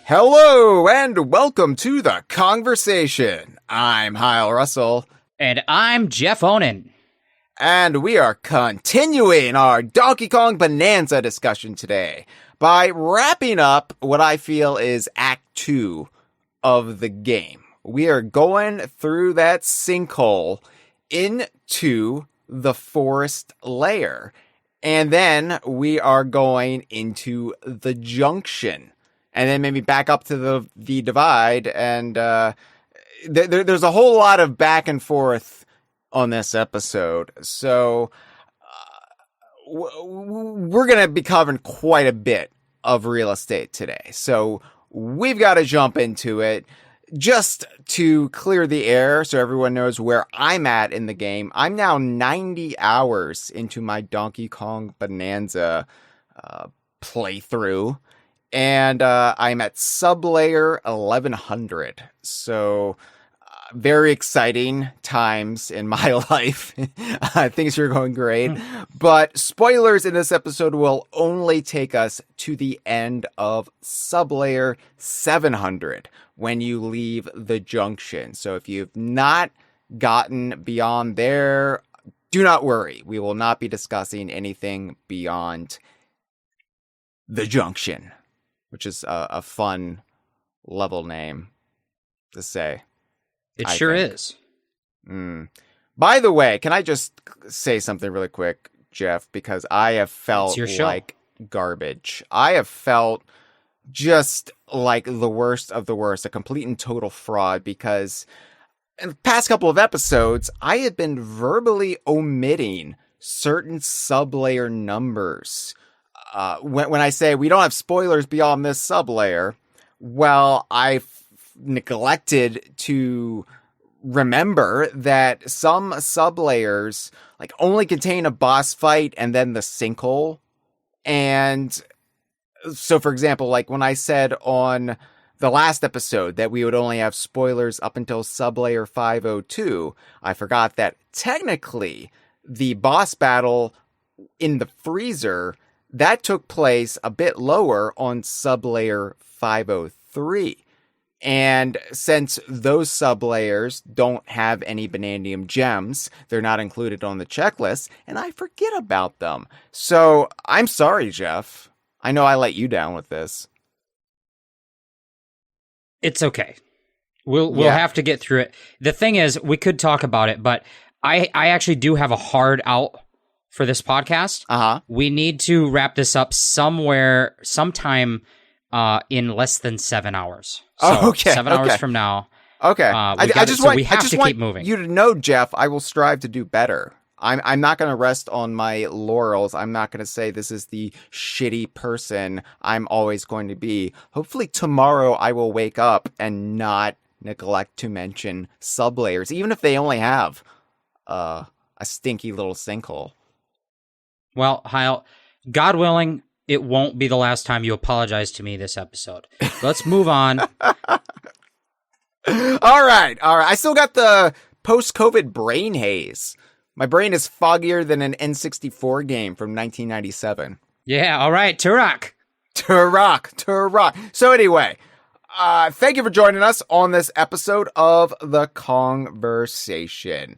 Hello and welcome to the Kongversation. I'm Hyle Russell. And I'm Jeff Onan. And we are continuing our Donkey Kong Bananza discussion today by wrapping up what I feel is Act 2 of the game. We are going through that sinkhole into the forest layer. And then we are going into the junction. And then maybe back up to the divide. And there's a whole lot of back and forth on this episode. So we're going to be covering quite a bit of real estate today. So we've got to jump into it. Just to clear the air so everyone knows where I'm at in the game, I'm now 90 hours into my Donkey Kong Bananza playthrough. And I'm at Sublayer 1100. So very exciting times in my life. Things are going great. But spoilers in this episode will only take us to the end of Sublayer 700 when you leave the junction. So if you've not gotten beyond there, do not worry. We will not be discussing anything beyond the junction, which is a fun level name to say. It sure is. By the way, can I just say something really quick, Jeff? Because I have felt like garbage. I have felt just like the worst of the worst, a complete and total fraud, because in the past couple of episodes, I had been verbally omitting certain sublayer numbers. When I say we don't have spoilers beyond this sublayer, well, I've neglected to remember that some sublayers like only contain a boss fight and then the sinkhole. And so, for example, like when I said on the last episode that we would only have spoilers up until sublayer 502, I forgot that technically the boss battle in the freezer that took place a bit lower on sublayer 503. And since those sublayers don't have any Banandium gems, they're not included on the checklist, and I forget about them. So I'm sorry, Jeff. I know I let you down with this. It's okay. We'll have to get through it. The thing is, we could talk about it, but I actually do have a hard out for this podcast. We need to wrap this up sometime in less than 7 hours. So 7 hours from now. Okay. I just want keep moving. You to know, Jeff, I will strive to do better. I'm not going to rest on my laurels. I'm not going to say this is the shitty person I'm always going to be. Hopefully tomorrow I will wake up and not neglect to mention sublayers, even if they only have a stinky little sinkhole. Well, Hyle, God willing, it won't be the last time you apologize to me this episode. Let's move on. All right. I still got the post-COVID brain haze. My brain is foggier than an N64 game from 1997. Yeah, all right. Turok. So anyway, thank you for joining us on this episode of the Kongversation.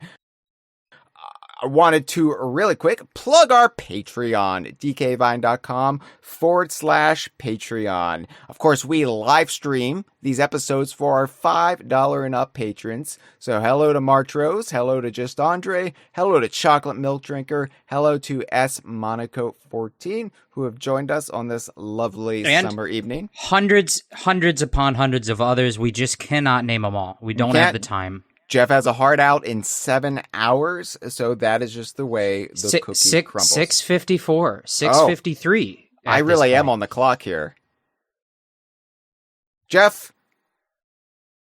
I wanted to really quick plug our Patreon, dkvine.com/Patreon. Of course, we live stream these episodes for our $5 and up patrons. So hello to Martrose, hello to Just Andre, hello to Chocolate Milk Drinker, hello to S Monaco 14, who have joined us on this lovely summer evening. Hundreds upon hundreds of others. We just cannot name them all. We don't have the time. Jeff has a hard out in 7 hours, so that is just the way the cookie crumbles. 6:54, 6:53. I really am on the clock here. Jeff,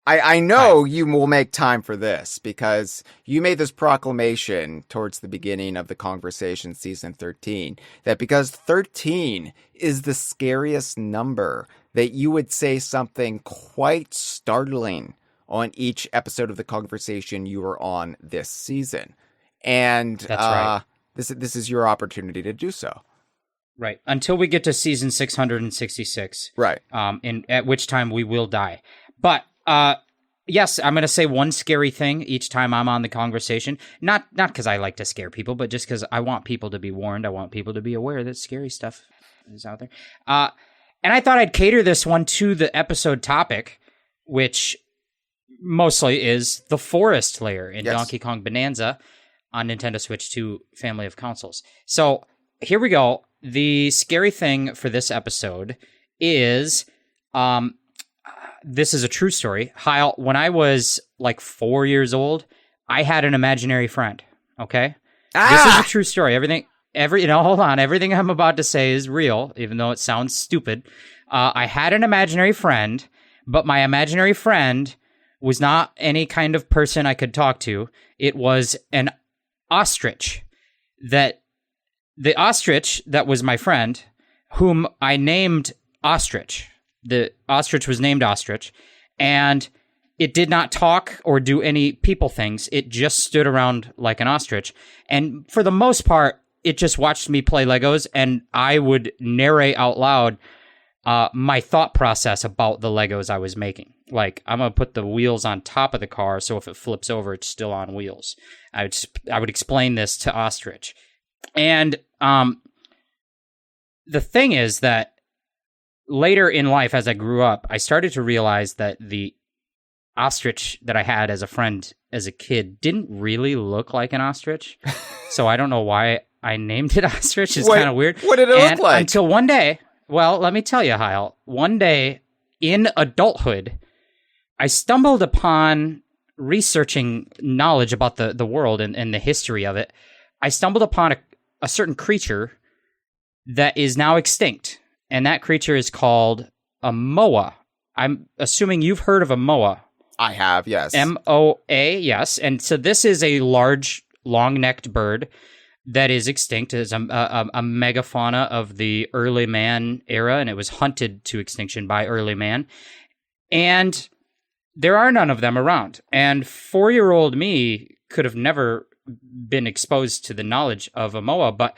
I know you will make time for this because you made this proclamation towards the beginning of the Kongversation season 13 that because 13 is the scariest number, that you would say something quite startling on each episode of the Kongversation you were on this season. And that's right. This is your opportunity to do so. Right. Until we get to season 666. Right. At which time we will die. But yes, I'm going to say one scary thing each time I'm on the Kongversation. Not because I like to scare people, but just because I want people to be warned. I want people to be aware that scary stuff is out there. And I thought I'd cater this one to the episode topic, which mostly is the forest layer in Donkey Kong Bananza on Nintendo Switch 2 family of consoles. So here we go. The scary thing for this episode is, this is a true story. Hyle, when I was like 4 years old, I had an imaginary friend. Okay, this is a true story. Hold on. Everything I'm about to say is real, even though it sounds stupid. I had an imaginary friend, but my imaginary friend was not any kind of person I could talk to. It was an ostrich. The ostrich that was my friend, whom I named Ostrich. The ostrich was named Ostrich, and it did not talk or do any people things. It just stood around like an ostrich. And for the most part, it just watched me play Legos, and I would narrate out loud my thought process about the Legos I was making. Like, I'm going to put the wheels on top of the car, so if it flips over, it's still on wheels. I would explain this to Ostrich. And the thing is that later in life, as I grew up, I started to realize that the ostrich that I had as a friend as a kid didn't really look like an ostrich. So I don't know why I named it Ostrich. It's kind of weird. What did it look like? Until one day, well, let me tell you, Hyle, one day in adulthood, I stumbled upon researching knowledge about the world and the history of it. I stumbled upon a certain creature that is now extinct, and that creature is called a moa. I'm assuming you've heard of a moa. I have, yes. M-O-A, yes. And so this is a large, long-necked bird that is extinct. It's a megafauna of the early man era, and it was hunted to extinction by early man. And there are none of them around. And 4-year-old me could have never been exposed to the knowledge of a moa, but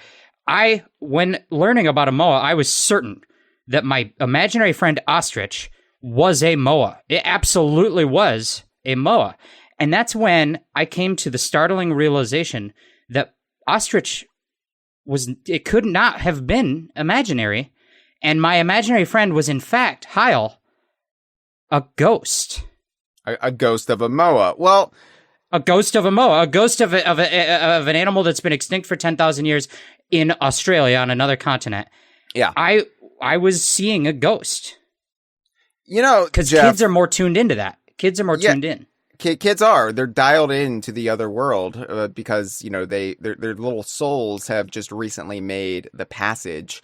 when learning about a moa, I was certain that my imaginary friend Ostrich was a moa. It absolutely was a moa. And that's when I came to the startling realization that Ostrich it could not have been imaginary. And my imaginary friend was, in fact, Hyle, a ghost. A ghost of a moa. Well, a ghost of a moa, a ghost of an animal that's been extinct for 10,000 years in Australia on another continent. Yeah. I was seeing a ghost. You know, because kids are more tuned into that. Kids are more tuned in. Kids are. They're dialed into the other world because, you know, their little souls have just recently made the passage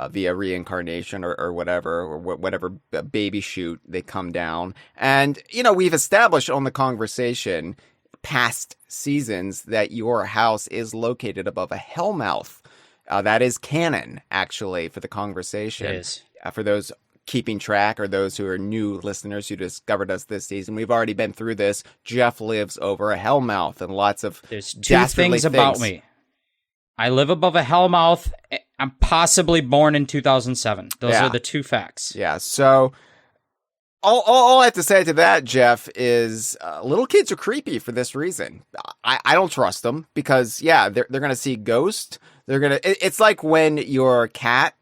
via reincarnation or whatever baby shoot they come down. And, you know, we've established on the Kongversation past seasons that your house is located above a hellmouth. That is canon, actually, for the Kongversation. It is. For those keeping track or those who are new listeners who discovered us this season, we've already been through this. Jeff lives over a hellmouth and lots of There's two things about me. I live above a hellmouth. I'm possibly born in 2007. Those are the two facts. Yeah, so all I have to say to that, Jeff, is little kids are creepy for this reason. I don't trust them because, they're going to see ghosts. It's like when your cat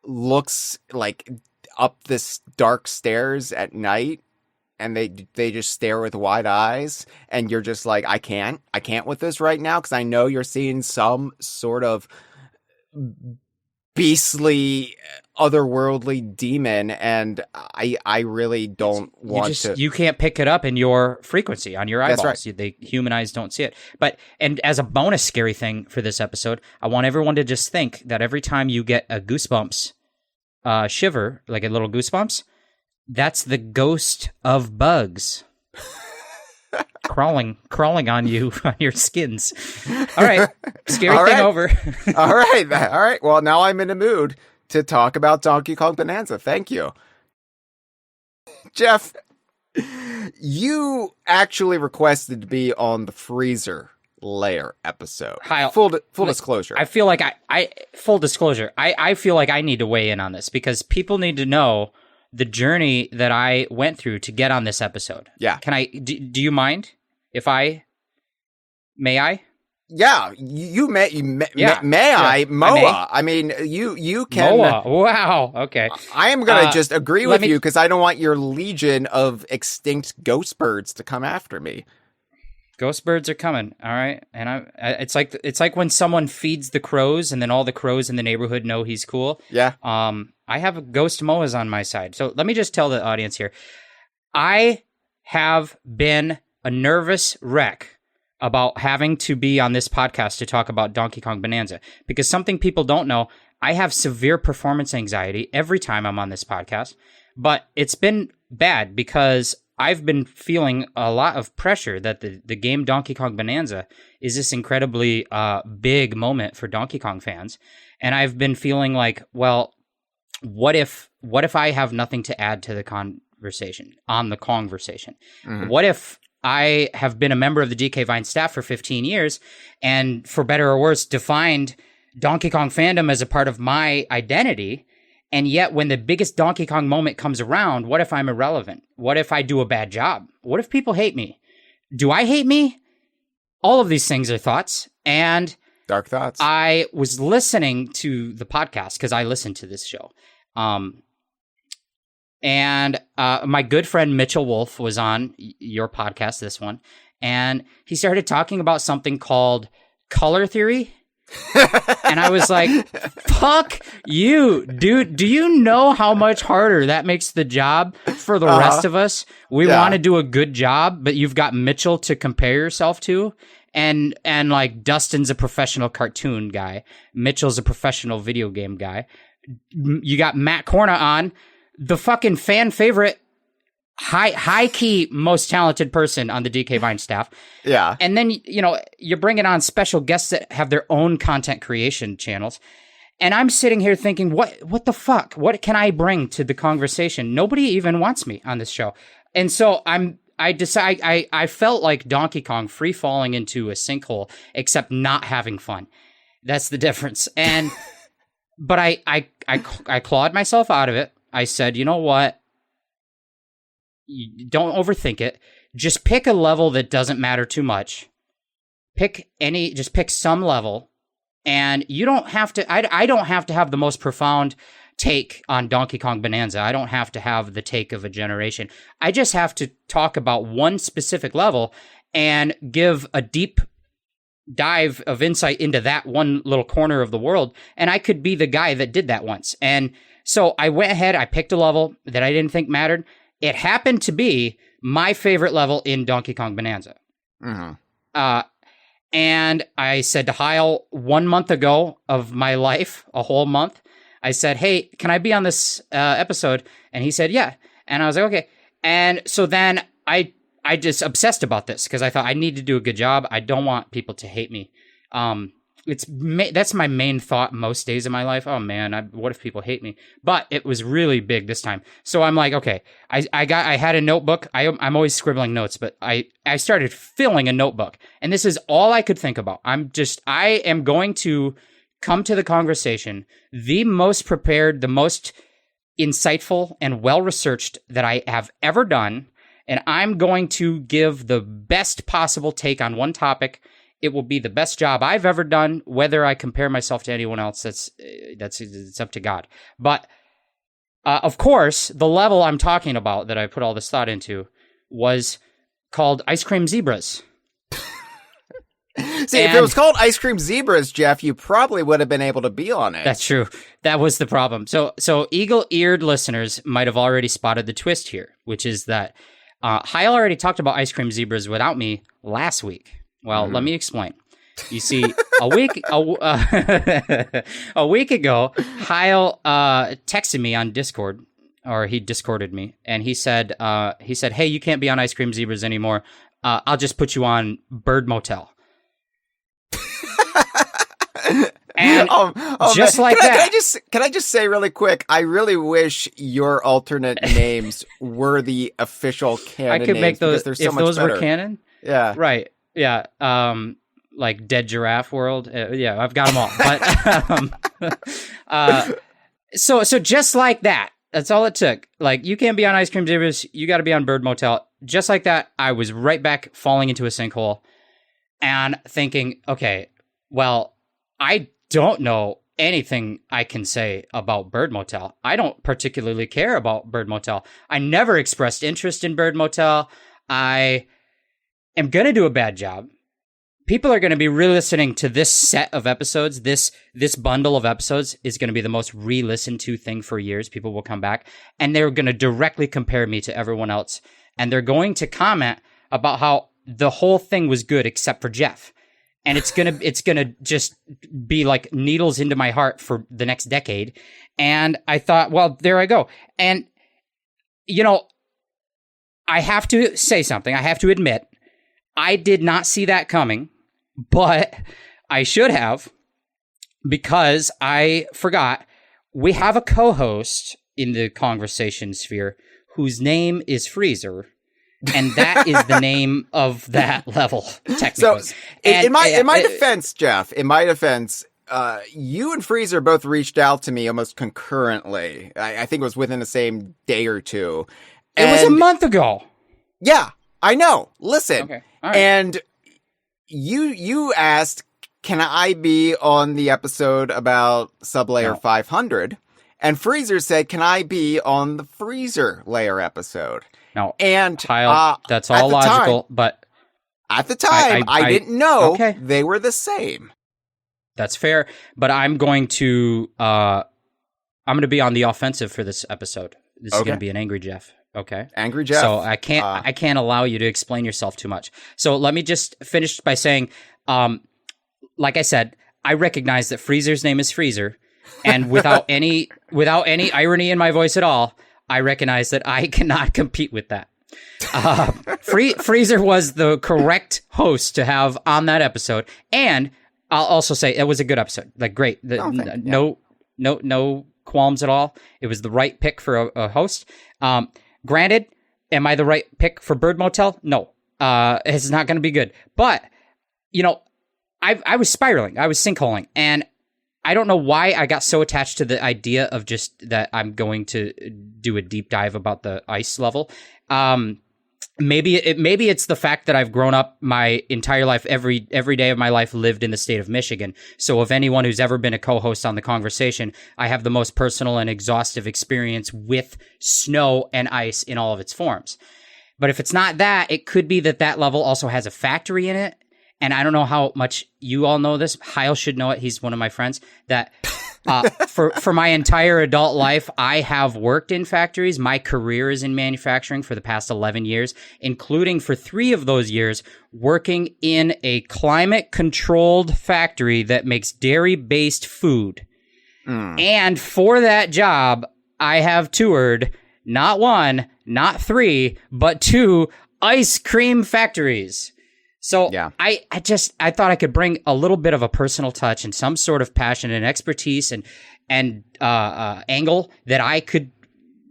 looks like up this dark stairs at night and they just stare with wide eyes and you're just like, I can't with this right now because I know you're seeing some sort of beastly otherworldly demon and I really don't want to. You can't pick it up in your frequency on your eyeballs. That's right. The human eyes don't see it. And as a bonus scary thing for this episode, I want everyone to just think that every time you get a goosebumps shiver, like a little goosebumps, that's the ghost of bugs crawling on you, on your skins. All right, scary thing over. All right. Well, now I'm in a mood to talk about Donkey Kong Bananza. Thank you, Jeff. You actually requested to be on the freezer Layer episode. Hyle, full disclosure. I feel like full disclosure. I feel like I need to weigh in on this because people need to know the journey that I went through to get on this episode. Yeah. Can I? Do you mind if I? May I? Yeah, you may. May I? Moa. I mean, you can. Moa. Wow. Okay. I am gonna just agree with you because I don't want your legion of extinct ghost birds to come after me. Ghost birds are coming, all right, and it's like when someone feeds the crows, and then all the crows in the neighborhood know he's cool. Yeah. I have a ghost Moas on my side, so let me just tell the audience here, I have been a nervous wreck about having to be on this podcast to talk about Donkey Kong Bananza because something people don't know, I have severe performance anxiety every time I'm on this podcast, but it's been bad because I've been feeling a lot of pressure that the game Donkey Kong Bananza is this incredibly big moment for Donkey Kong fans. And I've been feeling like, well, what if I have nothing to add to the conversation, on the Kongversation? Mm-hmm. What if I have been a member of the DK Vine staff for 15 years and, for better or worse, defined Donkey Kong fandom as a part of my identity? And yet, when the biggest Donkey Kong moment comes around, what if I'm irrelevant? What if I do a bad job? What if people hate me? Do I hate me? All of these things are thoughts. And dark thoughts. I was listening to the podcast because I listened to this show. And my good friend Mitchell Wolf was on your podcast, this one. And he started talking about something called color theory. And I was like, fuck you, dude. Do you know how much harder that makes the job for the rest of us? We want to do a good job, but you've got Mitchell to compare yourself to. And like Dustin's a professional cartoon guy. Mitchell's a professional video game guy. You got Matt Corna on, the fucking fan favorite, high key most talented person on the DK Vine staff. Yeah. And then, you're bringing on special guests that have their own content creation channels. And I'm sitting here thinking, what the fuck? What can I bring to the conversation? Nobody even wants me on this show. And so I felt like Donkey Kong free falling into a sinkhole, except not having fun. That's the difference. And, but I clawed myself out of it. I said, you know what? Don't overthink it. Just pick a level that doesn't matter too much. Just pick some level, and you don't have to. I don't have to have the most profound take on Donkey Kong Bananza. I don't have to have the take of a generation. I just have to talk about one specific level and give a deep dive of insight into that one little corner of the world. And I could be the guy that did that once. And so I went ahead. I picked a level that I didn't think mattered. It happened to be my favorite level in Donkey Kong Bananza. Mm-hmm. And I said to Hyle 1 month ago of my life, a whole month, I said, hey, can I be on this episode? And he said, yeah. And I was like, okay. And so then I just obsessed about this because I thought I need to do a good job. I don't want people to hate me. That's my main thought most days of my life. Oh man, what if people hate me? But it was really big this time. So I'm like, okay, I had a notebook. I'm always scribbling notes, but I started filling a notebook, and this is all I could think about. I am going to come to the conversation the most prepared, the most insightful and well-researched that I have ever done, and I'm going to give the best possible take on one topic. It will be the best job I've ever done. Whether I compare myself to anyone else, it's up to God. But of course, the level I'm talking about that I put all this thought into was called Ice Cream Zebras. See, if it was called Ice Cream Zebras, Jeff, you probably would have been able to be on it. That's true. That was the problem. So eagle-eared listeners might have already spotted the twist here, which is that Hyle already talked about Ice Cream Zebras without me last week. Well, let me explain. You see, a week ago, Hyle texted me on Discord, or he Discorded me, and he said, "Hey, you can't be on Ice Cream Zebras anymore. I'll just put you on Bird Motel." And just man. Like that. Can I just say really quick? I really wish your alternate names were the official canon. I could make those if those were canon. Yeah. Right. Yeah. like Dead Giraffe World. Yeah, I've got them all. But so just like that, that's all it took. Like, you can't be on Ice Cream Divas, you got to be on Bird Motel. Just like that, I was right back falling into a sinkhole and thinking, okay, well, I don't know anything I can say about Bird Motel. I don't particularly care about Bird Motel. I never expressed interest in Bird Motel. I am going to do a bad job. People are going to be re-listening to this set of episodes. This bundle of episodes is going to be the most re-listened to thing for years. People will come back and they're going to directly compare me to everyone else. And they're going to comment about how the whole thing was good except for Jeff. And it's gonna just be like needles into my heart for the next decade. And I thought, well, there I go. And, you know, I have to say something. I have to admit, I did not see that coming, but I should have, because I forgot we have a co-host in the Kongversation sphere whose name is Freezer. And that is the name of that level, technically. So, in my defense, Jeff, you and Freezer both reached out to me almost concurrently. I think it was within the same day or two. It was a month ago. Yeah, I know. Listen. Okay. All right. And you asked, can I be on the episode about Sublayer 500? And Freezer said, can I be on the Freezer Layer episode? No, and Hyle, that's all logical, but at the time, I didn't know they were the same. That's fair, but I'm going to be on the offensive for this episode. This is going to be an Angry Jeff. Okay, Angry Jeff. So I can't allow you to explain yourself too much. So let me just finish by saying, like I said, I recognize that Freezer's name is Freezer, and without any irony in my voice at all, I recognize that I cannot compete with that. Freezer was the correct host to have on that episode, and I'll also say it was a good episode. Like, great, no qualms at all. It was the right pick for a host. Granted, am I the right pick for Bird Motel? No, it's not going to be good. But you know, I was spiraling, I was sinkholing, and I don't know why I got so attached to the idea of just that I'm going to do a deep dive about the ice level. Maybe it's the fact that I've grown up my entire life, every day of my life lived in the state of Michigan. So if anyone who's ever been a co-host on the Kongversation, I have the most personal and exhaustive experience with snow and ice in all of its forms. But if it's not that, it could be that level also has a factory in it. And I don't know how much you all know this. Hyle should know it. He's one of my friends. That for my entire adult life, I have worked in factories. My career is in manufacturing for the past 11 years, including for 3 of those years working in a climate-controlled factory that makes dairy-based food. And for that job, I have toured not 1, not 3, but 2 ice cream factories. So yeah. I thought I could bring a little bit of a personal touch and some sort of passion and expertise and angle that I could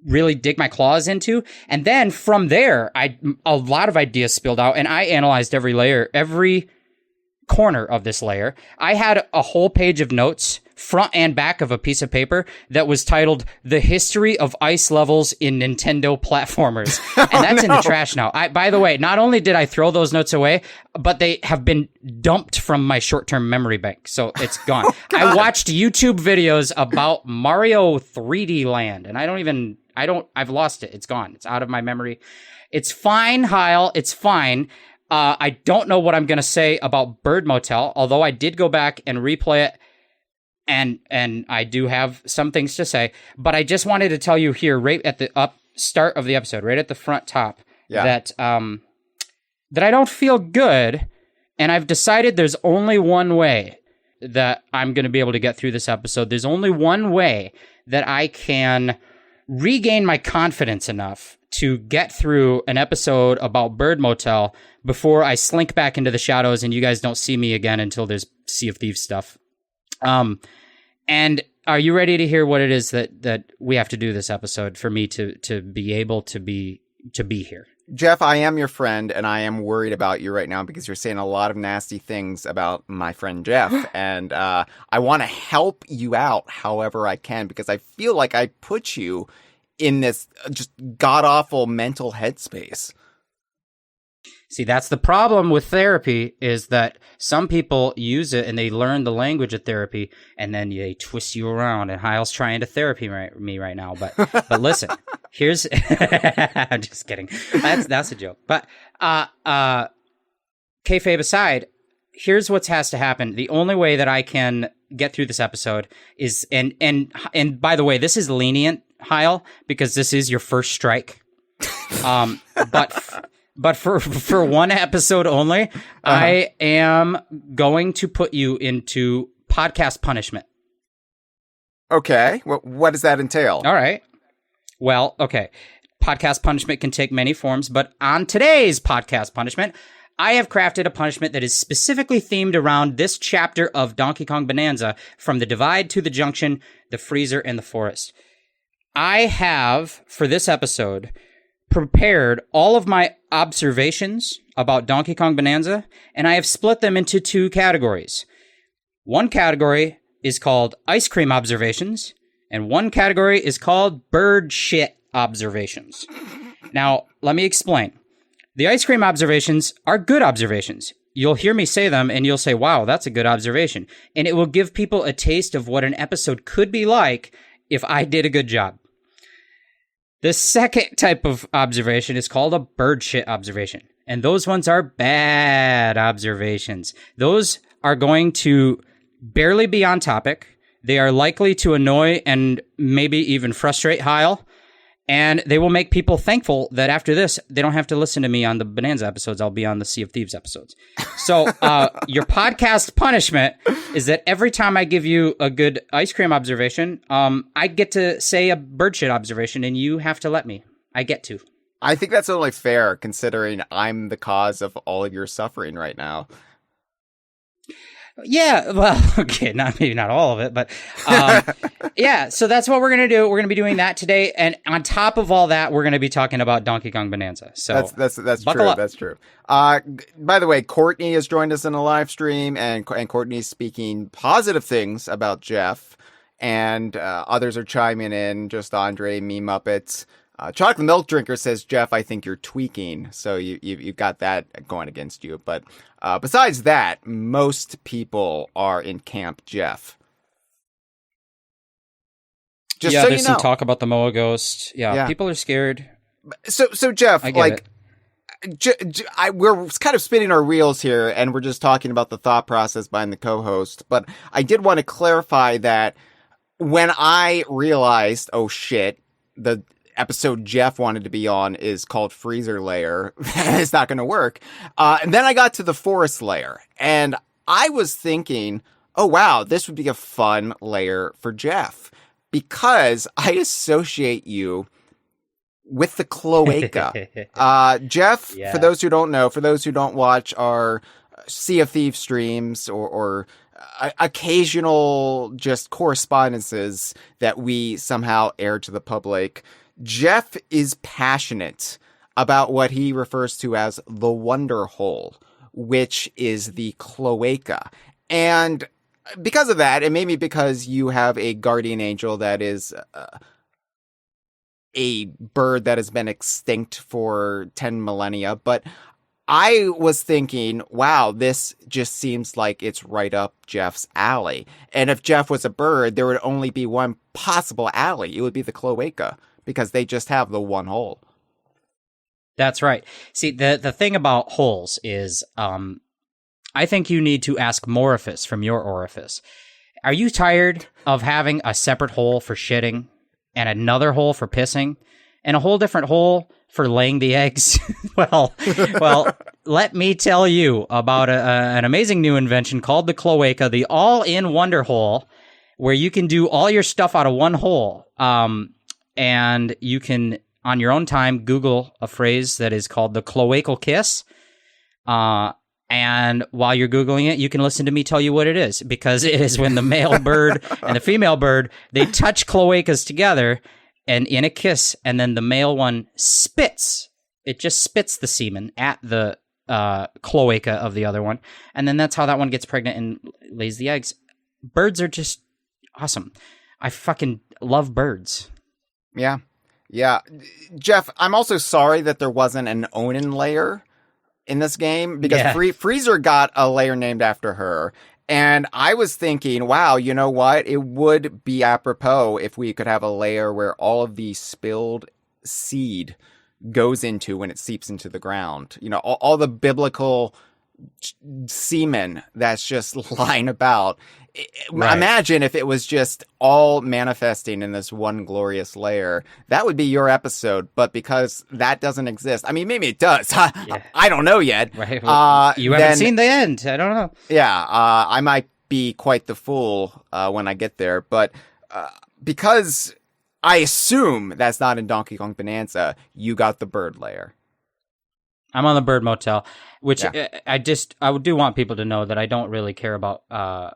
really dig my claws into. And then from there, a lot of ideas spilled out, and I analyzed every layer, every corner of this layer. I had a whole page of notes, front and back of a piece of paper, that was titled "The History of Ice Levels in Nintendo Platformers," and that's in the trash now. By the way, not only did I throw those notes away, but they have been dumped from my short-term memory bank, so it's gone. I watched YouTube videos about Mario 3D Land, and I've lost it. It's gone. It's out of my memory. It's fine, Hyle. It's fine. I don't know what I'm going to say about Bird Motel, although I did go back and replay it, and I do have some things to say. But I just wanted to tell you here, right at the start of the episode, right at the front top, that I don't feel good, and I've decided there's only one way that I'm going to be able to get through this episode. There's only one way that I can regain my confidence enough to get through an episode about Bird Motel before I slink back into the shadows and you guys don't see me again until there's Sea of Thieves stuff. And are you ready to hear what it is that we have to do this episode for me to be able to be here? Jeff, I am your friend, and I am worried about you right now because you're saying a lot of nasty things about my friend Jeff, and I want to help you out however I can because I feel like I put you in this just god-awful mental headspace. See, that's the problem with therapy is that some people use it and they learn the language of therapy and then they twist you around. And Hyle's trying to therapy me right now. But listen, here's I'm just kidding. That's a joke. But kayfabe aside, here's what has to happen. The only way that I can get through this episode is and by the way, this is lenient, Hyle, because this is your first strike. But for one episode only, I am going to put you into podcast punishment. Okay. What does that entail? All right. Well, okay. Podcast punishment can take many forms, but on today's podcast punishment, I have crafted a punishment that is specifically themed around this chapter of Donkey Kong Bananza, from the Divide to the Junction, the Freezer, and the Forest. I have, for this episode, prepared all of my observations about Donkey Kong Bananza, and I have split them into two categories. One category is called ice cream observations, and one category is called bird shit observations. Now, let me explain. The ice cream observations are good observations. You'll hear me say them, and you'll say, wow, that's a good observation. And it will give people a taste of what an episode could be like if I did a good job. The second type of observation is called a bird shit observation. And those ones are bad observations. Those are going to barely be on topic. They are likely to annoy and maybe even frustrate Hyle. And they will make people thankful that after this, they don't have to listen to me on the Bananza episodes. I'll be on the Sea of Thieves episodes. So your podcast punishment is that every time I give you a good ice cream observation, I get to say a bird shit observation, and you have to let me. I get to. I think that's only fair, considering I'm the cause of all of your suffering right now. Yeah, well, okay, maybe not all of it, but yeah, so that's what we're going to do. We're going to be doing that today, and on top of all that, we're going to be talking about Donkey Kong Bananza. So that's true. Up. That's true. By the way, Courtney has joined us in a live stream, and Courtney's speaking positive things about Jeff, and others are chiming in, just Andre, Me Muppets. Chocolate Milk Drinker says, Jeff, I think you're tweaking. So you've got that going against you. But besides that, most people are in Camp Jeff. Just so there's some talk about the Moa Ghost. Yeah, people are scared. So Jeff, like, we're kind of spinning our wheels here, and we're just talking about the thought process behind the co-host. But I did want to clarify that when I realized, oh shit, the episode Jeff wanted to be on is called Freezer Layer. It's not going to work. And then I got to the Forest Layer, and I was thinking, oh wow, this would be a fun layer for Jeff, because I associate you with the cloaca. Jeff, yeah. For those who don't know, for those who don't watch our Sea of Thieves streams or occasional just correspondences that we somehow air to the public, Jeff is passionate about what he refers to as the Wonder Hole, which is the cloaca. And because of that, and maybe because you have a guardian angel that is a bird that has been extinct for 10 millennia, but I was thinking, wow, this just seems like it's right up Jeff's alley. And if Jeff was a bird, there would only be one possible alley. It would be the cloaca, because they just have the one hole. That's right. See, the thing about holes is, I think you need to ask Morifice from your orifice. Are you tired of having a separate hole for shitting and another hole for pissing and a whole different hole for laying the eggs? well, let me tell you about an amazing new invention called the cloaca, the all-in wonder hole, where you can do all your stuff out of one hole. And you can, on your own time, Google a phrase that is called the cloacal kiss. And while you're Googling it, you can listen to me tell you what it is, because it is when the male bird and the female bird, they touch cloacas together and in a kiss, and then the male one spits it just spits the semen at the cloaca of the other one, and then that's how that one gets pregnant and lays the eggs. Birds are just awesome. I fucking love birds. Yeah. Jeff, I'm also sorry that there wasn't an Onan layer in this game, because Freezer got a layer named after her. And I was thinking, wow, you know what? It would be apropos if we could have a layer where all of the spilled seed goes into when it seeps into the ground. You know, all the biblical semen that's just lying about. Right. Imagine if it was just all manifesting in this one glorious layer. That would be your episode, but because that doesn't exist, I mean, maybe it does. I don't know yet. Right. Well, you haven't seen the end. I don't know. Yeah, I might be quite the fool when I get there, but because I assume that's not in Donkey Kong Bananza, you got the bird layer. I'm on the bird motel, which I do want people to know that I don't really care about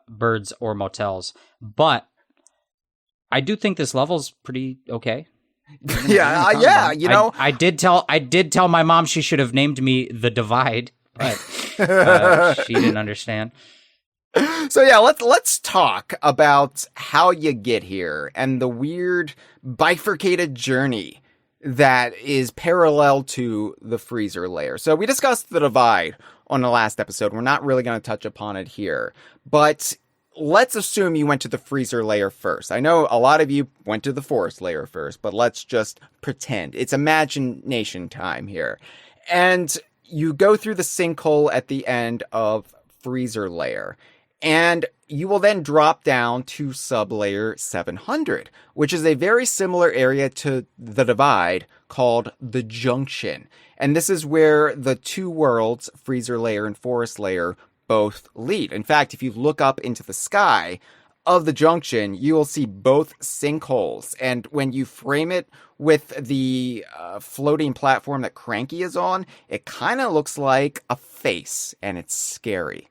birds or motels, but I do think this level's pretty okay. You know, I did tell my mom she should have named me The Divide, but she didn't understand. So yeah, let's talk about how you get here and the weird bifurcated journey that is parallel to the freezer layer. So we discussed the divide on the last episode. We're not really going to touch upon it here, but let's assume you went to the freezer layer first. I know a lot of you went to the forest layer first, but let's just pretend. It's imagination time here. And you go through the sinkhole at the end of freezer layer, and you will then drop down to Sublayer 700, which is a very similar area to the divide called the Junction. And this is where the two worlds, freezer layer and forest layer, both lead. In fact, if you look up into the sky of the Junction, you will see both sinkholes. And when you frame it with the floating platform that Cranky is on, it kind of looks like a face, and it's scary.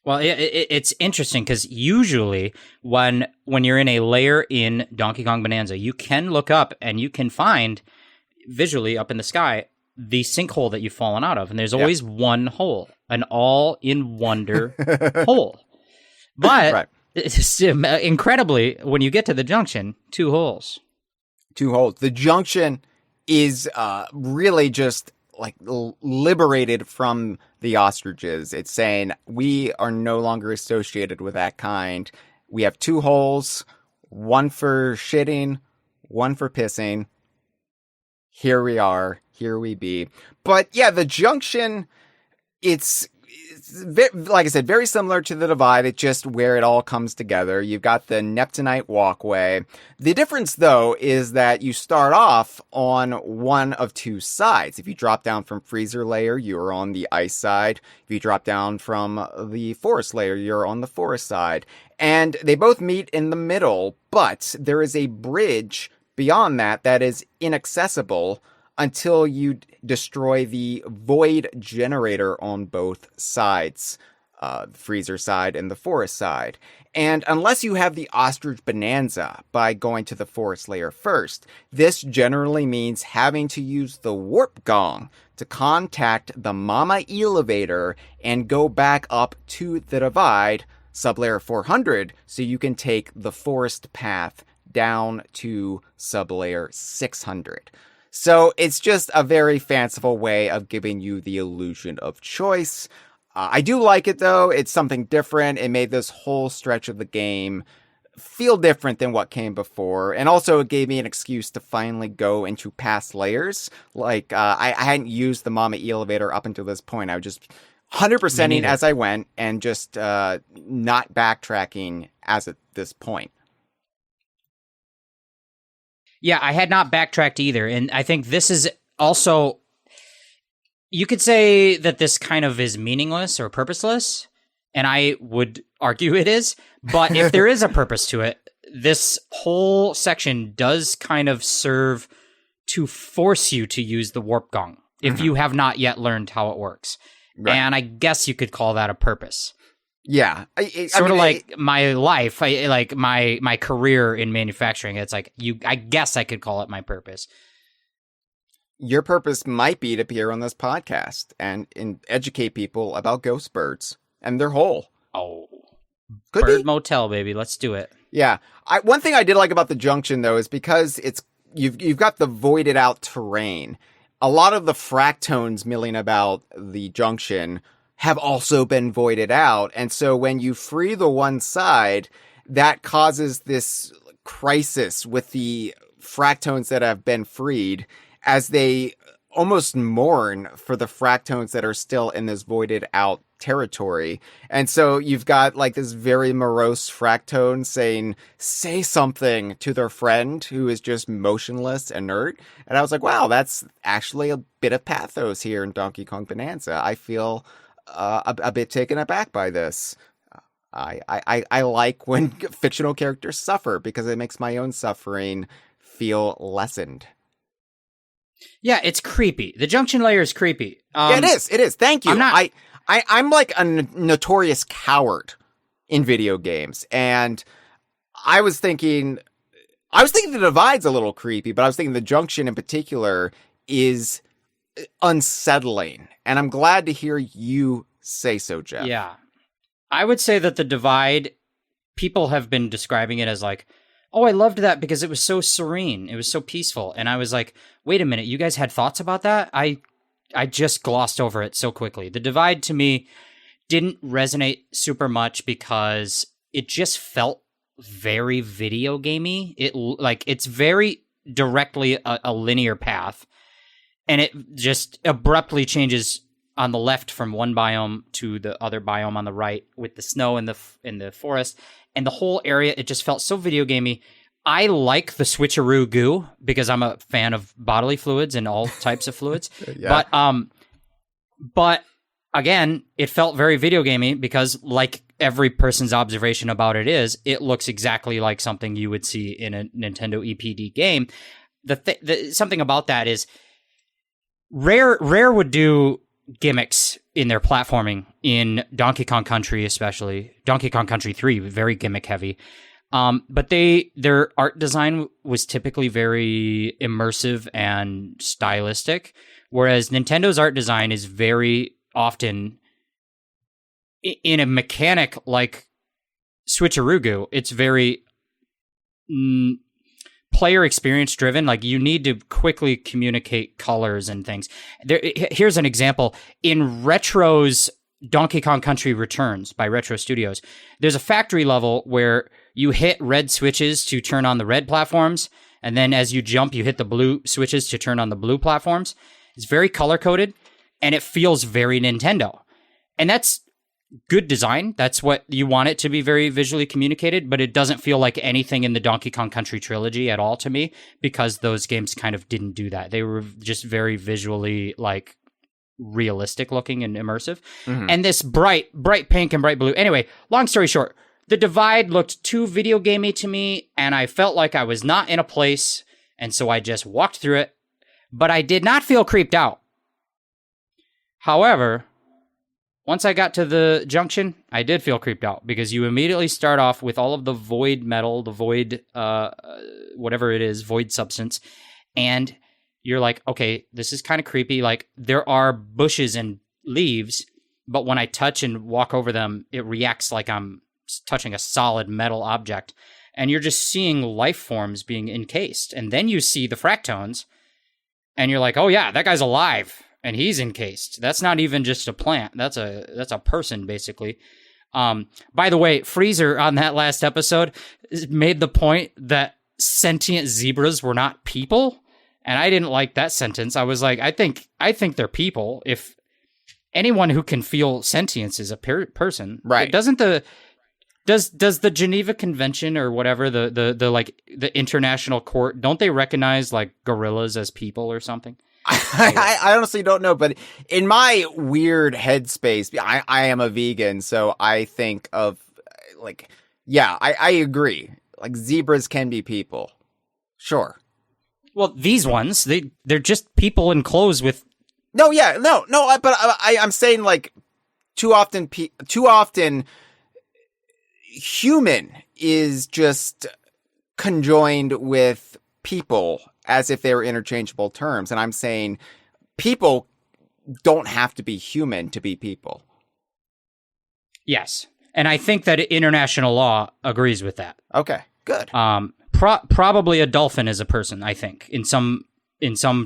Well, it's interesting because usually when you're in a layer in Donkey Kong Bananza, you can look up and you can find visually up in the sky the sinkhole that you've fallen out of, and there's always one hole, an all-in-wonder hole. But it's, incredibly, when you get to the Junction, two holes. The Junction is really just like liberated from the ostriches. It's saying we are no longer associated with that kind. We have two holes, one for shitting, one for pissing. Here we are. Here we be. But yeah, the Junction, it's like I said, very similar to the divide. It's just where it all comes together. You've got the Neptunite walkway. The difference, though, is that you start off on one of two sides. If you drop down from freezer layer, you're on the ice side. If you drop down from the forest layer, you're on the forest side. And they both meet in the middle, but there is a bridge beyond that is inaccessible until you destroy the void generator on both sides, the freezer side and the forest side. And unless you have the ostrich bonanza by going to the forest layer first, this generally means having to use the warp gong to contact the mama elevator and go back up to the divide, Sublayer 400, so you can take the forest path down to Sublayer 600. So it's just a very fanciful way of giving you the illusion of choice. I do like it, though. It's something different. It made this whole stretch of the game feel different than what came before. And also it gave me an excuse to finally go into past layers. Like, I hadn't used the Mama elevator up until this point. I was just 100%ing as I went and just not backtracking as at this point. Yeah, I had not backtracked either. And I think this is also, you could say that this kind of is meaningless or purposeless. And I would argue it is. But if there is a purpose to it, this whole section does kind of serve to force you to use the warp gong if you have not yet learned how it works. Right. And I guess you could call that a purpose. Yeah. My life, like my career in manufacturing. It's like I guess I could call it my purpose. your purpose might be to appear on this podcast and educate people about ghost birds and their hole. Oh, could Bird be. Motel, baby. Let's do it. Yeah. One thing I did like about the Junction, though, is because you've got the voided out terrain. A lot of the fractones milling about the Junction have also been voided out. And so when you free the one side, that causes this crisis with the fractones that have been freed as they almost mourn for the fractones that are still in this voided out territory. And so you've got like this very morose fractone saying, say something to their friend who is just motionless, inert. And I was like, wow, that's actually a bit of pathos here in Donkey Kong Bananza. I feel a bit taken aback by this. I like when fictional characters suffer because it makes my own suffering feel lessened. Yeah, it's creepy. The Junction layer is creepy. Yeah, it is. Thank you. I'm like a notorious coward in video games, and I was thinking the Divide's a little creepy, but I was thinking the Junction in particular is unsettling, and I'm glad to hear you say so, Jeff. Yeah. I would say that the Divide, people have been describing it as like, oh, I loved that because it was so serene. It was so peaceful. And I was like, wait a minute, you guys had thoughts about that? I just glossed over it so quickly. The Divide to me didn't resonate super much because it just felt very video gamey. It's very directly a linear path, and it just abruptly changes on the left from one biome to the other biome on the right with the snow in the forest, and the whole area, it just felt so video gamey. I like the switcheroo goo because I'm a fan of bodily fluids and all types of fluids. Yeah. But again, it felt very video gamey because, like every person's observation about it is, it looks exactly like something you would see in a Nintendo EPD game. Something about that is Rare would do gimmicks in their platforming in Donkey Kong Country, especially Donkey Kong Country 3, very gimmick heavy. But their art design was typically very immersive and stylistic, whereas Nintendo's art design is very often in a mechanic like Switcheroo. It's very player experience driven. Like, you need to quickly communicate colors and things. Here's an example. In Retro's Donkey Kong Country Returns by Retro Studios, there's a factory level where you hit red switches to turn on the red platforms, and then as you jump, you hit the blue switches to turn on the blue platforms. It's very color-coded, and it feels very Nintendo. And that's good design. That's what you want it to be, very visually communicated, but it doesn't feel like anything in the Donkey Kong Country trilogy at all to me, because those games kind of didn't do that. They were just very visually, like, realistic looking and immersive. Mm-hmm. And this bright pink and bright blue. Anyway, long story short, the Divide looked too video gamey to me, and I felt like I was not in a place, and so I just walked through it, but I did not feel creeped out. However, once I got to the Junction, I did feel creeped out, because you immediately start off with all of the void metal, the void, whatever it is, void substance, and you're like, okay, this is kind of creepy. Like, there are bushes and leaves, but when I touch and walk over them, it reacts like I'm touching a solid metal object, and you're just seeing life forms being encased. And then you see the fractones, and you're like, oh yeah, that guy's alive, and he's encased. That's not even just a plant. That's a person, basically. By the way, Freezer on that last episode made the point that sentient zebras were not people, and I didn't like that sentence. I was like, I think they're people. If anyone who can feel sentience is a person, right? Does the Geneva Convention or whatever, the international court, don't they recognize like gorillas as people or something? I honestly don't know, but in my weird headspace, I am a vegan, so I think of like, yeah, I agree. Like, zebras can be people, sure. Well, these ones, they're just people in clothes with. No, but I'm saying, like, too often human is just conjoined with people as if they were interchangeable terms. And I'm saying people don't have to be human to be people. Yes. And I think that international law agrees with that. Okay, good. Probably a dolphin is a person, I think, in some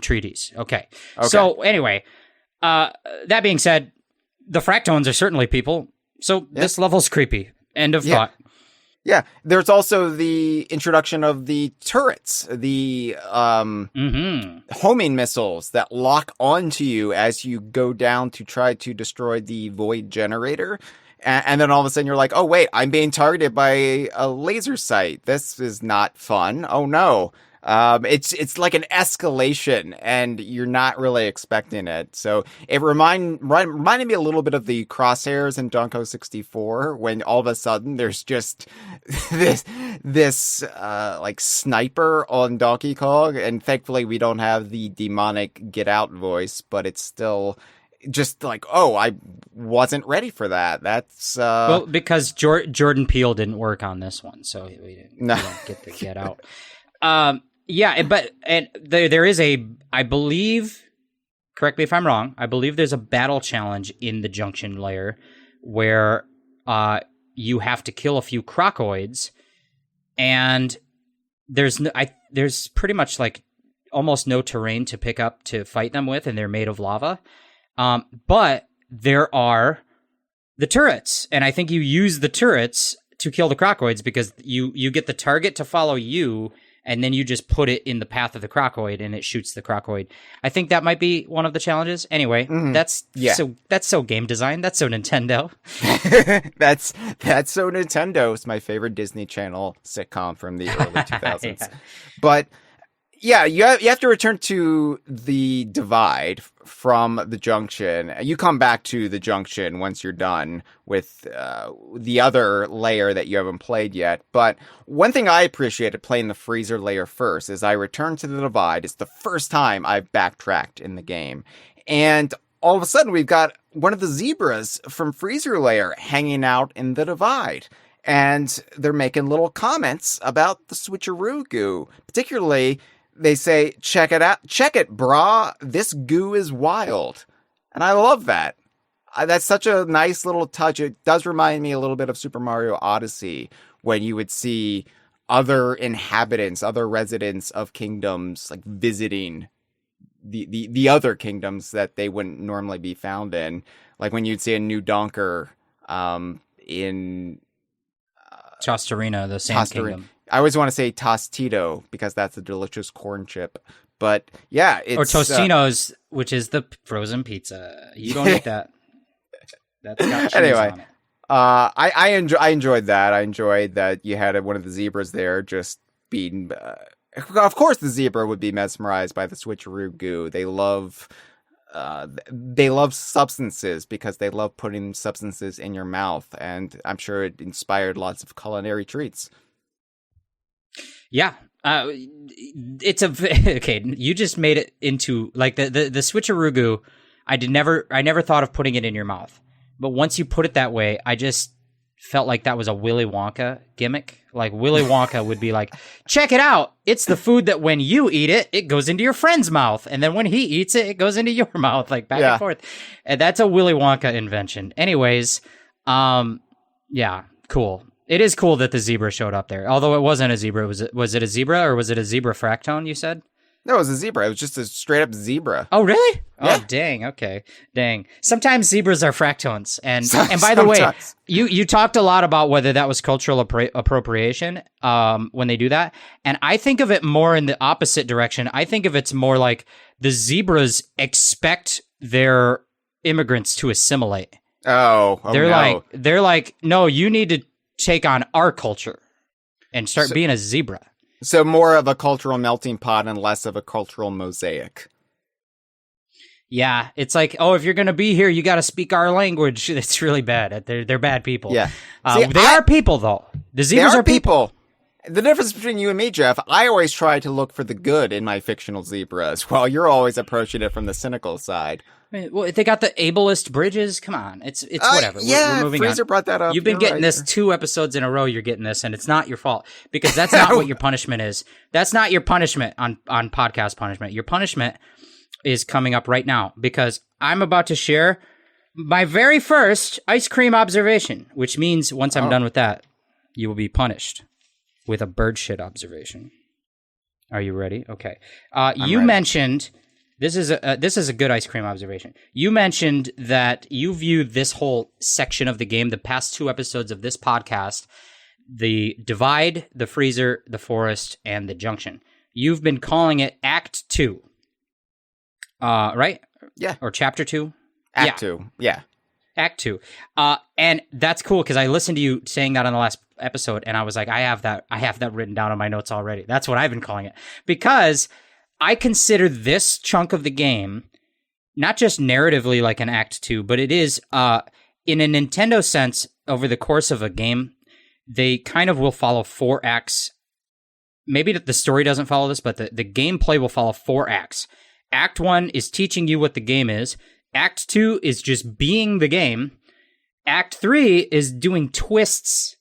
treaties. Okay. So anyway, that being said, the fractones are certainly people. So this level's creepy. End of thought. Yeah, there's also the introduction of the turrets, the homing missiles that lock onto you as you go down to try to destroy the void generator. And then all of a sudden you're like, oh, wait, I'm being targeted by a laser sight. This is not fun. Oh, no. It's like an escalation, and you're not really expecting it. So it reminded me a little bit of the crosshairs in Donkey Kong 64, when all of a sudden there's just this like sniper on Donkey Kong, and thankfully we don't have the demonic get out voice, but it's still just like, oh, I wasn't ready for that. That's well, because Jordan Peele didn't work on this one, so we don't get the get out. Yeah, but there is I believe, correct me if I'm wrong, I believe there's a battle challenge in the Junction layer where you have to kill a few crocoids, and there's pretty much like almost no terrain to pick up to fight them with, and they're made of lava. But there are the turrets, and I think you use the turrets to kill the crocoids because you get the target to follow you, and then you just put it in the path of the crocoid, and it shoots the crocoid. I think that might be one of the challenges. Anyway, that's so game design. That's so Nintendo. that's so Nintendo. It's my favorite Disney Channel sitcom from the early 2000s. Yeah. But yeah, you have to return to the divide from the Junction. You come back to the Junction once you're done with the other layer that you haven't played yet. But one thing I appreciated playing the freezer layer first is I returned to the divide. It's the first time I've backtracked in the game. And all of a sudden we've got one of the zebras from freezer layer hanging out in the divide. And they're making little comments about the switcheroo goo, particularly. They say, check it out. Check it, brah. This goo is wild. And I love that. That's such a nice little touch. It does remind me a little bit of Super Mario Odyssey, when you would see other inhabitants, other residents of kingdoms, like visiting the other kingdoms that they wouldn't normally be found in. Like when you'd see a new Donker in Chostarina, the Sand Kingdom. I always want to say Tostito because that's a delicious corn chip. But yeah, it's... Or Tostino's, which is the frozen pizza. You don't eat that. That's got cheese anyway, on it. I enjoyed that. I enjoyed that you had one of the zebras there just being... of course the zebra would be mesmerized by the switcheroo goo. They love substances because they love putting substances in your mouth. And I'm sure it inspired lots of culinary treats. Yeah, it's okay. You just made it into like the switcheroo goo. I never thought of putting it in your mouth, but once you put it that way, I just felt like that was a Willy Wonka gimmick. Like Willy Wonka would be like, check it out. It's the food that when you eat it, it goes into your friend's mouth. And then when he eats it, it goes into your mouth, like back and forth. And that's a Willy Wonka invention. Anyways, yeah, cool. It is cool that the zebra showed up there. Although it wasn't a zebra. Was it a zebra or was it a zebra fractone, you said? No, it was a zebra. It was just a straight up zebra. Oh, really? Yeah. Oh, dang. Okay. Dang. Sometimes zebras are fractones. And by the way, you talked a lot about whether that was cultural appropriation when they do that. And I think of it more in the opposite direction. I think of it's more like the zebras expect their immigrants to assimilate. They're like, no, you need to take on our culture and start being a zebra. So more of a cultural melting pot and less of a cultural mosaic. Yeah, it's like, oh, if you're going to be here, you got to speak our language. It's really bad. They're bad people. Yeah. They are people, though. The zebras are people. The difference between you and me, Jeff, I always try to look for the good in my fictional zebras, while you're always approaching it from the cynical side. Well, they got the ableist bridges. Come on, it's whatever. Yeah, we're moving Freezer on. Brought that up. You've been getting this 2 episodes in a row. You're getting this, and it's not your fault because that's not what your punishment is. That's not your punishment on podcast punishment. Your punishment is coming up right now because I'm about to share my very first ice cream observation, which means once I'm done with that, you will be punished with a bird shit observation. Are you ready? Okay. You ready. Mentioned. This is a good ice cream observation. You mentioned that you viewed this whole section of the game, the past 2 episodes of this podcast, the divide, the freezer, the forest, and the junction. You've been calling it Act 2. Right? Yeah. Or Chapter 2? Act 2. Yeah. Act 2. And that's cool because I listened to you saying that on the last episode, and I was like, I have that written down on my notes already. That's what I've been calling it. Because I consider this chunk of the game not just narratively like an Act 2, but it is, in a Nintendo sense, over the course of a game, they kind of will follow 4 acts. Maybe the story doesn't follow this, but the gameplay will follow 4 acts. Act 1 is teaching you what the game is. Act 2 is just being the game. Act 3 is doing twists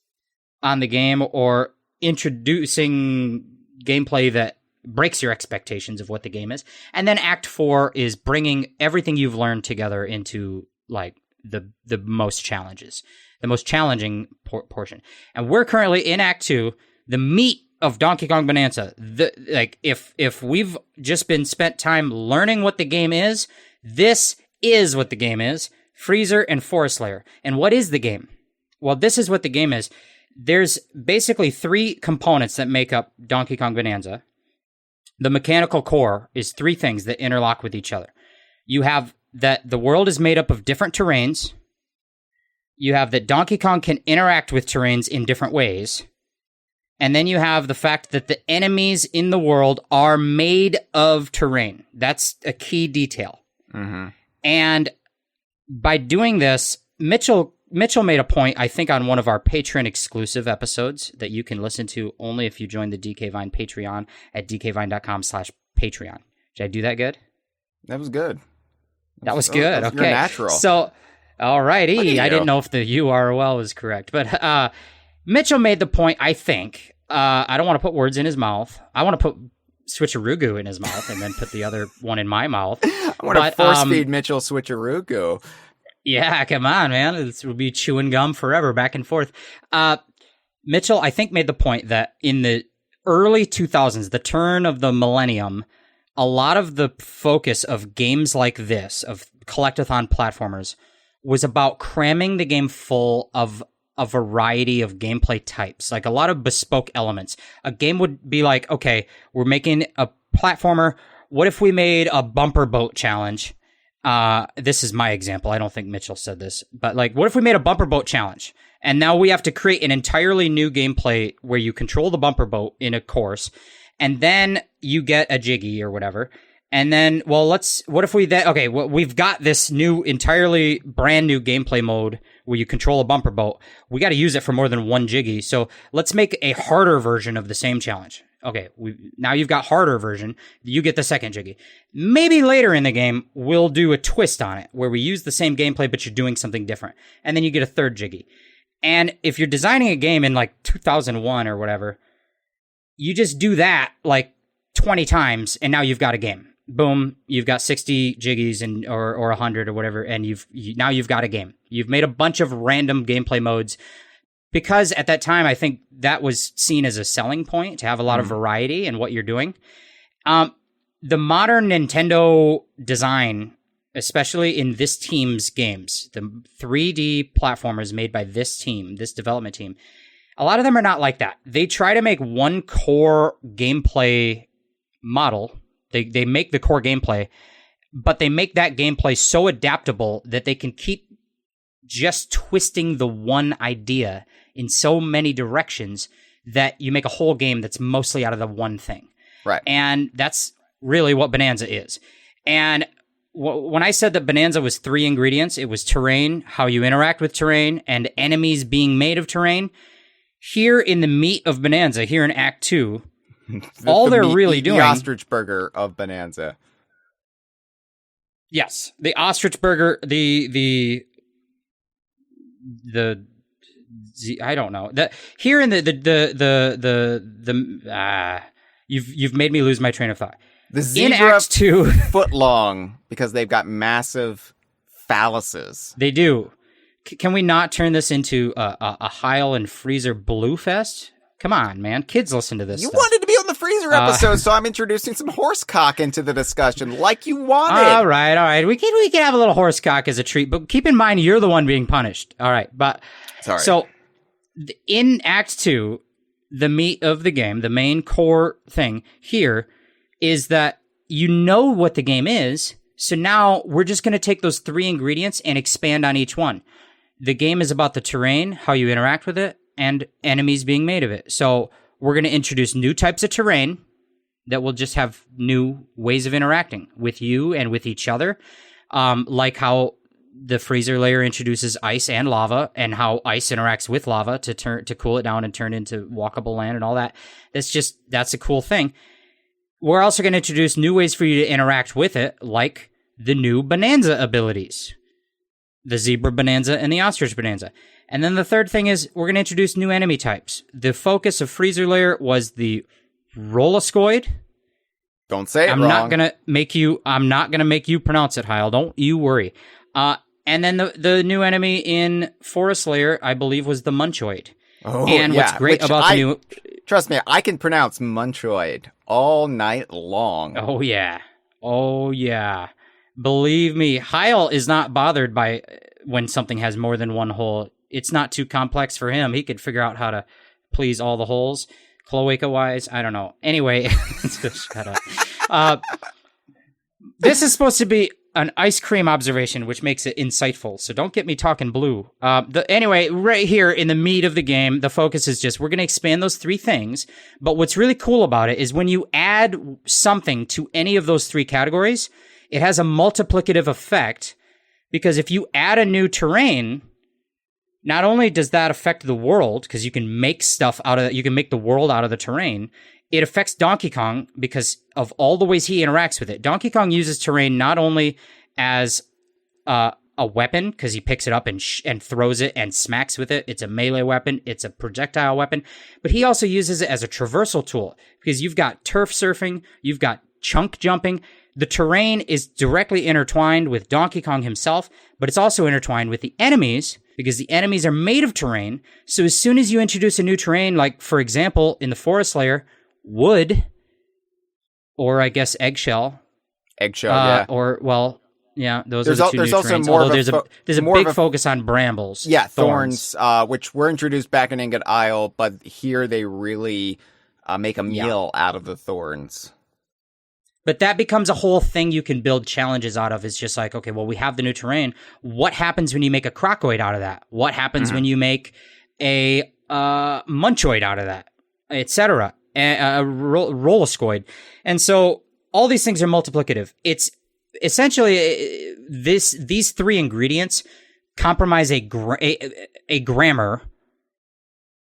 on the game or introducing gameplay that breaks your expectations of what the game is. And then Act 4 is bringing everything you've learned together into like the most challenging portion. And we're currently in Act 2, the meat of Donkey Kong Bananza. If we've just been spent time learning what the game is, this is what the game is. Freezer and Forest Layer. And what is the game? Well, this is what the game is. There's basically 3 components that make up Donkey Kong Bananza. The mechanical core is 3 things that interlock with each other. You have that the world is made up of different terrains. You have that Donkey Kong can interact with terrains in different ways. And then you have the fact that the enemies in the world are made of terrain. That's a key detail. Mm-hmm. And by doing this, Mitchell made a point, I think, on one of our Patreon exclusive episodes that you can listen to only if you join the DK Vine Patreon at dkvine.com/Patreon. Did I do that good? That was good. That was good. Okay. You're natural. So, all righty. I didn't know if the URL was correct, but Mitchell made the point, I think. I don't want to put words in his mouth. I want to put Switcheroo in his mouth and then put the other one in my mouth. I want to force feed Mitchell Switcheroo. Yeah, come on, man. This will be chewing gum forever, back and forth. Mitchell, I think, made the point that in the early 2000s, the turn of the millennium, a lot of the focus of games like this, of collectathon platformers, was about cramming the game full of a variety of gameplay types, like a lot of bespoke elements. A game would be like, okay, we're making a platformer. What if we made a bumper boat challenge? This is my example. I don't think Mitchell said this, but like, what if we made a bumper boat challenge? And now we have to create an entirely new gameplay where you control the bumper boat in a course, and then you get a jiggy or whatever. And then, what if we we've got this entirely brand new gameplay mode where you control a bumper boat. We got to use it for more than one jiggy. So let's make a harder version of the same challenge. Okay, now you've got harder version. You get the second jiggy. Maybe later in the game, we'll do a twist on it where we use the same gameplay, but you're doing something different. And then you get a third jiggy. And if you're designing a game in like 2001 or whatever, you just do that like 20 times, and now you've got a game. Boom, you've got 60 jiggies or 100 or whatever, and now you've got a game. You've made a bunch of random gameplay modes. Because at that time, I think that was seen as a selling point, to have a lot of variety in what you're doing. The modern Nintendo design, especially in this team's games, the 3D platformers made by this team, this development team, a lot of them are not like that. They try to make one core gameplay model. They make the core gameplay, but they make that gameplay so adaptable that they can keep just twisting the one idea in so many directions that you make a whole game that's mostly out of the one thing. Right. And that's really what Bananza is. And when I said that Bananza was 3 ingredients, it was terrain, how you interact with terrain, and enemies being made of terrain. Here in the meat of Bananza, here in Act 2, all they're really doing... The ostrich burger of Bananza. Yes, the ostrich burger, the I don't know. Here in you've made me lose my train of thought. The zebra in Act 2 foot long because they've got massive phalluses. They do. Can we not turn this into a Hyle and Freezer Blue Fest? Come on, man. Kids listen to this You stuff. wanted to be on the Freezer episode, so I'm introducing some horsecock into the discussion, like you wanted. All right. We can have a little horsecock as a treat, but keep in mind you're the one being punished. All right, but sorry. So in Act 2, the meat of the game, the main core thing here is that you know what the game is, so now we're just going to take those 3 ingredients and expand on each one. The game is about the terrain, how you interact with it, and enemies being made of it. So we're going to introduce new types of terrain that will just have new ways of interacting with you and with each other, like how the freezer layer introduces ice and lava, and how ice interacts with lava to cool it down and turn into walkable land and all that. That's a cool thing. We're also going to introduce new ways for you to interact with it, like the new Bananza abilities, the zebra Bananza and the ostrich Bananza. And then the third thing is we're going to introduce new enemy types. The focus of Freezer Layer was the Rolliscoid. Don't say it I'm wrong. not gonna make you pronounce it, Hyle. Don't you worry. And then the new enemy in Forest Layer, I believe, was the Munchoid. Oh, and yeah, what's great about the new... Trust me, I can pronounce Munchoid all night long. Oh, yeah. Believe me, Hyle is not bothered by when something has more than one hole. It's not too complex for him. He could figure out how to please all the holes. Cloaca-wise, I don't know. Anyway, shut up. This is supposed to be an ice cream observation, which makes it insightful. So don't get me talking blue. Anyway, right here in the meat of the game, the focus is just we're going to expand those 3 things. But what's really cool about it is when you add something to any of those 3 categories, it has a multiplicative effect, because if you add a new terrain, not only does that affect the world, because you can make stuff out of it, you can make the world out of the terrain, it affects Donkey Kong because of all the ways he interacts with it. Donkey Kong uses terrain not only as a weapon, because he picks it up and throws it and smacks with it. It's a melee weapon. It's a projectile weapon. But he also uses it as a traversal tool, because you've got turf surfing, you've got chunk jumping. The terrain is directly intertwined with Donkey Kong himself, but it's also intertwined with the enemies, because the enemies are made of terrain. So as soon as you introduce a new terrain, like, for example, in the Forest Layer, wood, or I guess eggshell. Yeah. Or, well, yeah, those are the 2 there's new also terrains. more Although of there's a big focus on brambles. Yeah, thorns, which were introduced back in Ingot Isle, but here they really make a meal out of the thorns. But that becomes a whole thing you can build challenges out of. Is just like, okay, well, we have the new terrain. What happens when you make a crocoid out of that? What happens when you make a munchoid out of that, etc.? A rolliscoid. And so all these things are multiplicative. It's essentially these 3 ingredients compromise a grammar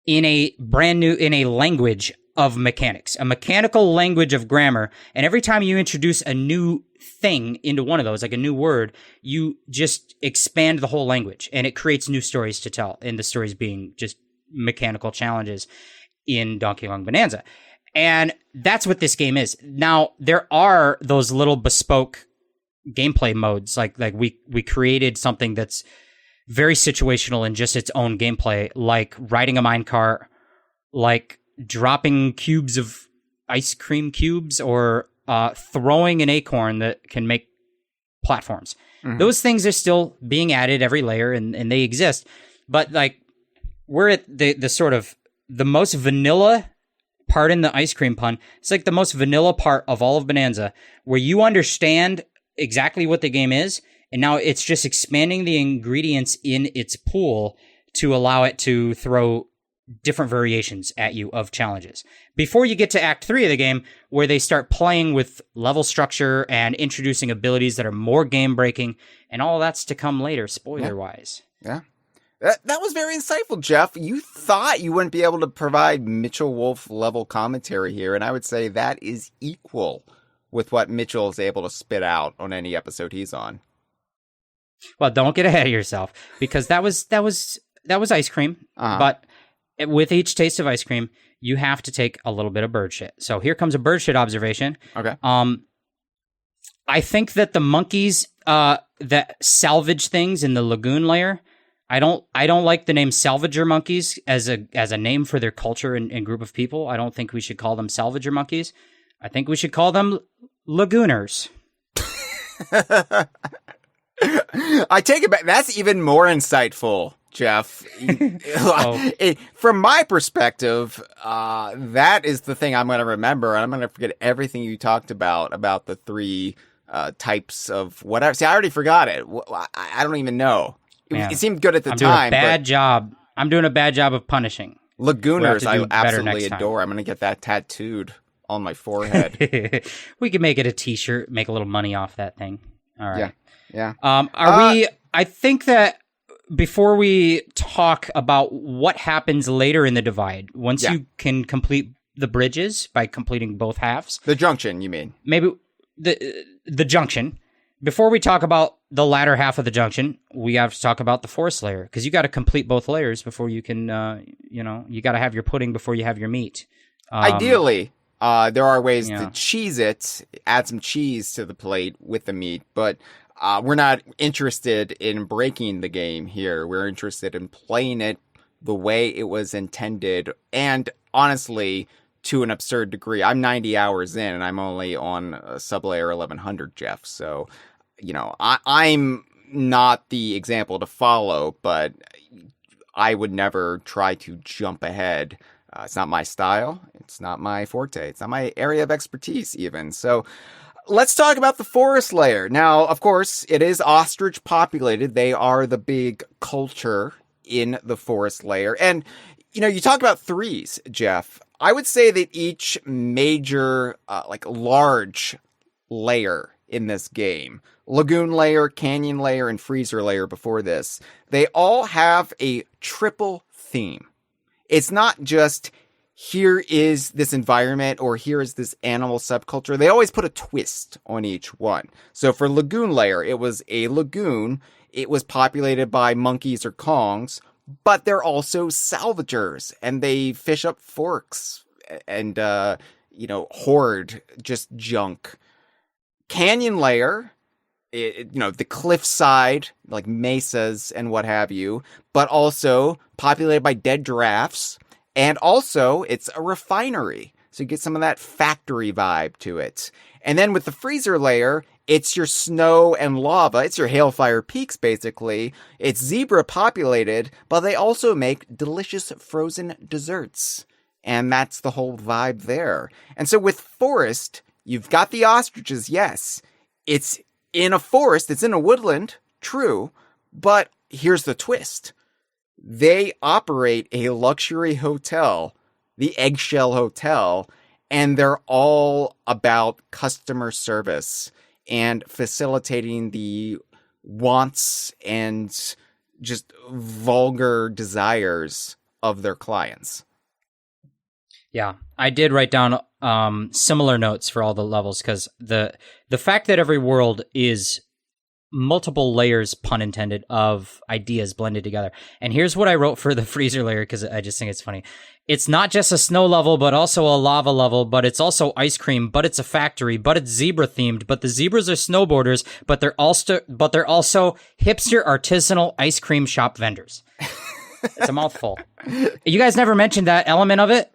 in a language of mechanics, a mechanical language of grammar. And every time you introduce a new thing into one of those, like a new word, you just expand the whole language, and it creates new stories to tell, and the stories being just mechanical challenges in Donkey Kong Bananza. And that's what this game is. Now, there are those little bespoke gameplay modes, like we created something that's very situational in just its own gameplay, like riding a minecart, like dropping cubes of ice cream cubes, or throwing an acorn that can make platforms. Mm-hmm. Those things are still being added every layer, and they exist. But like, we're at the sort of the most vanilla part in the ice cream pun. It's like the most vanilla part of all of Bananza, where you understand exactly what the game is, and now it's just expanding the ingredients in its pool to allow it to throw different variations at you of challenges. Before you get to Act 3 of the game, where they start playing with level structure and introducing abilities that are more game-breaking, and all that's to come later, spoiler-wise. Yeah. That was very insightful, Jeff. You thought you wouldn't be able to provide Mitchell Wolf level commentary here, and I would say that is equal with what Mitchell is able to spit out on any episode he's on. Well, don't get ahead of yourself, because that was ice cream. But with each taste of ice cream, you have to take a little bit of bird shit. So here comes a bird shit observation. Okay. I think that the monkeys that salvage things in the lagoon layer, I don't like the name salvager monkeys as a name for their culture and group of people. I don't think we should call them salvager monkeys. I think we should call them lagooners. I take it back. That's even more insightful, Jeff. From my perspective, that is the thing I'm going to remember, and I'm going to forget everything you talked about the three types of whatever. See, I already forgot it. I don't even know. It seemed good at the time. I'm doing a bad job of punishing. Lagooners, I absolutely adore. I'm going to get that tattooed on my forehead. We could make it a t-shirt, make a little money off that thing. All right. Yeah. I think that before we talk about what happens later in the divide, once you can complete the bridges by completing both halves. The junction, you mean? Maybe the junction. Before we talk about the latter half of the junction, we have to talk about the forest layer, because you got to complete both layers before you can, you got to have your pudding before you have your meat. Ideally, there are ways to cheese it, add some cheese to the plate with the meat, but we're not interested in breaking the game here. We're interested in playing it the way it was intended, and honestly, to an absurd degree. I'm 90 hours in, and I'm only on Sublayer 1100, Jeff, so... I'm not the example to follow, but I would never try to jump ahead. It's not my style. It's not my forte. It's not my area of expertise even. So let's talk about the forest layer. Now, of course, it is ostrich populated. They are the big culture in the forest layer. And, you talk about threes, Jeff. I would say that each major, large layer in this game, lagoon layer, canyon layer, and freezer layer before this, they all have a triple theme. It's not just, here is this environment or here is this animal subculture. They always put a twist on each one. So for lagoon layer, it was a lagoon. It was populated by monkeys or Kongs, but they're also salvagers, and they fish up forks and, hoard just junk. Canyon layer, the cliffside, like mesas and what have you, but also populated by dead giraffes. And also, it's a refinery. So you get some of that factory vibe to it. And then with the freezer layer, it's your snow and lava. It's your Hailfire Peaks, basically. It's zebra populated, but they also make delicious frozen desserts. And that's the whole vibe there. And so with forest, you've got the ostriches, yes. It's in a forest, it's in a woodland, true, but here's the twist. They operate a luxury hotel, the Eggshell Hotel, and they're all about customer service and facilitating the wants and just vulgar desires of their clients. Yeah, I did write down similar notes for all the levels, because the fact that every world is multiple layers, pun intended, of ideas blended together. And here's what I wrote for the freezer layer, because I just think it's funny. It's not just a snow level, but also a lava level, but it's also ice cream, but it's a factory, but it's zebra themed, but the zebras are snowboarders, but they're also hipster artisanal ice cream shop vendors. It's a mouthful. You guys never mentioned that element of it.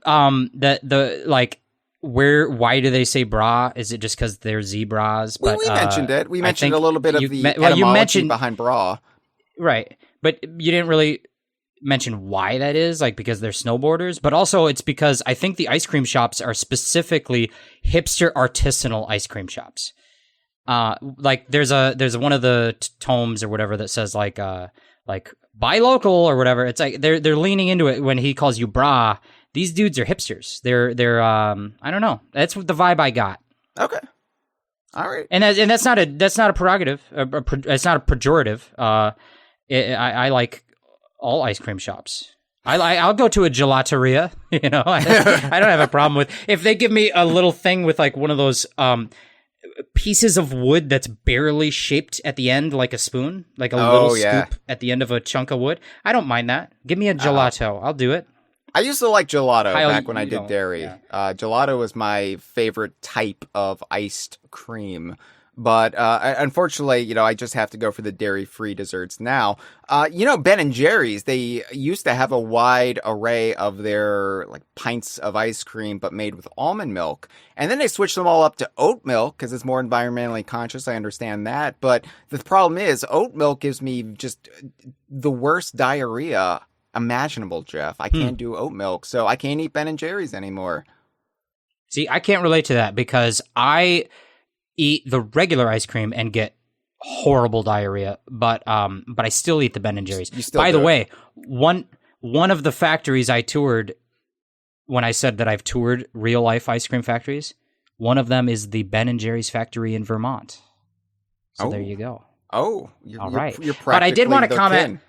Why do they say bra? Is it just because they're zebras? But we mentioned it. We mentioned a little bit of the etymology behind bra. Right. But you didn't really mention why that is, because they're snowboarders. But also it's because I think the ice cream shops are specifically hipster artisanal ice cream shops. There's one of the tomes or whatever that says buy local or whatever. It's like they're leaning into it when he calls you bra. These dudes are hipsters. They're I don't know. That's what the vibe I got. Okay. All right. And that's not a prerogative. It's not a pejorative. I like all ice cream shops. I'll go to a gelateria. You know, I don't have a problem with if they give me a little thing with like one of those pieces of wood that's barely shaped at the end like a spoon, like a little scoop at the end of a chunk of wood. I don't mind that. Give me a gelato. I'll do it. I used to like gelato back when I did dairy. Yeah. Gelato was my favorite type of iced cream. But unfortunately, you know, I just have to go for the dairy-free desserts now. You know, Ben & Jerry's, they used to have a wide array of their like pints of ice cream, but made with almond milk. And then they switched them all up to oat milk because it's more environmentally conscious. I understand that. But the problem is oat milk gives me just the worst diarrhea imaginable, Jeff. I can't do oat milk, so I can't eat Ben & Jerry's anymore. See, I can't relate to that because I eat the regular ice cream and get horrible diarrhea, but I still eat the Ben & Jerry's. By the way, one of the factories I toured, when I said that I've toured real life ice cream factories, one of them is the Ben & Jerry's factory in Vermont. So there you go. Oh, all right. You're but I did want to comment.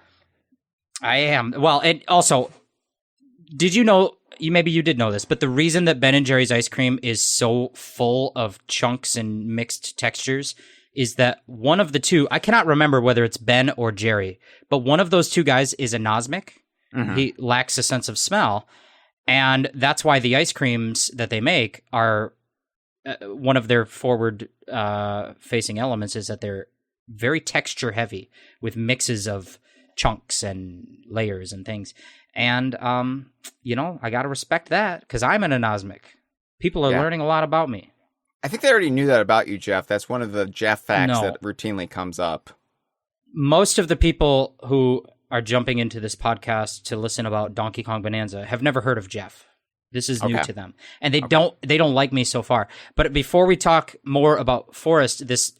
I am. Well, and also, did you know? Maybe you did know this, but the reason that Ben & Jerry's ice cream is so full of chunks and mixed textures is that one of the two, I cannot remember whether it's Ben or Jerry, but one of those two guys is anosmic. Mm-hmm. He lacks a sense of smell. And that's why the ice creams that they make are one of their forward facing elements is that they're very texture heavy with mixes of chunks and layers and things. And, you know, I got to respect that because I'm an anosmic. People are learning a lot about me. I think they already knew that about you, Jeff. That's one of the Jeff facts that routinely comes up. Most of the people who are jumping into this podcast to listen about Donkey Kong Bananza have never heard of Jeff. This is new to them. And they don't like me so far. But before we talk more about Forest, this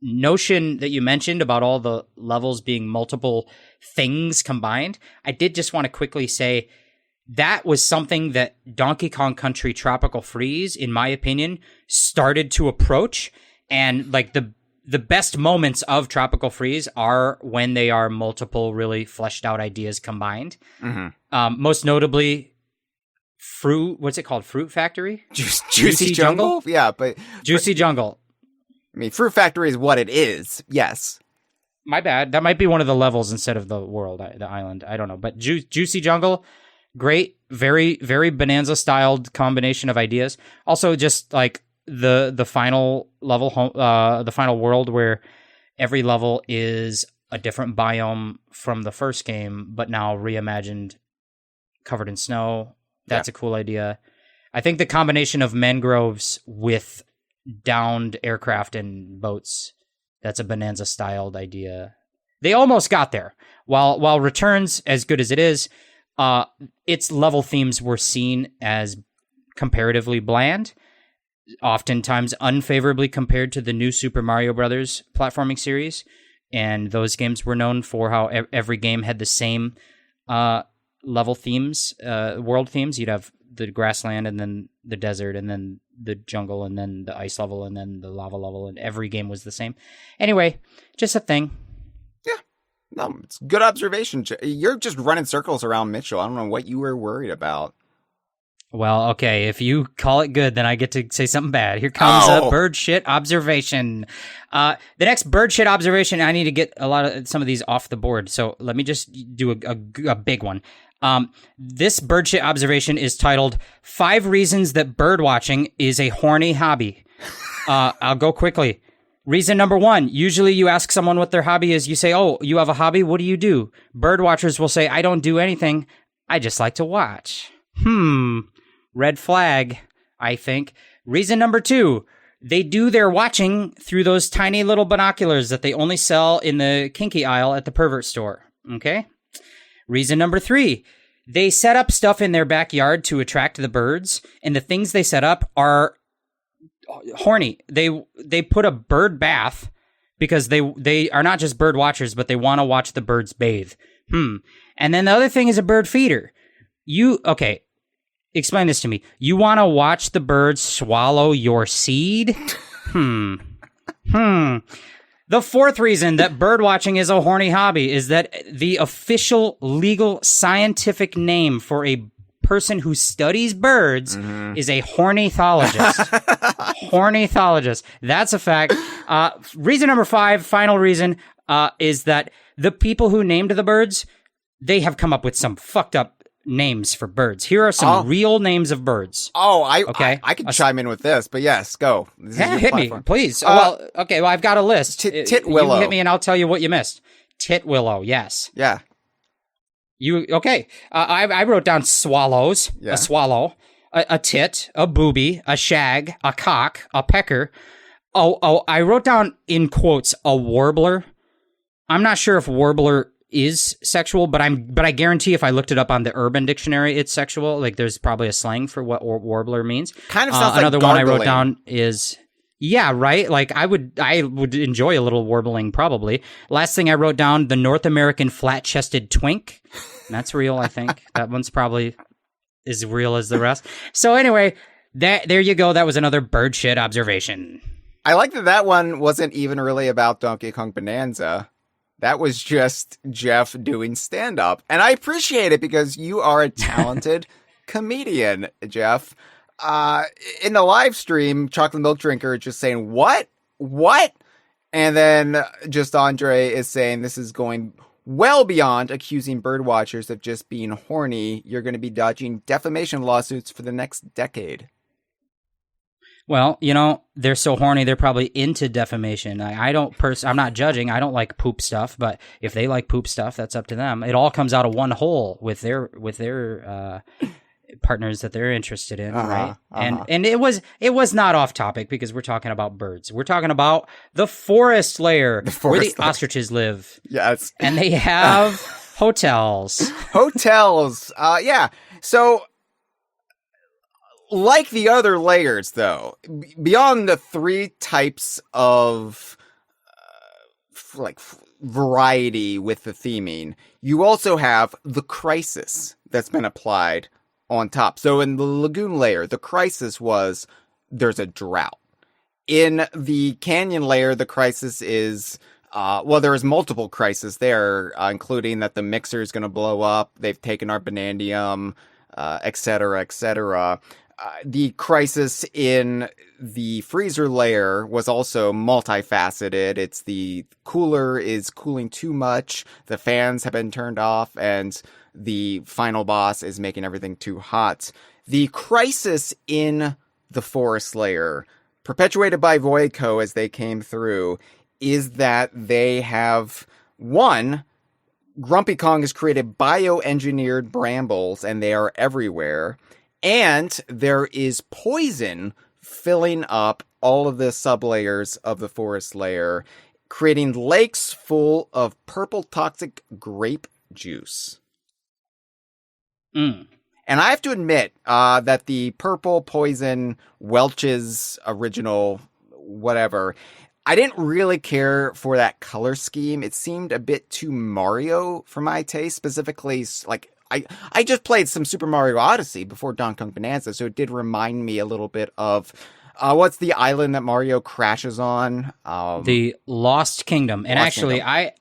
notion that you mentioned about all the levels being multiple things combined, I did just want to quickly say that was something that Donkey Kong Country Tropical Freeze, in my opinion, started to approach. And like the best moments of Tropical Freeze are when they are multiple really fleshed out ideas combined. Mm-hmm. Most notably, what's it called? Fruit Factory? Juicy Jungle? Yeah, but Juicy Jungle. I mean, Fruit Factory is what it is. Yes. My bad. That might be one of the levels instead of the world, the island. I don't know. But Juicy Jungle, great, very, very Bonanza-styled combination of ideas. Also, just like the final level, the final world where every level is a different biome from the first game, but now reimagined, covered in snow. That's a cool idea. I think the combination of mangroves with downed aircraft and boats, that's a Bonanza-styled idea. They almost got there. While Returns, as good as it is, its level themes were seen as comparatively bland, oftentimes unfavorably compared to the new Super Mario Brothers platforming series. And those games were known for how every game had the same level themes, world themes. You'd have the grassland and then the desert and then the jungle and then the ice level and then the lava level, and every game was the same. Anyway, just a thing. Yeah. No, it's good observation. You're just running circles around Mitchell. I don't know what you were worried about. Well, okay, if you call it good, then I get to say something bad. Here comes a bird shit observation. The next bird shit observation, I need to get some of these off the board. So let me just do a big one. This bird shit observation is titled 5 Reasons That Bird Watching is a Horny Hobby. I'll go quickly. Reason number 1, usually you ask someone what their hobby is. You say, oh, you have a hobby? What do you do? Bird watchers will say, I don't do anything. I just like to watch. Red flag, I think. Reason number 2, they do their watching through those tiny little binoculars that they only sell in the kinky aisle at the pervert store. Okay? Reason number 3, they set up stuff in their backyard to attract the birds, and the things they set up are horny. They put a bird bath because they are not just bird watchers, but they want to watch the birds bathe. And then the other thing is a bird feeder. Okay, explain this to me. You want to watch the birds swallow your seed? The fourth reason that bird watching is a horny hobby is that the official legal scientific name for a person who studies birds is a hornithologist. Hornithologist. That's a fact. Reason number 5, final reason, is that the people who named the birds, they have come up with some fucked up names for birds. Here are some real names of birds. I could chime in with this, but yes, go. Hit me, please. Well, I've got a list. Titwillow. You hit me and I'll tell you what you missed. Titwillow, yes. Yeah. I wrote down swallows, a swallow, a tit, a booby, a shag, a cock, a pecker. I wrote down in quotes a warbler. I'm not sure if warbler is sexual, but I guarantee if I looked it up on the Urban Dictionary, it's sexual. Like there's probably a slang for what warbler means. Kind of sounds another like one I wrote down is. Yeah, right? Like, I would enjoy a little warbling, probably. Last thing I wrote down, the North American flat-chested twink. That's real, I think. That one's probably as real as the rest. So anyway, there you go. That was another bird shit observation. I like that one wasn't even really about Donkey Kong Bananza. That was just Jeff doing stand-up. And I appreciate it because you are a talented comedian, Jeff. In the live stream, Chocolate Milk Drinker just saying, what? And then just Andre is saying this is going well beyond accusing bird watchers of just being horny. You're going to be dodging defamation lawsuits for the next decade. Well, they're so horny, they're probably into defamation. I'm not judging. I don't like poop stuff, but if they like poop stuff, that's up to them. It all comes out of one hole with their partners that they're interested in, right? And it was not off topic because we're talking about birds. We're talking about the forest layer where the ostriches live. Yes. And they have hotels. Yeah. So like the other layers though, beyond the 3 types of variety with the theming, you also have the crisis that's been applied on top. So in the lagoon layer, the crisis was there's a drought. In the canyon layer, the crisis is, there's multiple crises there, including that the mixer is going to blow up. They've taken our bananium, et cetera, et cetera. The crisis in the freezer layer was also multifaceted. It's the cooler is cooling too much. The fans have been turned off and the final boss is making everything too hot. The crisis in the forest layer, perpetuated by Voidco as they came through, is that they have, one, Grumpy Kong has created bioengineered brambles and they are everywhere. And there is poison filling up all of the sublayers of the forest layer, creating lakes full of purple toxic grape juice. And I have to admit that the purple poison Welch's original whatever, I didn't really care for that color scheme. It seemed a bit too Mario for my taste, specifically like I just played some Super Mario Odyssey before Donkey Kong Bananza, so it did remind me a little bit of what's the island that Mario crashes on? The Lost Kingdom. And actually, I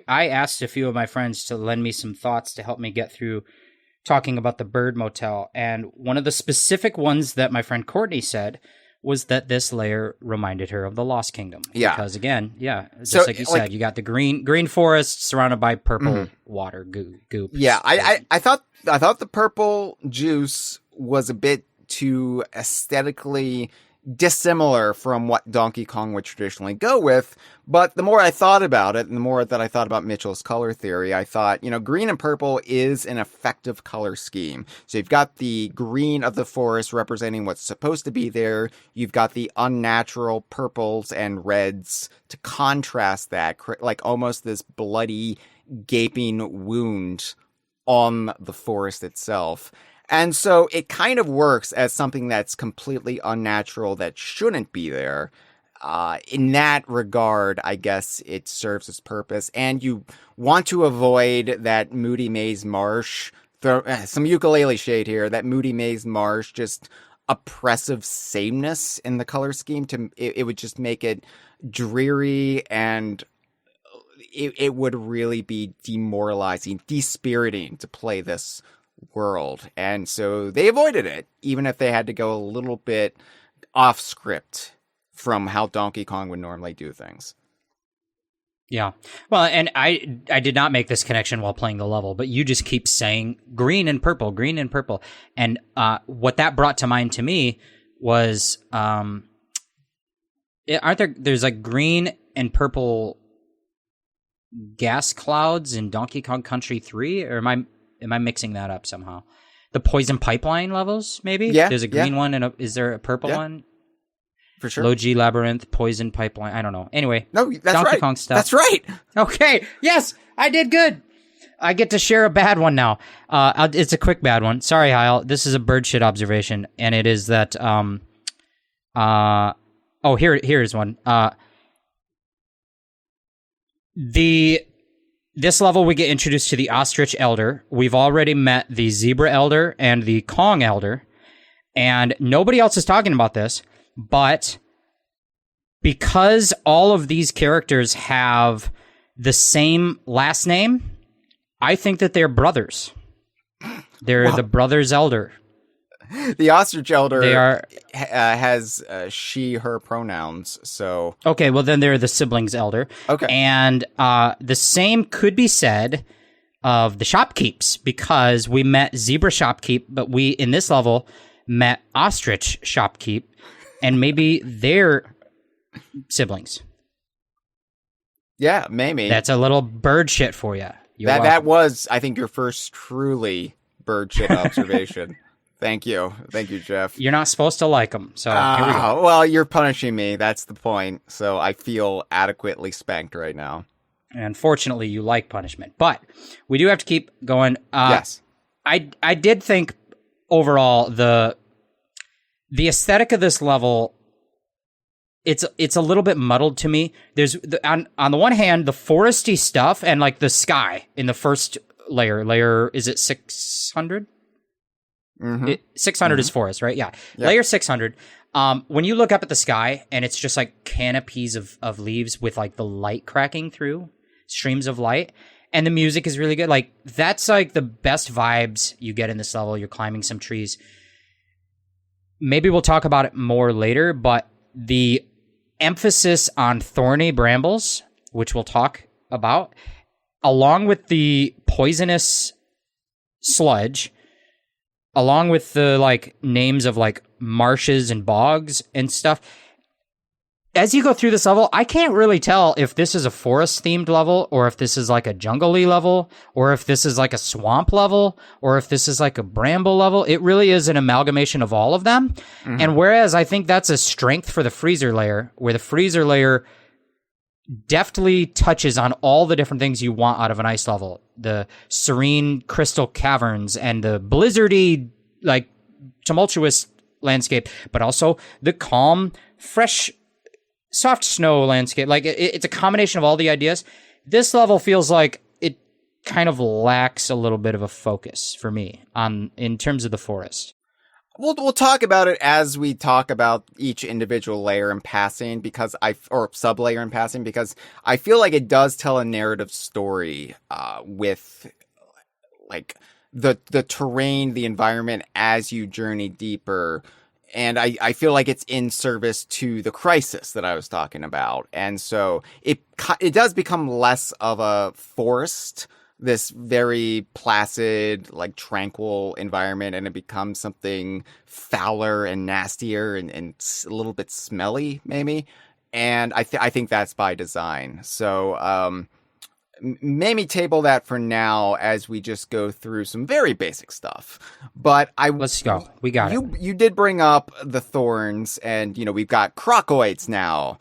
asked a few of my friends to lend me some thoughts to help me get through talking about the Bird Motel. And one of the specific ones that my friend Courtney said was that this layer reminded her of the Lost Kingdom. Yeah. Because again, just like you said, you got the green forest surrounded by purple water goop. Yeah, I thought the purple juice was a bit too aesthetically dissimilar from what Donkey Kong would traditionally go with. But the more I thought about it, and the more that I thought about Mitchell's color theory, I thought, green and purple is an effective color scheme. So you've got the green of the forest representing what's supposed to be there. You've got the unnatural purples and reds to contrast that, like almost this bloody, gaping wound on the forest itself. And so it kind of works as something that's completely unnatural that shouldn't be there. In that regard, I guess it serves its purpose. And you want to avoid that Moody Maze Marsh, some ukulele shade here, that Moody Maze Marsh, just oppressive sameness in the color scheme. It would just make it dreary, and it would really be demoralizing, dispiriting to play this world. And so they avoided it, even if they had to go a little bit off script from how Donkey Kong would normally do things. Yeah. Well, and I did not make this connection while playing the level, but you just keep saying green and purple, green and purple. And what that brought to mind to me was, there's like green and purple gas clouds in Donkey Kong Country 3? Or am I mixing that up somehow? The poison pipeline levels, maybe? Yeah. There's a green one, and is there a purple one? For sure. Low G Labyrinth, Poison Pipeline. I don't know. Anyway. No, that's Donkey right. Kong stuff. That's right. Okay. Yes, I did good. I get to share a bad one now. It's a quick bad one. Sorry, Hyle. This is a bird shit observation, and it is that. Here's one. This level we get introduced to the Ostrich Elder. We've already met the Zebra Elder and the Kong Elder, and nobody else is talking about this. But because all of these characters have the same last name, I think that they're brothers. They're the Brothers Elder. The Ostrich Elder has she, her pronouns, so... Okay, well then they're the Siblings Elder. Okay. And the same could be said of the Shopkeeps, because we met Zebra Shopkeep, but we, in this level, met Ostrich Shopkeep. And maybe they're siblings. Yeah, maybe. That's a little bird shit for you. That was, I think, your first truly bird shit observation. Thank you, Jeff. You're not supposed to like them, so here we go. Well, you're punishing me. That's the point. So I feel adequately spanked right now. And fortunately, you like punishment, but we do have to keep going. Yes, I did think overall the aesthetic of this level, it's a little bit muddled to me. There's on the one hand, the foresty stuff and like the sky in the first layer, is it 600? Mm-hmm. 600 is forest, right? Yeah. Yep. Layer 600. When you look up at the sky and it's just like canopies of leaves with like the light cracking through, streams of light, and the music is really good. Like that's like the best vibes you get in this level. You're climbing some trees. Maybe we'll talk about it more later, but the emphasis on thorny brambles, which we'll talk about, along with the poisonous sludge, along with the like names of like marshes and bogs and stuff. As you go through this level, I can't really tell if this is a forest-themed level, or if this is like a jungle-y level, or if this is like a swamp level, or if this is like a bramble level. It really is an amalgamation of all of them. Mm-hmm. And whereas I think that's a strength for the freezer layer, where the freezer layer deftly touches on all the different things you want out of an ice level. The serene crystal caverns and the blizzardy, like tumultuous landscape, but also the calm, fresh, soft snow landscape. Like it's a combination of all the ideas. This level feels like it kind of lacks a little bit of a focus for me in terms of the forest. We'll talk about it as we talk about each individual layer in passing, or sublayer in passing, because I feel like it does tell a narrative story with like the terrain, the environment as you journey deeper. And I feel like it's in service to the crisis that I was talking about. And so it does become less of a forest, this very placid, like tranquil environment, and it becomes something fouler and nastier and a little bit smelly, maybe. And I think that's by design. So maybe table that for now as we just go through some very basic stuff. But let's go. We got it. You did bring up the thorns, and we've got crocoids now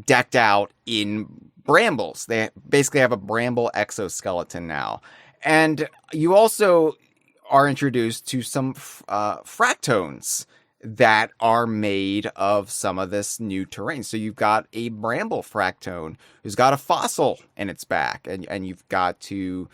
decked out in brambles. They basically have a bramble exoskeleton now. And you also are introduced to some fractones that are made of some of this new terrain. So you've got a bramble fractone who's got a fossil in its back, and you've got to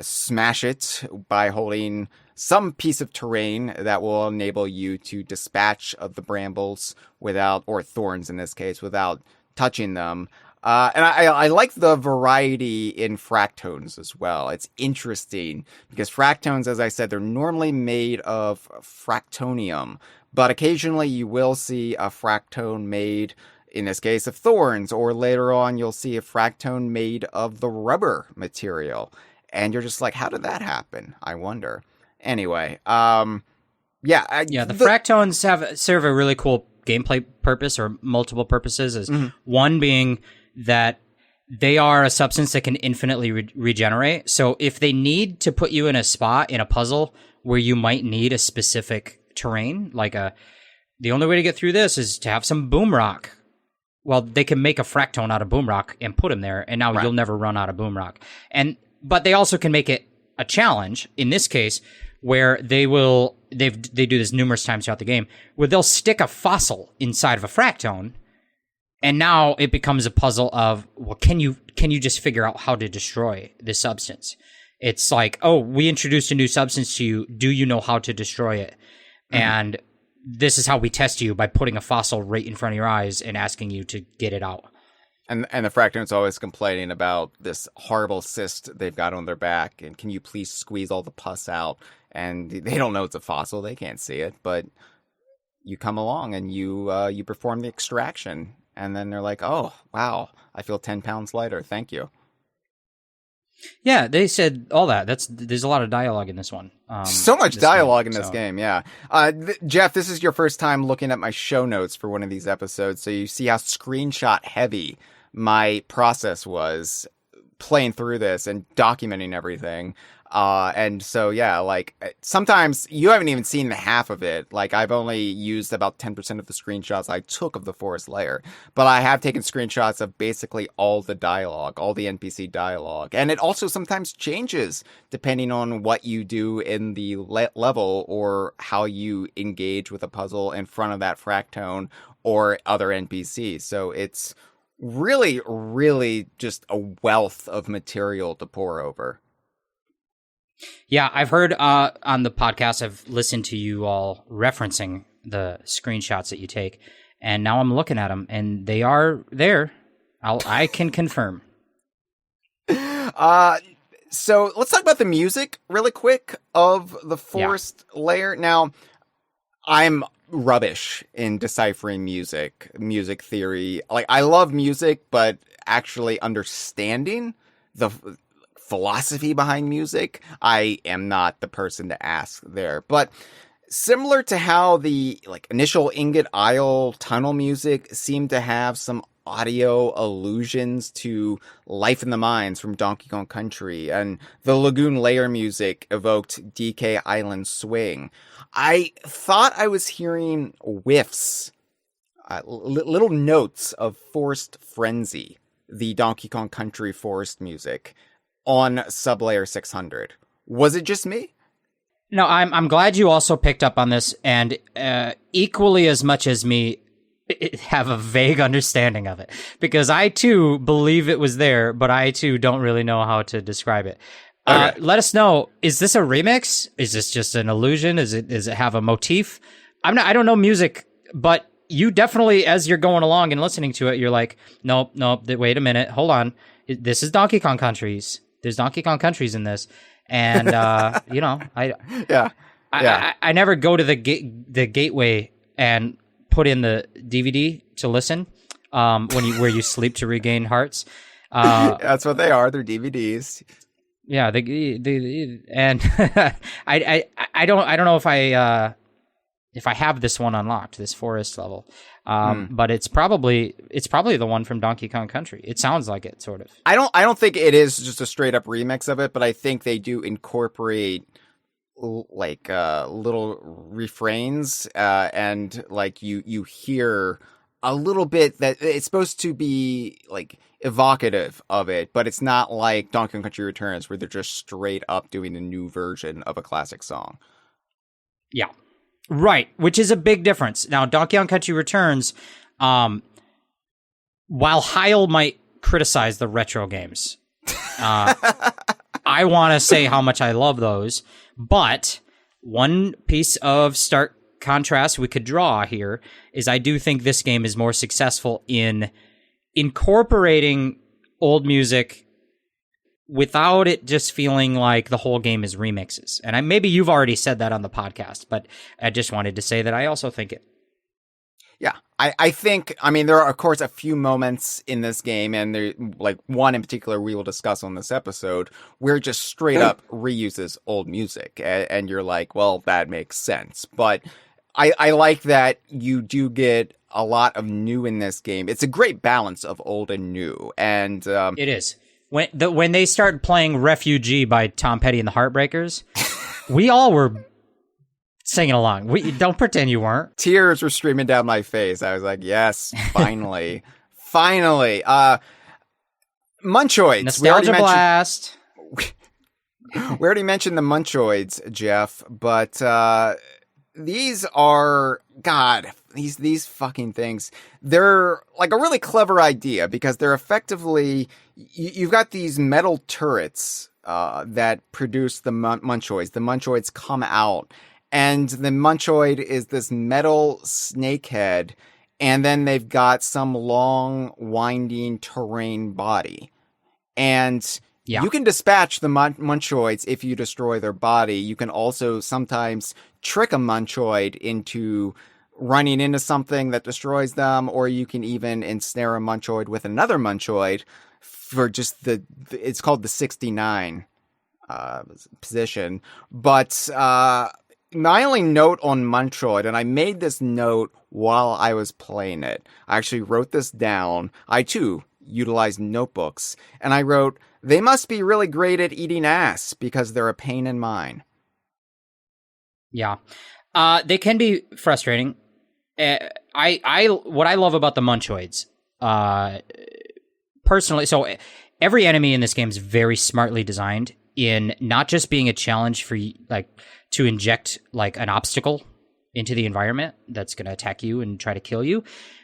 smash it by holding some piece of terrain that will enable you to dispatch of the brambles or thorns in this case, without touching them. And I like the variety in fractones as well. It's interesting because fractones, as I said, they're normally made of fractonium, but occasionally you will see a fractone made, in this case, of thorns, or later on you'll see a fractone made of the rubber material. And you're just like, how did that happen? I wonder. Anyway, the fractones serve a really cool gameplay purpose, or multiple purposes. Is one being that they are a substance that can infinitely regenerate. So if they need to put you in a spot in a puzzle where you might need a specific terrain, like the only way to get through this is to have some boom rock. Well, they can make a fractone out of boom rock and put them there, and now you'll never run out of boom rock. But they also can make it a challenge, in this case, where they do this numerous times throughout the game, where they'll stick a fossil inside of a fractone. And now it becomes a puzzle of, well, can you just figure out how to destroy this substance? It's like, oh, we introduced a new substance to you. Do you know how to destroy it? And this is how we test you, by putting a fossil right in front of your eyes and asking you to get it out. And the fractone's always complaining about this horrible cyst they've got on their back. And can you please squeeze all the pus out? And they don't know it's a fossil. They can't see it. But you come along and you perform the extraction. And then they're like, oh, wow, I feel 10 pounds lighter. Thank you. Yeah, they said all that. There's a lot of dialogue in this one. So much dialogue in this game, yeah. Jeff, this is your first time looking at my show notes for one of these episodes, so you see how screenshot heavy my process was playing through this and documenting everything. And so, yeah, like, sometimes you haven't even seen the half of it. Like, I've only used about 10% of the screenshots I took of the forest layer. But I have taken screenshots of basically all the dialogue, all the NPC dialogue. And it also sometimes changes depending on what you do in the level, or how you engage with a puzzle in front of that fractone or other NPCs. So it's really, really just a wealth of material to pour over. Yeah, I've heard on the podcast, I've listened to you all referencing the screenshots that you take, and now I'm looking at them, and they are there. I can confirm. So let's talk about the music really quick of the forest layer. Now, I'm rubbish in deciphering music theory. Like, I love music, but actually understanding the philosophy behind music, I am not the person to ask there. But similar to how the initial Ingot Isle tunnel music seemed to have some audio allusions to Life in the Mines from Donkey Kong Country, and the Lagoon Layer music evoked DK Island Swing, I thought I was hearing whiffs, little notes of Forest Frenzy, the Donkey Kong Country forest music, on Sublayer 600. Was it just me? No, I'm glad you also picked up on this, and equally as much as me, have a vague understanding of it, because I too believe it was there, but I too don't really know how to describe it. Okay. Let us know. Is this a remix? Is this just an illusion? Does it have a motif? I don't know music, but you definitely, as you're going along and listening to it, you're like, nope, wait a minute, hold on. This is Donkey Kong Countries. There's Donkey Kong Countries in this, and I never go to the gateway and put in the DVD to listen where you sleep to regain hearts. That's what they are. They're DVDs. Yeah, and I don't know if I have this one unlocked, this forest level. But it's probably the one from Donkey Kong Country. It sounds like it, sort of. I don't think it is just a straight up remix of it, but I think they do incorporate little refrains, and you hear a little bit that it's supposed to be evocative of it, but it's not like Donkey Kong Country Returns, where they're just straight up doing a new version of a classic song. Yeah. Right, which is a big difference. Now, Donkey Kong Country Returns, while Hyle might criticize the retro games, I want to say how much I love those, but one piece of stark contrast we could draw here is I do think this game is more successful in incorporating old music without it just feeling like the whole game is remixes. And maybe you've already said that on the podcast, but I just wanted to say that I also think it. Yeah, I think, I mean, there are, of course, a few moments in this game, and there, like one in particular we will discuss on this episode, where it just straight up reuses old music. And you're like, well, that makes sense. But I like that you do get a lot of new in this game. It's a great balance of old and new. And it is. When they started playing Refugee by Tom Petty and the Heartbreakers, we all were singing along. Don't pretend you weren't. Tears were streaming down my face. I was like, yes, finally. Finally. Munchoids. Nostalgia blast. We already mentioned the Munchoids, Jeff, but these are, God, these fucking things. They're like a really clever idea because they're effectively, you've got these metal turrets that produce the Munchoids. The Munchoids come out, and the Munchoid is this metal snake head, and then they've got some long, winding terrain body. And you can dispatch the Munchoids if you destroy their body. You can also sometimes trick a Munchoid into running into something that destroys them, or you can even ensnare a Munchoid with another Munchoid for just it's called the 69 position. But my only note on Munchoid, and I made this note while I was playing it, I actually wrote this down. I too utilized notebooks, and I wrote, they must be really great at eating ass because they're a pain in mine. Yeah. They can be frustrating. What I love about the Munchoids, personally, so every enemy in this game is very smartly designed in not just being a challenge for like to inject like an obstacle into the environment that's going to attack you and try to kill you,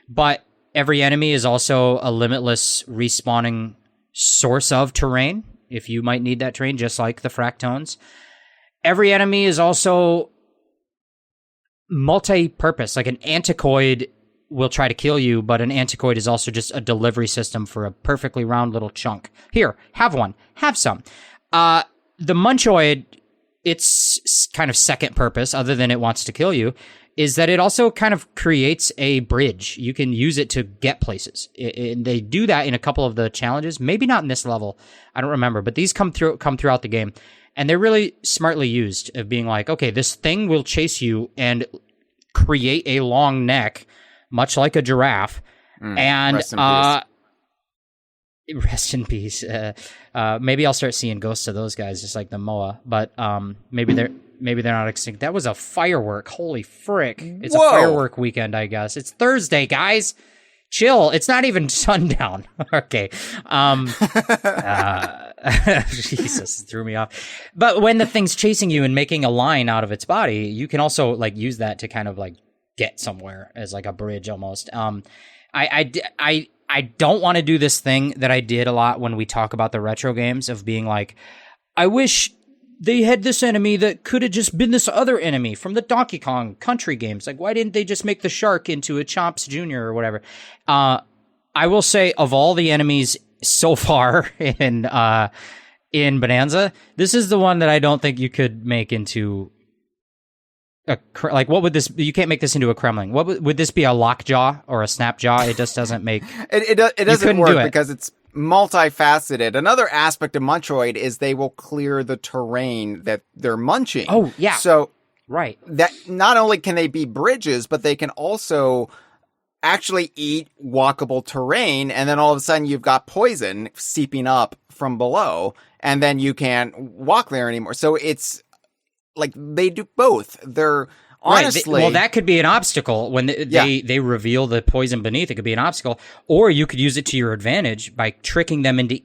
but every enemy is also a limitless respawning source of terrain if you might need that terrain, just like the Fractones. Every enemy is also multi-purpose. Like an Anticoid will try to kill you, but an Anticoid is also just a delivery system for a perfectly round little chunk. Here, have one. Have some. The Munchoid, its kind of second purpose, other than it wants to kill you, is that it also kind of creates a bridge. You can use it to get places. They do that in a couple of the challenges. Maybe not in this level. I don't remember, but these come throughout the game. And they're really smartly used of being like, okay, this thing will chase you and create a long neck, much like a giraffe. And rest in peace. Maybe I'll start seeing ghosts of those guys, just like the Moa. But maybe they're not extinct. That was a firework. Holy frick! It's a firework weekend, I guess. It's Thursday, guys. Chill. It's not even sundown. Okay. Jesus, threw me off. But when the thing's chasing you and making a line out of its body, you can also like use that to kind of like get somewhere as like a bridge almost. I don't want to do this thing that I did a lot when we talk about the retro games of being like, I wish they had this enemy that could have just been this other enemy from the Donkey Kong country games. Like, why didn't they just make the shark into a Chomps Jr. or whatever? I will say, of all the enemies so far in Bananza, this is the one that I don't think you could make into like, what would this? You can't make this into a Kremling. What would this be? A lockjaw or a snapjaw? It just doesn't make. It doesn't work because it's multifaceted. Another aspect of Munchoid is they will clear the terrain that they're munching. Oh yeah. So right. That not only can they be bridges, but they can also actually eat walkable terrain, and then all of a sudden you've got poison seeping up from below, and then you can't walk there anymore. So it's like they do both. They're honestly well, that could be an obstacle when they reveal the poison beneath. It could be an obstacle, or you could use it to your advantage by tricking them into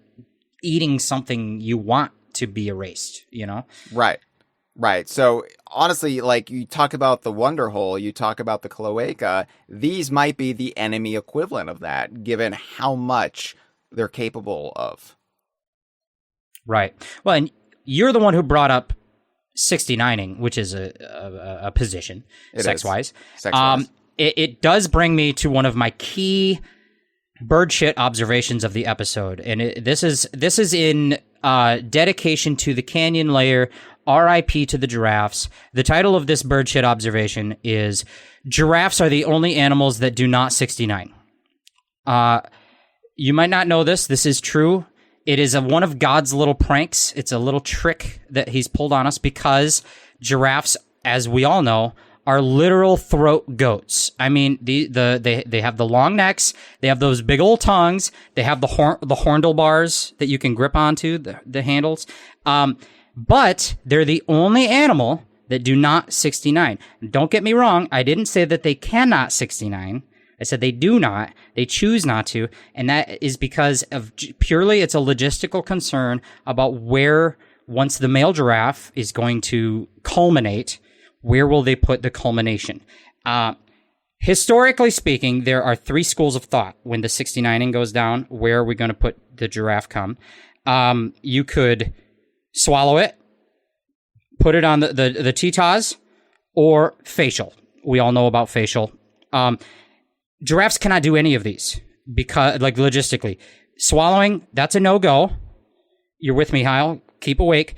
eating something you want to be erased. You know, right. So honestly, like you talk about the Wonder Hole, you talk about the Cloaca. These might be the enemy equivalent of that, given how much they're capable of. Right. Well, and you're the one who brought up 69ing, which is a position, sex-wise. Sex-wise. It does bring me to one of my key bird shit observations of the episode, and this is in dedication to the Canyon Layer. R.I.P. to the giraffes. The title of this bird shit observation is "Giraffes are the only animals that do not 69." You might not know this. This is true. It is one of God's little pranks. It's a little trick that he's pulled on us because giraffes, as we all know, are literal throat goats. I mean, they have the long necks, they have those big old tongues, they have the handlebars that you can grip onto, the handles. But they're the only animal that do not 69. Don't get me wrong, I didn't say that they cannot 69. I said they do not. They choose not to, and that is because of purely it's a logistical concern about where, once the male giraffe is going to culminate, where will they put the culmination? Historically speaking, there are 3 schools of thought when the 69ing goes down. Where are we going to put the giraffe cum? You could swallow it, put it on the T-Taz, or facial. We all know about facial. Giraffes cannot do any of these because, like, logistically. Swallowing, that's a no-go. You're with me, Hyle. Keep awake.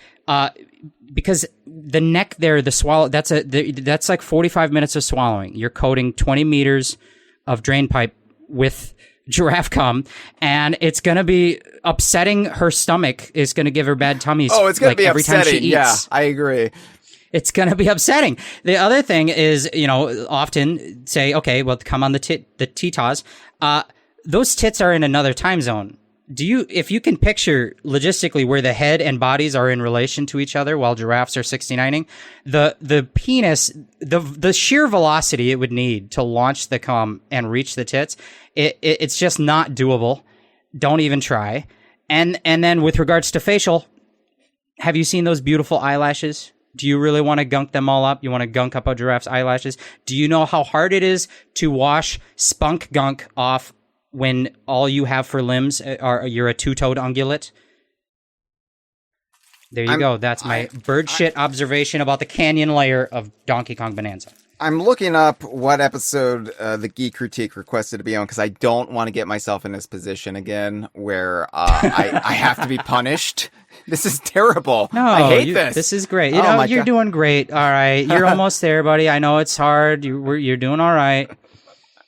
Because the neck there, the swallow, that's like 45 minutes of swallowing. You're coating 20 meters of drain pipe with giraffe cum, and it's going to be upsetting her stomach. It's going to give her bad tummies. Oh, it's going to be every upsetting. Time she eats. Yeah, I agree. It's going to be upsetting. The other thing is, often say, okay, well, come on the T-Taz. Those tits are in another time zone. If you can picture logistically where the head and bodies are in relation to each other while giraffes are 69ing, the penis, the sheer velocity it would need to launch the cum and reach the tits, it's just not doable. Don't even try. And then with regards to facial, have you seen those beautiful eyelashes? Do you really want to gunk them all up? You want to gunk up a giraffe's eyelashes? Do you know how hard it is to wash spunk gunk off when all you have for limbs you're a 2-toed ungulate? There you go. That's my bird shit observation about the Canyon Layer of Donkey Kong Bananza. I'm looking up what episode the Geek Critique requested to be on because I don't want to get myself in this position again where I have to be punished. This is terrible. No, I hate this. This is great. You're doing great. All right. You're almost there, buddy. I know it's hard. You're doing all right.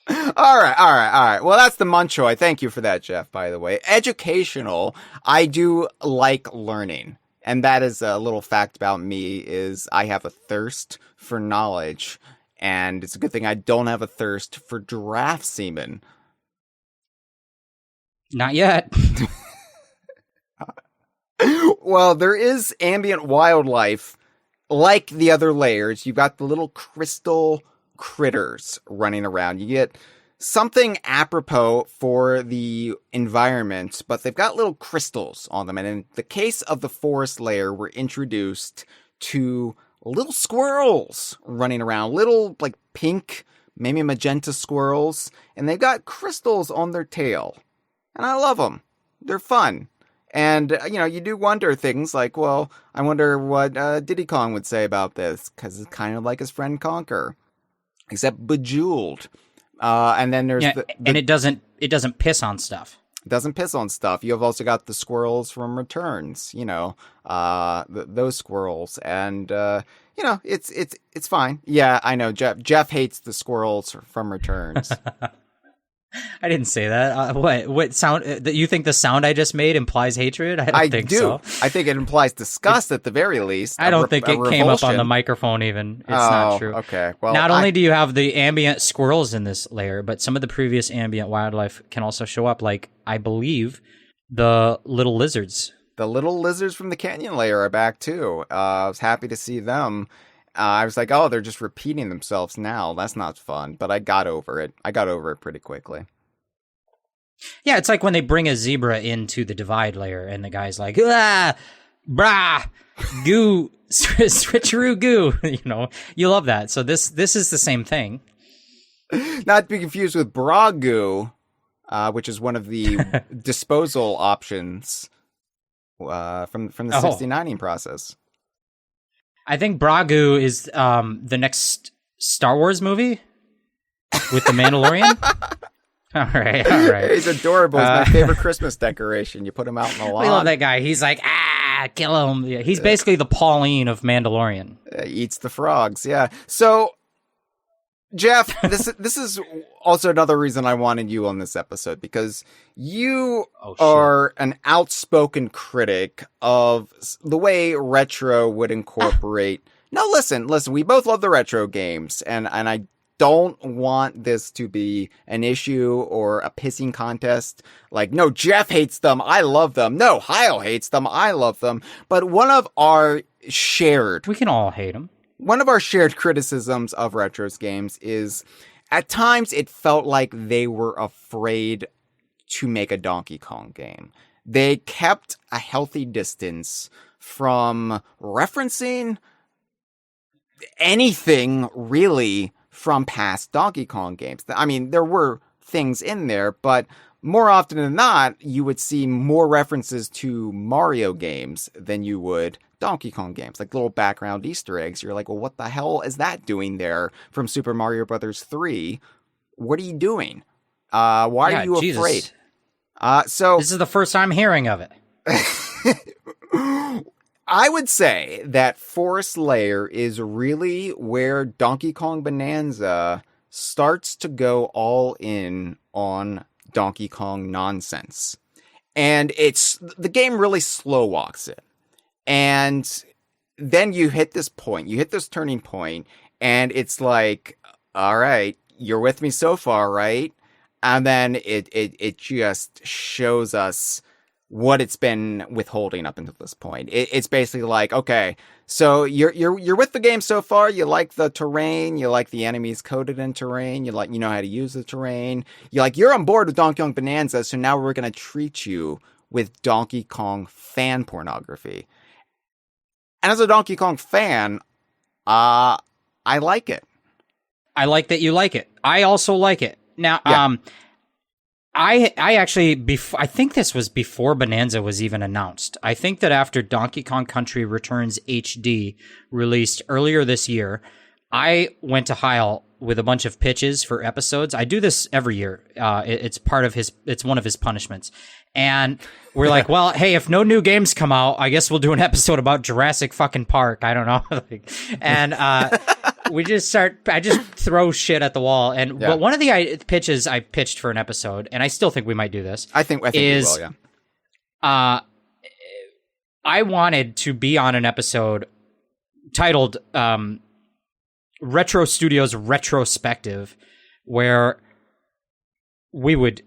All right. Well, that's the Munchoy. Thank you for that, Jeff, by the way. Educational. I do like learning. And that is a little fact about me is I have a thirst for knowledge. And it's a good thing I don't have a thirst for giraffe semen. Not yet. Well, there is ambient wildlife like the other layers. You've got the little crystal critters running around. You get something apropos for the environment, but they've got little crystals on them. And in the case of the forest layer, we're introduced to little squirrels running around, little like pink, maybe magenta squirrels, and they've got crystals on their tail. And I love them. They're fun. And, you do wonder things like, well, I wonder what Diddy Kong would say about this, because it's kind of like his friend Conker, except bejeweled. And then there's and it doesn't piss on stuff. It doesn't piss on stuff. You have also got the squirrels from Returns, those squirrels. And, it's fine. Yeah, I know. Jeff hates the squirrels from Returns. I didn't say that. What sound? You think the sound I just made implies hatred? I don't think so. I think it implies disgust at the very least. I don't think it came up on the microphone even. It's not true. Okay. Well, not only do you have the ambient squirrels in this layer, but some of the previous ambient wildlife can also show up, like, I believe, the little lizards. The little lizards from the Canyon Layer are back, too. I was happy to see them. I was like, oh, they're just repeating themselves now. That's not fun. But I got over it. Pretty quickly. Yeah, it's like when they bring a zebra into the divide layer and the guy's like, brah, goo, switcheroo goo. You love that. So this is the same thing. Not to be confused with bra goo, which is one of the disposal options from the 69ing process. I think Bragu is the next Star Wars movie with the Mandalorian. All right. He's adorable. He's my favorite Christmas decoration. You put him out in the lawn. We love that guy. He's like, kill him. Yeah, he's basically the Pauline of Mandalorian. Eats the frogs, yeah. So, Jeff, this is also another reason I wanted you on this episode, because you are an outspoken critic of the way retro would incorporate... No, listen, we both love the retro games, and I don't want this to be an issue or a pissing contest. Like, no, Jeff hates them, I love them. No, Hyle hates them, I love them. But one of our shared... We can all hate them. One of our shared criticisms of retros games is, at times it felt like they were afraid to make a Donkey Kong game. They kept a healthy distance from referencing anything, really, from past Donkey Kong games. I mean, there were things in there, but more often than not, you would see more references to Mario games than you would Donkey Kong games, like little background Easter eggs. You're like, well, what the hell is that doing there from Super Mario Brothers 3? What are you doing? Why are you afraid? So this is the first time hearing of it. I would say that Forest Layer is really where Donkey Kong Bananza starts to go all in on Donkey Kong nonsense. And the game really slow walks it. And then you hit this turning point, and it's like, all right, you're with me so far, right? And then it just shows us what it's been withholding up until this point. It's basically like, okay, so you're with the game so far. You like the terrain, you like the enemies coded in terrain, you know how to use the terrain. You're on board with Donkey Kong Bananza, so now we're gonna treat you with Donkey Kong fan pornography. And as a Donkey Kong fan, I like it. I like that you like it. I also like it. Now, yeah. I actually, I think this was before Bananza was even announced. I think that after Donkey Kong Country Returns HD released earlier this year, I went to Hyle with a bunch of pitches for episodes. I do this every year. It's one of his punishments. And we're like, well, hey, if no new games come out, I guess we'll do an episode about Jurassic fucking Park. I don't know. And I just throw shit at the wall. And but one of the pitches I pitched for an episode, and I still think we might do this. I think we will, yeah. I wanted to be on an episode titled Retro Studios Retrospective, where we would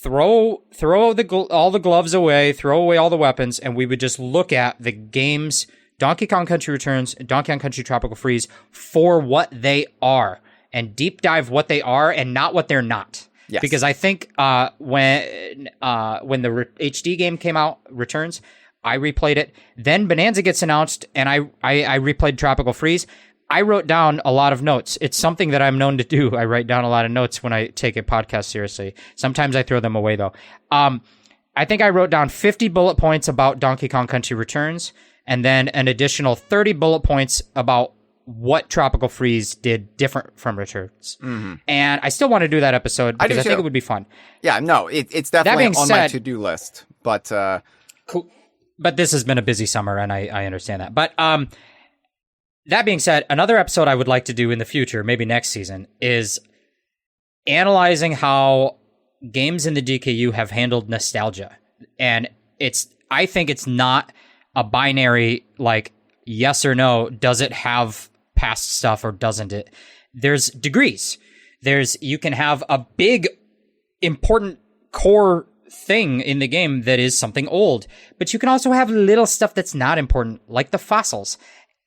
throw all the gloves away, throw away all the weapons, and we would just look at the games, Donkey Kong Country Returns, Donkey Kong Country Tropical Freeze, for what they are, and deep dive what they are and not what they're not. Yes. Because I think when the HD game came out, Returns, I replayed it. Then Bananza gets announced, and I replayed Tropical Freeze. I wrote down a lot of notes. It's something that I'm known to do. I write down a lot of notes when I take a podcast seriously. Sometimes I throw them away, though. I think I wrote down 50 bullet points about Donkey Kong Country Returns, and then an additional 30 bullet points about what Tropical Freeze did different from Returns. Mm-hmm. And I still want to do that episode because I think it would be fun. Yeah, no, it's definitely on my to-do list. But cool. But this has been a busy summer, and I understand that. But that being said, another episode I would like to do in the future, maybe next season, is analyzing how games in the DKU have handled nostalgia. And I think it's not a binary, like, yes or no, does it have past stuff or doesn't it? There's degrees. You can have a big, important core thing in the game that is something old, but you can also have little stuff that's not important, like the fossils.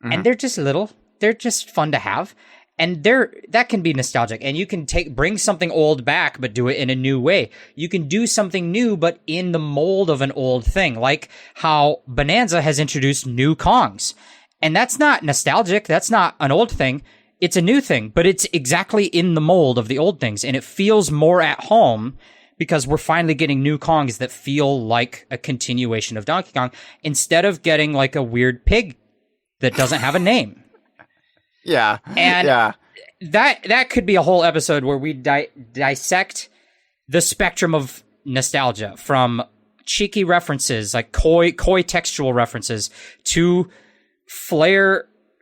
Mm-hmm. And they're just little. They're just fun to have. And that can be nostalgic. And you can bring something old back, but do it in a new way. You can do something new, but in the mold of an old thing, like how Bananza has introduced new Kongs. And that's not nostalgic. That's not an old thing. It's a new thing, but it's exactly in the mold of the old things. And it feels more at home because we're finally getting new Kongs that feel like a continuation of Donkey Kong instead of getting like a weird pig that doesn't have a name. Yeah. And that could be a whole episode where we dissect the spectrum of nostalgia, from cheeky references, like coy textual references, to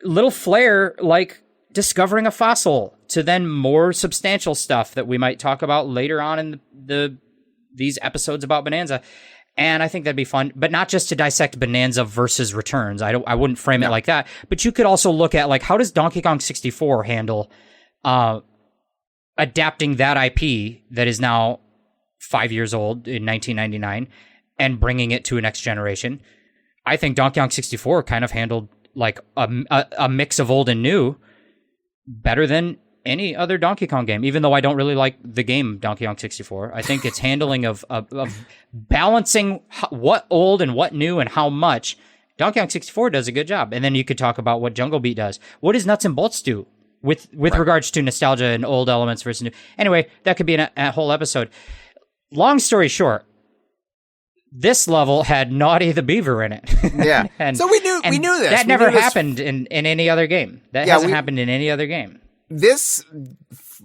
little flair, like discovering a fossil, to then more substantial stuff that we might talk about later on in these episodes about Bonanza. And I think that'd be fun, but not just to dissect Bonanza versus Returns. I wouldn't frame it like that. But you could also look at, like, how does Donkey Kong 64 handle adapting that IP that is now 5 years old in 1999 and bringing it to a next generation? I think Donkey Kong 64 kind of handled like a mix of old and new better than any other Donkey Kong game, even though I don't really like the game Donkey Kong 64. I think its handling of balancing what old and what new and how much, Donkey Kong 64 does a good job. And then you could talk about what Jungle Beat does. What does Nuts and Bolts do with regards to nostalgia and old elements versus new? Anyway, that could be a whole episode. Long story short, this level had Naughty the Beaver in it. Yeah. So we knew this. That never happened in any other game. That hasn't happened in any other game. This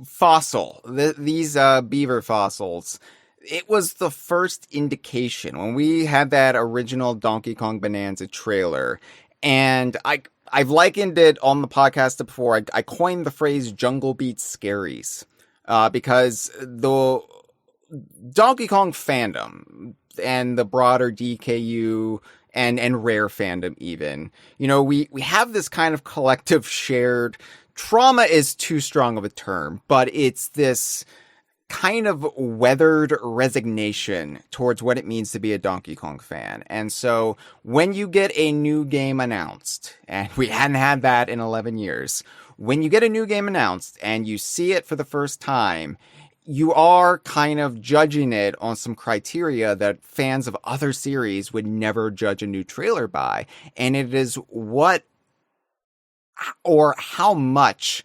fossil, these beaver fossils, it was the first indication when we had that original Donkey Kong Bananza trailer. And I've likened it on the podcast before. I coined the phrase Jungle Beat Scaries because the Donkey Kong fandom and the broader DKU and Rare fandom even, we have this kind of collective shared trauma is too strong of a term, but it's this kind of weathered resignation towards what it means to be a Donkey Kong fan. And so when you get a new game announced, and we hadn't had that in 11 years, when you get a new game announced and you see it for the first time, you are kind of judging it on some criteria that fans of other series would never judge a new trailer by. And it is what or how much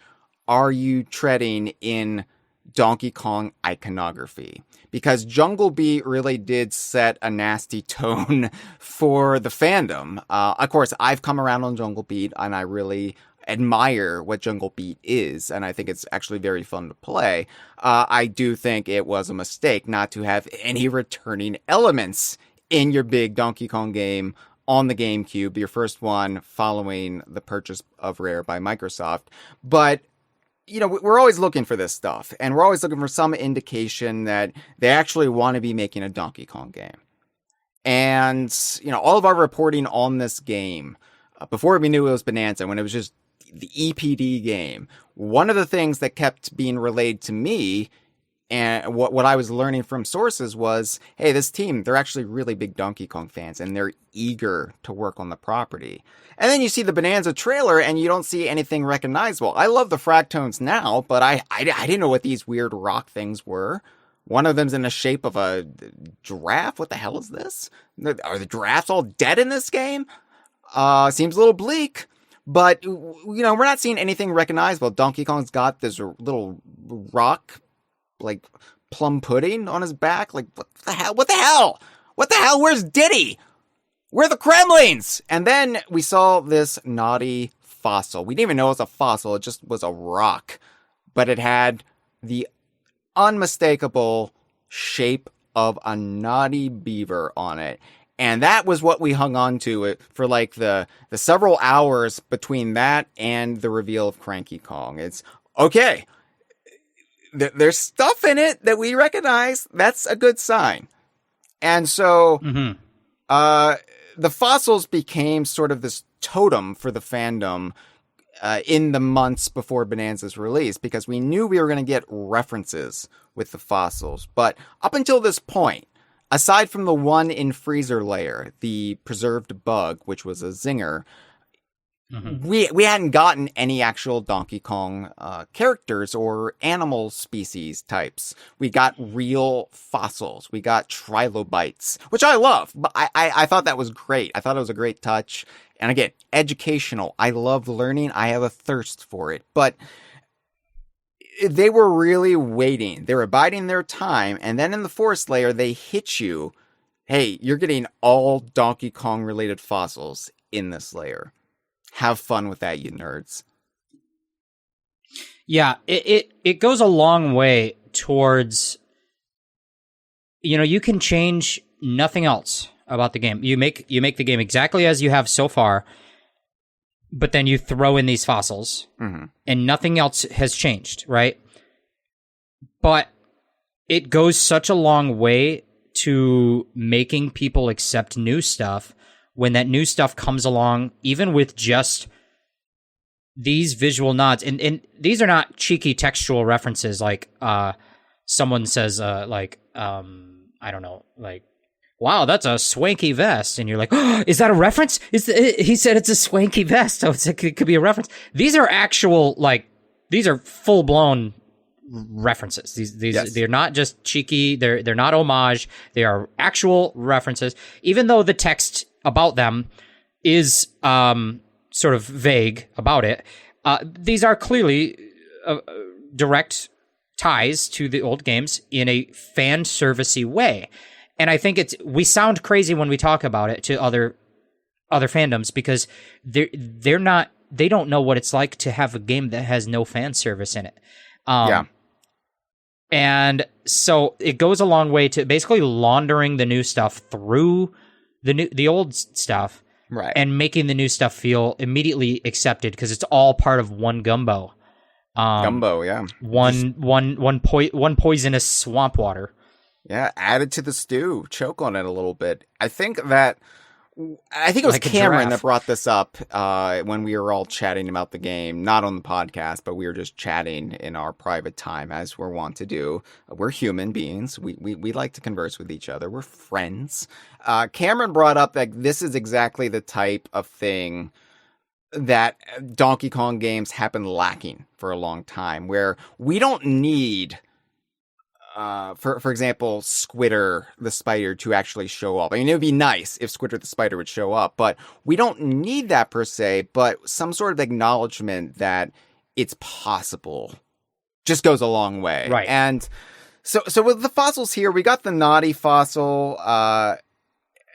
are you treading in Donkey Kong iconography? Because Jungle Beat really did set a nasty tone for the fandom. Of course, I've come around on Jungle Beat, and I really admire what Jungle Beat is, and I think it's actually very fun to play. I do think it was a mistake not to have any returning elements in your big Donkey Kong game on the GameCube, your first one following the purchase of Rare by Microsoft. But, we're always looking for this stuff, and we're always looking for some indication that they actually want to be making a Donkey Kong game. And, all of our reporting on this game, before we knew it was Bonanza, when it was just the EPD game, one of the things that kept being relayed to me and what I was learning from sources was, hey, this team, they're actually really big Donkey Kong fans, and they're eager to work on the property. And then you see the Bonanza trailer, and you don't see anything recognizable. I love the fractones now, but I didn't know what these weird rock things were. One of them's in the shape of a giraffe. What the hell is this? Are the giraffes all dead in this game? Seems a little bleak. But, we're not seeing anything recognizable. Donkey Kong's got this little rock, like, plum pudding on his back. Like, what the hell? What the hell? What the hell? Where's Diddy? Where are the Kremlings? And then we saw this naughty fossil. We didn't even know it was a fossil. It just was a rock. But it had the unmistakable shape of a naughty beaver on it. And that was what we hung on to for like the several hours between that and the reveal of Cranky Kong. It's okay. There's stuff in it that we recognize. That's a good sign. And so the fossils became sort of this totem for the fandom in the months before Bonanza's release, because we knew we were going to get references with the fossils. But up until this point, aside from the one in Freezer Layer, the preserved bug, which was a zinger, we hadn't gotten any actual Donkey Kong characters or animal species types. We got real fossils. We got trilobites, which I love. But I thought that was great. I thought it was a great touch. And again, educational. I love learning. I have a thirst for it. But they were really waiting. They were biding their time. And then in the Forest Layer, they hit you. Hey, you're getting all Donkey Kong related fossils in this layer. Have fun with that, you nerds. Yeah, it goes a long way towards you can change nothing else about the game. You make the game exactly as you have so far, but then you throw in these fossils, and nothing else has changed, right? But it goes such a long way to making people accept new stuff when that new stuff comes along, even with just these visual nods. And these are not cheeky textual references like someone says, I don't know, like, wow, that's a swanky vest. And you're like, oh, is that a reference? He said it's a swanky vest, so it could be a reference. These are actual, these are full-blown references. These yes. They're not just cheeky. They're not homage. They are actual references. Even though the text about them is sort of vague about it, these are clearly direct ties to the old games in a fan servicey way. And I think we sound crazy when we talk about it to other fandoms because they don't know what it's like to have a game that has no fan service in it. And so it goes a long way to basically laundering the new stuff through the old stuff, right? And making the new stuff feel immediately accepted because it's all part of one gumbo. Gumbo, yeah. One poisonous swamp water. Yeah, add it to the stew. Choke on it a little bit. I think it was like Cameron that brought this up when we were all chatting about the game. Not on the podcast, but we were just chatting in our private time, as we're wont to do. We're human beings. We like to converse with each other. We're friends. Cameron brought up that this is exactly the type of thing that Donkey Kong games have been lacking for a long time, where we don't need... for example, Squitter the spider to actually show up. I mean, it would be nice if Squitter the spider would show up, but we don't need that per se, but some sort of acknowledgement that it's possible just goes a long way. Right. And so with the fossils here, we got the naughty fossil,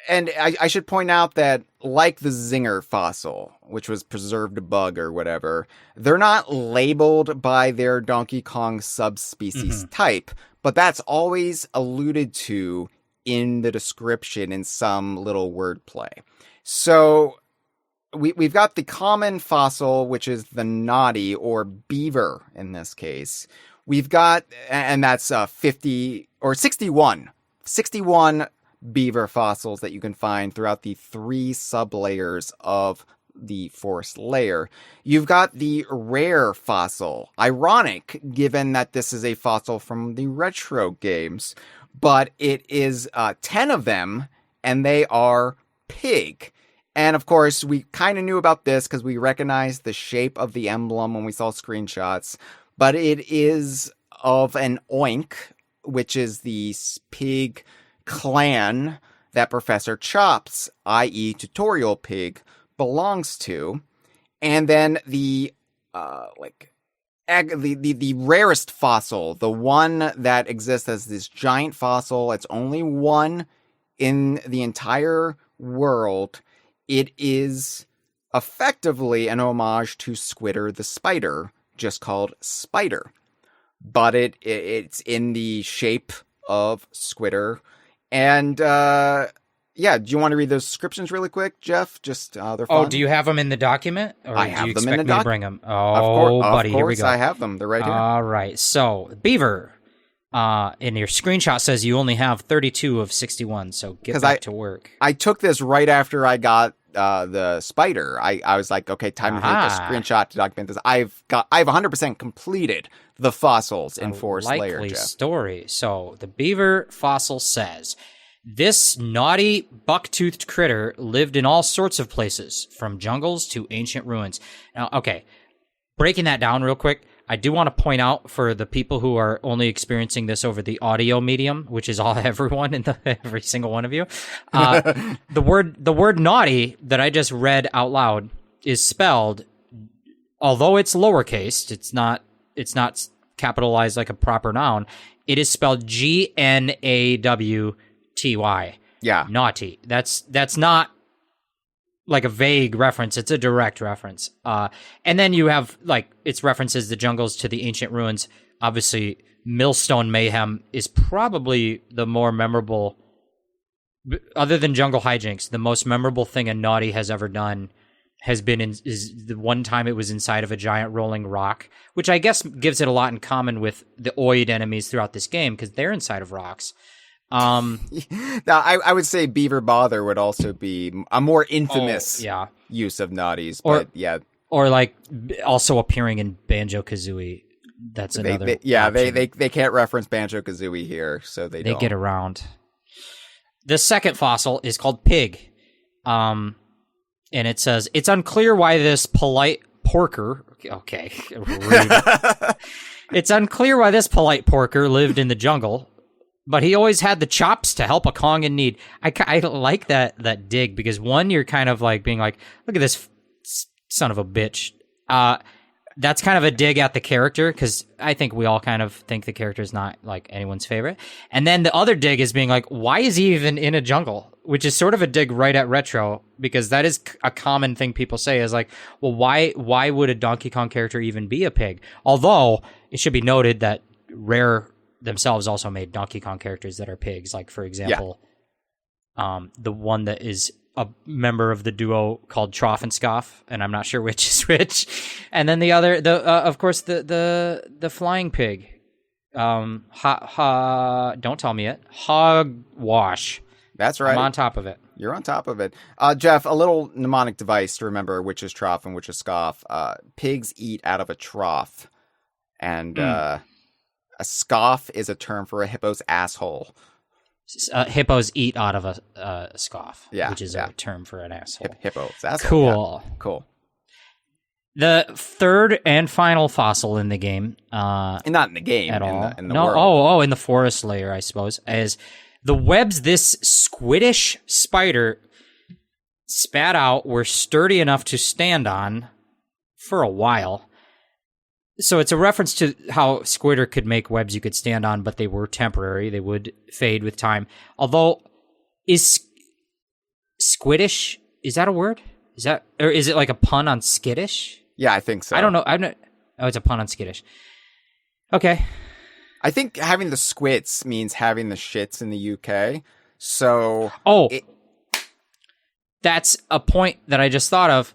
and I should point out that like the Zinger fossil, which was preserved bug or whatever, they're not labeled by their Donkey Kong subspecies type, but that's always alluded to in the description in some little wordplay. So we've got the common fossil, which is the naughty or beaver in this case. We've got, and that's 50 or 61 beaver fossils that you can find throughout the 3 sublayers of the forest layer. You've got the rare fossil. Ironic, given that this is a fossil from the retro games, but it is 10 of them, and they are pig. And of course, we kind of knew about this because we recognized the shape of the emblem when we saw screenshots, but it is of an oink, which is the pig clan that Professor Chops, i.e. Tutorial Pig, belongs to. And then the rarest fossil, the one that exists as this giant fossil, it's only one in the entire world. It is effectively an homage to Squitter the spider, just called Spider. But it's in the shape of Squitter. And yeah, do you want to read those descriptions really quick, Jeff? Just they're fun. Oh, do you have them in the document? Or I have do you them expect in the me to bring them? Oh, buddy, here we go. I have them. They're right here. All right. So, Beaver, in your screenshot says you only have 32 of 61, so get back to work. I took this right after I got the spider. I was like, okay, time to take a screenshot to document this. I've 100% completed the fossils in Forest Layer, Likely Jeff. Story. So, the beaver fossil says... This naughty, buck-toothed critter lived in all sorts of places, from jungles to ancient ruins. Now, okay, breaking that down real quick, I do want to point out for the people who are only experiencing this over the audio medium, which is everyone in every single one of you, the word naughty that I just read out loud is spelled, although it's lowercase, it's not capitalized like a proper noun. It is spelled GNAWTY. Yeah. Naughty. That's not like a vague reference. It's a direct reference. And then you have, like, its references the jungles to the ancient ruins. Obviously, Millstone Mayhem is probably the more memorable, other than Jungle Hijinks, the most memorable thing a Naughty has ever done is the one time it was inside of a giant rolling rock, which I guess gives it a lot in common with the Oid enemies throughout this game, because they're inside of rocks. Now, I would say Beaver Bother would also be a more infamous use of Naughties, but or like also appearing in Banjo-Kazooie. That's another. They can't reference Banjo-Kazooie here, so they don't. Get around. The second fossil is called Pig, and it says it's unclear why this polite porker. Okay, it's unclear why this polite porker lived in the jungle, but he always had the chops to help a Kong in need. I like that dig, because one, you're kind of like being like, look at this son of a bitch. That's kind of a dig at the character, because I think we all kind of think the character is not like anyone's favorite. And then the other dig is being like, why is he even in a jungle? Which is sort of a dig right at Retro, because that is a common thing people say is like, well, why would a Donkey Kong character even be a pig? Although it should be noted that Rare themselves also made Donkey Kong characters that are pigs. Like, for example, the one that is a member of the duo called Trough and Scoff, and I'm not sure which is which. And then the other, of course, the flying pig. Don't tell me it. Hogwash. That's right. I'm on top of it. You're on top of it. Jeff, a little mnemonic device to remember which is Trough and which is Scoff. Pigs eat out of a trough, and a scoff is a term for a hippo's asshole. Hippos eat out of a scoff, which is a term for an asshole. Hippos. Cool. Yeah. Cool. The third and final fossil in the game, not in the game at all. In the world. In the forest layer, I suppose, is the webs this squiddish spider spat out were sturdy enough to stand on for a while. So it's a reference to how Squidder could make webs you could stand on, but they were temporary. They would fade with time. Although, is squiddish, is that a word? Or is it like a pun on skittish? Yeah, I think so. I don't know. It's a pun on skittish. Okay. I think having the squits means having the shits in the UK. So... that's a point that I just thought of.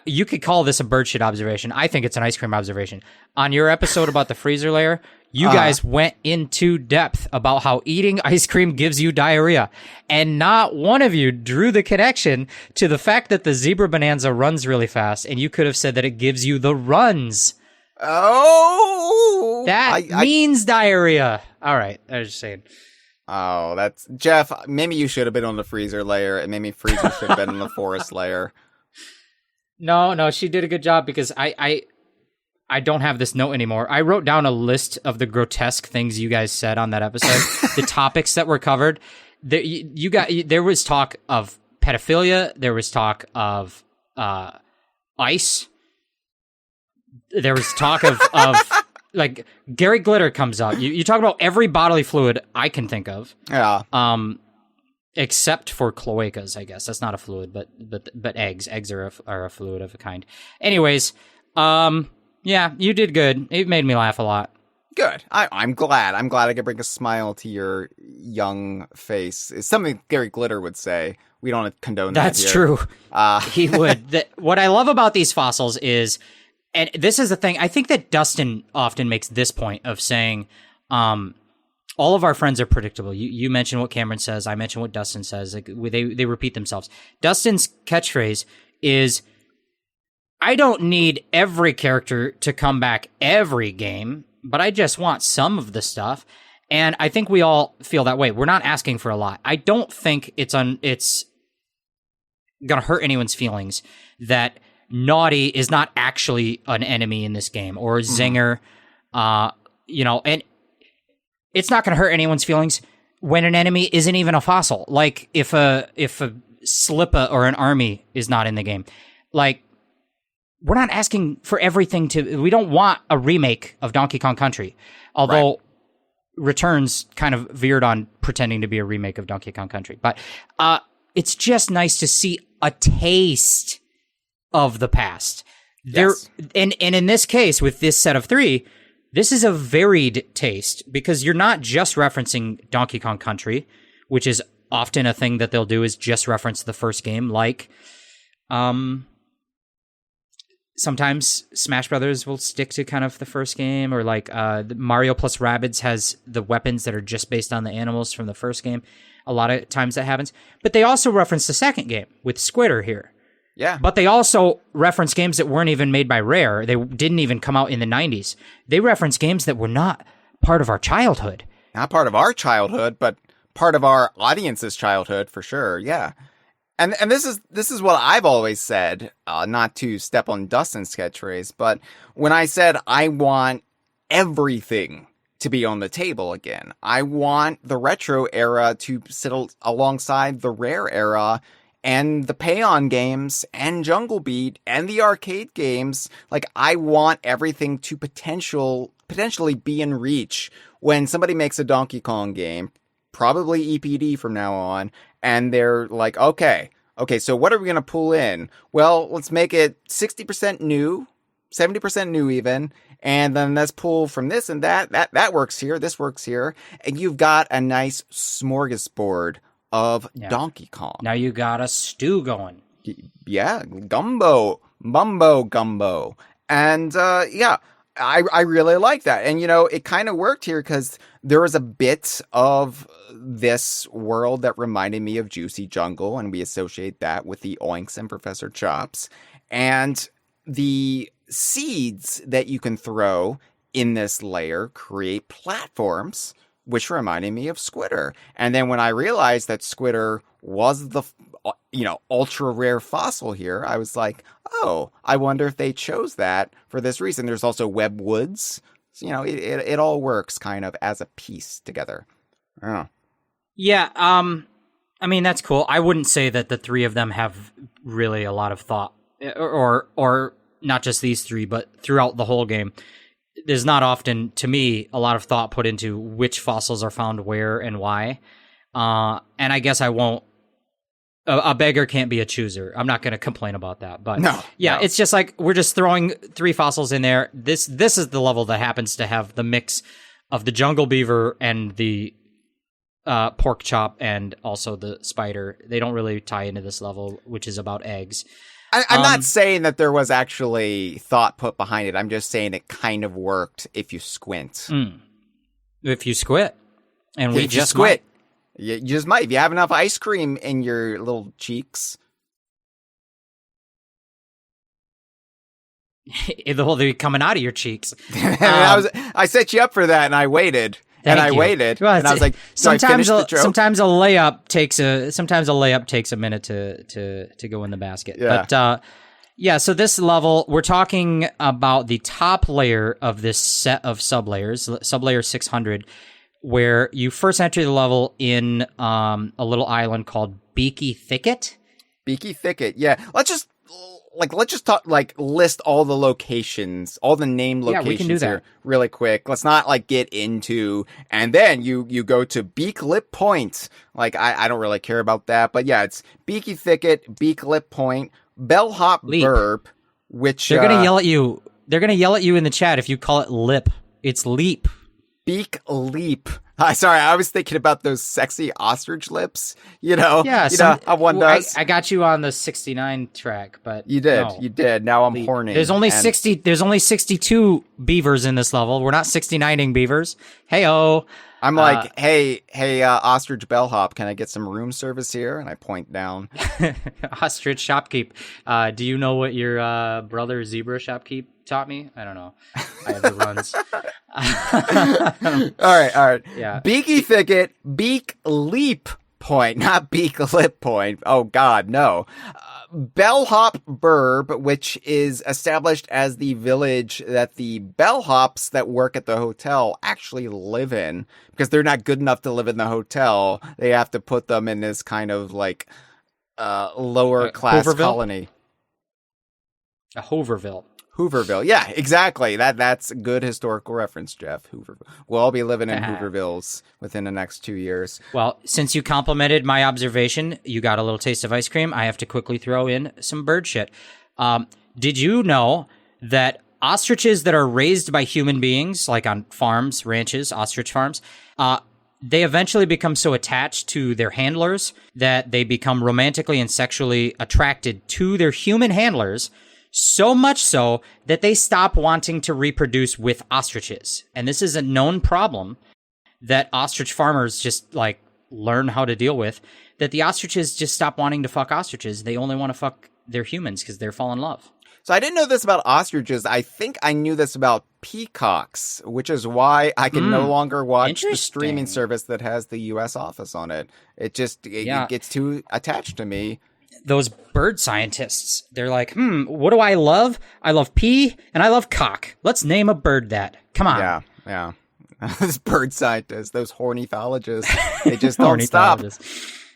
You could call this a bird shit observation. I think it's an ice cream observation. On your episode about the freezer layer, you guys went into depth about how eating ice cream gives you diarrhea. And not one of you drew the connection to the fact that the Zebra Bonanza runs really fast. And you could have said that it gives you the runs. Oh! That means diarrhea. All right. I was just saying. Oh, that's... Jeff, maybe you should have been on the freezer layer, and maybe freezer should have been on the forest layer. No, she did a good job, because I don't have this note anymore. I wrote down a list of the grotesque things you guys said on that episode, the topics that were covered. There was talk of pedophilia. There was talk of ice. There was talk of like Gary Glitter comes up. You talk about every bodily fluid I can think of. Yeah. Except for cloacas, I guess. That's not a fluid, but eggs. Eggs are a fluid of a kind. Anyways, yeah, you did good. It made me laugh a lot. Good. I'm glad. I'm glad I could bring a smile to your young face. It's something Gary Glitter would say. We don't condone that. That's true. He would. What I love about these fossils is, and this is the thing, I think that Dustin often makes this point of saying, all of our friends are predictable. You mentioned what Cameron says. I mentioned what Dustin says. Like, they repeat themselves. Dustin's catchphrase is, I don't need every character to come back every game, but I just want some of the stuff. And I think we all feel that way. We're not asking for a lot. I don't think it's going to hurt anyone's feelings that Naughty is not actually an enemy in this game, or Zinger, and it's not going to hurt anyone's feelings when an enemy isn't even a fossil. Like if a Slippa or an army is not in the game. Like, we're not asking for everything we don't want a remake of Donkey Kong Country. Although Returns kind of veered on pretending to be a remake of Donkey Kong Country. But it's just nice to see a taste of the past. Yes. And in this case, with this set of 3, This is a varied taste because you're not just referencing Donkey Kong Country, which is often a thing that they'll do is just reference the first game. Like, sometimes Smash Brothers will stick to kind of the first game, or like Mario plus Rabbids has the weapons that are just based on the animals from the first game. A lot of times that happens. But they also reference the second game with Squitter here. Yeah. But they also reference games that weren't even made by Rare. They didn't even come out in the 90s. They reference games that were not part of our childhood. Not part of our childhood, but part of our audience's childhood for sure. Yeah. And this is what I've always said, not to step on Dustin's catchphrase, but when I said I want everything to be on the table again, I want the retro era to sit alongside the Rare era and the Pay-On games and Jungle Beat and the arcade games. Like, I want everything to potentially be in reach when somebody makes a Donkey Kong game, probably EPD from now on, and they're like, okay, so what are we going to pull in? Well, let's make it 60% new, 70% new even, and then let's pull from this and that. That works here, this works here, and you've got a nice smorgasbord of Donkey Kong. Now you got a stew going. Yeah, mumbo gumbo. And I really like that. And, it kind of worked here because there was a bit of this world that reminded me of Juicy Jungle, and we associate that with the Oinks and Professor Chops. And the seeds that you can throw in this layer create platforms, which reminded me of Squitter. And then when I realized that Squitter was the, ultra rare fossil here, I was like, oh, I wonder if they chose that for this reason. There's also Web Woods. So, it all works kind of as a piece together. Oh. Yeah. I mean, that's cool. I wouldn't say that the three of them have really a lot of thought, or not just these three, but throughout the whole game. There's not often, to me, a lot of thought put into which fossils are found where and why. And I guess I won't. A beggar can't be a chooser. I'm not going to complain about that. But no. It's just like we're just throwing three fossils in there. This is the level that happens to have the mix of the jungle beaver and the pork chop and also the spider. They don't really tie into this level, which is about eggs. I'm not saying that there was actually thought put behind it. I'm just saying it kind of worked if you squint. If you squint. And we just squint. You just might. If you have enough ice cream in your little cheeks. They'll be coming out of your cheeks. I set you up for that, and I waited. Well, and I was like, sometimes a layup takes a minute to go in the basket. Yeah. But so this level, we're talking about the top layer of this set of sublayers, Sublayer 600, where you first enter the level in a little island called Beaky Thicket. Beaky Thicket, yeah. Let's just talk, list all the locations, all the name locations we can do that here really quick. Let's not get into, and then you go to Beak Lip Point. I don't really care about that, but yeah, it's Beaky Thicket, Beak Lip Point, Bellhop Burb, which they're gonna yell at you. They're gonna yell at you in the chat if you call it lip. It's leap. Beak Leap. Sorry, I was thinking about those sexy ostrich lips. Yeah, how one does. I got you on the 69 track, but you did. No. You did. Now I'm horny. There's only 60. There's only 62 beavers in this level. We're not 69ing beavers. Hey-oh. I'm like, hey, ostrich bellhop, can I get some room service here? And I point down. Ostrich shopkeep. Do you know what your brother zebra shopkeep taught me? I don't know. I have the runs. All right. Yeah. Beaky Thicket, Beak Leap Point, not Beak Lip Point. Oh God, no. Bellhop Burb, which is established as the village that the bellhops that work at the hotel actually live in, because they're not good enough to live in the hotel. They have to put them in this kind of lower class colony. A Hooverville. Hooverville. Yeah, exactly. That's a good historical reference, Jeff. Hooverville. We'll all be living in Hoovervilles within the next 2 years. Well, since you complimented my observation, you got a little taste of ice cream. I have to quickly throw in some bird shit. Did you know that ostriches that are raised by human beings, like on farms, ranches, ostrich farms, they eventually become so attached to their handlers that they become romantically and sexually attracted to their human handlers, so much so that they stop wanting to reproduce with ostriches. And this is a known problem that ostrich farmers just like learn how to deal with, that the ostriches just stop wanting to fuck ostriches. They only want to fuck their humans because they're fall in love. So I didn't know this about ostriches. I think I knew this about peacocks, which is why I can no longer watch the streaming service that has the U.S. office on it. It gets too attached to me. Those bird scientists, they're like, what do I love? I love pea and I love cock. Let's name a bird that. Come on. Yeah. Those bird scientists, those ornithologists, they just don't stop.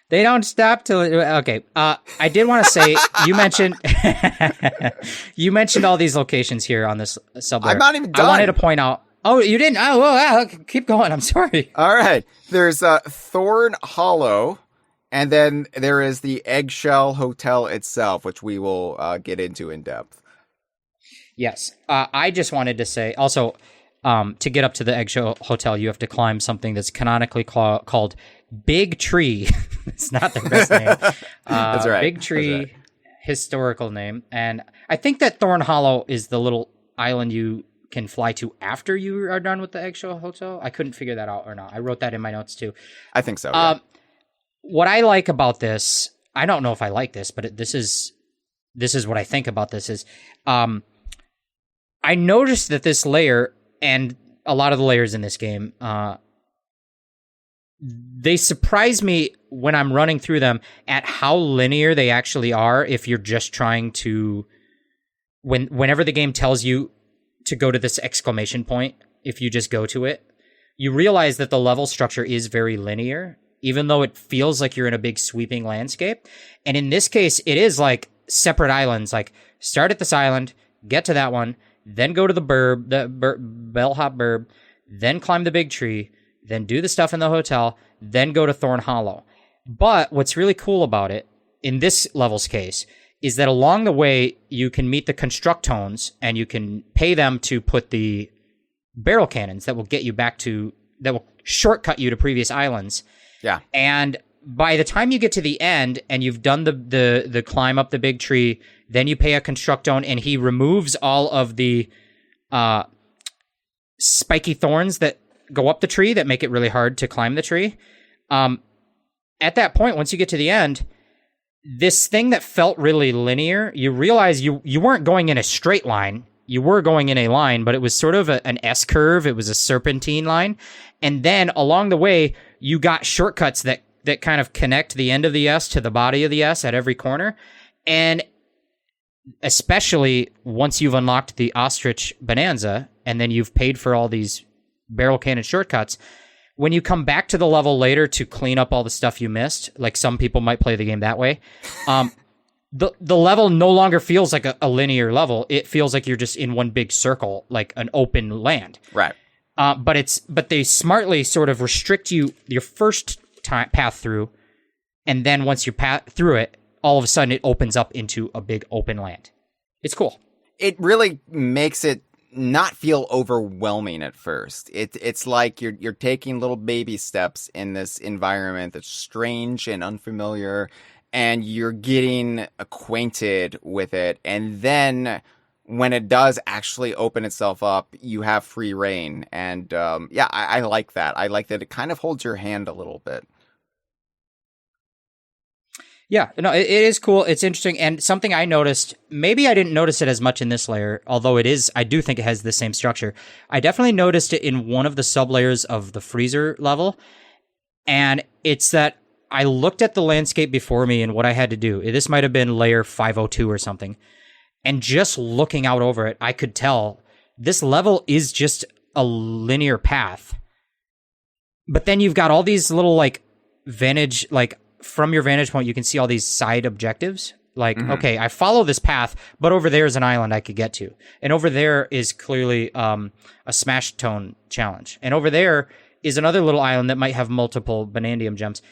They don't stop till okay. I did want to say you mentioned all these locations here on this Sublayer. I'm not even done. I wanted to point out. Oh, you didn't? Oh, well, keep going. I'm sorry. All right. There's Thorn Hollow, and then there is the Eggshell Hotel itself, which we will get into in depth. Yes. I just wanted to say also, to get up to the Eggshell Hotel, you have to climb something that's canonically called Big Tree. It's not the best name. That's right. Big Tree, historical name. And I think that Thorn Hollow is the little island you can fly to after you are done with the Eggshell Hotel. I couldn't figure that out or not. I wrote that in my notes too. I think so. Yeah. What I like about this, I don't know if I like this, but this is what I think about this is, I noticed that this layer and a lot of the layers in this game, they surprise me when I'm running through them at how linear they actually are. If you're just trying to, whenever the game tells you to go to this exclamation point, if you just go to it, you realize that the level structure is very linear, even though it feels like you're in a big sweeping landscape. And in this case, it is like separate islands, like start at this island, get to that one, then go to the bellhop burb, then climb the big tree, then do the stuff in the hotel, then go to Thorn Hollow. But what's really cool about it, in this level's case, is that along the way, you can meet the Constructones, and you can pay them to put the barrel cannons that will get you back to, that will shortcut you to previous islands. Yeah. And by the time you get to the end, and you've done the climb up the big tree, then you pay a Constructone, and he removes all of the spiky thorns that go up the tree that make it really hard to climb the tree. At that point, once you get to the end, this thing that felt really linear, you realize you weren't going in a straight line. You were going in a line, but it was sort of an S curve. It was a serpentine line. And then along the way, you got shortcuts that kind of connect the end of the S to the body of the S at every corner. And especially once you've unlocked the Ostrich Bonanza, and then you've paid for all these barrel cannon shortcuts, when you come back to the level later to clean up all the stuff you missed, like some people might play the game that way, the level no longer feels like a linear level. It feels like you're just in one big circle, like an open land. Right. But they smartly sort of restrict your first path through, and then once you pass through it, all of a sudden it opens up into a big open land. It's cool. It really makes it not feel overwhelming at first. It's like you're taking little baby steps in this environment that's strange and unfamiliar, and you're getting acquainted with it. And then when it does actually open itself up, you have free reign. And I like that. I like that it kind of holds your hand a little bit. Yeah, no, it is cool. It's interesting. And something I noticed, maybe I didn't notice it as much in this layer, although I do think it has the same structure. I definitely noticed it in one of the sublayers of the freezer level. And it's that I looked at the landscape before me and what I had to do. This might have been layer 502 or something. And just looking out over it, I could tell this level is just a linear path. But then you've got all these little from your vantage point, you can see all these side objectives. Like, okay, I follow this path, but over there is an island I could get to. And over there is clearly a Smash Tone challenge. And over there is another little island that might have multiple Banandium gems.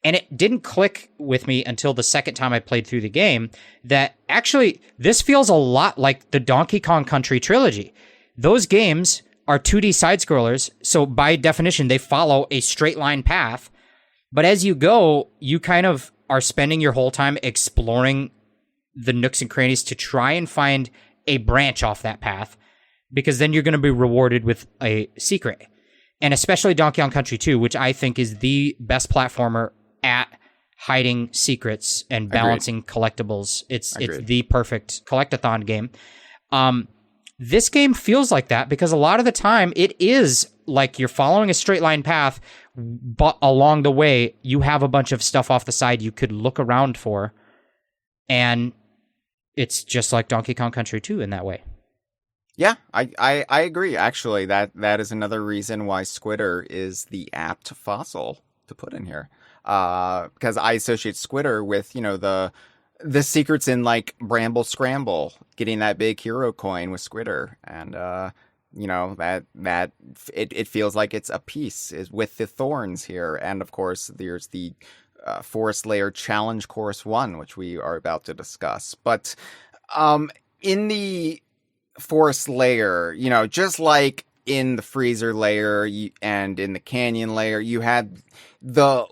And it didn't click with me until the second time I played through the game that actually this feels a lot like the Donkey Kong Country trilogy. Those games are 2D side-scrollers, so by definition, they follow a straight line path. But as you go, you kind of are spending your whole time exploring the nooks and crannies to try and find a branch off that path, because then you're going to be rewarded with a secret. And especially Donkey Kong Country 2, which I think is the best platformer at hiding secrets and balancing collectibles. It's the perfect collectathon game. This game feels like that because a lot of the time it is like you're following a straight line path, but along the way you have a bunch of stuff off the side you could look around for. And it's just like Donkey Kong Country 2 in that way. Yeah, I agree. Actually, that is another reason why Squitter is the apt fossil to put in here. Because I associate Squitter with, the secrets in like Bramble Scramble, getting that big hero coin with Squitter, and that it feels like it's a piece is with the thorns here, and of course there's the Forest Layer Challenge Course 1, which we are about to discuss. But in the Forest Layer, just like in the Freezer Layer and in the Canyon Layer, you had the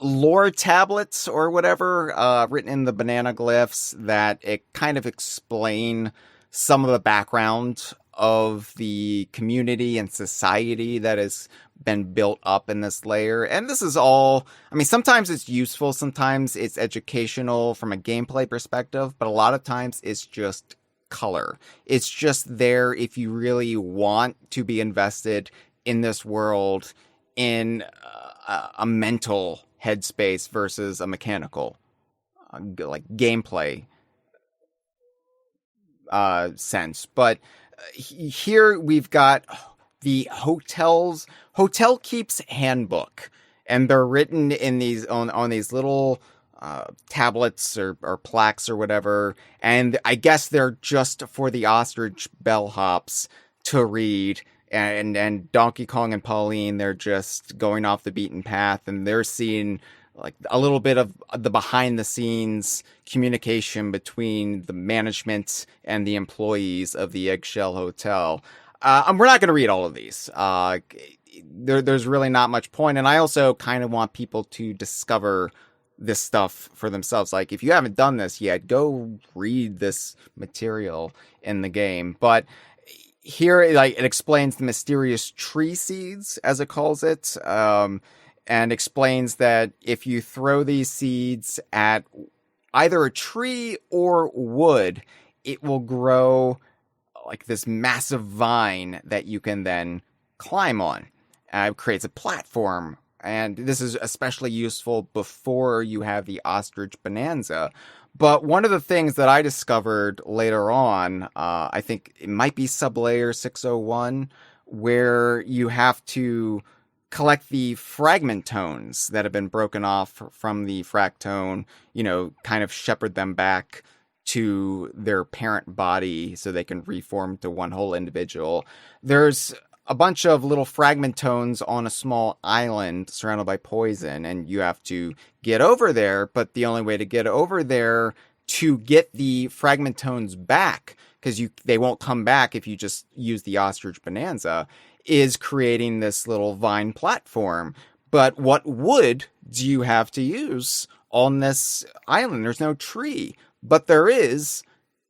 lore tablets or whatever written in the banana glyphs that it kind of explain some of the background of the community and society that has been built up in this layer. And this is all, sometimes it's useful, sometimes it's educational from a gameplay perspective, but a lot of times it's just color. It's just there if you really want to be invested in this world in a mental headspace versus a mechanical like gameplay sense. But here we've got the Hotel Keep's Handbook, and they're written in these on these little tablets or plaques or whatever, and I guess they're just for the ostrich bellhops to read. And Donkey Kong and Pauline, they're just going off the beaten path, and they're seeing like a little bit of the behind the scenes communication between the management and the employees of the Eggshell Hotel. We're not going to read all of these. There's really not much point. And I also kind of want people to discover this stuff for themselves. Like, if you haven't done this yet, go read this material in the game. But here, like, it explains the mysterious tree seeds, as it calls it, and explains that if you throw these seeds at either a tree or wood, it will grow like this massive vine that you can then climb on. It creates a platform, and this is especially useful before you have the Ostrich Bonanza. But one of the things that I discovered later on, I think it might be Sublayer 601, where you have to collect the fragment tones that have been broken off from the fractone, kind of shepherd them back to their parent body so they can reform to one whole individual. There's a bunch of little fragment tones on a small island surrounded by poison, and you have to get over there, but the only way to get over there to get the fragment tones back, because they won't come back if you just use the Ostrich Bonanza, is creating this little vine platform. But what wood do you have to use on this island? There's no tree, but there is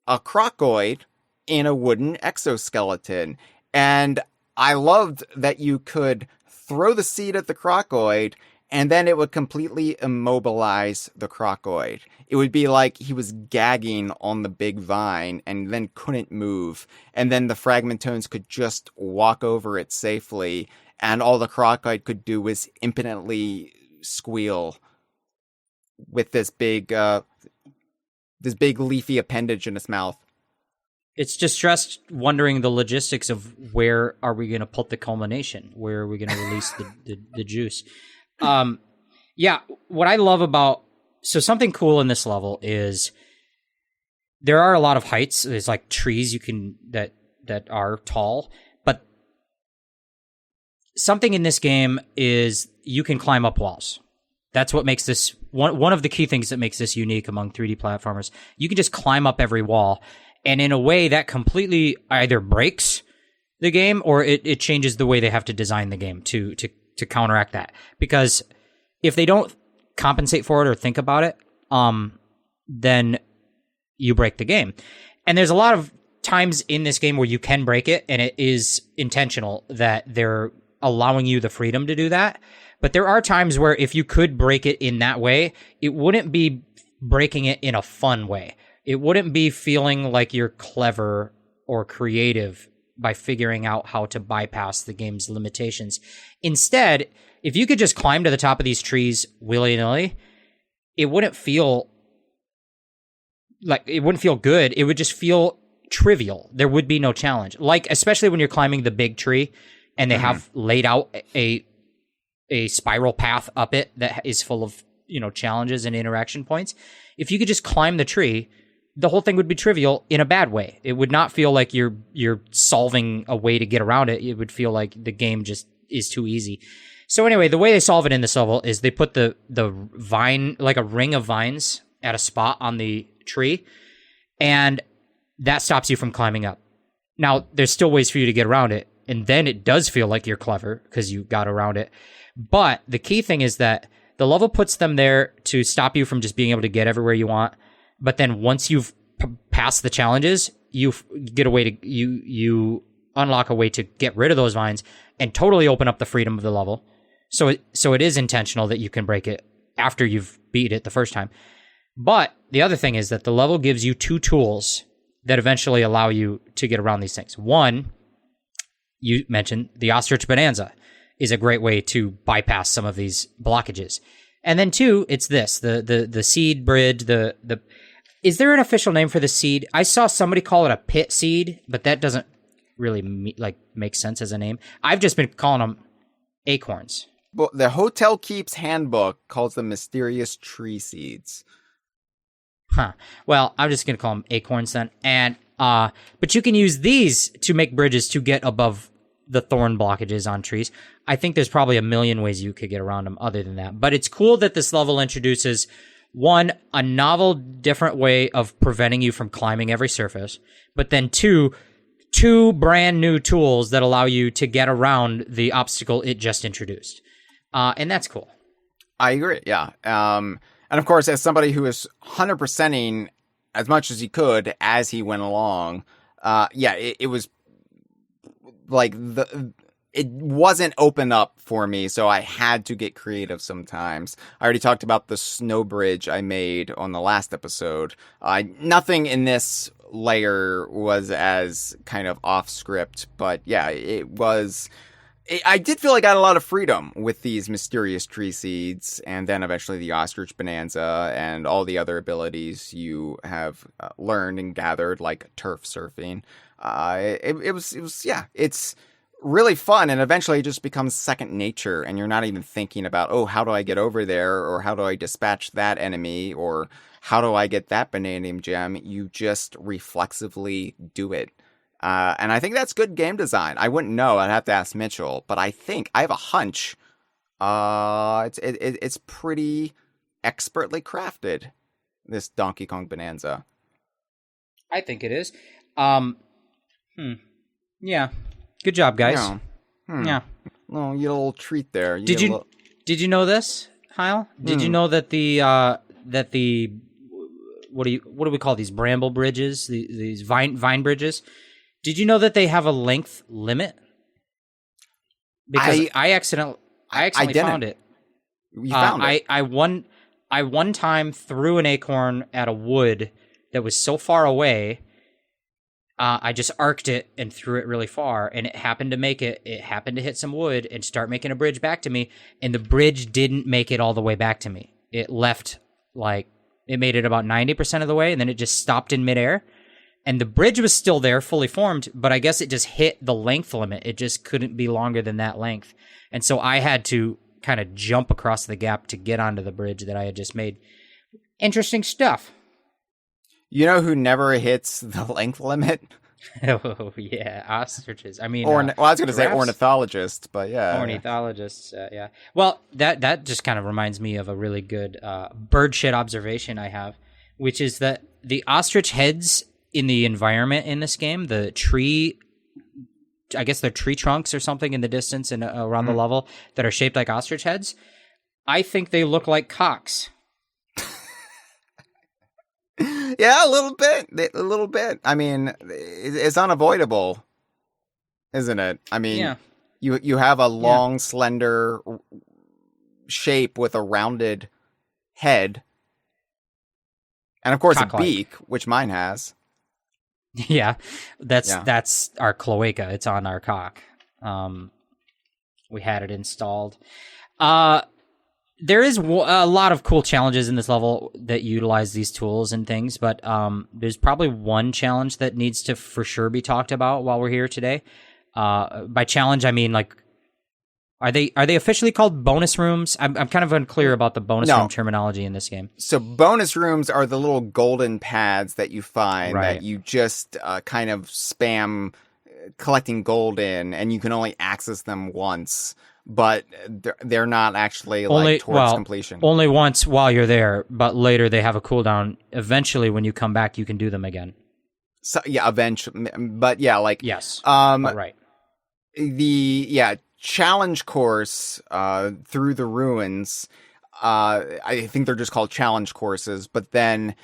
a crocoid in a wooden exoskeleton. And I loved that you could throw the seed at the crocoid, and then it would completely immobilize the crocoid. It would be like he was gagging on the big vine and then couldn't move. And then the fragmentones could just walk over it safely, and all the crocoid could do was impotently squeal with this big leafy appendage in its mouth. It's just wondering the logistics of where are we going to put the culmination? Where are we going to release the juice? Yeah, what I love about... So something cool in this level is there are a lot of heights. There's like trees that are tall, but something in this game is you can climb up walls. That's what makes this one of the key things that makes this unique among 3D platformers. You can just climb up every wall, and in a way that completely either breaks the game or it changes the way they have to design the game to counteract that. Because if they don't compensate for it or think about it, then you break the game. And there's a lot of times in this game where you can break it, and it is intentional that they're allowing you the freedom to do that. But there are times where if you could break it in that way, it wouldn't be breaking it in a fun way. It wouldn't be feeling like you're clever or creative by figuring out how to bypass the game's limitations. Instead, if you could just climb to the top of these trees willy-nilly, it wouldn't feel good. It would just feel trivial. There would be no challenge. Like, especially when you're climbing the big tree and they have laid out a spiral path up it that is full of, challenges and interaction points. If you could just climb the tree, the whole thing would be trivial in a bad way. It would not feel like you're solving a way to get around it. It would feel like the game just is too easy. So anyway, the way they solve it in this level is they put the vine, like a ring of vines at a spot on the tree, and that stops you from climbing up. Now, there's still ways for you to get around it, and then it does feel like you're clever because you got around it. But the key thing is that the level puts them there to stop you from just being able to get everywhere you want. But then once you've passed the challenges, you get a way to you unlock a way to get rid of those vines and totally open up the freedom of the level. So it is intentional that you can break it after you've beat it the first time. But the other thing is that the level gives you 2 tools that eventually allow you to get around these things. One, you mentioned the ostrich bonanza is a great way to bypass some of these blockages. And then 2, it's this, the seed bridge, is there an official name for the seed? I saw somebody call it a pit seed, but that doesn't really make sense as a name. I've just been calling them acorns. Well, the Hotel Keep's handbook calls them mysterious tree seeds. Huh. Well, I'm just going to call them acorns then. And but you can use these to make bridges to get above the thorn blockages on trees. I think there's probably a million ways you could get around them other than that. But it's cool that this level introduces, one, a novel, different way of preventing you from climbing every surface. But then two brand new tools that allow you to get around the obstacle it just introduced. And that's cool. I agree, yeah. And of course, as somebody who is 100%ing as much as he could as he went along, it was like it wasn't open up for me, so I had to get creative sometimes. I already talked about the snow bridge I made on the last episode. Nothing in this layer was as kind of off script, but yeah, I did feel like I had a lot of freedom with these mysterious tree seeds, and then eventually the ostrich bonanza and all the other abilities you have learned and gathered, like turf surfing. It's really fun, and eventually it just becomes second nature, and you're not even thinking about, oh, how do I get over there, or how do I dispatch that enemy, or how do I get that bananium gem? You just reflexively do it. And I think that's good game design. I wouldn't know. I'd have to ask Mitchell. But I have a hunch. It's pretty expertly crafted, this Donkey Kong Bananza. I think it is. Yeah. Good job, guys. Yeah. Oh, you get a little treat there. Did you know this, Hyle? Did you know that the what do we call these bramble bridges? These vine bridges? Did you know that they have a length limit? Because I accidentally found it. You found it. I one time threw an acorn at a wood that was so far away. I just arced it and threw it really far, and it happened to make it. It happened to hit some wood and start making a bridge back to me, and the bridge didn't make it all the way back to me. It left, it made it about 90% of the way, and then it just stopped in midair. And the bridge was still there, fully formed, but I guess it just hit the length limit. It just couldn't be longer than that length. And so I had to kind of jump across the gap to get onto the bridge that I had just made. Interesting stuff. You know who never hits the length limit? Oh yeah, ostriches. I mean, well, I was going to say giraffes? Ornithologist, but yeah, Ornithologists. Yeah. Well, that just kind of reminds me of a really good bird shit observation I have, which is that the ostrich heads in the environment in this game, the tree, I guess they're tree trunks or something in the distance and around the level that are shaped like ostrich heads. I think they look like cocks. Yeah, a little bit. I mean, it's unavoidable, isn't it? I mean, yeah. you have a long, slender shape with a rounded head, and of course Cock-like. a beak, which mine has. Yeah, that's our cloaca. It's on our cock. We had it installed. There is a lot of cool challenges in this level that utilize these tools and things, but there's probably one challenge that needs to for sure be talked about while we're here today. By challenge, I mean like, are they officially called bonus rooms? I'm kind of unclear about the bonus room terminology in this game. So bonus rooms are the little golden pads that you find that you just kind of spam collecting gold in, and you can only access them once. But they're not actually towards completion. Only once while you're there, but later they have a cooldown. Eventually, when you come back, you can do them again. So yeah, eventually, but yeah, like yes, right. The challenge course through the ruins. I think they're just called challenge courses, but then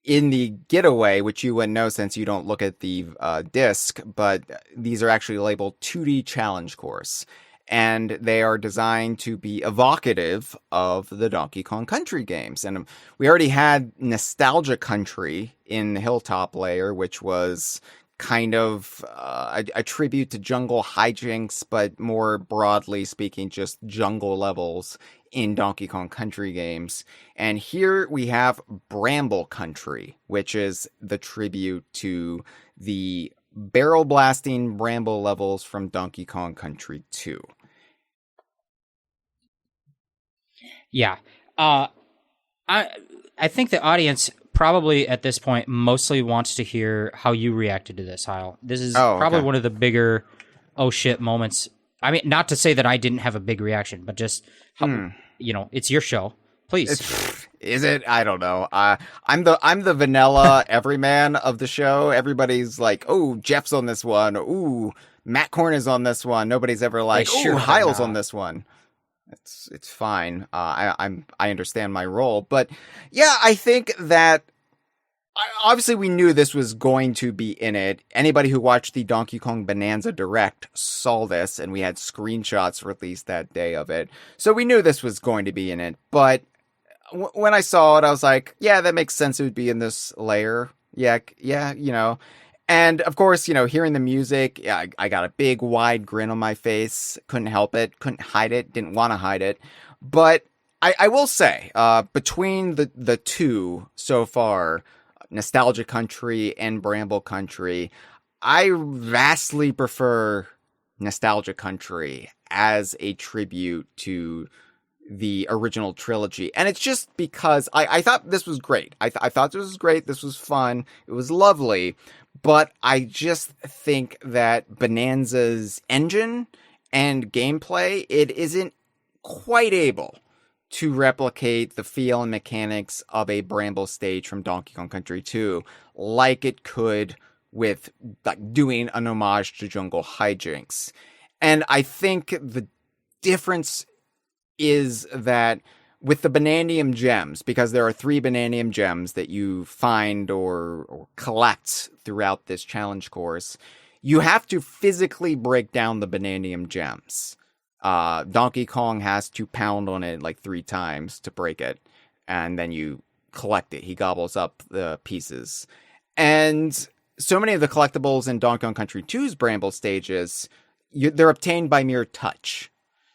in the getaway, which you wouldn't know since you don't look at the disc, but these are actually labeled 2D challenge course. And they are designed to be evocative of the Donkey Kong Country games. And we already had Nostalgia Country in the Hilltop layer, which was kind of a tribute to jungle hijinks, but more broadly speaking, just jungle levels in Donkey Kong Country games. And here we have Bramble Country, which is the tribute to the barrel blasting bramble levels from Donkey Kong Country 2. Yeah. I think the audience probably at this point mostly wants to hear how you reacted to this, Hyle. This is probably one of the bigger oh shit moments. I mean, not to say that I didn't have a big reaction, but just how, it's your show. Please. Is it? I don't know. I'm the vanilla everyman of the show. Everybody's like, "Oh, Jeff's on this one. Ooh, Matt Korn is on this one." Nobody's ever like, "Oh, Hyle's on this one." It's fine. I understand my role, but yeah, I think that obviously we knew this was going to be in it. Anybody who watched the Donkey Kong Bananza Direct saw this, and we had screenshots released that day of it, so we knew this was going to be in it. But when I saw it, I was like, yeah, that makes sense. It would be in this layer. Yeah, And of course, hearing the music, I got a big wide grin on my face. Couldn't help it. Couldn't hide it. Didn't want to hide it. But I will say, between the two so far, Nostalgia Country and Bramble Country, I vastly prefer Nostalgia Country as a tribute to the original trilogy. And it's just because I thought this was great. I thought this was great. This was fun. It was lovely. But I just think that Bananza's engine and gameplay, it isn't quite able to replicate the feel and mechanics of a Bramble stage from Donkey Kong Country 2 like it could with like doing an homage to jungle hijinks. And I think the difference is that with the Bananium gems, because there are 3 Bananium gems that you find or collect throughout this challenge course, you have to physically break down the Bananium gems. Donkey Kong has to pound on it like 3 times to break it, and then you collect it. He gobbles up the pieces. And so many of the collectibles in Donkey Kong Country 2's Bramble stages, they're obtained by mere touch.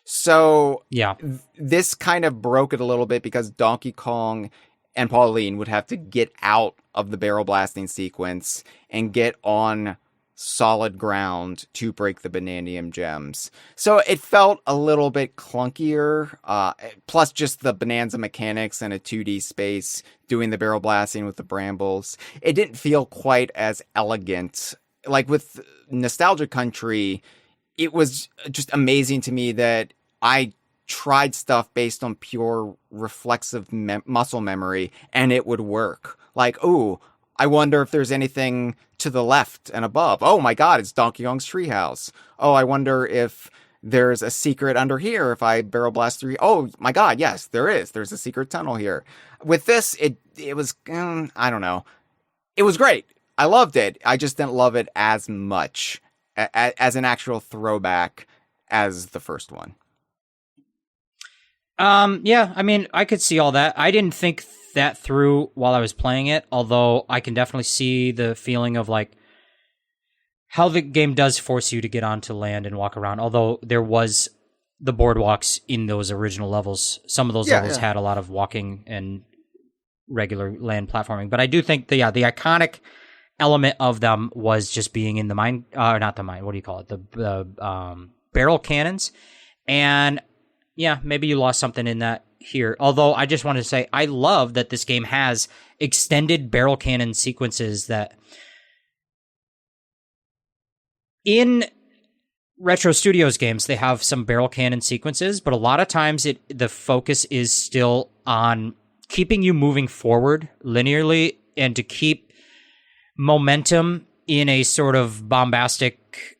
So yeah, this kind of broke it a little bit because Donkey Kong and Pauline would have to get out of the barrel blasting sequence and get on solid ground to break the Bananium gems. So it felt a little bit clunkier, plus just the Bonanza mechanics in a 2D space, doing the barrel blasting with the brambles. It didn't feel quite as elegant like with Nostalgia Country, it was just amazing to me that I tried stuff based on pure reflexive muscle memory and it would work. Like, ooh, I wonder if there's anything to the left and above. Oh my God, it's Donkey Kong's treehouse. Oh, I wonder if there's a secret under here if I barrel blast through. Oh my God, yes, there is. There's a secret tunnel here. With this, it was, I don't know. It was great. I loved it. I just didn't love it as much as an actual throwback as the first one. Yeah, I mean, I could see all that. I didn't think that through while I was playing it, although I can definitely see the feeling of like how the game does force you to get onto land and walk around, although there was the boardwalks in those original levels. Some of those levels had a lot of walking and regular land platforming, but I do think the iconic element of them was just being in the mine, not the mine, what do you call it? The barrel cannons. And yeah, maybe you lost something in that here. Although I just wanted to say, I love that this game has extended barrel cannon sequences that in Retro Studios games, they have some barrel cannon sequences, but a lot of times the focus is still on keeping you moving forward linearly and to keep momentum in a sort of bombastic,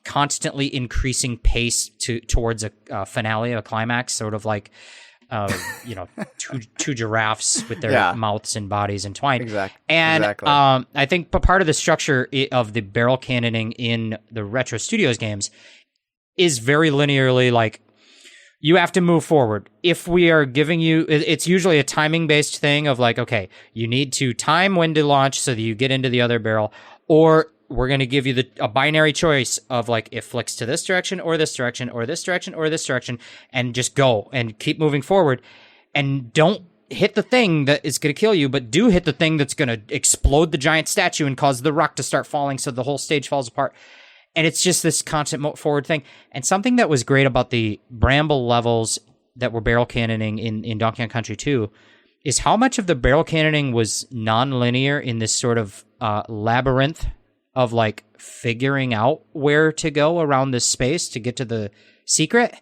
constantly increasing pace towards a finale, a climax, sort of like, two giraffes with their mouths and bodies entwined. Exactly. And I think part of the structure of the barrel cannoning in the Retro Studios games is very linearly like, you have to move forward. If we are giving you, it's usually a timing based thing of like, okay, you need to time when to launch so that you get into the other barrel, or we're going to give you a binary choice of like, it flicks to this direction or this direction or this direction or this direction, and just go and keep moving forward. And don't hit the thing that is going to kill you, but do hit the thing that's going to explode the giant statue and cause the rock to start falling so the whole stage falls apart. And it's just this constant forward thing. And something that was great about the bramble levels that were barrel cannoning in Donkey Kong Country 2 is how much of the barrel cannoning was non-linear in this sort of labyrinth of like figuring out where to go around this space to get to the secret.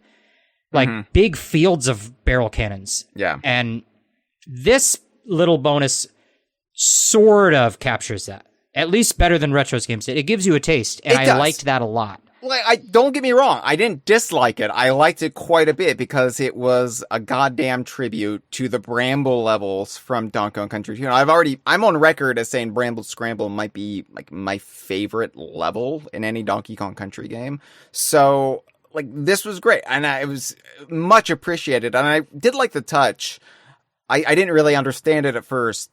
Like big fields of barrel cannons. Yeah. And this little bonus sort of captures that. At least better than Retro's games did. It gives you a taste, and I liked that a lot. Like, don't get me wrong, I didn't dislike it. I liked it quite a bit because it was a goddamn tribute to the Bramble levels from Donkey Kong Country 2. I'm on record as saying Bramble Scramble might be like my favorite level in any Donkey Kong Country game. So, like, this was great, and it was much appreciated, and I did like the touch. I didn't really understand it at first,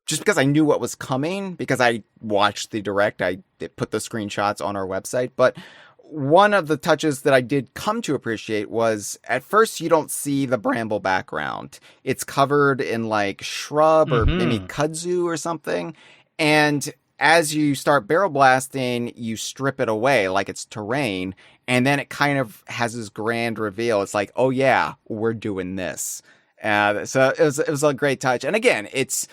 just because I knew what was coming, because I watched the direct, I put the screenshots on our website. But one of the touches that I did come to appreciate was, at first you don't see the bramble background. It's covered in like shrub or maybe kudzu or something. And as you start barrel blasting, you strip it away like it's terrain. And then it kind of has this grand reveal. It's like, oh yeah, we're doing this. So it was a great touch. And again, it's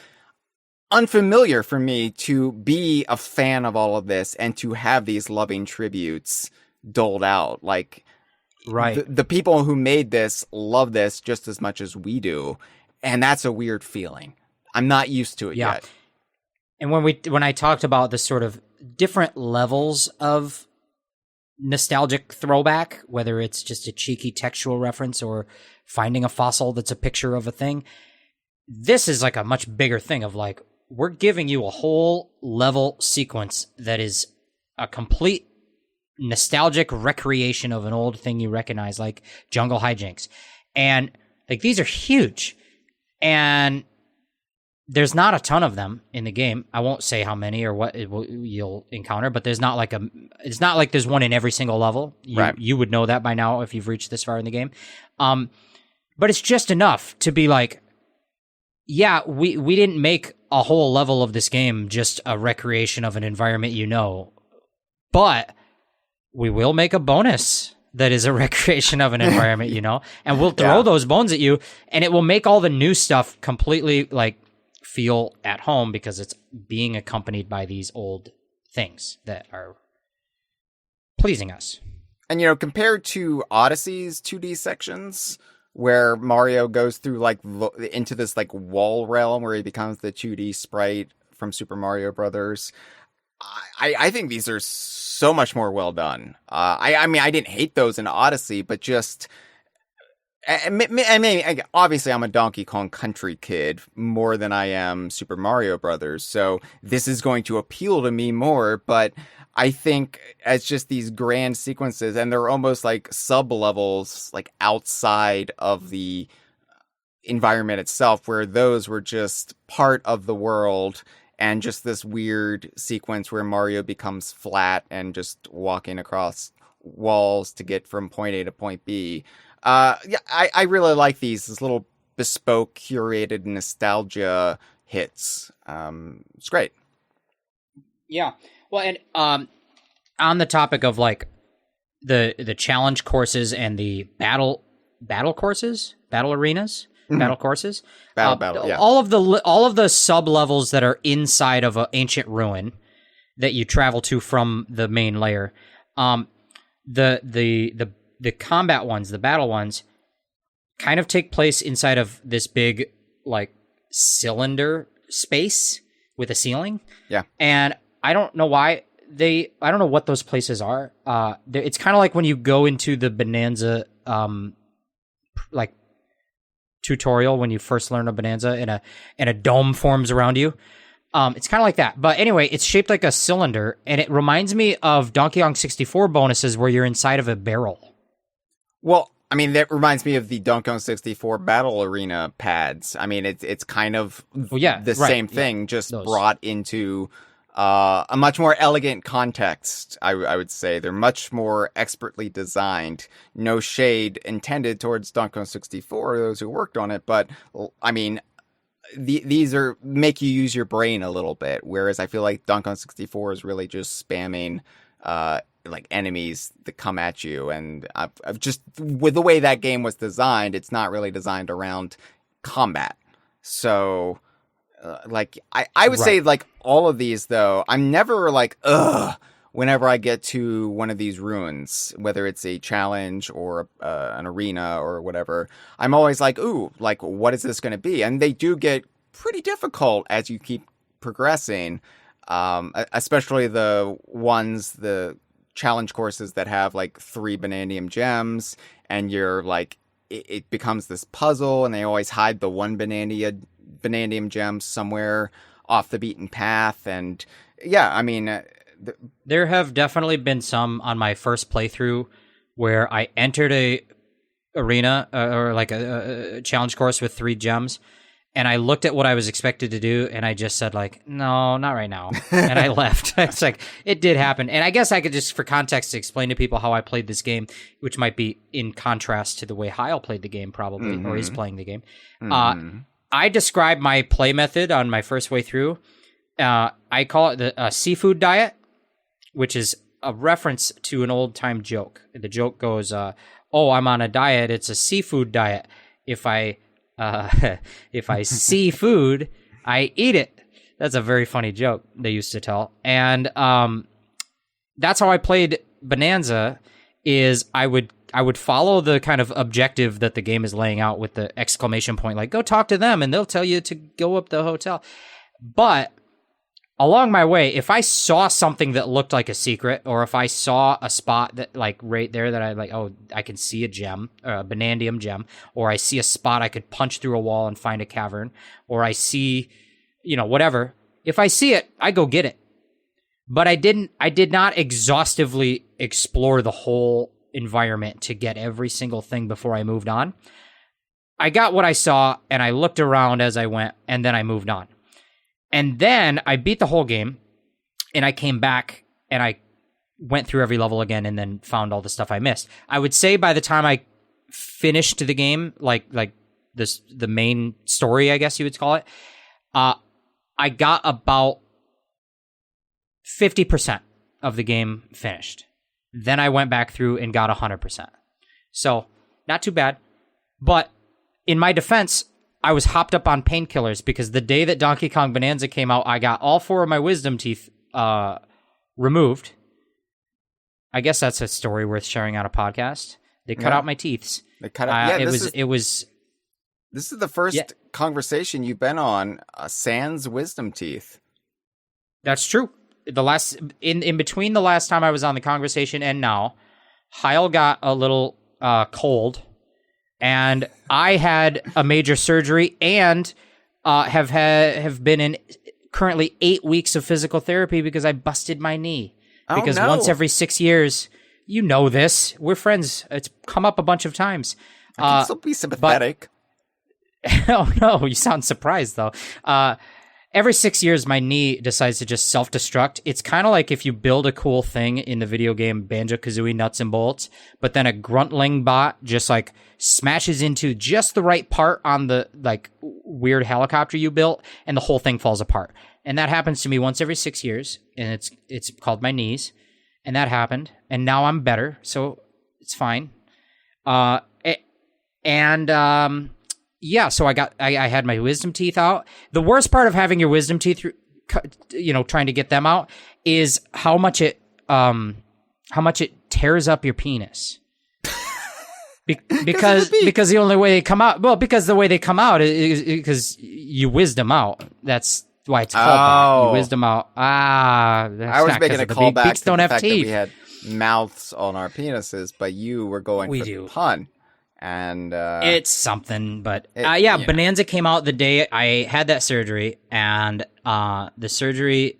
unfamiliar for me to be a fan of all of this and to have these loving tributes doled out. Like, right. The people who made this love this just as much as we do. And that's a weird feeling. I'm not used to it yet. And when I talked about the sort of different levels of nostalgic throwback, whether it's just a cheeky textual reference or finding a fossil that's a picture of a thing, this is like a much bigger thing of like, we're giving you a whole level sequence that is a complete nostalgic recreation of an old thing you recognize, like Jungle Hijinks. And like, these are huge. And there's not a ton of them in the game. I won't say how many or what you'll encounter, but it's not like there's one in every single level. You would know that by now if you've reached this far in the game. But it's just enough to be like, yeah, we didn't make a whole level of this game just a recreation of an environment, but we will make a bonus that is a recreation of an environment, and we'll throw those bones at you, and it will make all the new stuff completely like feel at home because it's being accompanied by these old things that are pleasing us. And, compared to Odyssey's 2D sections, where Mario goes through, like, into this, like, wall realm where he becomes the 2D sprite from Super Mario Brothers, I think these are so much more well done. I mean, I didn't hate those in Odyssey, but just... I mean, obviously, I'm a Donkey Kong Country kid more than I am Super Mario Brothers, so this is going to appeal to me more, but I think as just these grand sequences, and they're almost like sub-levels, like outside of the environment itself, where those were just part of the world, and just this weird sequence where Mario becomes flat and just walking across walls to get from point A to point B. Yeah, I really like these little bespoke, curated nostalgia hits. It's great. Yeah. Well, and on the topic of like the challenge courses and the battle courses, battle arenas, battle courses, battle, yeah. all of the sub levels that are inside of an ancient ruin that you travel to from the main layer. The combat ones, the battle ones, kind of take place inside of this big, like, cylinder space with a ceiling. Yeah. And I don't know why I don't know what those places are. It's kind of like when you go into the Bananza, like, tutorial when you first learn a Bananza and a dome forms around you. It's kind of like that. But anyway, it's shaped like a cylinder, and it reminds me of Donkey Kong 64 bonuses where you're inside of a barrel. Well, I mean, that reminds me of the Donkey Kong 64 Battle Arena pads. I mean, it's kind of same thing, just those. Brought into a much more elegant context, I would say. They're much more expertly designed. No shade intended towards Donkey Kong 64, those who worked on it, but, I mean... These make you use your brain a little bit, whereas I feel like Donkey Kong 64 is really just spamming like enemies that come at you, and I've just with the way that game was designed, it's not really designed around combat. So, like I would say like all of these though, I'm never like whenever I get to one of these ruins, whether it's a challenge or an arena or whatever, I'm always like, ooh, like, what is this going to be? And they do get pretty difficult as you keep progressing, especially the challenge courses that have, like, 3 Banandium gems, and you're, like, it becomes this puzzle, and they always hide the one Banandium gem somewhere off the beaten path, and, yeah, I mean... There have definitely been some on my first playthrough where I entered a arena or like a challenge course with 3 gems, and I looked at what I was expected to do, and I just said like, no, not right now, and I left. It's like, it did happen, and I guess I could just, for context, explain to people how I played this game, which might be in contrast to the way Hyle played the game probably, or is playing the game. I described my play method on my first way through. I call it the seafood diet, which is a reference to an old-time joke. The joke goes, oh, I'm on a diet. It's a seafood diet. If I see food, I eat it. That's a very funny joke they used to tell. And that's how I played Bananza, is I would follow the kind of objective that the game is laying out with the exclamation point, like, go talk to them, and they'll tell you to go up the hotel. But... along my way, if I saw something that looked like a secret, or if I saw a spot that, like, right there that I like, oh, I can see a gem, a Banandium gem, or I see a spot I could punch through a wall and find a cavern, or I see, whatever. If I see it, I go get it. But I did not exhaustively explore the whole environment to get every single thing before I moved on. I got what I saw, and I looked around as I went, and then I moved on. And then I beat the whole game, and I came back, and I went through every level again, and then found all the stuff I missed. I would say by the time I finished the game, like the main story, I guess you would call it, I got about 50% of the game finished. Then I went back through and got 100%. So, not too bad. But in my defense, I was hopped up on painkillers because the day that Donkey Kong Bananza came out, I got all 4 of my wisdom teeth removed. I guess that's a story worth sharing on a podcast. They cut out my teeth. They cut out. It was. This is the first conversation you've been on. Sans wisdom teeth. That's true. The last in between the last time I was on the Kongversation and now, Hyle got a little cold, and I had a major surgery and have been in currently 8 weeks of physical therapy because I busted my knee. Because once every 6 years, you know this, we're friends. It's come up a bunch of times. I can still be sympathetic. Oh no, you sound surprised though. Every 6 years, my knee decides to just self-destruct. It's kind of like if you build a cool thing in the video game Banjo-Kazooie Nuts and Bolts, but then a gruntling bot just like smashes into just the right part on the like weird helicopter you built, and the whole thing falls apart. And that happens to me once every 6 years, and it's called my knees. And that happened, and now I'm better, so it's fine. So I had my wisdom teeth out. The worst part of having your wisdom teeth, trying to get them out, is how much it tears up your penis. Because the only way they come out, because the way they come out is because you whizzed them out. That's why it's called that. You whizzed them out. I was making a callback to don't the have fact teeth. that we had mouths on our penises, but you were going for the pun. And it's something, but Bananza came out the day I had that surgery, and the surgery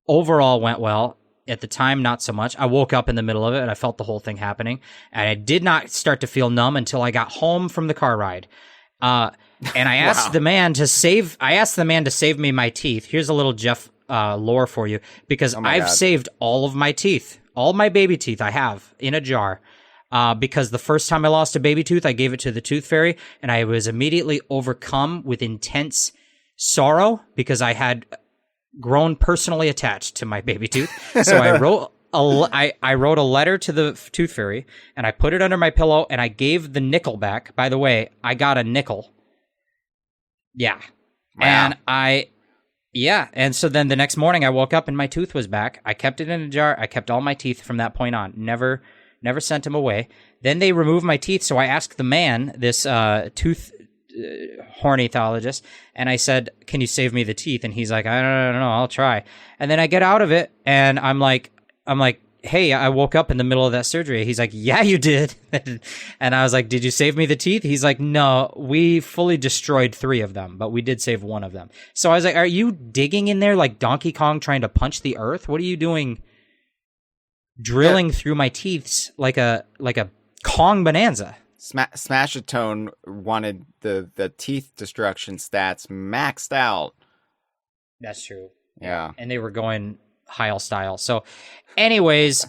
overall went well. At the time, not so much. I woke up in the middle of it, and I felt the whole thing happening, and I did not start to feel numb until I got home from the car ride. And I asked the man to save. I asked the man to save me my teeth. Here's a little Jeff lore for you, because I've saved all of my teeth, all my baby teeth. I have in a jar. Because the first time I lost a baby tooth, I gave it to the tooth fairy, and I was immediately overcome with intense sorrow because I had grown personally attached to my baby tooth. So I wrote a letter to the tooth fairy, and I put it under my pillow, and I gave the nickel back. By the way, I got a nickel. Yeah. Wow. And so then the next morning I woke up and my tooth was back. I kept it in a jar. I kept all my teeth from that point on. Never sent them away. Then they removed my teeth, so I asked the man, this tooth ornithologist, and I said, "Can you save me the teeth?" And he's like, "I don't know, I'll try." And then I get out of it, and I'm like, "Hey, I woke up in the middle of that surgery." He's like, "Yeah, you did." And I was like, "Did you save me the teeth?" He's like, "No, we fully destroyed 3 of them, but we did save 1 of them." So I was like, "Are you digging in there like Donkey Kong trying to punch the earth? What are you doing?" Drilling through my teeth like a Kong Bananza. Smash-A-Tone wanted the teeth destruction stats maxed out. That's true. Yeah. And they were going Hyle style. So anyways,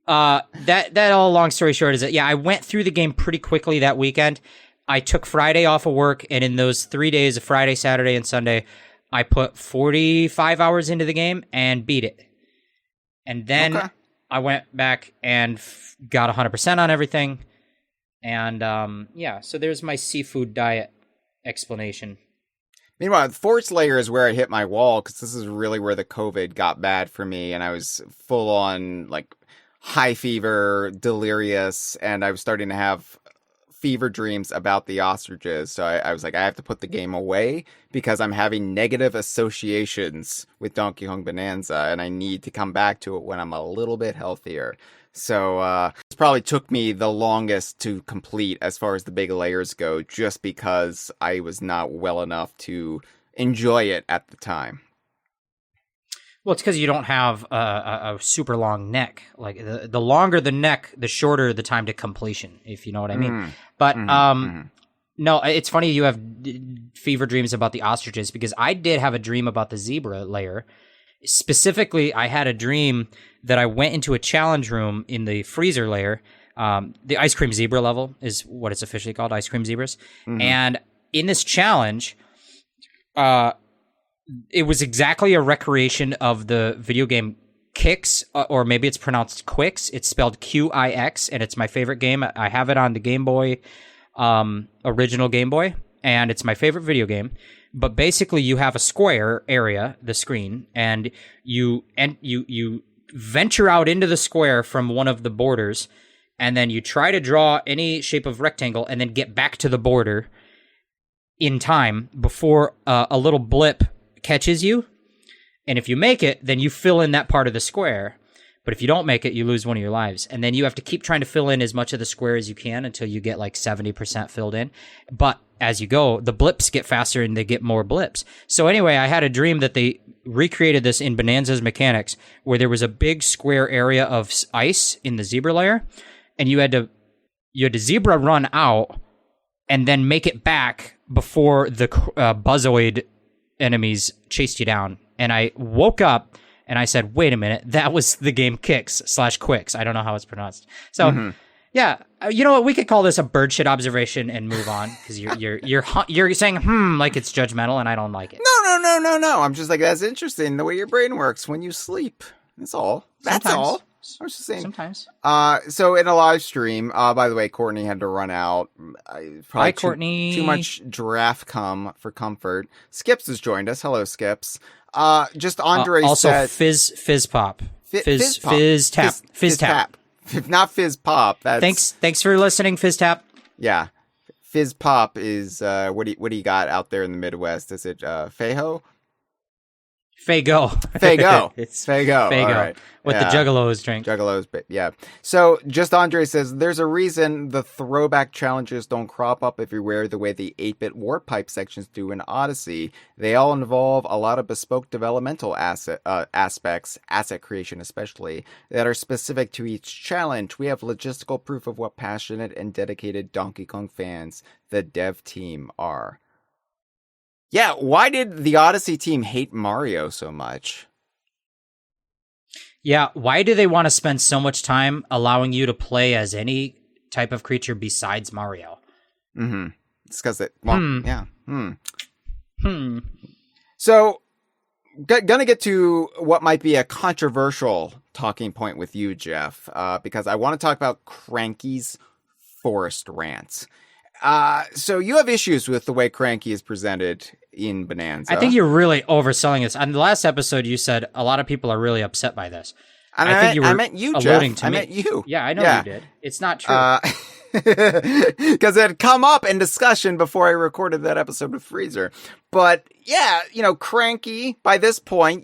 that all long story short is that, I went through the game pretty quickly that weekend. I took Friday off of work, and in those 3 days of Friday, Saturday, and Sunday, I put 45 hours into the game and beat it. And then I went back and got 100% on everything. And so there's my seafood diet explanation. Meanwhile, the fourth layer is where I hit my wall, because this is really where the COVID got bad for me. And I was full on like high fever, delirious, and I was starting to have fever dreams about the ostriches. So I was like, I have to put the game away because I'm having negative associations with Donkey Kong Bananza, and I need to come back to it when I'm a little bit healthier. So this probably took me the longest to complete as far as the big layers go, just because I was not well enough to enjoy it at the time. Well, it's because you don't have a super long neck. Like the longer the neck, the shorter the time to completion, if you know what I mean. But no, it's funny you have fever dreams about the ostriches, because I did have a dream about the zebra layer. Specifically, I had a dream that I went into a challenge room in the freezer layer. The ice cream zebra level is what it's officially called, ice cream zebras. And in this challenge, it was exactly a recreation of the video game Kix, or maybe it's pronounced Quix. It's spelled Qix, and it's my favorite game. I have it on the Game Boy, original Game Boy, and it's my favorite video game. But basically, you have a square area, the screen, and you venture out into the square from one of the borders, and then you try to draw any shape of rectangle, and then get back to the border in time before a little blip catches you. And if you make it, then you fill in that part of the square. But if you don't make it, you lose one of your lives. And then you have to keep trying to fill in as much of the square as you can until you get like 70% filled in. But as you go, the blips get faster and they get more blips. So anyway, I had a dream that they recreated this in Bananza's mechanics, where there was a big square area of ice in the zebra layer, and you had to zebra run out and then make it back before the buzzoid enemies chased you down. And I woke up and I said, wait a minute, that was the game Kicks/Quicks. I don't know how it's pronounced. So, yeah, you know what? We could call this a bird shit observation and move on, because you're saying like it's judgmental, and I don't like it. No. I'm just like, that's interesting the way your brain works when you sleep. That's all. That's all. I was just saying. Sometimes. So in a live stream, by the way, Courtney had to run out. Hi, Courtney. Too much giraffe cum for comfort. Skips has joined us. Hello, Skips. Just Andre also said... Fizz pop. Fizz tap. Not fizz pop. That's... Thanks for listening, Fizz tap. Yeah. Fizz pop is, what do you got out there in the Midwest? Is it, Faygo? Faygo. It's Faygo. All right. What the Juggalos drink. Juggalos, but yeah. So, just Andre says, there's a reason the throwback challenges don't crop up everywhere the way the 8-bit warp pipe sections do in Odyssey. They all involve a lot of bespoke developmental aspects, asset creation especially, that are specific to each challenge. We have logistical proof of what passionate and dedicated Donkey Kong fans the dev team are. Yeah, why did the Odyssey team hate Mario so much? Yeah, why do they want to spend so much time allowing you to play as any type of creature besides Mario? It's because yeah. So, gonna get to what might be a controversial talking point with you, Jeff, because I want to talk about Cranky's forest rants. So you have issues with the way Cranky is presented in Bananza. I think you're really overselling this. On the last episode, you said a lot of people are really upset by this. And I meant you, Jeff. I meant you. Yeah, I know you did. It's not true. Because it had come up in discussion before I recorded that episode with Freezer. But yeah, Cranky, by this point,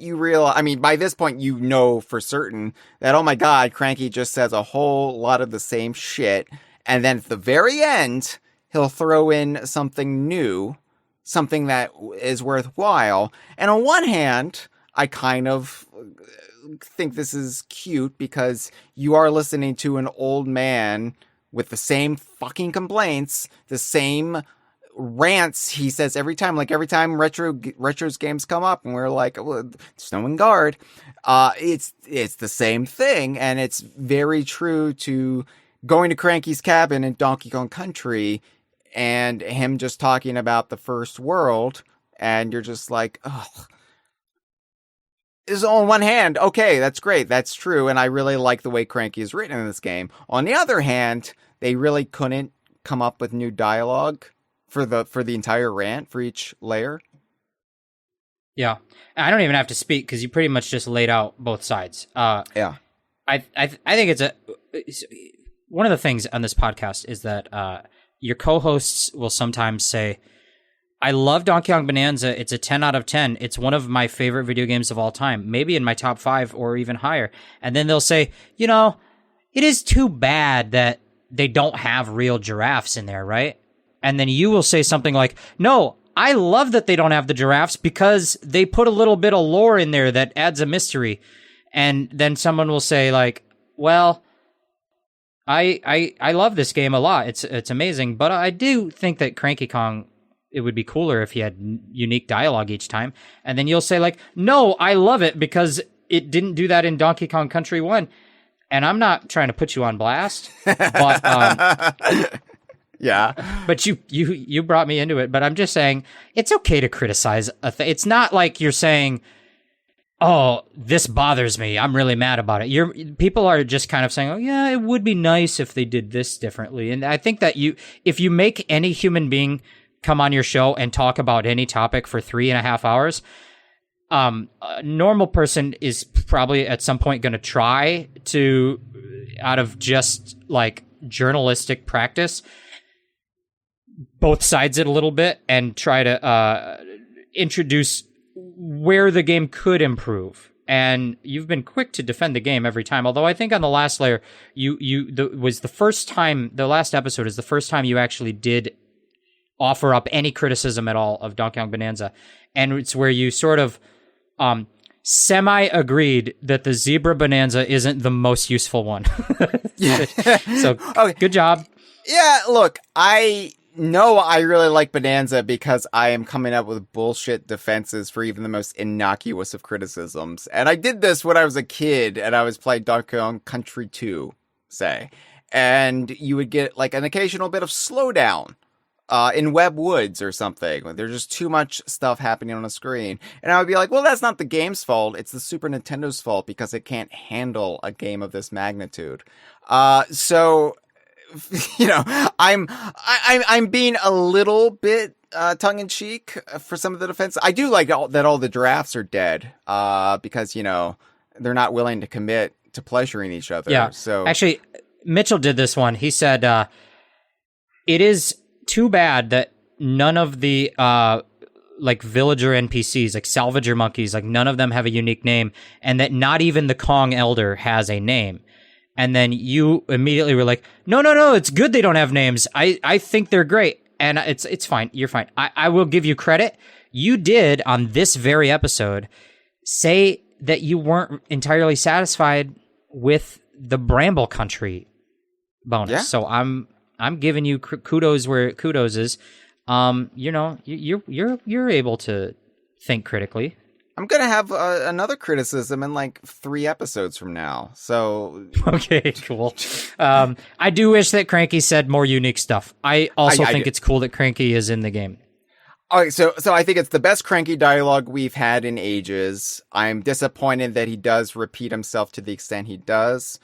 by this point, you know for certain that, oh my God, Cranky just says a whole lot of the same shit. And then at the very end, he'll throw in something new, something that is worthwhile. And on one hand, I kind of think this is cute because you are listening to an old man with the same fucking complaints, the same rants he says every time. Like every time Retro's games come up and we're like, well, Snow and Guard, it's the same thing. And it's very true to going to Cranky's cabin in Donkey Kong Country and him just talking about the first world, and you're just like, ugh. Is on one hand, okay, that's great, that's true, and I really like the way Cranky is written in this game. On the other hand, they really couldn't come up with new dialogue for the entire rant for each layer. Yeah, I don't even have to speak because you pretty much just laid out both sides. Yeah, I think it's one of the things on this podcast is that your co-hosts will sometimes say, I love Donkey Kong Bananza. It's a 10 out of 10. It's one of my favorite video games of all time, maybe in my top 5 or even higher. And then they'll say, it is too bad that they don't have real giraffes in there, right? And then you will say something like, no, I love that they don't have the giraffes because they put a little bit of lore in there that adds a mystery. And then someone will say like, well, I love this game a lot. It's amazing, but I do think that Cranky Kong, it would be cooler if he had unique dialogue each time. And then you'll say like, no, I love it because it didn't do that in Donkey Kong Country 1. And I'm not trying to put you on blast, but yeah. But you brought me into it. But I'm just saying it's okay to criticize a thing. It's not like you're saying, oh, this bothers me, I'm really mad about it. People are just kind of saying, oh yeah, it would be nice if they did this differently. And I think that if you make any human being come on your show and talk about any topic for 3.5 hours. A normal person is probably at some point going to try to, out of just like journalistic practice, both sides it a little bit and try to introduce where the game could improve. And you've been quick to defend the game every time. Although I think on the last layer, the last episode is the first time you actually did offer up any criticism at all of Donkey Kong Bananza. And it's where you sort of semi-agreed that the Zebra Bananza isn't the most useful one. Yeah. So, okay. Good job. Yeah, look, I know I really like Bananza because I am coming up with bullshit defenses for even the most innocuous of criticisms. And I did this when I was a kid and I was playing Donkey Kong Country 2, say. And you would get like an occasional bit of slowdown in Web Woods or something. There's just too much stuff happening on a screen. And I would be like, well, that's not the game's fault. It's the Super Nintendo's fault because it can't handle a game of this magnitude. So, you know, I'm being a little bit tongue in cheek for some of the defense. I do like that all the drafts are dead because, you know, they're not willing to commit to pleasuring each other. Yeah. So actually, Mitchell did this one. He said, it is too bad that none of the like villager NPCs, like salvager monkeys, like none of them have a unique name, and that not even the Kong Elder has a name. And then you immediately were like, no, it's good they don't have names. I think they're great. And it's fine. You're fine. I will give you credit. You did, on this very episode, say that you weren't entirely satisfied with the Bramble Country bonus. Yeah. So I'm giving you kudos where kudos is. You know, you're able to think critically. I'm going to have another criticism in like 3 episodes from now. So okay, cool. I do wish that Cranky said more unique stuff. I also think it's cool that Cranky is in the game. All right, so I think it's the best Cranky dialogue we've had in ages. I'm disappointed that he does repeat himself to the extent he does.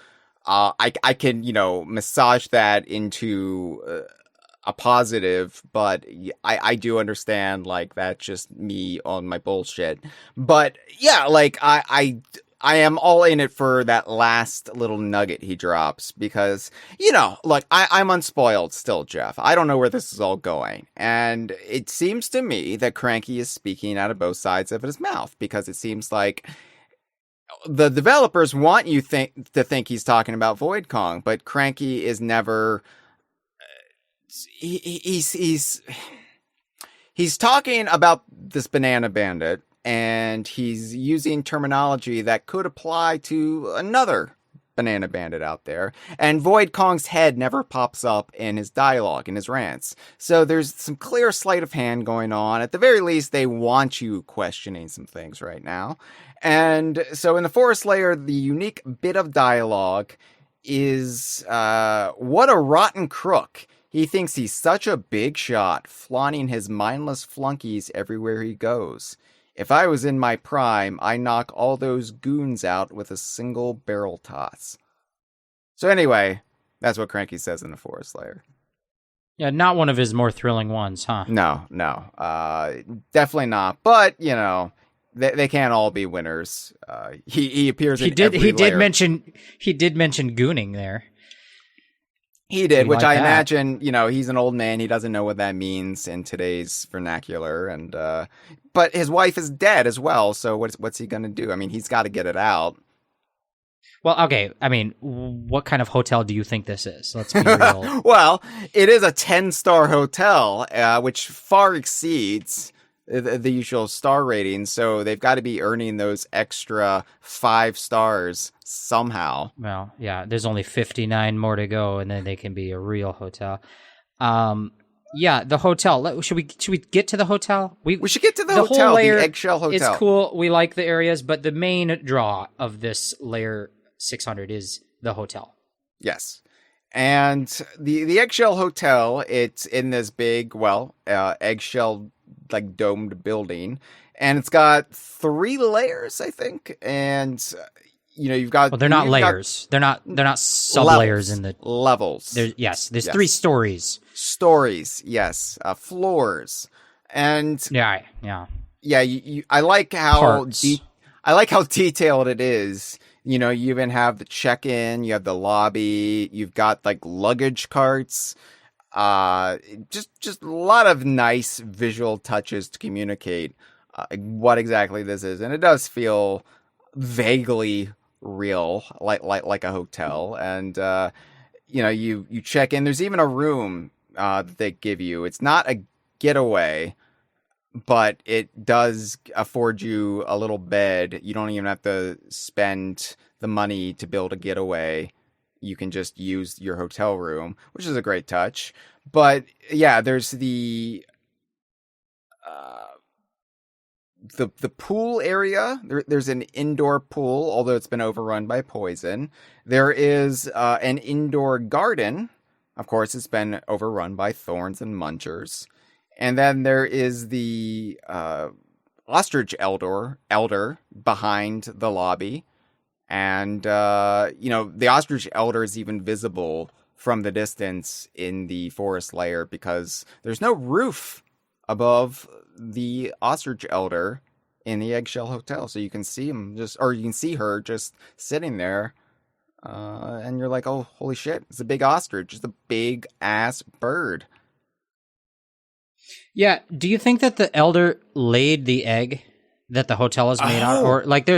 I can, you know, massage that into a positive, but I do understand, like, that's just me on my bullshit. But yeah, like, I am all in it for that last little nugget he drops because, you know, look, I'm unspoiled still, Jeff. I don't know where this is all going. And it seems to me that Cranky is speaking out of both sides of his mouth because it seems like the developers want you to think he's talking about Void Kong, but Cranky is never... He's talking about this banana bandit, and he's using terminology that could apply to another banana bandit out there. And Void Kong's head never pops up in his dialogue, in his rants. So there's some clear sleight of hand going on. At the very least, they want you questioning some things right now. And so in the Forest Layer, the unique bit of dialogue is, what a rotten crook. He thinks he's such a big shot, flaunting his mindless flunkies everywhere he goes. If I was in my prime, I knock all those goons out with a single barrel toss. So anyway, that's what Cranky says in the Forest Layer. Yeah, not one of his more thrilling ones, huh? No, definitely not. But, you know, they can't all be winners. He appears in every layer. He did mention gooning there. He did, which I imagine, you know, he's an old man. He doesn't know what that means in today's vernacular. And but his wife is dead as well. So what's he going to do? I mean, he's got to get it out. Well, okay. I mean, what kind of hotel do you think this is? Let's be real. Well, it is a 10-star hotel, which far exceeds the usual star rating. So they've got to be earning those extra 5 stars somehow. Well, yeah, there's only 59 more to go, and then they can be a real hotel. Yeah, the hotel. Should we get to the hotel? We should get to the hotel, whole layer, the eggshell hotel. It's cool. We like the areas, but the main draw of this layer 600 is the hotel. Yes. And the eggshell hotel, it's in this big, eggshell, like, domed building. And it's got 3 layers, I think. And, you know, you've got... Well, they're not layers. They're not sublayers in the... Levels. There's 3 stories. Stories, yes. Floors. And yeah. I like how detailed it is. You know, you even have the check-in, you have the lobby, you've got like luggage carts. Just a lot of nice visual touches to communicate what exactly this is, and it does feel vaguely real, like a hotel. And you check in. There's even a room that they give you. It's not a getaway, but it does afford you a little bed. You don't even have to spend the money to build a getaway. You can just use your hotel room, which is a great touch. But yeah, there's the pool area. There's an indoor pool, although it's been overrun by poison. There is an indoor garden. Of course, it's been overrun by thorns and munchers. And then there is the ostrich elder behind the lobby. And, the ostrich elder is even visible from the distance in the forest layer because there's no roof above the ostrich elder in the eggshell hotel. So you can see you can see her just sitting there. And you're like, oh, holy shit, it's a big ostrich. It's a big ass bird. Yeah. Do you think that the elder laid the egg that the hotel is made out of? Or like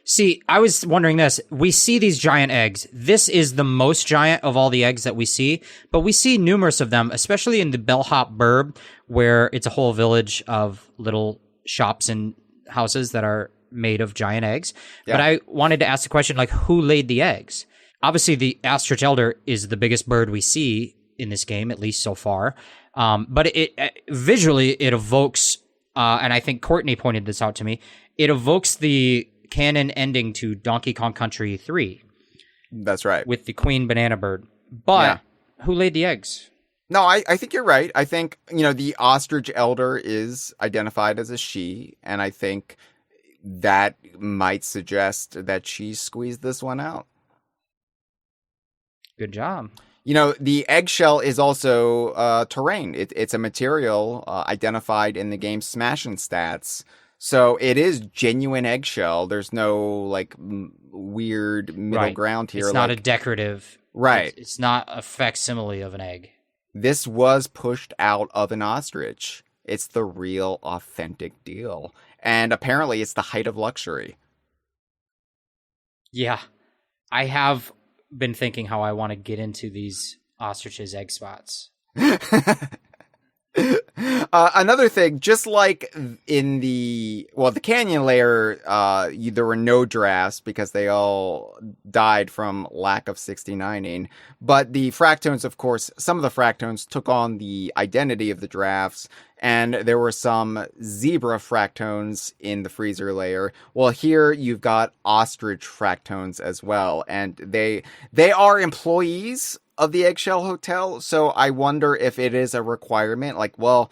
see, I was wondering this. We see these giant eggs. This is the most giant of all the eggs that we see, but we see numerous of them, especially in the Bellhop Burb, where it's a whole village of little shops and houses that are made of giant eggs. Yeah. But I wanted to ask the question, like, who laid the eggs? Obviously, the ostrich elder is the biggest bird we see in this game, at least so far. But visually, it evokes, and I think Courtney pointed this out to me, it evokes the canon ending to Donkey Kong Country 3. That's right. With the queen banana bird. But who laid the eggs? No, I think you're right. I think, the ostrich elder is identified as a she, and I think that might suggest that she squeezed this one out. Good job. The eggshell is also terrain. It's a material identified in the game's smashing stats. So it is genuine eggshell. There's no weird middle ground here. It's not a decorative. Right. It's not a facsimile of an egg. This was pushed out of an ostrich. It's the real authentic deal. And apparently it's the height of luxury. Yeah. I have been thinking how I want to get into these ostriches' egg spots. Another thing, just like in the canyon layer, there were no drafts because they all died from lack of 69ing. But the fractones, of course, some of the fractones took on the identity of the drafts, and there were some zebra fractones in the freezer layer. Well, here you've got ostrich fractones as well, and they are employees of the Eggshell Hotel, so I wonder if it is a requirement. Like, well,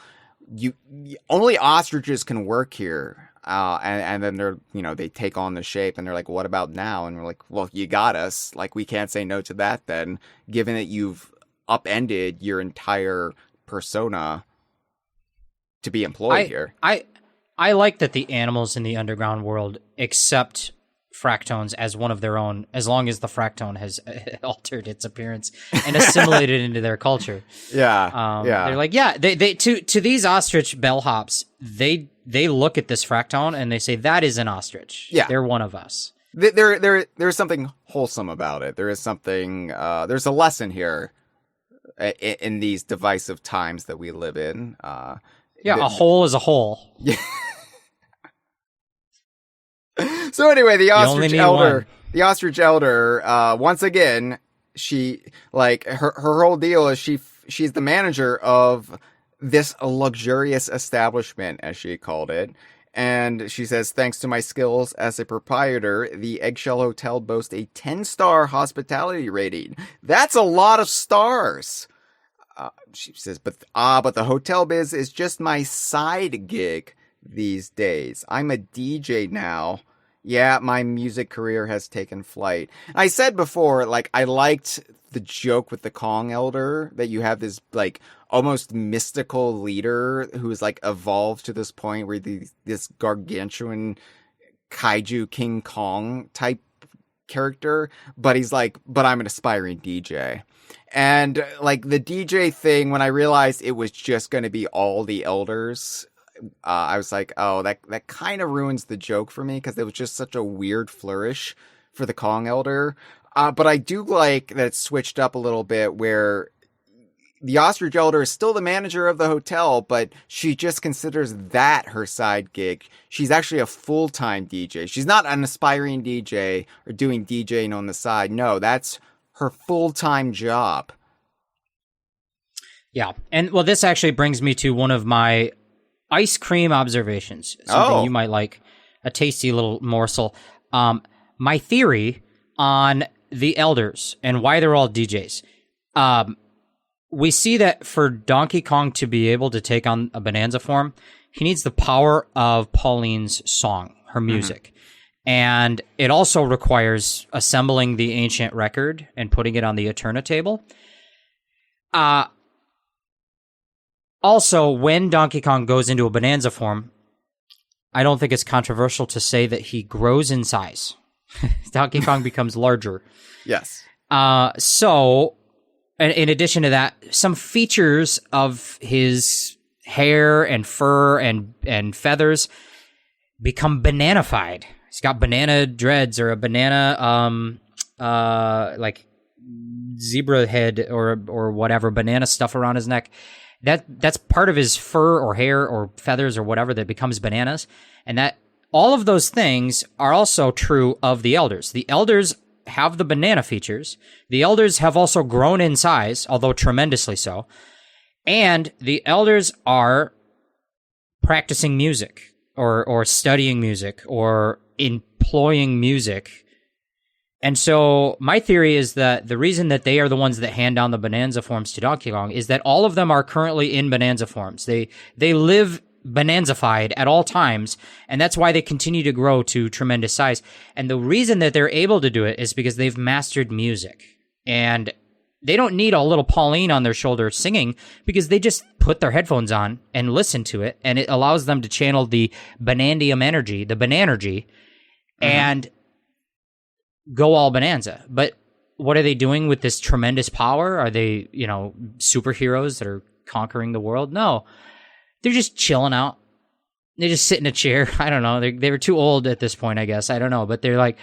only ostriches can work here, and then they're they take on the shape, and they're like, what about now? And we're like, well, you got us. Like, we can't say no to that then, given that you've upended your entire persona to be employed here. I like that the animals in the underground world accept fractones as one of their own, as long as the fractone has altered its appearance and assimilated into their culture. Yeah, they're like, they to these ostrich bellhops, they look at this fractone and they say that is an ostrich. Yeah, they're one of us. There's something wholesome about it. There is something. There's a lesson here in these divisive times that we live in. A hole is a hole. Yeah. So anyway, the ostrich elder, once again, she her whole deal is she's the manager of this luxurious establishment, as she called it. And she says, thanks to my skills as a proprietor, the Eggshell Hotel boasts a 10-star hospitality rating. That's a lot of stars. She says, but the hotel biz is just my side gig these days. I'm a DJ now, Yeah, my music career has taken flight. I said before, like, I liked the joke with the Kong Elder, that you have this, like, almost mystical leader who's, like, evolved to this point where this gargantuan kaiju King Kong type character, but he's like, but I'm an aspiring DJ. And, like, the DJ thing, when I realized it was just going to be all the elders, I was like, oh, that kind of ruins the joke for me, because it was just such a weird flourish for the Kong Elder. But I do like that it's switched up a little bit, where the Ostrich Elder is still the manager of the hotel, but she just considers that her side gig. She's actually a full-time DJ. She's not an aspiring DJ or doing DJing on the side. No, that's her full-time job. Yeah. And, well, this actually brings me to one of my ice cream observations. Something you might like, a tasty little morsel. My theory on the elders and why they're all DJs. We see that for Donkey Kong to be able to take on a Bananza form, he needs the power of Pauline's song, her music. And it also requires assembling the ancient record and putting it on the Eterna table. Also, when Donkey Kong goes into a Bananza form, I don't think it's controversial to say that he grows in size. Donkey Kong becomes larger. Yes. So, in addition to that, some features of his hair and fur and feathers become bananified. He's got banana dreads or a banana, like zebra head or whatever, banana stuff around his neck. That's part of his fur or hair or feathers or whatever that becomes bananas. And that all of those things are also true of the elders. The elders have the banana features. The elders have also grown in size, although tremendously so. And the elders are practicing music or studying music or employing music. And so my theory is that the reason that they are the ones that hand down the Bananza forms to Donkey Kong is that all of them are currently in Bananza forms. They live Bananzafied at all times, and that's why they continue to grow to tremendous size. And the reason that they're able to do it is because they've mastered music. And they don't need a little Pauline on their shoulder singing, because they just put their headphones on and listen to it, and it allows them to channel the Banandium energy, the Bananergy, and go all Bananza. But what are they doing with this tremendous power? Are they, superheroes that are conquering the world? No. They're just chilling out. They just sit in a chair. I don't know. They were too old at this point, I guess. I don't know. But they're like,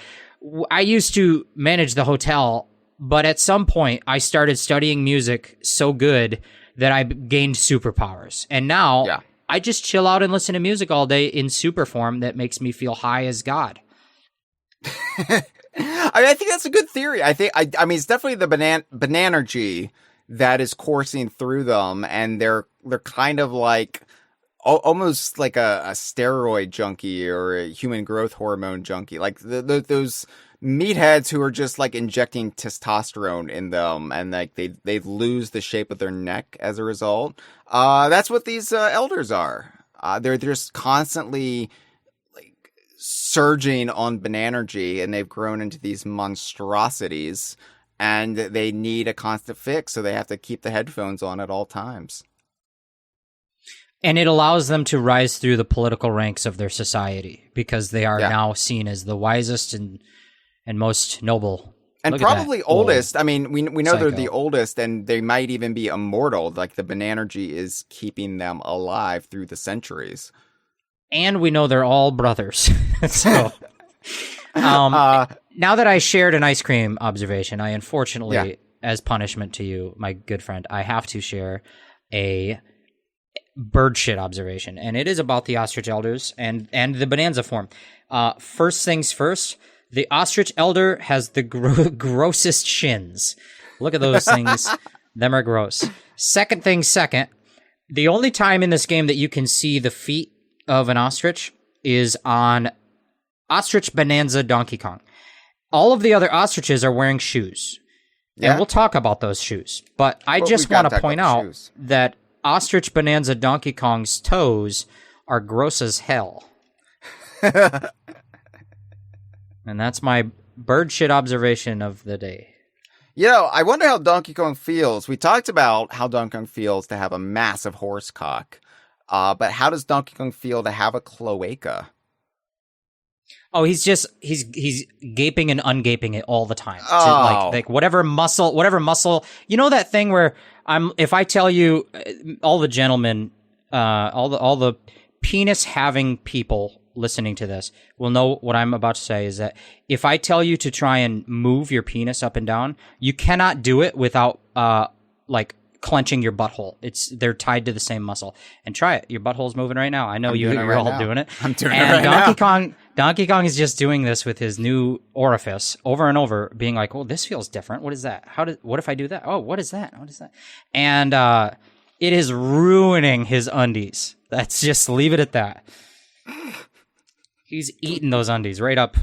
I used to manage the hotel, but at some point I started studying music so good that I gained superpowers. And now I just chill out and listen to music all day in super form that makes me feel high as God. I think that's a good theory. I mean, it's definitely the Bananergy that is coursing through them, and they're kind of like almost like a steroid junkie or a human growth hormone junkie, like those meatheads who are just like injecting testosterone in them, and like they lose the shape of their neck as a result. That's what these elders are. They're just constantly surging on Bananergy, and they've grown into these monstrosities, and they need a constant fix, so they have to keep the headphones on at all times. And it allows them to rise through the political ranks of their society, because they are now seen as the wisest and most noble. And probably oldest. I mean, we know they're the oldest, and they might even be immortal. Like, the Bananergy is keeping them alive through the centuries. And we know they're all brothers. So, now that I shared an ice cream observation, I unfortunately, as punishment to you, my good friend, I have to share a bird shit observation. And it is about the ostrich elders and the Bananza form. First things first, the ostrich elder has the grossest shins. Look at those things. Them are gross. Second thing second, the only time in this game that you can see the feet of an ostrich is on Ostrich Bananza Donkey Kong. All of the other ostriches are wearing shoes. Yeah. And we'll talk about those shoes. But I just want to point out that Ostrich Bananza Donkey Kong's toes are gross as hell. And that's my bird shit observation of the day. I wonder how Donkey Kong feels. We talked about how Donkey Kong feels to have a massive horse cock. But how does Donkey Kong feel to have a cloaca? Oh, he's gaping and ungaping it all the time. Oh. Like whatever muscle, you know that thing where if I tell you, all the gentlemen, all the penis having people listening to this will know what I'm about to say is that if I tell you to try and move your penis up and down, you cannot do it without clenching your butthole. They're tied to the same muscle. And try it. Your butthole's moving right now. I know you and I are all doing it. I'm doing it right now. Donkey Kong is just doing this with his new orifice over and over, being like, "Oh, this feels different. What is that? What if I do that? Oh, what is that? What is that?" And it is ruining his undies. Let's just leave it at that. He's eating those undies right up.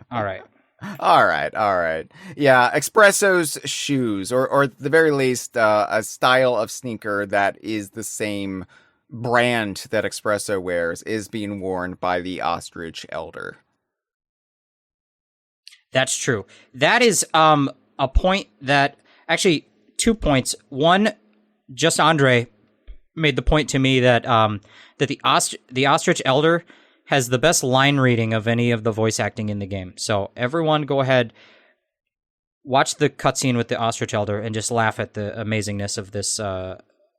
All right. Yeah, Espresso's shoes, or at the very least, a style of sneaker that is the same brand that Espresso wears, is being worn by the ostrich elder. That's true. That is a point that, actually, 2 points. One, just Andre made the point to me that that the ostrich elder has the best line reading of any of the voice acting in the game. So everyone go ahead, watch the cutscene with the ostrich elder and just laugh at the amazingness of this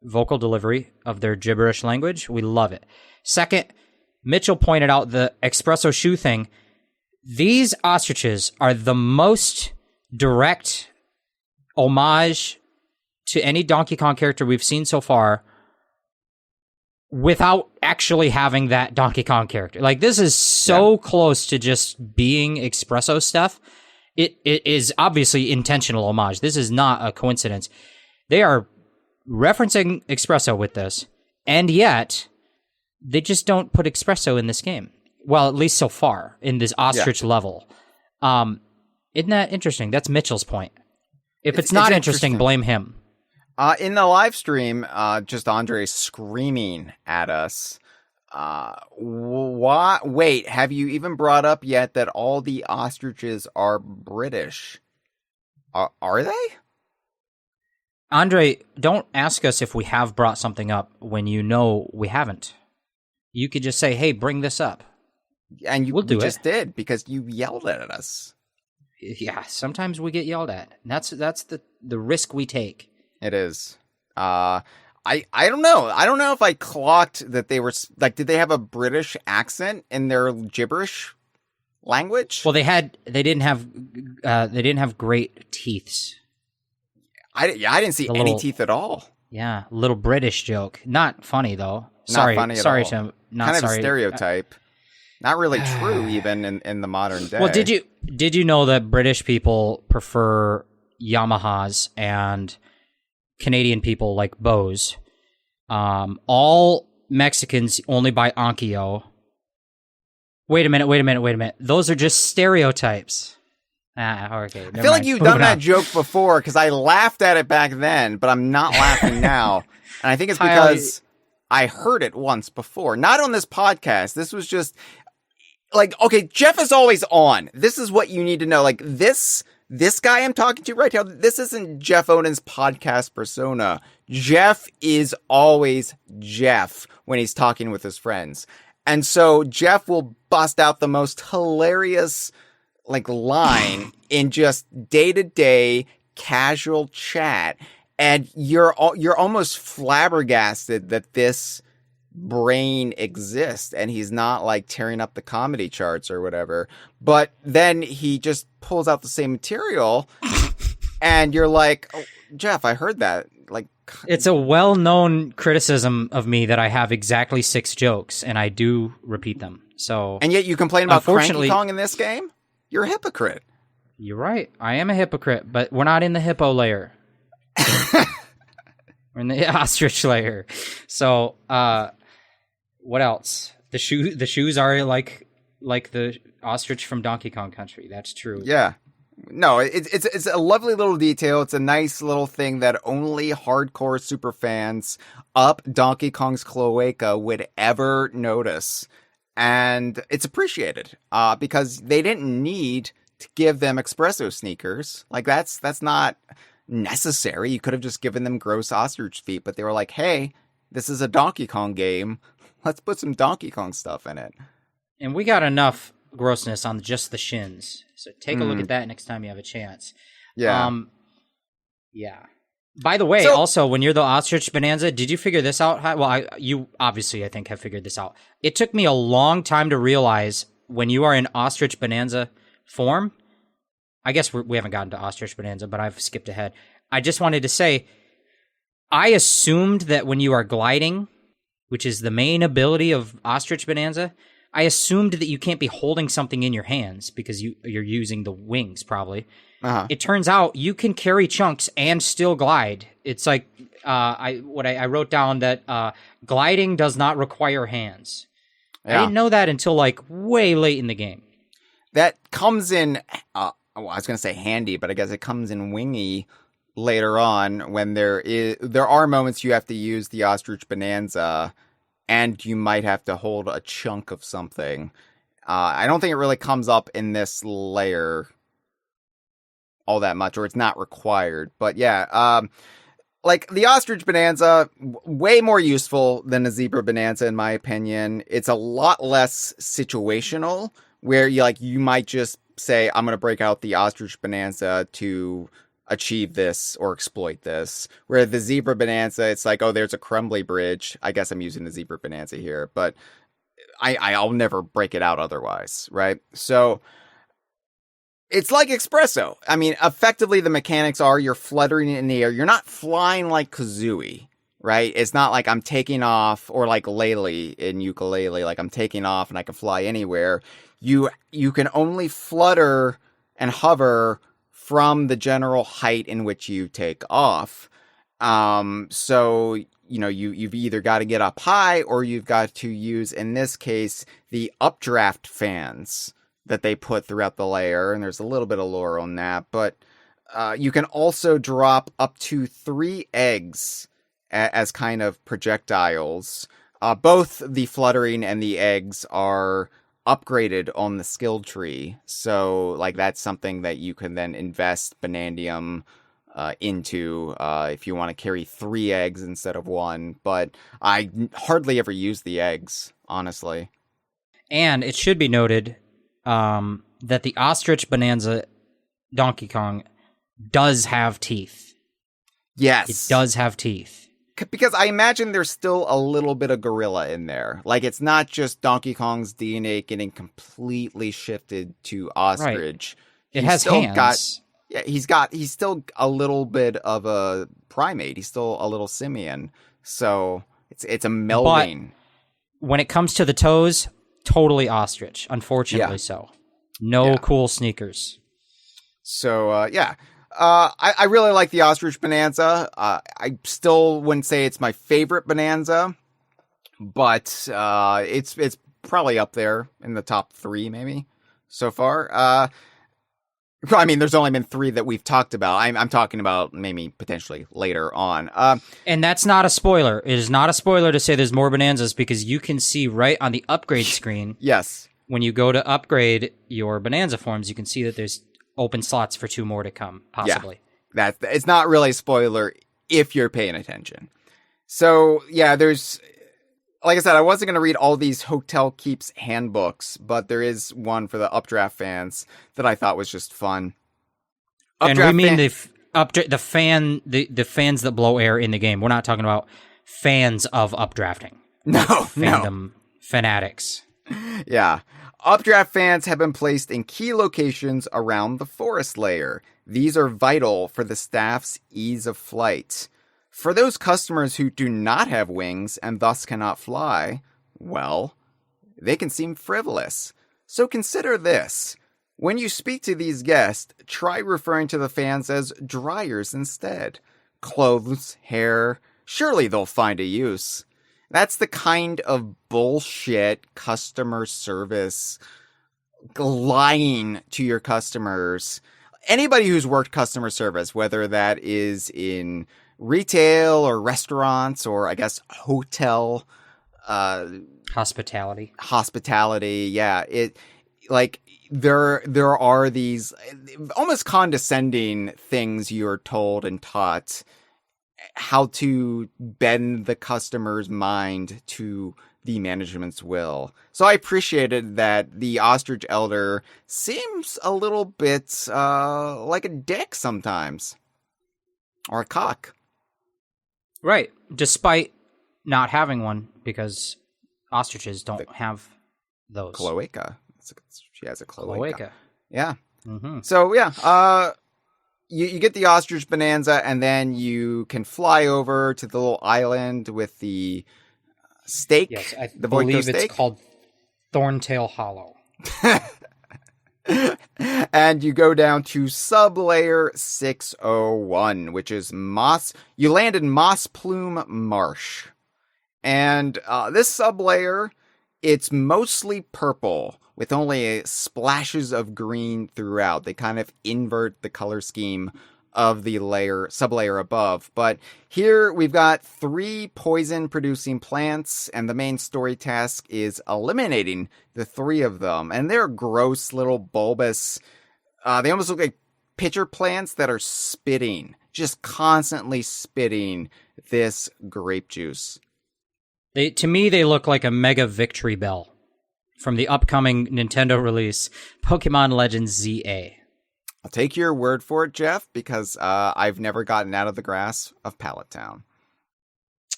vocal delivery of their gibberish language. We love it. Second, Mitchell pointed out the espresso shoe thing. These ostriches are the most direct homage to any Donkey Kong character we've seen so far without actually having that Donkey Kong character. Like, this is so close to just being espresso stuff. It is obviously intentional homage. This is not a coincidence. They are referencing espresso with this, and yet they just don't put espresso in this game. Well, at least so far, in this ostrich level. Isn't that interesting? That's Mitchell's point. If it's not interesting, blame him. In the live stream, just Andre screaming at us. Wait, have you even brought up yet that all the ostriches are British? Are they? Andre, don't ask us if we have brought something up when you know we haven't. You could just say, hey, bring this up. And we just did, because you yelled at us. Yeah, sometimes we get yelled at. That's the risk we take. It is. I don't know. I don't know if I clocked that they were like, did they have a British accent in their gibberish language? Well, they didn't have great teeth. I didn't see any teeth at all. Yeah, little British joke. Not funny though. Not funny at all. Tim. Kind of a stereotype. Not really true even in the modern day. Well, did you know that British people prefer Yamahas and Canadian people like Bose? All Mexicans only buy Onkyo. Wait a minute. Those are just stereotypes. Okay. I feel like you've done that joke before, because I laughed at it back then, but I'm not laughing now. And I think it's because I heard it once before. Not on this podcast. This was just like, okay, Jeff is always on. This is what you need to know. Like, this guy I'm talking to right now, this isn't Jeff Onan's podcast persona. Jeff is always Jeff when he's talking with his friends. And so Jeff will bust out the most hilarious line in just day-to-day casual chat. And you're almost flabbergasted that this brain exists and he's not tearing up the comedy charts or whatever. But then he just pulls out the same material and you're like, oh, Jeff, I heard that. It's a well-known criticism of me that I have exactly 6 jokes and I do repeat them. So, and yet you complain about Cranky Kong in this game? You're a hypocrite. You're right. I am a hypocrite, but we're not in the hippo layer. We're in the ostrich layer. So, what else? The shoes are like the ostrich from Donkey Kong Country. That's true. Yeah. No, it's a lovely little detail. It's a nice little thing that only hardcore super fans up Donkey Kong's cloaca would ever notice. And it's appreciated because they didn't need to give them espresso sneakers. Like, that's not necessary. You could have just given them gross ostrich feet, but they were like, hey, this is a Donkey Kong game. Let's put some Donkey Kong stuff in it. And we got enough grossness on just the shins. So take a look at that next time you have a chance. Yeah. Yeah. By the way, also, when you're the Ostrich Bananza, did you figure this out? Well, you obviously, I think, have figured this out. It took me a long time to realize when you are in Ostrich Bananza form, I guess we haven't gotten to Ostrich Bananza, but I've skipped ahead. I just wanted to say, I assumed that when you are gliding, which is the main ability of Ostrich Bananza, I assumed that you can't be holding something in your hands because you're using the wings, probably. Uh-huh. It turns out you can carry chunks and still glide. It's like I wrote down that gliding does not require hands. Yeah. I didn't know that until like way late in the game. That comes in. I was going to say handy, but I guess it comes in wingy later on when there are moments you have to use the Ostrich Bananza, and you might have to hold a chunk of something. I don't think it really comes up in this layer all that much, or it's not required. But yeah, like the Ostrich Bananza, way more useful than a Zebra Bananza, in my opinion. It's a lot less situational, where you might just say, I'm going to break out the Ostrich Bananza to achieve this or exploit this. Where the Zebra Bananza, it's like, oh, there's a crumbly bridge. I guess I'm using the Zebra Bananza here, but I'll never break it out otherwise, right? So it's like espresso. I mean, effectively, the mechanics are you're fluttering in the air. You're not flying like Kazooie, right? It's not like I'm taking off, or like Lele in ukulele, like I'm taking off and I can fly anywhere. You can only flutter and hover from the general height in which you take off. So, you've either got to get up high, or you've got to use, in this case, the updraft fans that they put throughout the layer, and there's a little bit of lore on that, but you can also drop up to 3 eggs as kind of projectiles. Both the fluttering and the eggs are upgraded on the skill tree, so like that's something that you can then invest Banandium into if you want to carry 3 eggs instead of 1, but I hardly ever use the eggs, honestly. And it should be noted that the Ostrich Bananza Donkey Kong does have teeth. Yes. It does have teeth. Because I imagine there's still a little bit of gorilla in there. Like, it's not just Donkey Kong's DNA getting completely shifted to ostrich. Right. It has hands. He's still a little bit of a primate. He's still a little simian. So it's a melding. But when it comes to the toes, totally ostrich, unfortunately. So no cool sneakers. So I really like the Ostrich Bananza. I still wouldn't say it's my favorite Bananza, but it's probably up there in the top 3 maybe so far. I mean, there's only been 3 that we've talked about. I'm talking about maybe potentially later on. And that's not a spoiler. It is not a spoiler to say there's more Bananzas, because you can see right on the upgrade screen. Yes. When you go to upgrade your Bananza forms, you can see that there's open slots for 2 more to come, possibly. Yeah, it's not really a spoiler if you're paying attention. So, yeah, there's, like I said, I wasn't going to read all these Hotel Keeps handbooks, but there is one for the Updraft fans that I thought was just fun. Updraft and we mean the fans that blow air in the game. We're not talking about fans of updrafting. Fandom fanatics. Yeah. Updraft fans have been placed in key locations around the forest layer. These are vital for the staff's ease of flight. For those customers who do not have wings and thus cannot fly, well, they can seem frivolous. So consider this. When you speak to these guests, try referring to the fans as dryers instead. Clothes, hair, surely they'll find a use. That's the kind of bullshit customer service, lying to your customers. Anybody who's worked customer service, whether that is in retail or restaurants or I guess hotel Hospitality. Yeah. It like there are these almost condescending things you're told and taught how to bend the customer's mind to the management's will. So I appreciated that the Ostrich Elder seems a little bit like a dick sometimes. Or a cock. Right. Despite not having one, because ostriches don't have those. Cloaca. She has a cloaca. Yeah. Mm-hmm. So, yeah. You get the Ostrich Bananza, and then you can fly over to the little island with the steak. Yes, I the believe it's called Thorntail Hollow. And you go down to Sublayer 601, which is Moss. You land in Moss Plume Marsh. And this sublayer, it's mostly purple, with only splashes of green throughout. They kind of invert the color scheme of the sublayer above. But here we've got 3 poison-producing plants, and the main story task is eliminating the 3 of them. And they're gross little bulbous. They almost look like pitcher plants that are spitting, just constantly spitting this grape juice. To me, they look like a mega victory bell from the upcoming Nintendo release, Pokemon Legends ZA. I'll take your word for it, Jeff, because I've never gotten out of the grass of Pallet Town.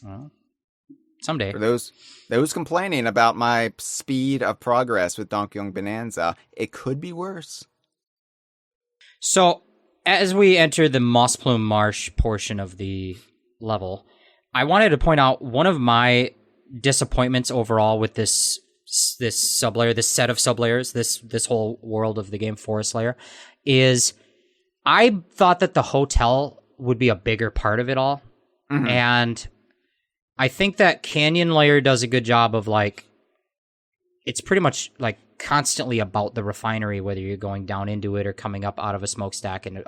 Well, someday. For those complaining about my speed of progress with Donkey Kong Bananza, it could be worse. So, as we enter the Moss Plume Marsh portion of the level, I wanted to point out one of my disappointments overall with this sublayer, this set of sublayers, this whole world of the game, Forest Layer, is I thought that the hotel would be a bigger part of it all. Mm-hmm. And I think that Canyon Layer does a good job of, like, it's pretty much like constantly about the refinery, whether you're going down into it or coming up out of a smokestack and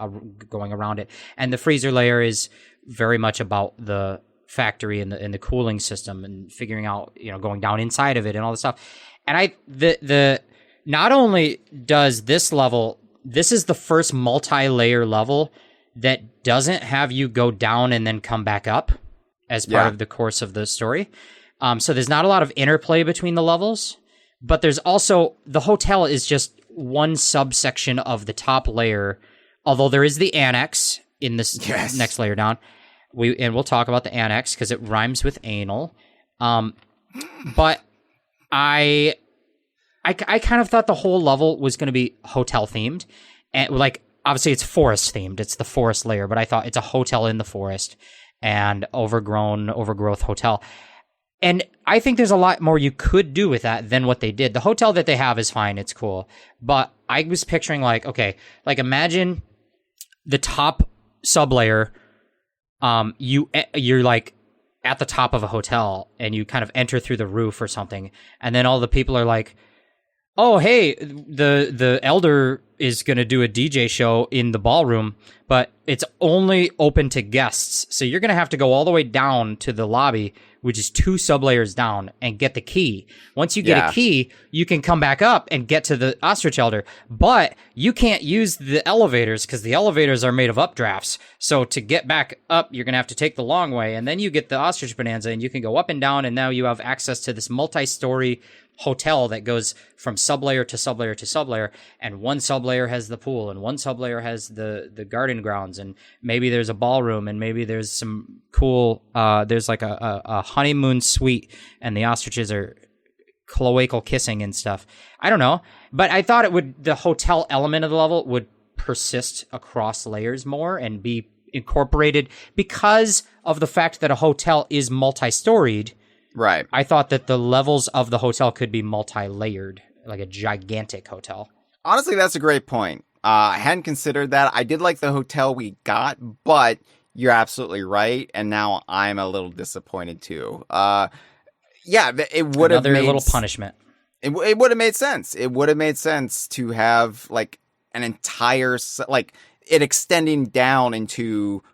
going around it. And the Freezer Layer is very much about the factory and the cooling system and figuring out, going down inside of it and all this stuff. And not only does this level, this is the first multi-layer level that doesn't have you go down and then come back up as part of the course of the story. So there's not a lot of interplay between the levels, but there's also, the hotel is just one subsection of the top layer, although there is the annex in this next layer down. We'll talk about the annex because it rhymes with anal. But I kind of thought the whole level was going to be hotel themed, and like obviously it's forest themed. It's the forest layer, but I thought it's a hotel in the forest and overgrowth hotel. And I think there's a lot more you could do with that than what they did. The hotel that they have is fine. It's cool. But I was picturing imagine the top sublayer. You're like at the top of a hotel and you kind of enter through the roof or something. And then all the people are like, oh, hey, the elder is going to do a DJ show in the ballroom, but it's only open to guests. So you're going to have to go all the way down to the lobby, which is 2 sublayers down, and get the key. Once you get a key, you can come back up and get to the Ostrich Elder, but you can't use the elevators because the elevators are made of updrafts. So to get back up, you're going to have to take the long way, and then you get the Ostrich Bananza, and you can go up and down, and now you have access to this multi-story hotel that goes from sublayer to sublayer to sublayer, and one sublayer has the pool, and one sublayer has the garden grounds, and maybe there's a ballroom, and maybe there's some cool there's like a honeymoon suite, and the ostriches are cloacal kissing and stuff. I don't know, but I thought the hotel element of the level would persist across layers more and be incorporated because of the fact that a hotel is multi-storied. Right. I thought that the levels of the hotel could be multi-layered, like a gigantic hotel. Honestly, that's a great point. I hadn't considered that. I did like the hotel we got, but you're absolutely right. And now I'm a little disappointed too. It would have made another little punishment. It would have made sense. It would have made sense to have like an entire it extending down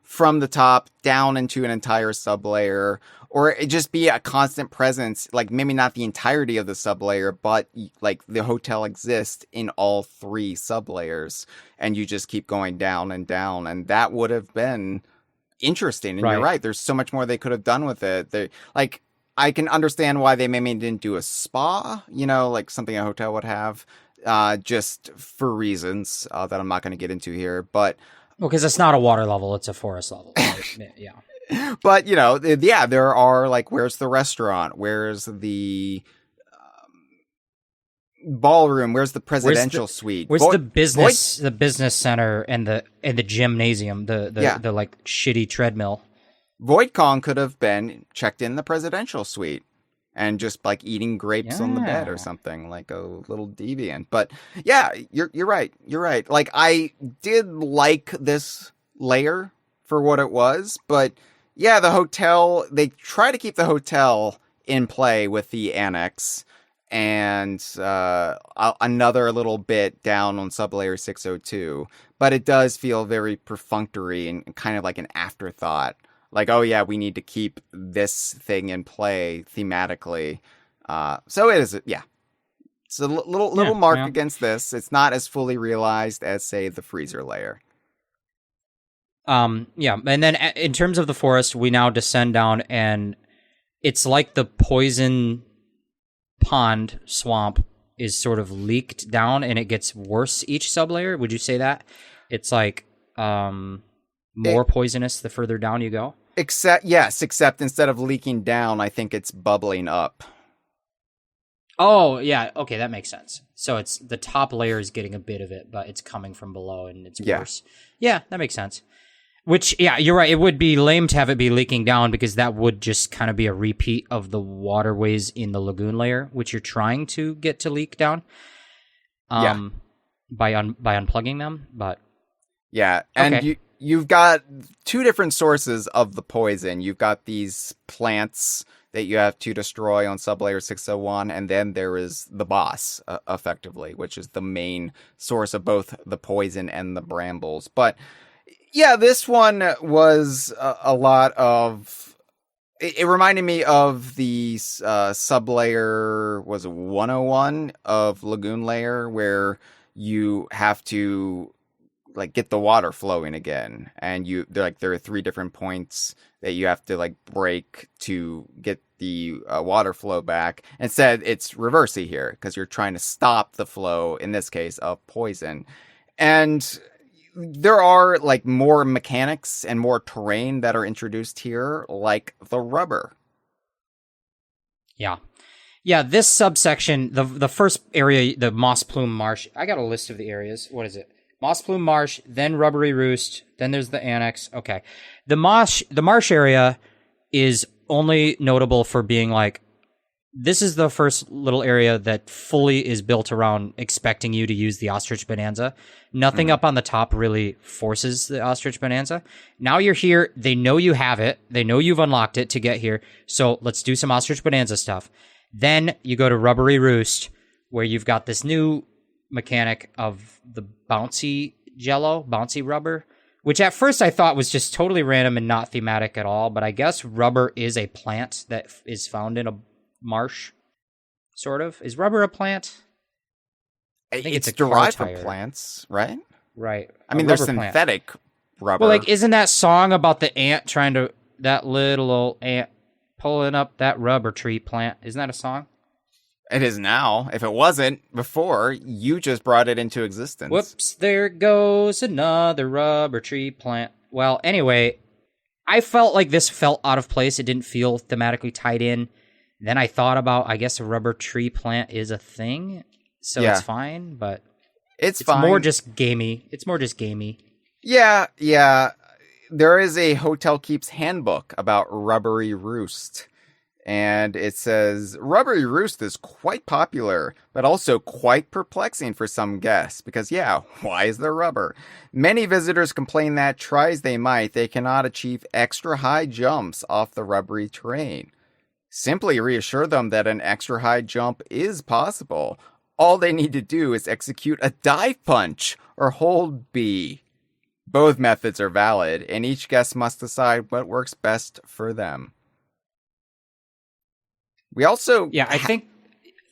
from the top down into an entire sublayer, or it just be a constant presence, like maybe not the entirety of the sublayer, but like the hotel exists in all 3 sublayers, and you just keep going down and down, and that would have been interesting. And you're right, there's so much more they could have done with it. Like, I can understand why they maybe didn't do a spa, like something a hotel would have, just for reasons that I'm not going to get into here, but because it's not a water level, it's a forest level. Right? Yeah. But, there are, like, where's the restaurant? Where's the ballroom? Where's the presidential suite? Where's the business center and the gymnasium, the like shitty treadmill? Void Kong could have been checked in the presidential suite and just like eating grapes on the bed or something, like a little deviant. But yeah, you're right. You're right. Like, I did like this layer for what it was, but yeah, the hotel, they try to keep the hotel in play with the annex, and another little bit down on Sublayer 602, but it does feel very perfunctory and kind of like an afterthought. Like, oh yeah, we need to keep this thing in play thematically. So it is, yeah. It's a little mark against this. It's not as fully realized as, say, the freezer layer. Yeah, and then in terms of the forest, we now descend down, and it's like the poison pond swamp is sort of leaked down, and it gets worse each sublayer. Would you say that? It's like more poisonous the further down you go? Except instead of leaking down, I think it's bubbling up. Oh, yeah. Okay, that makes sense. So it's the top layer is getting a bit of it, but it's coming from below and it's worse. Yeah, that makes sense. Which, yeah, you're right. It would be lame to have it be leaking down, because that would just kind of be a repeat of the waterways in the lagoon layer, which you're trying to get to leak down by unplugging them. But yeah, and you've got 2 different sources of the poison. You've got these plants that you have to destroy on Sublayer 601, and then there is the boss, effectively, which is the main source of both the poison and the brambles. But yeah, this one was a lot of... It reminded me of the Sublayer, was it 101 of Lagoon Layer, where you have to like get the water flowing again, and there are 3 different points that you have to like break to get the water flow back. Instead, it's reversey here, because you're trying to stop the flow, in this case, of poison. And there are like more mechanics and more terrain that are introduced here, like the rubber. Yeah. Yeah, this subsection, the first area, the Moss Plume Marsh, I got a list of the areas. What is it? Moss Plume Marsh, then Rubbery Roost, then there's the annex. Okay. The marsh area is only notable for being like, this is the first little area that fully is built around expecting you to use the Ostrich Bonanza. Nothing up on the top really forces the Ostrich Bonanza. Now you're here. They know you have it. They know you've unlocked it to get here. So let's do some Ostrich Bonanza stuff. Then you go to Rubbery Roost, where you've got this new mechanic of the bouncy rubber, which at first I thought was just totally random and not thematic at all. But I guess rubber is a plant that is found in a marsh, sort of. Is rubber a plant? I think it's derived from plants, right? Right. I mean, there's synthetic rubber. Well, like, isn't that song about the ant that little old ant pulling up that rubber tree plant? Isn't that a song? It is now. If it wasn't before, you just brought it into existence. Whoops, there goes another rubber tree plant. Well, anyway, I felt like this felt out of place. It didn't feel thematically tied in. Then I thought about, I guess a rubber tree plant is a thing, so it's fine, but it's fine. More just gamey. It's more just gamey. Yeah. There is a Hotel Keeps handbook about Rubbery Roost, and it says, Rubbery Roost is quite popular, but also quite perplexing for some guests, because why is there rubber? Many visitors complain that, try as they might, they cannot achieve extra high jumps off the rubbery terrain. Simply reassure them that an extra high jump is possible. All they need to do is execute a dive punch or hold B. Both methods are valid, and each guest must decide what works best for them. We also... Yeah, I think...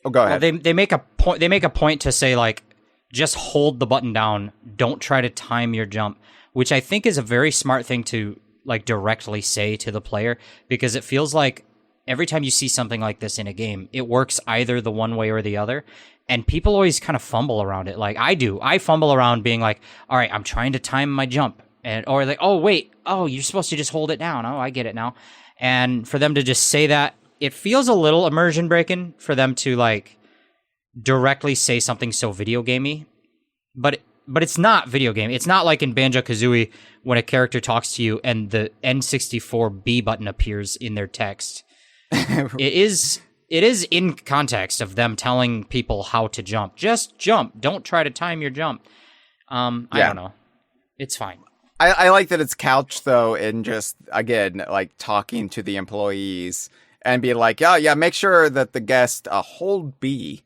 Oh, go ahead. Well, they make a point. They make a point to say, like, just hold the button down. Don't try to time your jump, which I think is a very smart thing to, like, directly say to the player, because it feels like every time you see something like this in a game, it works either the one way or the other. And people always kind of fumble around it. Like I do. I fumble around being like, all right, I'm trying to time my jump. Or like, oh, wait. Oh, you're supposed to just hold it down. Oh, I get it now. And for them to just say that, it feels a little immersion breaking for them to like directly say something so video gamey. But it's not video game. It's not like in Banjo-Kazooie when a character talks to you and the N64B button appears in their text. It is in context of them telling people how to jump. Just jump. Don't try to time your jump. I don't know. It's fine. I like that it's couched, though, in just, again, like talking to the employees and be like, oh, yeah, make sure that the guest hold B.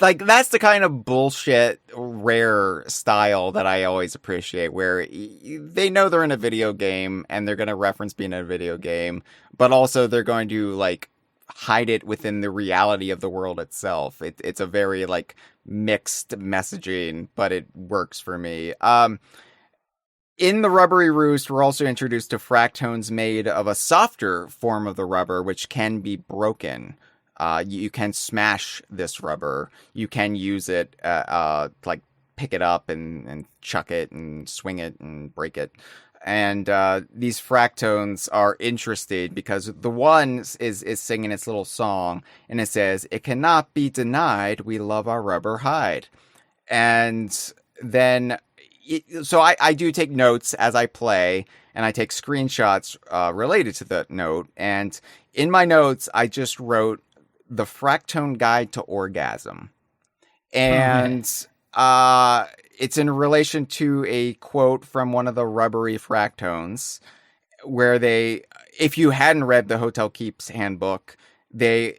Like, that's the kind of bullshit, rare style that I always appreciate, where they know they're in a video game and they're going to reference being in a video game, but also they're going to, like, hide it within the reality of the world itself. It's a very, like, mixed messaging, but it works for me. In the rubbery roost, we're also introduced to fractones made of a softer form of the rubber, which can be broken. You can smash this rubber. You can use it, like pick it up and chuck it and swing it and break it. And these fractones are interesting because the one is singing its little song, and it says, "It cannot be denied, we love our rubber hide." And then, so I do take notes as I play, and I take screenshots related to the note. And in my notes, I just wrote the Fractone Guide to Orgasm. And it's in relation to a quote from one of the rubbery fractones where they, if you hadn't read the Hotel Keeps handbook, they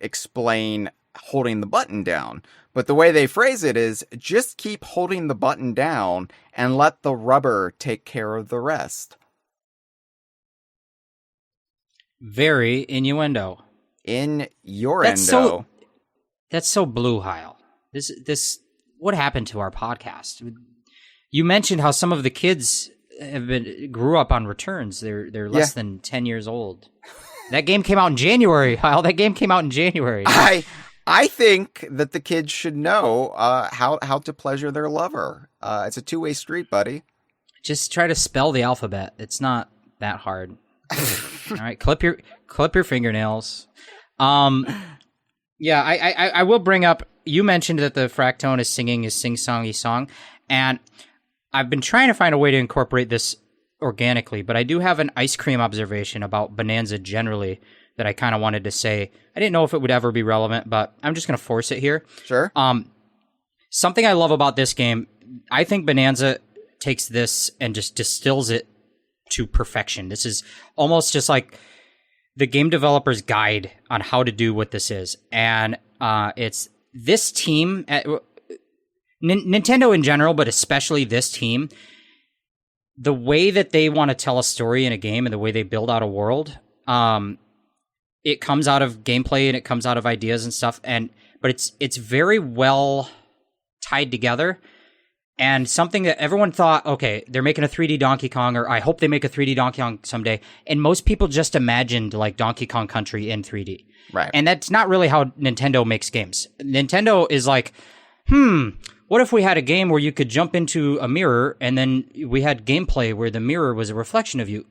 explain holding the button down. But the way they phrase it is, just keep holding the button down and let the rubber take care of the rest. Very innuendo. In your endo. That's so blue, Hyle. This what happened to our podcast? You mentioned how some of the kids grew up on Returns. They're less than 10 years old. That game came out in January, Hyle. That game came out in January. I think that the kids should know how to pleasure their lover. It's a two-way street, buddy. Just try to spell the alphabet. It's not that hard. All right, clip your fingernails. Yeah, I will bring up, you mentioned that the fractone is singing his sing-songy song, and I've been trying to find a way to incorporate this organically, but I do have an ice cream observation about Bananza generally that I kind of wanted to say. I didn't know if it would ever be relevant, but I'm just going to force it here. Sure. Something I love about this game, I think Bananza takes this and just distills it to perfection. This is almost just like the game developer's guide on how to do what this is. And it's this team, Nintendo in general, but especially this team, the way that they want to tell a story in a game and the way they build out a world, it comes out of gameplay and it comes out of ideas and stuff. But it's very well tied together. And something that everyone thought, okay, they're making a 3D Donkey Kong, or I hope they make a 3D Donkey Kong someday. And most people just imagined like Donkey Kong Country in 3D. Right. And that's not really how Nintendo makes games. Nintendo is like, what if we had a game where you could jump into a mirror and then we had gameplay where the mirror was a reflection of you?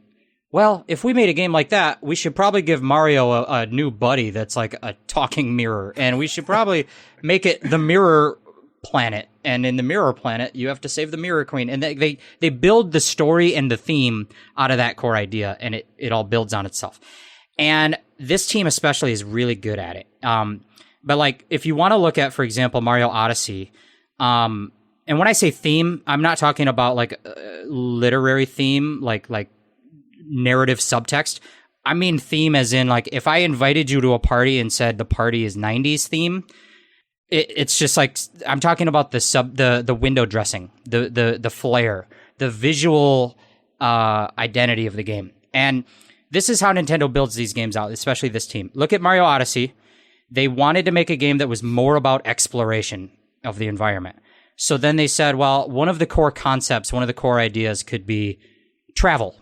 Well, if we made a game like that, we should probably give Mario a new buddy that's like a talking mirror. And we should probably make it the Mirror Planet. And in the Mirror Planet, you have to save the Mirror Queen. And they build the story and the theme out of that core idea, and it all builds on itself. And this team especially is really good at it. But like, if you want to look at, for example, Mario Odyssey, and when I say theme, I'm not talking about like literary theme, like narrative subtext. I mean theme as in like, if I invited you to a party and said the party is 90s theme, it's just like, I'm talking about the window dressing, the flare, the visual identity of the game. And this is how Nintendo builds these games out, especially this team. Look at Mario Odyssey. They wanted to make a game that was more about exploration of the environment. So then they said, well, one of the core concepts, one of the core ideas could be travel.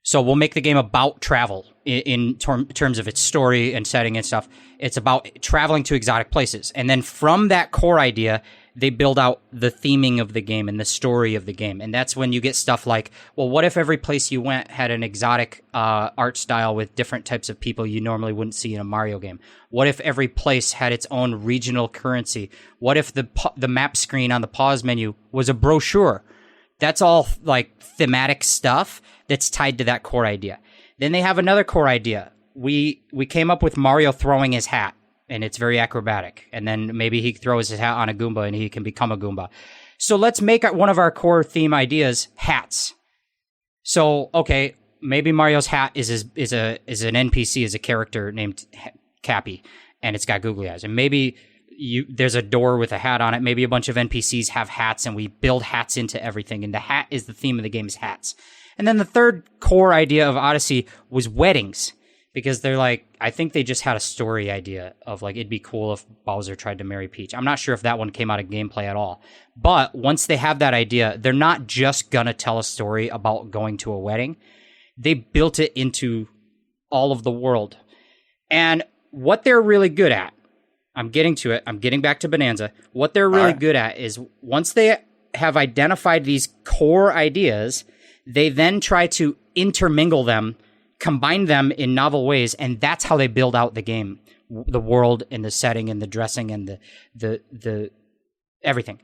So we'll make the game about travel in terms of its story and setting and stuff. It's about traveling to exotic places. And then from that core idea, they build out the theming of the game and the story of the game. And that's when you get stuff like, well, what if every place you went had an exotic art style with different types of people you normally wouldn't see in a Mario game? What if every place had its own regional currency? What if the map screen on the pause menu was a brochure? That's all like thematic stuff that's tied to that core idea. Then they have another core idea. We came up with Mario throwing his hat, and it's very acrobatic. And then maybe he throws his hat on a Goomba and he can become a Goomba. So let's make one of our core theme ideas hats. So, okay, maybe Mario's hat is an NPC, is a character named Cappy, and it's got googly eyes. And maybe there's a door with a hat on it. Maybe a bunch of NPCs have hats, and we build hats into everything. And the hat is the theme of the game, is hats. And then the third core idea of Odyssey was weddings. Because they're like, I think they just had a story idea of like, it'd be cool if Bowser tried to marry Peach. I'm not sure if that one came out of gameplay at all. But once they have that idea, they're not just going to tell a story about going to a wedding. They built it into all of the world. And what they're really good at, I'm getting to it. I'm getting back to Bananza. What they're really good at is once they have identified these core ideas, they then try to intermingle them, combine them in novel ways, and that's how they build out the game, the world and the setting and the dressing and the everything.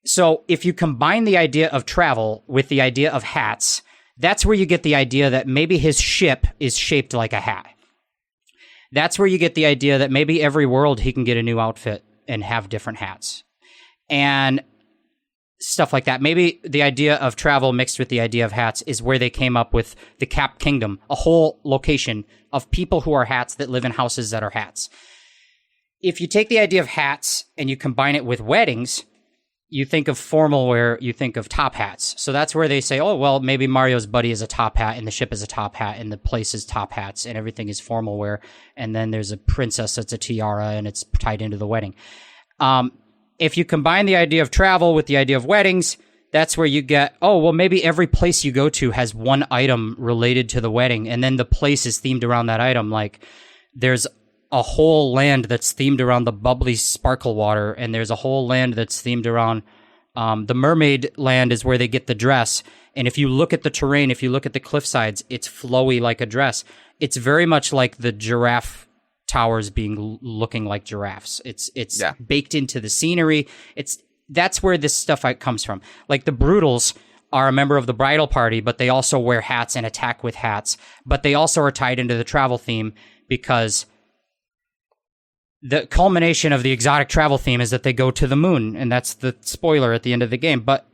So if you combine the idea of travel with the idea of hats, that's where you get the idea that maybe his ship is shaped like a hat. That's where you get the idea that maybe every world he can get a new outfit and have different hats. And stuff like that. Maybe the idea of travel mixed with the idea of hats is where they came up with the Cap Kingdom, a whole location of people who are hats that live in houses that are hats. If you take the idea of hats and you combine it with weddings, you think of formal wear, you think of top hats. So that's where they say, oh, well, maybe Mario's buddy is a top hat and the ship is a top hat and the place is top hats and everything is formal wear. And then there's a princess that's a tiara and it's tied into the wedding. If you combine the idea of travel with the idea of weddings, that's where you get, oh, well, maybe every place you go to has one item related to the wedding, and then the place is themed around that item. Like, there's a whole land that's themed around the bubbly sparkle water, and there's a whole land that's themed around the mermaid land is where they get the dress. And if you look at the terrain, if you look at the cliff sides, it's flowy like a dress. It's very much like the giraffe towers looking like giraffes. It's baked into the scenery. That's where this stuff comes from. Like the Brutals are a member of the bridal party, but they also wear hats and attack with hats. But they also are tied into the travel theme because the culmination of the exotic travel theme is that they go to the moon, and that's the spoiler at the end of the game. But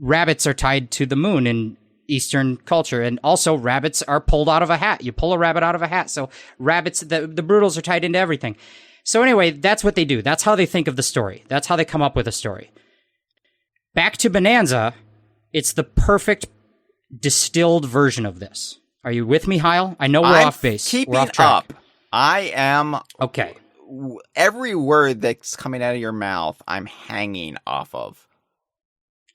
rabbits are tied to the moon in Eastern culture, and also rabbits are pulled out of a hat. You pull a rabbit out of a hat. So rabbits, the Brutals are tied into everything. So anyway, that's what they do. That's how they think of the story. That's how they come up with a story. Back to Bananza, it's the perfect distilled version of this. Are you with me, Hyle? I know we're off base. We're off track. Up. I am. Okay. Every word that's coming out of your mouth, I'm hanging off of.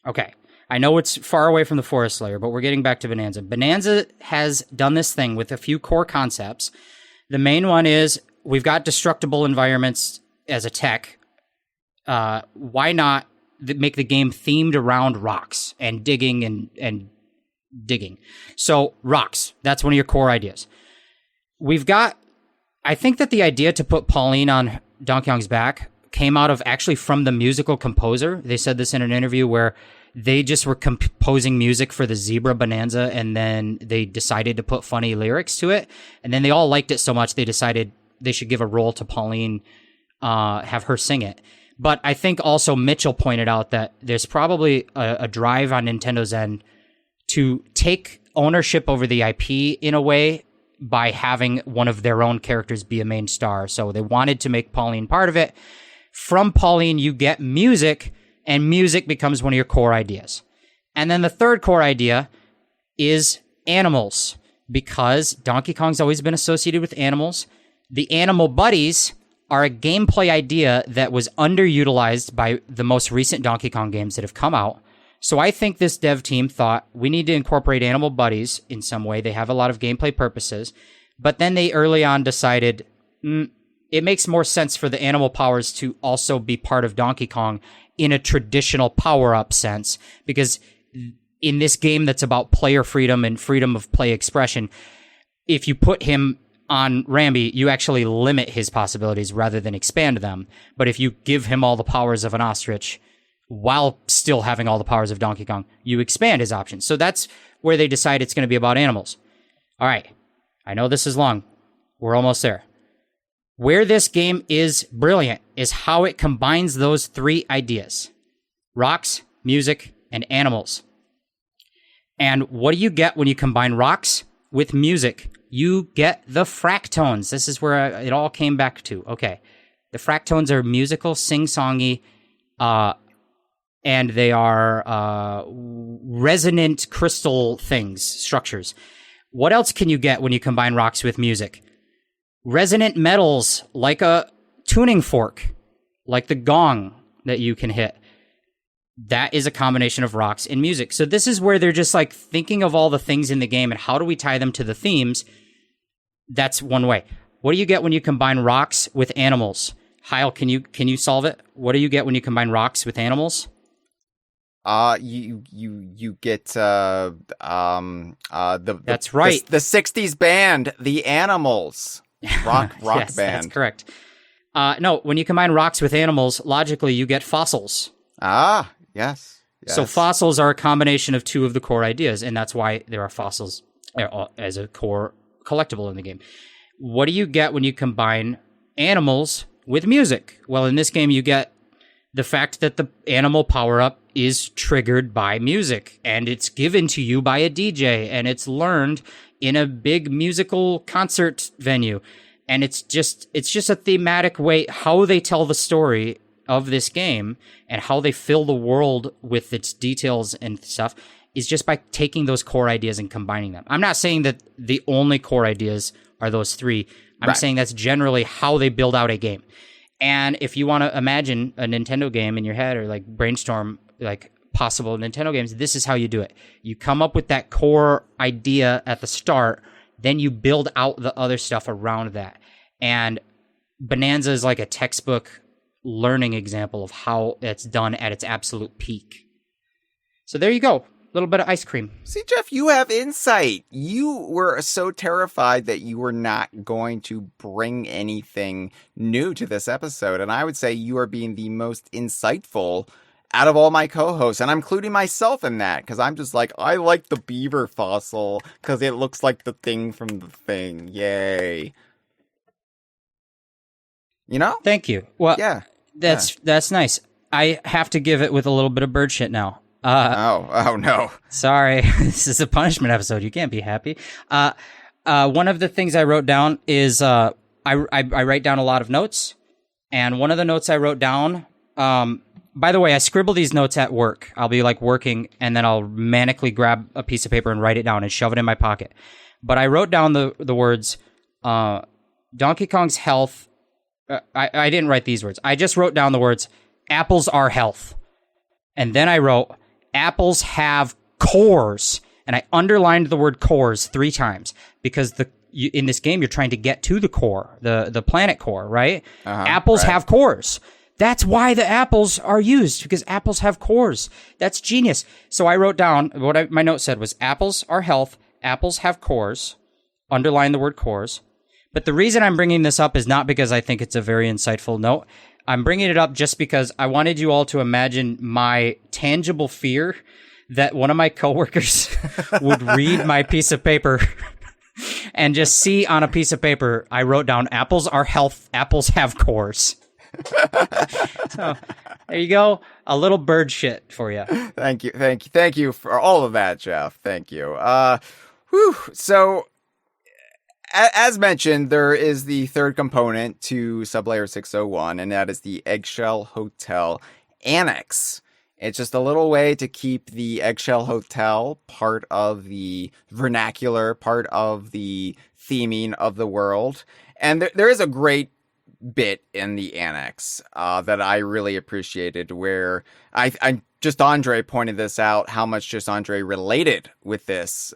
Okay. I know it's far away from the Forest Layer, but we're getting back to Bananza. Bananza has done this thing with a few core concepts. The main one is we've got destructible environments as a tech. Why not make the game themed around rocks and digging and digging? So rocks, that's one of your core ideas. I think that the idea to put Pauline on Donkey Kong's back came out of actually from the musical composer. They said this in an interview where they just were composing music for the Zebra Bonanza, and then they decided to put funny lyrics to it. And then they all liked it so much, they decided they should give a role to Pauline, have her sing it. But I think also Mitchell pointed out that there's probably a drive on Nintendo's end to take ownership over the IP in a way by having one of their own characters be a main star. So they wanted to make Pauline part of it. From Pauline, you get music, and music becomes one of your core ideas. And then the third core idea is animals, because Donkey Kong's always been associated with animals. The animal buddies are a gameplay idea that was underutilized by the most recent Donkey Kong games that have come out. So I think this dev team thought we need to incorporate animal buddies in some way. They have a lot of gameplay purposes, but then they early on decided it makes more sense for the animal powers to also be part of Donkey Kong in a traditional power-up sense, because in this game that's about player freedom and freedom of play expression, if you put him on Rambi, you actually limit his possibilities rather than expand them. But if you give him all the powers of an ostrich while still having all the powers of Donkey Kong, you expand his options. So that's where they decide it's going to be about animals. All right. I know this is long. We're almost there. Where this game is brilliant is how it combines those three ideas: rocks, music, and animals. And what do you get when you combine rocks with music? You get the fractones. This is where it all came back to. Okay. The fractones are musical, sing-songy, and they are resonant crystal things, structures. What else can you get when you combine rocks with music? Resonant metals, like a tuning fork, like the gong that you can hit. That is a combination of rocks and music. So this is where they're just like thinking of all the things in the game and how do we tie them to the themes. That's one way. What do you get when you combine rocks with animals? Hyle, can you solve it? What do you get when you combine rocks with animals? You get that's right. The 60s band, the Animals. Rock yes, band. That's correct. No, when you combine rocks with animals, logically you get fossils. Yes. So fossils are a combination of two of the core ideas, and that's why there are fossils as a core collectible in the game. What do you get when you combine animals with music? Well, in this game, you get the fact that the animal power-up is triggered by music, and it's given to you by a DJ, and it's learned in a big musical concert venue. And it's just a thematic way, how they tell the story of this game and how they fill the world with its details and stuff is just by taking those core ideas and combining them. I'm not saying that the only core ideas are those three. I'm saying that's generally how they build out a game. And if you want to imagine a Nintendo game in your head or like brainstorm like possible Nintendo games, this is how you do it. You come up with that core idea at the start, then you build out the other stuff around that. And Bananza is like a textbook learning example of how it's done at its absolute peak. So there you go. A little bit of ice cream. See, Jeff, you have insight. You were so terrified that you were not going to bring anything new to this episode. And I would say you are being the most insightful out of all my co-hosts. And I'm including myself in that because I'm just like, I like the beaver fossil because it looks like the thing from the thing. Yay. You know? Thank you. Well, yeah. That's nice. I have to give it with a little bit of bird shit now. Oh no. Sorry. This is a punishment episode. You can't be happy. One of the things I wrote down is I write down a lot of notes. And one of the notes I wrote down, by the way, I scribble these notes at work. I'll be like working and then I'll manically grab a piece of paper and write it down and shove it in my pocket. But I wrote down the words, Donkey Kong's health. I didn't write these words. I just wrote down the words, apples are health. And then I wrote, apples have cores. And I underlined the word cores 3 times because in this game, you're trying to get to the core, the planet core, right? Apples have cores. That's why the apples are used, because apples have cores. That's genius. So I wrote down, my note said was, apples are health, apples have cores, underline the word cores. But the reason I'm bringing this up is not because I think it's a very insightful note. I'm bringing it up just because I wanted you all to imagine my tangible fear that one of my coworkers would read my piece of paper and just see on a piece of paper, I wrote down, apples are health, apples have cores. So there you go. A little bird shit for you. Thank you for all of that, Jeff. Thank you. So, as mentioned, there is the third component to Sublayer 601, and that is the Eggshell Hotel Annex. It's just a little way to keep the Eggshell Hotel part of the vernacular, part of the theming of the world. And there is a great bit in the annex that I really appreciated, where I just Andre pointed this out, how much just Andre related with this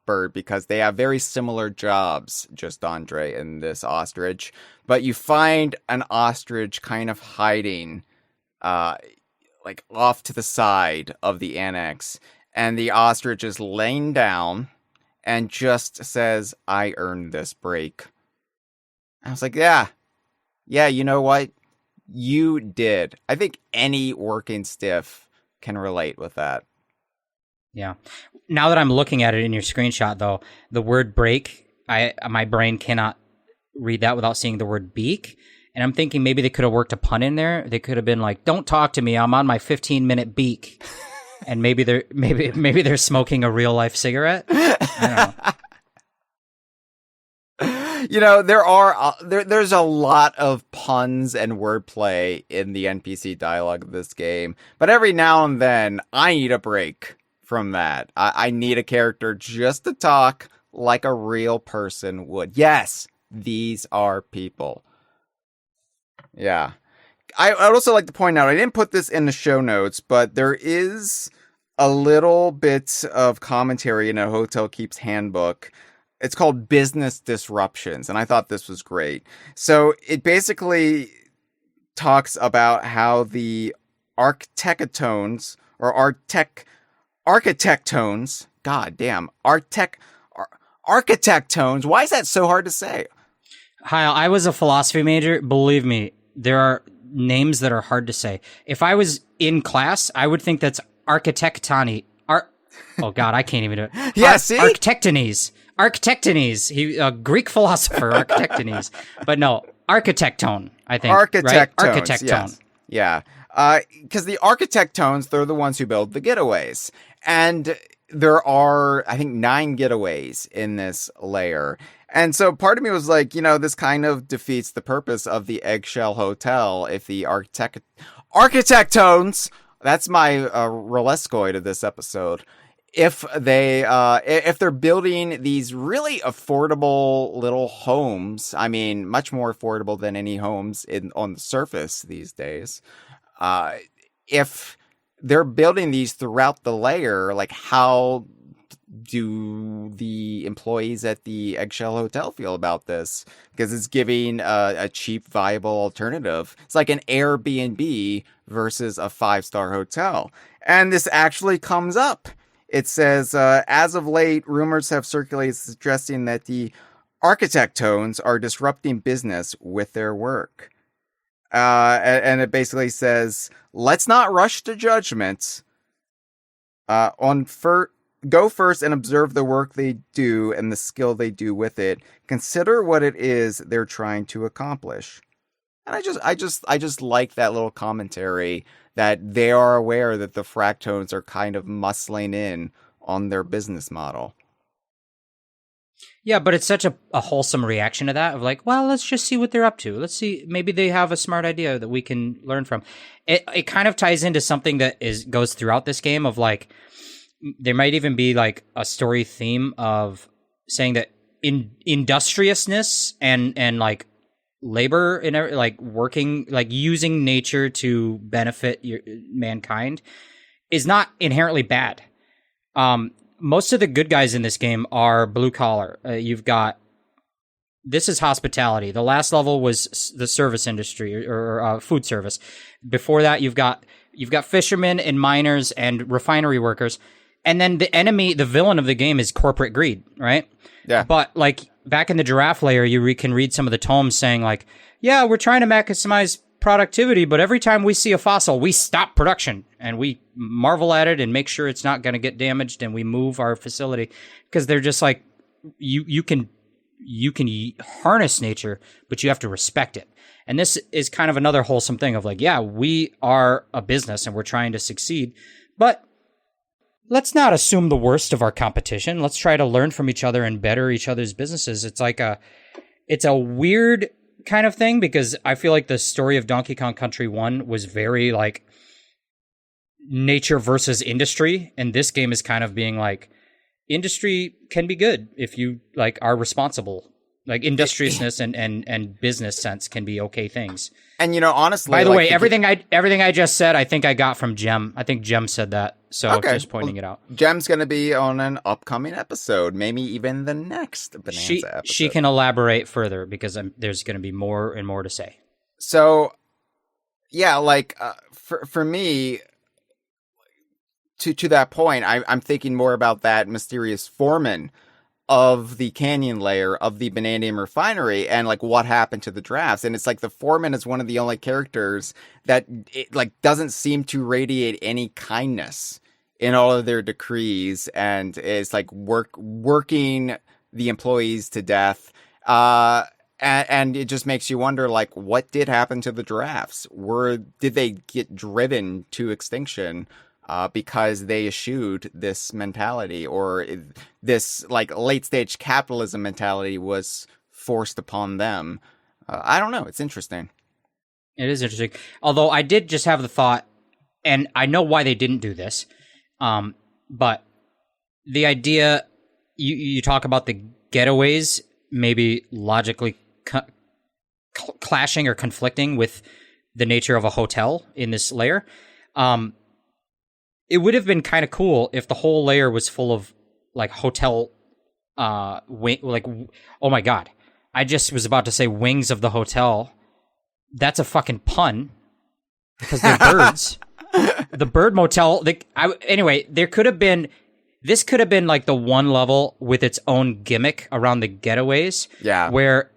bird, because they have very similar jobs, just Andre and this ostrich. But you find an ostrich kind of hiding like off to the side of the annex, and the ostrich is laying down and just says, "I earned this break." I was like, yeah, you know what? You did. I think any working stiff can relate with that. Yeah. Now that I'm looking at it in your screenshot, though, the word break, my brain cannot read that without seeing the word beak. And I'm thinking maybe they could have worked a pun in there. They could have been like, "Don't talk to me. I'm on my 15-minute beak." And maybe they're smoking a real life cigarette. I don't know. There's a lot of puns and wordplay in the NPC dialogue of this game, but every now and then I need a break from that. I need a character just to talk like a real person would. Yes, these are people. Yeah. I'd also like to point out, I didn't put this in the show notes, but there is a little bit of commentary in a Hotel Keep's handbook. It's called Business Disruptions, and I thought this was great. So it basically talks about how the architectones, why is that so hard to say? Hyle, I was a philosophy major. Believe me, there are names that are hard to say. If I was in class, I would think that's architectoni. Oh God, I can't even do it. Yeah, see? Architectones. He Greek philosopher, Architectones. But no, architectone, I think. Architectones, right? Architectone. Yes. Yeah. Because the architectones, they're the ones who build the getaways. And there are, I think, 9 getaways in this layer. And so part of me was like, this kind of defeats the purpose of the Eggshell Hotel if the architectones, that's my Rolescoid of this episode, if they're building these really affordable little homes, I mean, much more affordable than any homes on the surface these days, if they're building these throughout the layer, like, how do the employees at the Eggshell Hotel feel about this? Because it's giving a cheap, viable alternative. It's like an Airbnb versus a 5-star hotel. And this actually comes up. It says, as of late, rumors have circulated suggesting that the architectones are disrupting business with their work. And it basically says, let's not rush to judgment. Go first and observe the work they do and the skill they do with it. Consider what it is they're trying to accomplish. And I just like that little commentary that they are aware that the fractones are kind of muscling in on their business model. Yeah, but it's such a wholesome reaction to that of like, well, let's just see what they're up to. Let's see, maybe they have a smart idea that we can learn from. It kind of ties into something that goes throughout this game of like, there might even be like a story theme of saying that industriousness and like labor and like working, like using nature to benefit mankind is not inherently bad. Most of the good guys in this game are blue collar. You've got, this is hospitality. The last level was the service industry or food service. Before that, you've got fishermen and miners and refinery workers. And then the enemy, the villain of the game is corporate greed, right? Yeah. But like back in the giraffe layer, you can read some of the tomes saying like, yeah, we're trying to maximize productivity, but every time we see a fossil, we stop production and we marvel at it and make sure it's not going to get damaged, and we move our facility because they're just like, you can harness nature, but you have to respect it. And this is kind of another wholesome thing of like, yeah, we are a business and we're trying to succeed, but let's not assume the worst of our competition. Let's try to learn from each other and better each other's businesses. It's a weird kind of thing because I feel like the story of Donkey Kong Country 1 was very like nature versus industry, and this game is kind of being like, industry can be good if you like are responsible. Like industriousness and business sense can be okay things. And honestly, by the way, everything I just said, I think I got from Jem. I think Jem said that, so just pointing it out. Jem's going to be on an upcoming episode, maybe even the next Bananza episode. She can elaborate further because there's going to be more and more to say. So, yeah, like for me, to that point, I'm thinking more about that mysterious foreman of the canyon layer of the Banandium refinery and like what happened to the drafts. And it's like the foreman is one of the only characters that doesn't seem to radiate any kindness in all of their decrees, and is like working the employees to death. And it just makes you wonder, like, what did happen to the drafts? Did they get driven to extinction because they eschewed this mentality, or this like late stage capitalism mentality was forced upon them? I don't know. It's interesting. It is interesting. Although I did just have the thought, and I know why they didn't do this, but the idea, you talk about the getaways maybe logically clashing or conflicting with the nature of a hotel in this layer. It would have been kind of cool if the whole layer was full of like hotel, like, oh my God, I just was about to say wings of the hotel. That's a fucking pun because they're birds. The bird motel. Anyway, this could have been like the one level with its own gimmick around the getaways. Yeah. Where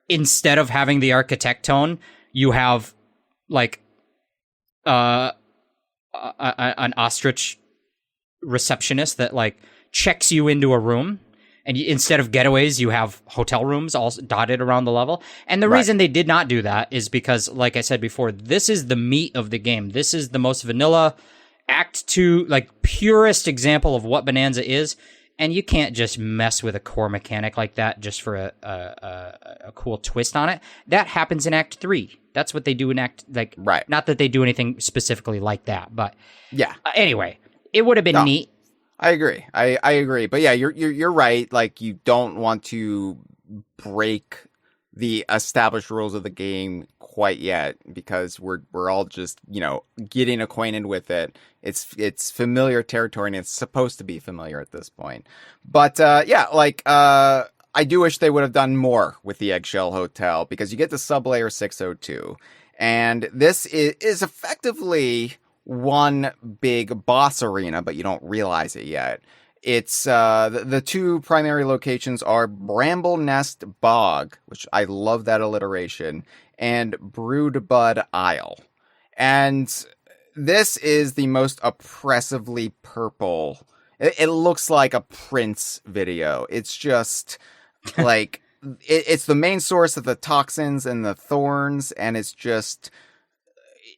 instead of having the architect tone, you have like, an ostrich receptionist that like checks you into a room, and instead of getaways you have hotel rooms all dotted around the level. And the reason they did not do that is because, like I said before, this is the meat of the game. This is the most vanilla Act 2, like purest example of what Bananza is, and you can't just mess with a core mechanic like that just for a cool twist on it. That happens in Act 3. That's what they do in Act, like, right. Not that they do anything specifically like that, but yeah. Anyway, it would have been neat. I agree. I agree. But yeah, you're right. Like, you don't want to break the established rules of the game quite yet, because we're all just, getting acquainted with it. It's familiar territory, and it's supposed to be familiar at this point. But I do wish they would have done more with the Eggshell Hotel, because you get to Sublayer 602, and this is effectively one big boss arena, but you don't realize it yet. It's the two primary locations are Bramble Nest Bog, which I love that alliteration, and Broodbud Isle. And this is the most oppressively purple. It looks like a Prince video. It's just like it's the main source of the toxins and the thorns, and it's just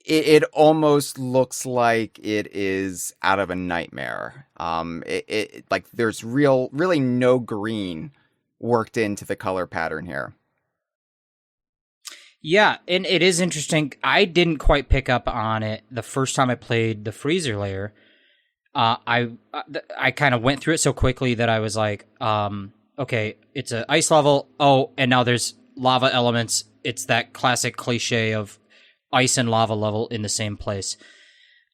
it almost looks like it is out of a nightmare. It like there's really no green worked into the color pattern here. Yeah, and it is interesting. I didn't quite pick up on it the first time I played the freezer layer. I kind of went through it so quickly that I was like, okay, it's an ice level. Oh, and now there's lava elements. It's that classic cliche of ice and lava level in the same place.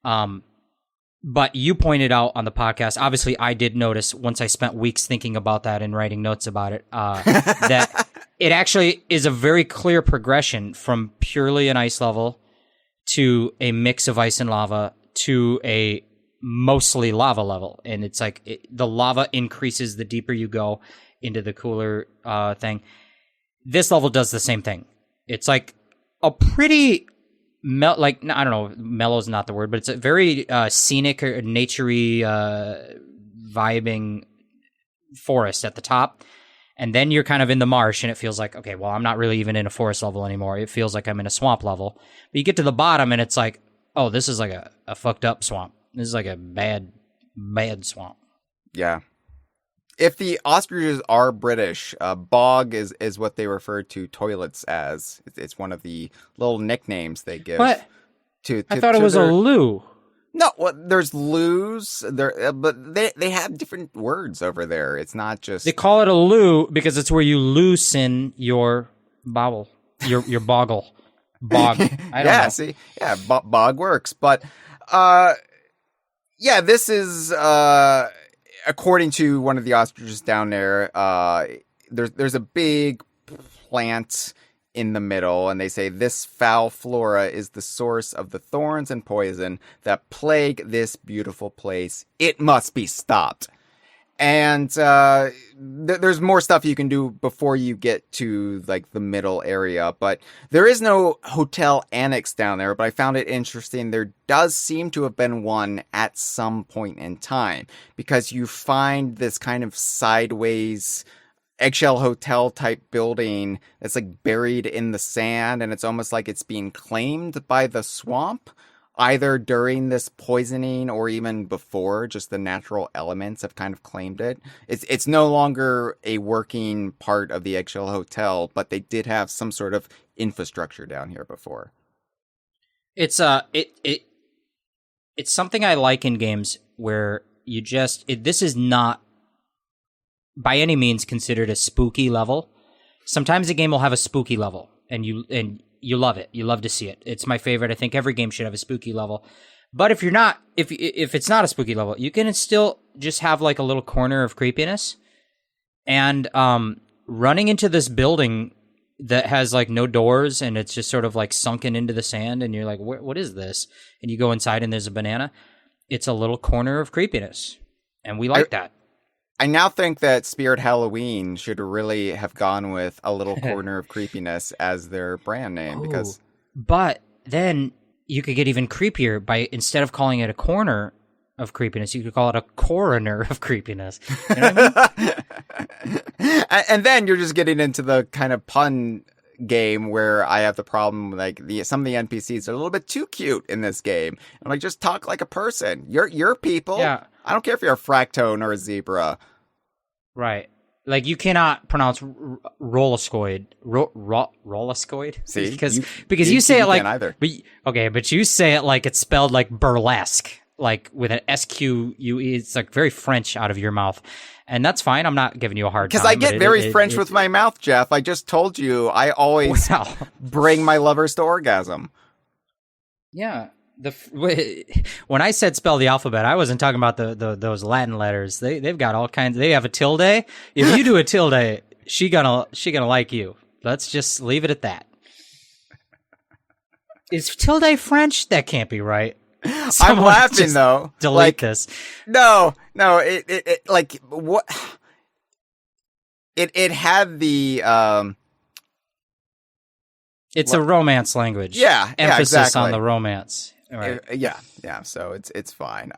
But you pointed out on the podcast, obviously I did notice once I spent weeks thinking about that and writing notes about it, that it actually is a very clear progression from purely an ice level to a mix of ice and lava to a mostly lava level. And it's like the lava increases the deeper you go into the cooler thing. This level does the same thing. It's like a pretty I don't know, mellow is not the word, but it's a very scenic or naturey vibing forest at the top. And then you're kind of in the marsh, and it feels like, okay, well, I'm not really even in a forest level anymore. It feels like I'm in a swamp level. But you get to the bottom, and it's like, oh, this is like a fucked up swamp. This is like a bad swamp. Yeah. If the ostriches are British, bog is what they refer to toilets as. It's one of the little nicknames they give. What? I thought it was a loo. No, well, there's loos there, but they have different words over there. It's not just they call it a loo because it's where you loosen your bobble, your boggle, bog. I don't know. See, bog works, but this is according to one of the ostriches down there. There's a big plant in the middle, and they say this foul flora is the source of the thorns and poison that plague this beautiful place. It must be stopped. And there's more stuff you can do before you get to like the middle area, but there is no hotel annex down there. But I found it interesting. There does seem to have been one at some point in time, because you find this kind of sideways eggshell hotel type building that's like buried in the sand, and it's almost like it's being claimed by the swamp, either during this poisoning or even before. Just the natural elements have kind of claimed it. It's no longer a working part of the eggshell hotel, but they did have some sort of infrastructure down here before. It's something I like in games where you this is not by any means considered a spooky level. Sometimes a game will have a spooky level, and you love it. You love to see it. It's my favorite. I think every game should have a spooky level. But if it's not a spooky level, you can still just have like a little corner of creepiness. And running into this building that has like no doors, and it's just sort of like sunken into the sand, and you're like, what is this? And you go inside and there's a banana. It's a little corner of creepiness, and we like that. I now think that Spirit Halloween should really have gone with a little corner of creepiness as their brand name, because. But then you could get even creepier by, instead of calling it a corner of creepiness, you could call it a coroner of creepiness. You know what I mean? And then you're just getting into the kind of pun game where I have the problem, like some of the NPCs are a little bit too cute in this game. I'm like, just talk like a person. You're people. Yeah. I don't care if you're a fractone or a zebra. Right. Like, you cannot pronounce rollascoid. Rollascoid? See? Because you say it like... Either. But you say it like it's spelled like burlesque. Like with an S-Q-U-E. It's like very French out of your mouth. And that's fine. I'm not giving you a hard time. Because I get very French with my mouth, Jeff. I just told you I always bring my lovers to orgasm. Yeah. When I said spell the alphabet, I wasn't talking about those Latin letters. They've got all kinds. They have a tilde. If you do a tilde, she gonna like you. Let's just leave it at that. Is tilde French? That can't be right. I'm laughing though. Delete this. No. It like what? It had the It's a romance language. Yeah. Emphasis exactly. on the romance. Right. Yeah. So it's fine.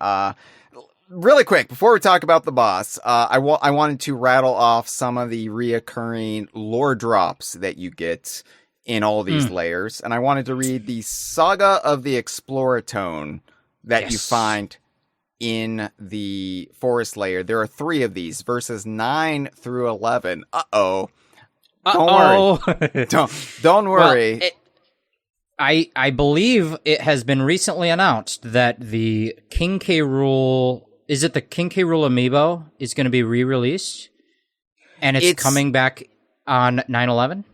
Really quick before we talk about the boss, I wanted to rattle off some of the reoccurring lore drops that you get in all these layers, and I wanted to read the Saga of the Exploratone that you find in the forest layer. There are 3 of these, verses 9 through 11. Don't worry. Don't worry. Well, I believe it has been recently announced that the King K. Rool... Is it the King K. Rool amiibo is going to be re-released? And it's coming back on 9/11?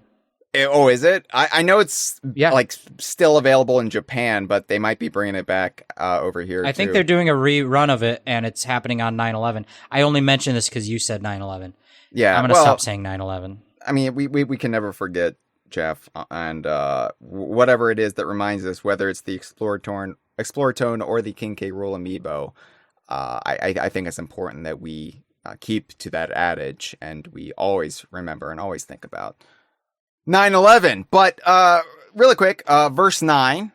Oh, is it? I know it's like still available in Japan, but they might be bringing it back over here. I think they're doing a rerun of it, and it's happening on 9/11. I only mention this because you said 9/11. Yeah, I'm going to stop saying 9/11. I mean, we can never forget, Jeff, and whatever it is that reminds us, whether it's the Exploratone or the King K. Rool amiibo, I think it's important that we keep to that adage, and we always remember and always think about 9/11. But really quick, verse 9,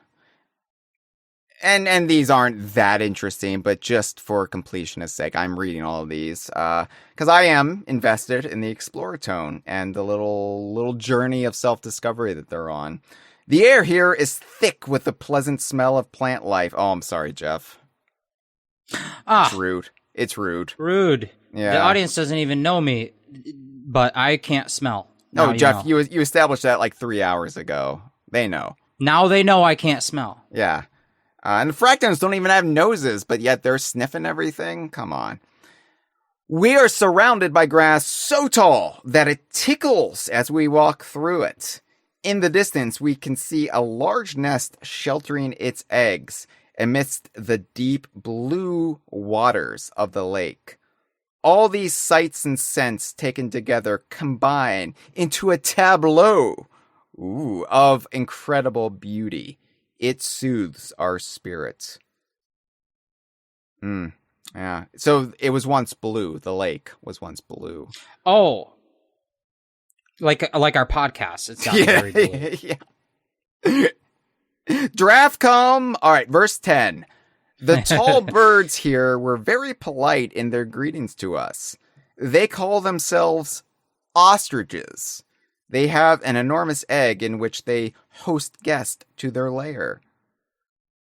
and these aren't that interesting, but just for completionist sake, I'm reading all of these because I am invested in the Exploratone and the little journey of self-discovery that they're on. The air here is thick with the pleasant smell of plant life. Oh, I'm sorry, Jeff. It's rude. It's rude. Rude. Yeah. The audience doesn't even know me, but I can't smell. No, Jeff, you established that like 3 hours ago. They know. Now they know I can't smell. Yeah. And the Fractons don't even have noses, but yet they're sniffing everything? Come on. We are surrounded by grass so tall that it tickles as we walk through it. In the distance, we can see a large nest sheltering its eggs amidst the deep blue waters of the lake. All these sights and scents taken together combine into a tableau of incredible beauty. It soothes our spirits. Yeah. So it was once blue. The lake was once blue. Oh. Like our podcast. It's not very blue. Yeah. Draft come. All right, verse 10. The tall birds here were very polite in their greetings to us. They call themselves ostriches. They have an enormous egg in which they host guests to their lair.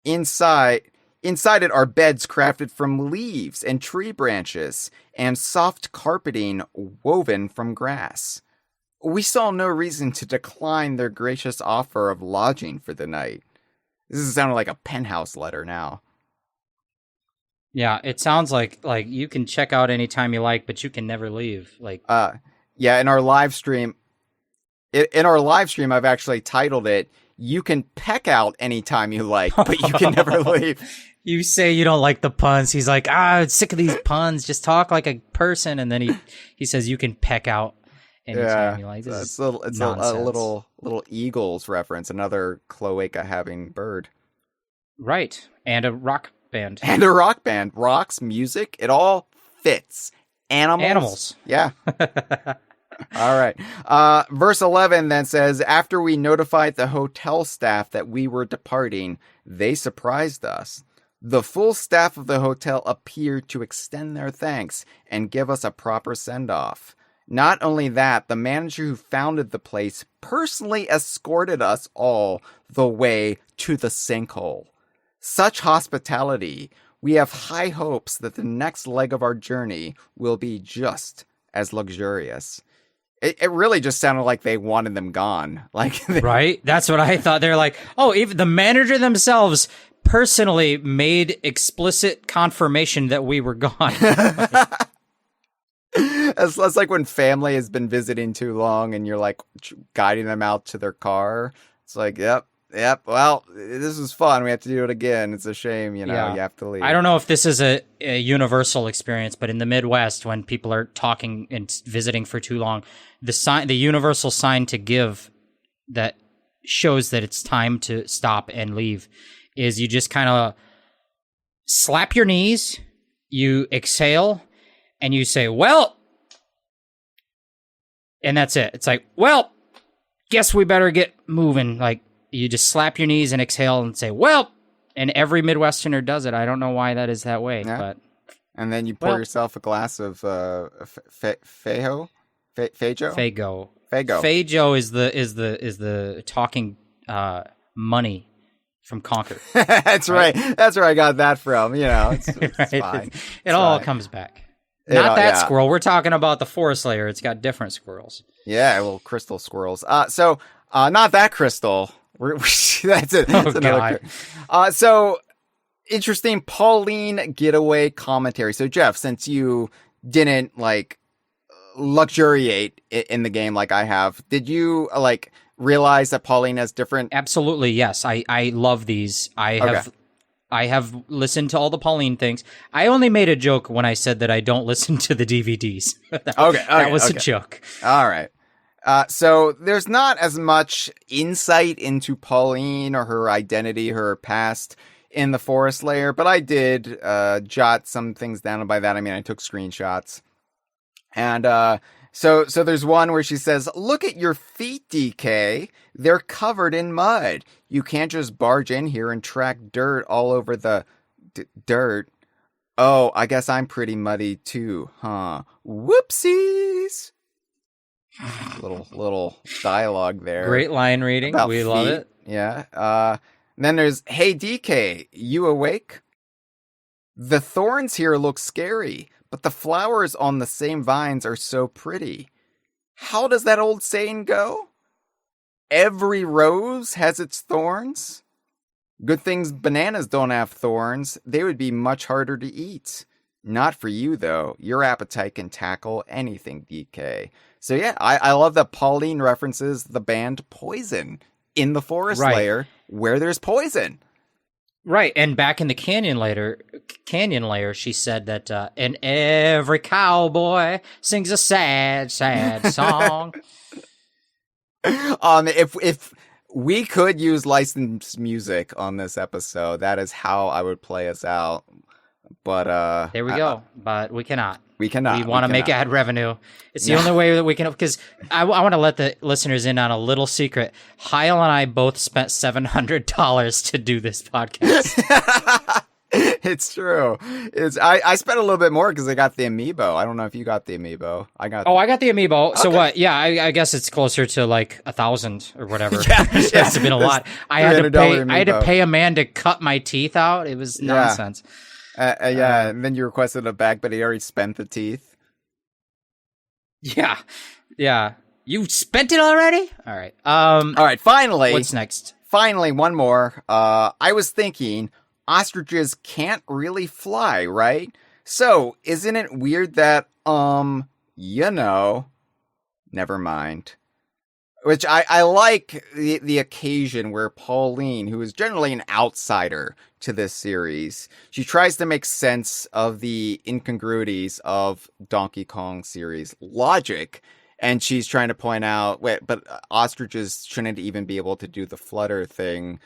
Inside it are beds crafted from leaves and tree branches and soft carpeting woven from grass. We saw no reason to decline their gracious offer of lodging for the night. This is sounding like a penthouse letter now. Yeah, it sounds like you can check out anytime you like, but you can never leave. Yeah, in our live stream, I've actually titled it, "You can peck out anytime you like, but you can never leave." You say you don't like the puns. He's like, I'm sick of these puns. Just talk like a person. And then he says you can peck out anytime you like. It's a little Eagles reference, another cloaca having bird. Right, and a rock band. Rocks, music, it all fits. Animals. Yeah. All right. Verse 11 then says, after we notified the hotel staff that we were departing, they surprised us. The full staff of the hotel appeared to extend their thanks and give us a proper send-off. Not only that, the manager who founded the place personally escorted us all the way to the sinkhole. Such hospitality. We have high hopes that the next leg of our journey will be just as luxurious. It really just sounded like they wanted them gone. Right? That's what I thought. They're like, oh, even the manager themselves personally made explicit confirmation that we were gone. It's like when family has been visiting too long and you're like guiding them out to their car. It's like, yep. Well, this was fun. We have to do it again. It's a shame, you have to leave. I don't know if this is a universal experience, but in the Midwest, when people are talking and visiting for too long, the universal sign to give that shows that it's time to stop and leave is you just kind of slap your knees, you exhale, and you say, well, and that's it. It's like, well, guess we better get moving. Like, you just slap your knees and exhale and say, well, and every Midwesterner does it. I don't know why that is that way, but. And then you pour yourself a glass of Fago. Fago is the talking money from Concord. That's right. That's where I got that from. It's right. fine. It all comes back. Not that squirrel. We're talking about the forest layer. It's got different squirrels. Yeah, well, crystal squirrels. So not that crystal. That's it. That's another. So interesting Pauline getaway commentary. So Jeff, since you didn't luxuriate in the game like I have, did you realize that Pauline has different? Absolutely, yes. I love these. I have listened to all the Pauline things. I only made a joke when I said that I don't listen to the DVDs. That was a joke. All right. So there's not as much insight into Pauline or her identity, her past in the forest layer, but I did jot some things down. And by that, I mean I took screenshots. And so there's one where she says, "Look at your feet, DK. They're covered in mud. You can't just barge in here and track dirt all over the dirt. Oh, I guess I'm pretty muddy too, huh? Whoopsies." Little dialogue there. Great line reading. We love it. Yeah. Then there's, "Hey DK, you awake? The thorns here look scary, but the flowers on the same vines are so pretty. How does that old saying go? Every rose has its thorns?" Good things bananas don't have thorns. They would be much harder to eat. Not for you, though. Your appetite can tackle anything, DK. So yeah, I love that Pauline references the band Poison in the forest layer where there's poison. Right, and back in the canyon layer, she said that and every cowboy sings a sad, sad song. If we could use licensed music on this episode, that is how I would play us out. But there we go. But we cannot. We cannot. We want to make ad revenue. It's the only way that we can, because I want to let the listeners in on a little secret. Hyle and I both spent $700 to do this podcast. It's true. I spent a little bit more because I got the amiibo. I don't know if you got the amiibo. I got the amiibo. Okay. So what? Yeah, I guess it's closer to like 1,000 or whatever. It's been a lot. I had to pay a man to cut my teeth out. It was nonsense. And then you requested a bag, but he already spent the teeth. Yeah. You spent it already? All right. All right. Finally, what's next? Finally, one more. I was thinking, ostriches can't really fly, right? So isn't it weird that never mind. Which I like the occasion where Pauline, who is generally an outsider to this series, she tries to make sense of the incongruities of Donkey Kong series logic. And she's trying to point out, but ostriches shouldn't even be able to do the flutter thing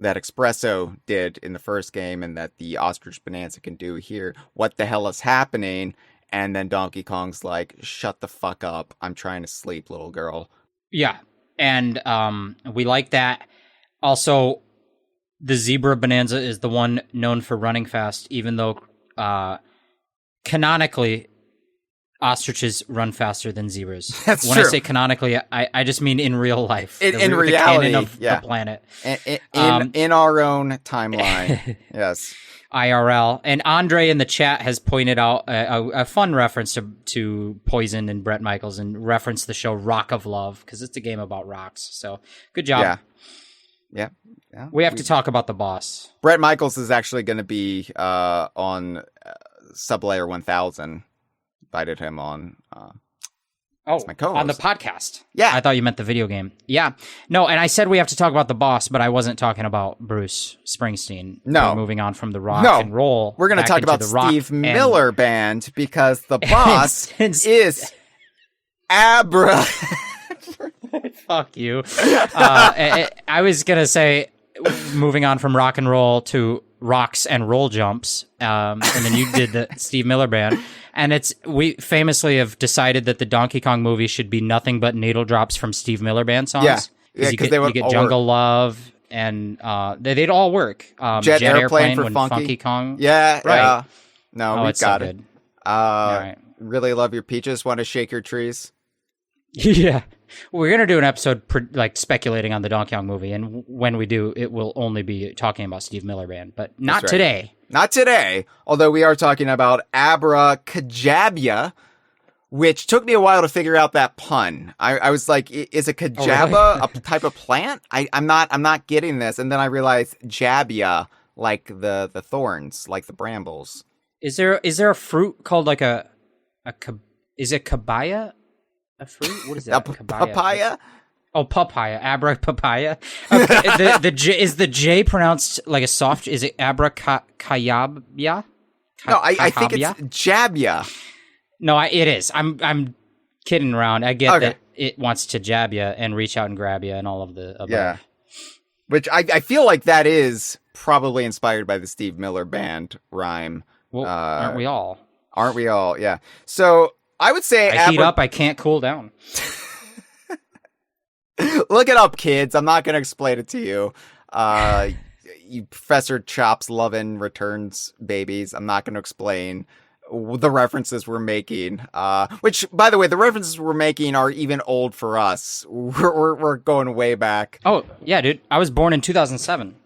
that Espresso did in the first game and that the Ostrich Bonanza can do here. What the hell is happening? And then Donkey Kong's like, shut the fuck up. I'm trying to sleep, little girl. Yeah, and we like that. Also, the Zebra Bonanza is the one known for running fast, even though canonically, ostriches run faster than zebras. That's when true. I say canonically, I just mean in real life. In reality, canon of the planet. In our own timeline, yes. IRL. And Andre in the chat has pointed out a fun reference to Poison and Bret Michaels and referenced the show Rock of Love, because it's a game about rocks. So good job. Yeah. We have to talk about the boss. Bret Michaels is actually going to be on Sublayer 1000. Invited him on. My co-host. On the podcast. Yeah. I thought you meant the video game. Yeah. No, and I said we have to talk about the boss, but I wasn't talking about Bruce Springsteen. No. We're moving on from the rock and roll. We're going to talk about Steve Miller Band, because the boss is Abra. Fuck you. I was going to say, moving on from rock and roll to rocks and roll jumps, and then you did the Steve Miller Band. And we famously have decided that the Donkey Kong movie should be nothing but needle drops from Steve Miller Band songs. Yeah, because you get Jungle Love, and they'd all work. Jet Airplane for when Funky Kong. Yeah, right. No, we've got it. All right. Really love your peaches. Want to shake your trees? Yeah. We're going to do an episode speculating on the Donkey Kong movie, and when we do, it will only be talking about Steve Miller Band, but not today. Not today, although we are talking about Abra Kajabia, which took me a while to figure out that pun. I was like, is a Kajaba a type of plant? I'm not getting this, and then I realized Jabia, like the thorns, like the brambles. Is there a fruit called like is it kabaya? A fruit? What is that? Papaya? Oh, papaya. Abra papaya. Okay, is the J pronounced like a soft? Is it Abra Kajabia? No, I think it's Jabia. No, it is. I'm kidding around. I get that it wants to jab you and reach out and grab you and all of the above. Yeah. Which I feel like that is probably inspired by the Steve Miller Band rhyme. Well, aren't we all? Aren't we all? Yeah. So I would say I heat up, I can't cool down. Look it up, kids. I'm not going to explain it to you. You Professor Chops loving returns babies. I'm not going to explain the references we're making. Which, by the way, the references we're making are even old for us. We're going way back. Oh, yeah, dude. I was born in 2007.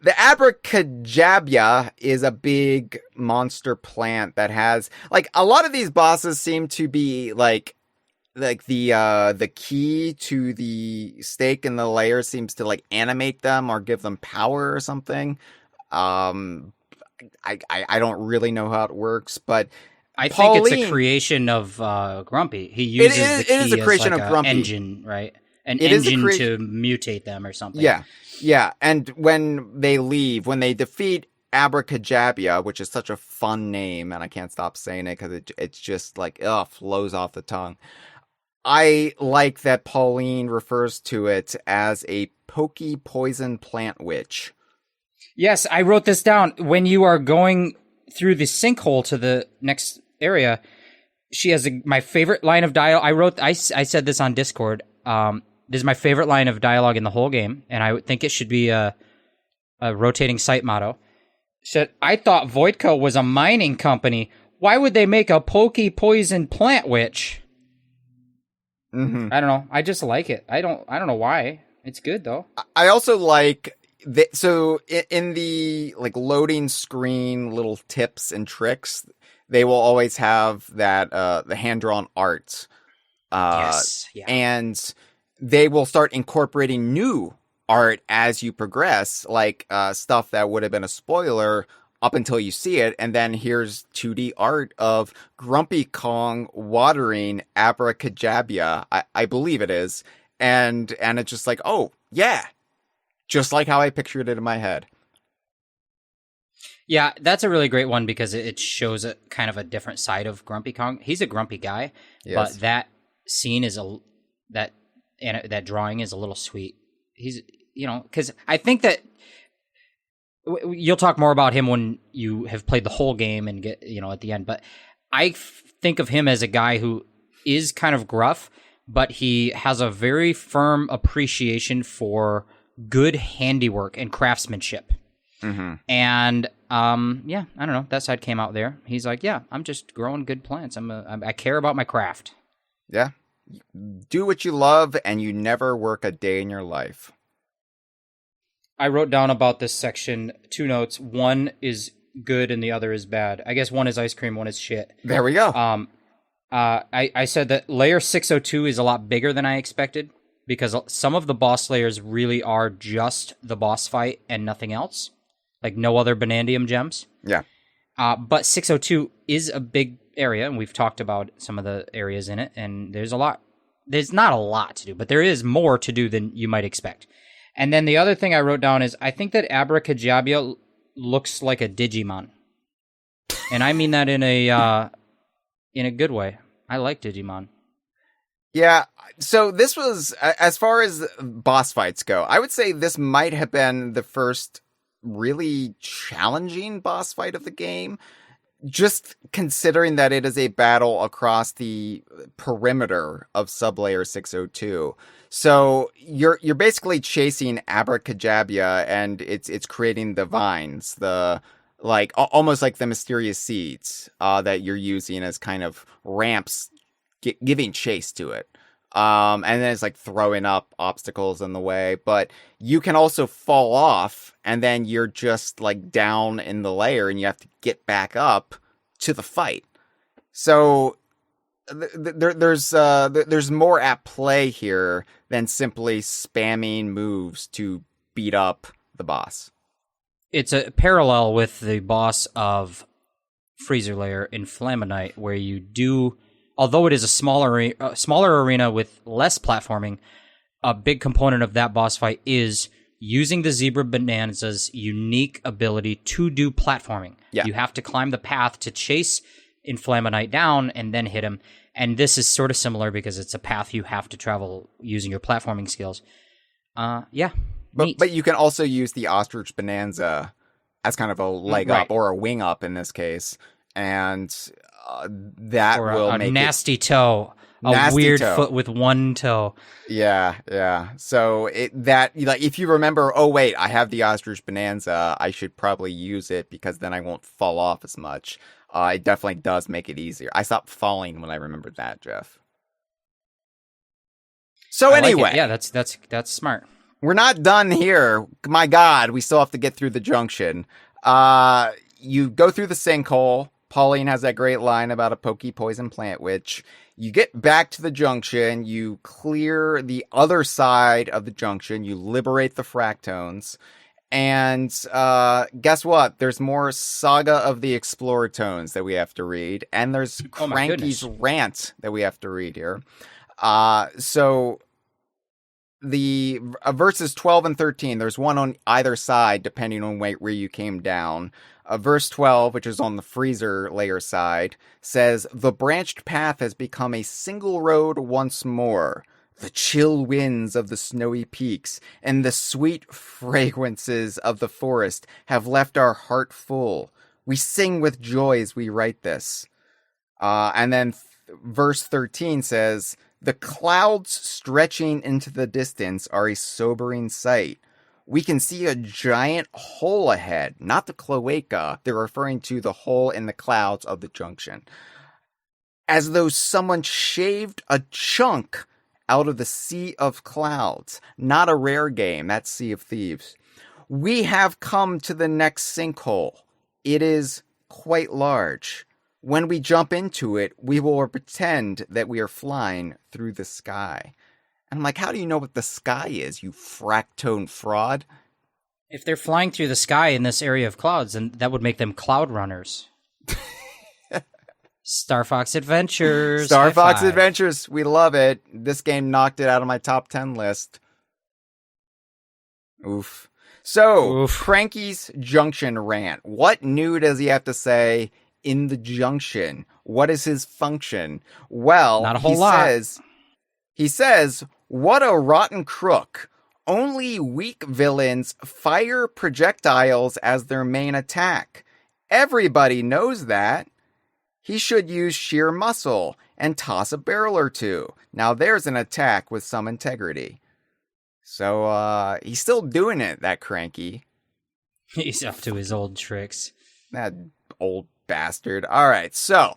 The Abra Kajabia is a big monster plant that has, like, a lot of these bosses seem to be, like, like the key to the stake in the layer seems to like animate them or give them power or something. I don't really know how it works, but I think it's a creation of Grumpy. He uses the key is a creation as like of Grumpy. Engine, right? An engine to mutate them or something. Yeah. And when they defeat Abra Kajabia, which is such a fun name, and I can't stop saying it because it's just like, flows off the tongue. I like that Pauline refers to it as a pokey poison plant witch. Yes, I wrote this down. When you are going through the sinkhole to the next area, she has my favorite line of dialogue. I said this on Discord. This is my favorite line of dialogue in the whole game, and I think it should be a rotating site motto. Said, I thought Voidco was a mining company. Why would they make a pokey poison plant witch? Mm-hmm. I don't know. I just like it. I don't know why. It's good though. I also like so in the like loading screen little tips and tricks, they will always have that the hand drawn art. Yes. Yeah. And they will start incorporating new art as you progress, like stuff that would have been a spoiler up until you see it, and then here's 2D art of Grumpy Kong watering Abra Kajabia, I believe it is, and it's just like, oh yeah, just like how I pictured it in my head. Yeah, that's a really great one because it shows a kind of a different side of Grumpy Kong. He's a grumpy guy, yes. But that scene is that drawing is a little sweet. He's, because I think that you'll talk more about him when you have played the whole game and get, at the end. But I think of him as a guy who is kind of gruff, but he has a very firm appreciation for good handiwork and craftsmanship. Mm-hmm. And I don't know. That side came out there. He's like, yeah, I'm just growing good plants. I care about my craft. Yeah. Do what you love, and you never work a day in your life. I wrote down about this section 2 notes. One is good and the other is bad. I guess one is ice cream, one is shit. There we go. I said that layer 602 is a lot bigger than I expected because some of the boss layers really are just the boss fight and nothing else. Like no other Banandium gems. Yeah. But 602 is a big area, and we've talked about some of the areas in it, and there's not a lot to do, but there is more to do than you might expect. And then the other thing I wrote down is I think that Abra Kajabia looks like a Digimon. And I mean that in a good way. I like Digimon. Yeah, so this was, as far as boss fights go, I would say this might have been the first really challenging boss fight of the game. Just considering that it is a battle across the perimeter of Sublayer 602. So you're basically chasing Abra Kajabia, and it's creating the vines, the like almost like the mysterious seeds that you're using as kind of ramps, giving chase to it. And then it's like throwing up obstacles in the way, but you can also fall off, and then you're just like down in the layer, and you have to get back up to the fight. So there's more at play here than simply spamming moves to beat up the boss. It's a parallel with the boss of Freezer Layer in Flamonite, where you do, although it is a smaller arena with less platforming, a big component of that boss fight is using the Zebra Bananza's unique ability to do platforming. Yeah. You have to climb the path to chase Inflamonite down and then hit him. And this is sort of similar because it's a path you have to travel using your platforming skills. Yeah. But you can also use the Ostrich Bananza as kind of a leg up or a wing up in this case. And that or will make nasty toe. A weird foot with one toe. Yeah. So if you remember, oh wait, I have the Ostrich Bananza, I should probably use it because then I won't fall off as much. It definitely does make it easier. I stopped falling when I remembered that, Jeff. So anyway, yeah, that's smart. We're not done here. My God, we still have to get through the junction. You go through the sinkhole. Pauline has that great line about a pokey poison plant witch. You get back to the junction, you clear the other side of the junction, you liberate the fractones, and guess what? There's more Saga of the Exploratones that we have to read, and there's Cranky's rant that we have to read here. So the verses 12 and 13, there's one on either side, depending on where you came down. Verse 12, which is on the freezer layer side, says, "The branched path has become a single road once more. The chill winds of the snowy peaks and the sweet fragrances of the forest have left our heart full. We sing with joy as we write this." And then verse 13 says, "The clouds stretching into the distance are a sobering sight. We can see a giant hole ahead," not the cloaca. They're referring to the hole in the clouds of the junction. "As though someone shaved a chunk out of the sea of clouds." Not a rare game, that's Sea of Thieves. "We have come to the next sinkhole. It is quite large. When we jump into it, we will pretend that we are flying through the sky." And I'm like, how do you know what the sky is, you fractone fraud? If they're flying through the sky in this area of clouds, then that would make them cloud runners. Star Fox Adventures. Star Fox Adventures. We love it. This game knocked it out of my top 10 list. Oof. So, Cranky's Junction rant. What new does he have to say in the Junction? What is his function? Well, not a whole lot. He says, "What a rotten crook. Only weak villains fire projectiles as their main attack. Everybody knows that. He should use sheer muscle and toss a barrel or two. Now there's an attack with some integrity." So, he's still doing it, that Cranky. He's up to his old tricks. That old bastard. All right, so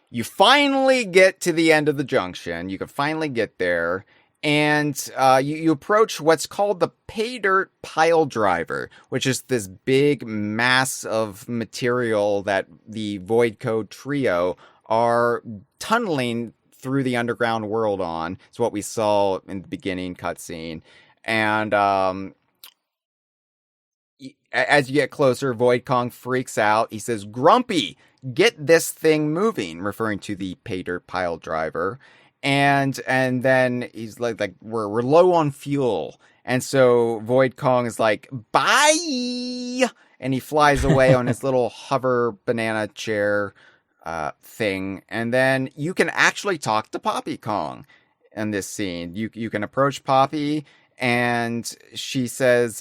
you finally get to the end of the junction. You can finally get there. And you approach what's called the pay dirt pile driver, which is this big mass of material that the Void Code trio are tunneling through the underground world on. It's what we saw in the beginning cutscene. And as you get closer, Void Kong freaks out. He says, "Grumpy, get this thing moving," referring to the pay dirt pile driver. And then he's like we're low on fuel. And so Void Kong is like, "Bye!" And he flies away on his little hover banana chair thing. And then you can actually talk to Poppy Kong in this scene. You can approach Poppy, and she says,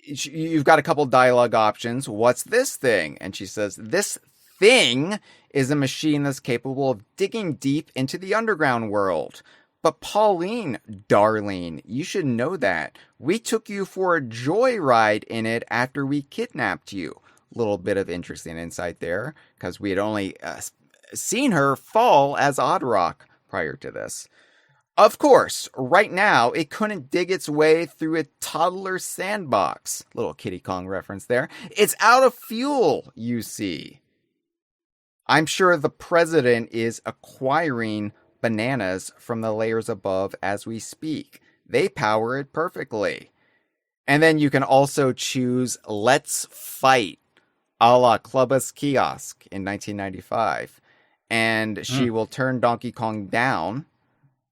you've got a couple dialogue options. "What's this thing?" And she says, "This thing is a machine that's capable of digging deep into the underground world. But Pauline, darling, you should know that. We took you for a joyride in it after we kidnapped you." Little bit of interesting insight there, because we had only seen her fall as Oddrock prior to this. Of course, right now, it couldn't dig its way through a toddler sandbox. Little Kitty Kong reference there. It's out of fuel, you see. I'm sure the president is acquiring bananas from the layers above as we speak. They power it perfectly. And then you can also choose Let's Fight, a la Clubus Kiosk in 1995. And she will turn Donkey Kong down.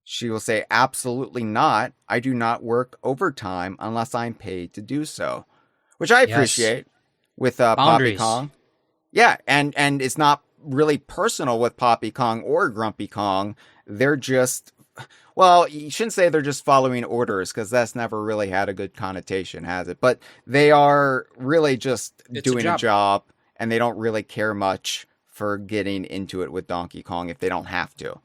She will say, "Absolutely not. I do not work overtime unless I'm paid to do so." Which I appreciate with Poppy Kong. Yeah, and it's not really personal with Poppy Kong or Grumpy Kong. They're just, well, you shouldn't say they're just following orders, because that's never really had a good connotation, has it? But they are really just doing a job, and they don't really care much for getting into it with Donkey Kong if they don't have to.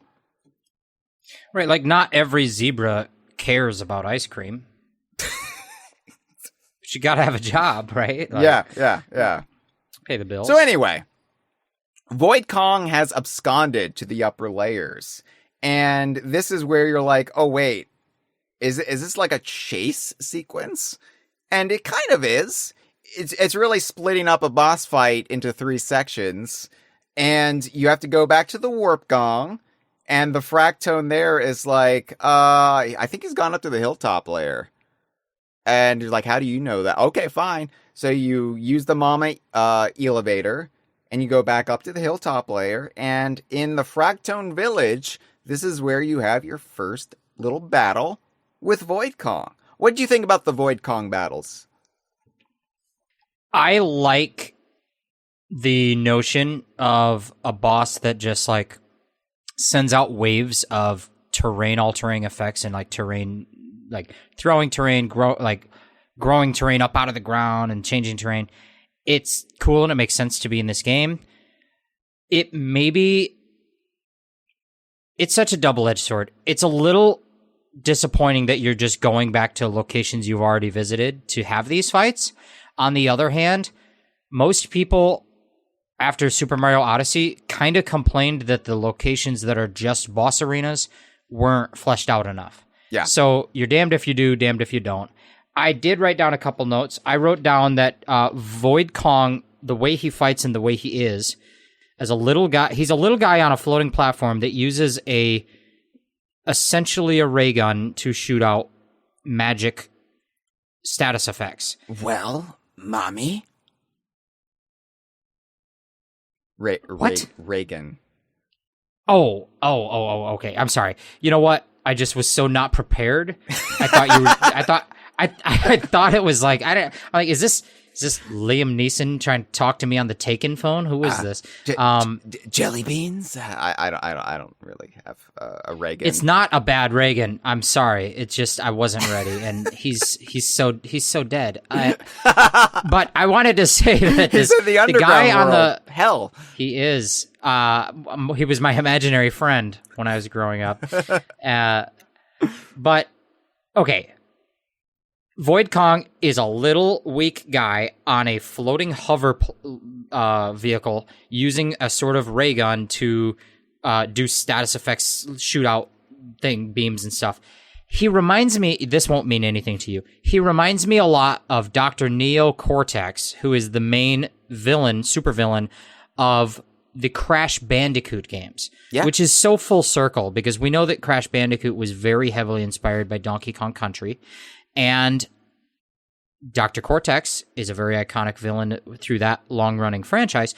Right, like not every zebra cares about ice cream. But you gotta have a job, right? Like, yeah. Pay the bills. So anyway, Void Kong has absconded to the upper layers. And this is where you're like, oh wait, is this like a chase sequence? And it kind of is. it's really splitting up a boss fight into 3 sections, and you have to go back to the warp gong, and the fractone there is like, I think he's gone up to the hilltop layer. And you're like, how do you know that? Okay, fine. So you use the mama elevator, and you go back up to the hilltop layer, and in the fractone village, this is where you have your first little battle with Void Kong. What do you think about the Void Kong battles? I like the notion of a boss that just like sends out waves of terrain altering effects and like terrain, like throwing terrain, growing terrain up out of the ground and changing terrain. It's cool and it makes sense to be in this game. It's such a double-edged sword. It's a little disappointing that you're just going back to locations you've already visited to have these fights. On the other hand, most people after Super Mario Odyssey kind of complained that the locations that are just boss arenas weren't fleshed out enough. Yeah. So you're damned if you do, damned if you don't. I did write down a couple notes. I wrote down that Void Kong, the way he fights and the way he is, as a little guy, he's a little guy on a floating platform that uses essentially a ray gun to shoot out magic status effects. Well, mommy? Reagan. Oh, okay. I'm sorry. You know what? I just was so not prepared. I thought it was like, is this Liam Neeson trying to talk to me on the Taken phone? Who is this? Jelly beans? I don't really have a Reagan. It's not a bad Reagan. I'm sorry. It's just I wasn't ready, and he's so dead. But I wanted to say that he's in the underground guy world. On the hell. He is. He was my imaginary friend when I was growing up. But okay. Void Kong is a little weak guy on a floating hover vehicle using a sort of ray gun to do status effects, shoot out beams and stuff. He reminds me, this won't mean anything to you, he reminds me a lot of Dr. Neo Cortex, who is the main villain, supervillain of the Crash Bandicoot games, which is so full circle because we know that Crash Bandicoot was very heavily inspired by Donkey Kong Country. And Dr. Cortex is a very iconic villain through that long-running franchise.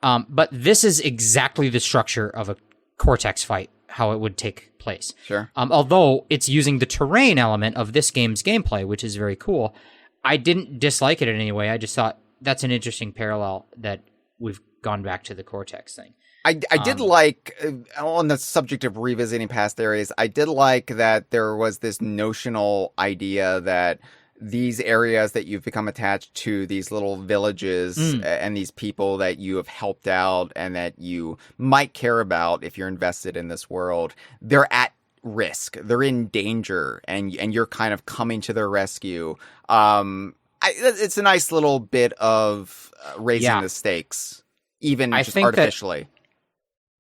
But this is exactly the structure of a Cortex fight, how it would take place. Sure. Although it's using the terrain element of this game's gameplay, which is very cool. I didn't dislike it in any way. I just thought that's an interesting parallel that we've gone back to the Cortex thing. I did like, on the subject of revisiting past areas, I did like that there was this notional idea that these areas that you've become attached to, these little villages and these people that you have helped out and that you might care about if you're invested in this world, they're at risk. They're in danger, and you're kind of coming to their rescue. It's a nice little bit of raising the stakes, even just artificially.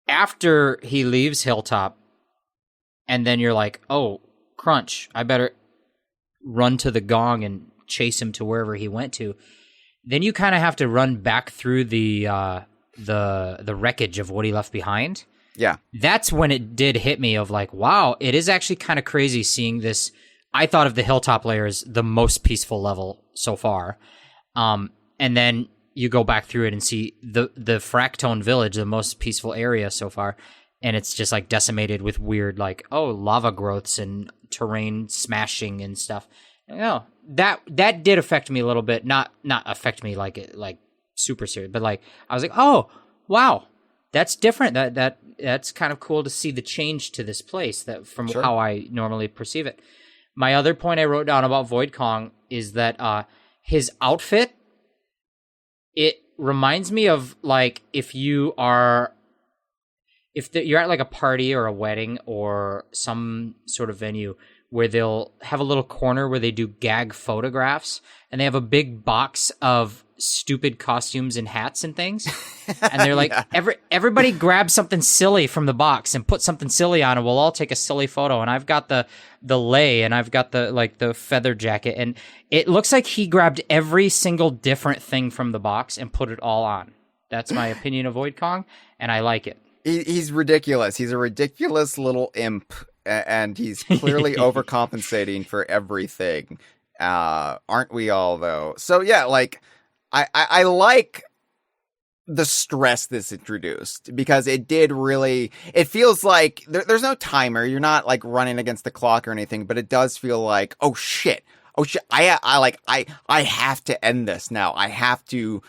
After he leaves Hilltop, and then you're like, oh, crunch, I better run to the gong and chase him to wherever he went to. Then you kind of have to run back through the wreckage of what he left behind. Yeah. That's when it did hit me of like, wow, it is actually kind of crazy seeing this. I thought of the Hilltop layer as the most peaceful level so far. And then you go back through it and see the Fractone Village, the most peaceful area so far, and it's just like decimated with weird like lava growths and terrain smashing and stuff. That did affect me a little bit. Not affect me like super serious, but like I was like, oh wow, that's different. That's kind of cool to see the change to this place that from how I normally perceive it. My other point I wrote down about Void Kong is that his outfit. It reminds me of like if you're at like a party or a wedding or some sort of venue where they'll have a little corner where they do gag photographs, and they have a big box of stupid costumes and hats and things. And they're like, everybody grab something silly from the box and put something silly on, and we'll all take a silly photo. And I've got the lei, and I've got the feather jacket, and it looks like he grabbed every single different thing from the box and put it all on. That's my opinion of Void Kong, and I like it. He's ridiculous. He's a ridiculous little imp, and he's clearly overcompensating for everything. Aren't we all, though? So yeah, like I like the stress this introduced, because it did really, it feels like there's no timer. You're not like running against the clock or anything, but it does feel like, oh shit, I have to end this now. I have to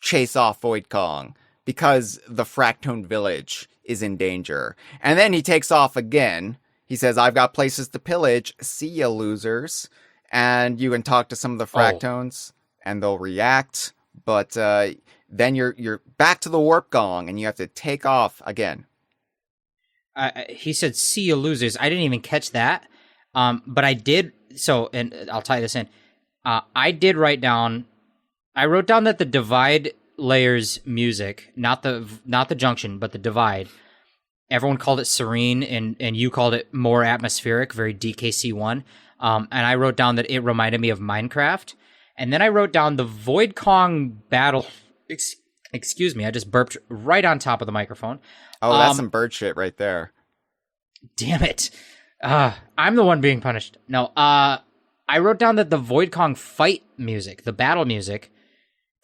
chase off Void Kong because the Fractone village is in danger. And then he takes off again. He says, I've got places to pillage. See ya, losers. And you can talk to some of the Fractones and they'll react. But then you're back to the Warp Gong and you have to take off again. He said, see ya, losers. I didn't even catch that. But I did. So, and I'll tie this in. I wrote down that the Divide Layers music, not the Junction, but the Divide, everyone called it serene, and you called it more atmospheric, very DKC1. And I wrote down that it reminded me of Minecraft. And then I wrote down the Void Kong battle. Excuse me, I just burped right on top of the microphone. Oh, that's some bird shit right there. Damn it. I'm the one being punished. No, I wrote down that the Void Kong fight music, the battle music,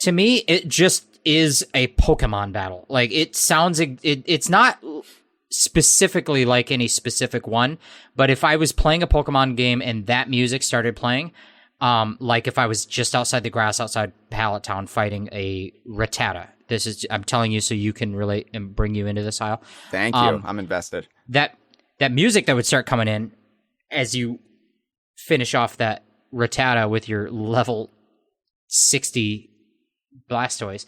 to me, it just is a Pokemon battle. Like, it sounds, it's not specifically like any specific one, but if I was playing a Pokemon game and that music started playing, like if I was just outside the grass outside Pallet Town fighting a Rattata, this is, I'm telling you so you can relate and bring you into this, Hyle. Thank you. I'm invested. That music that would start coming in as you finish off that Rattata with your level 60 Blastoise,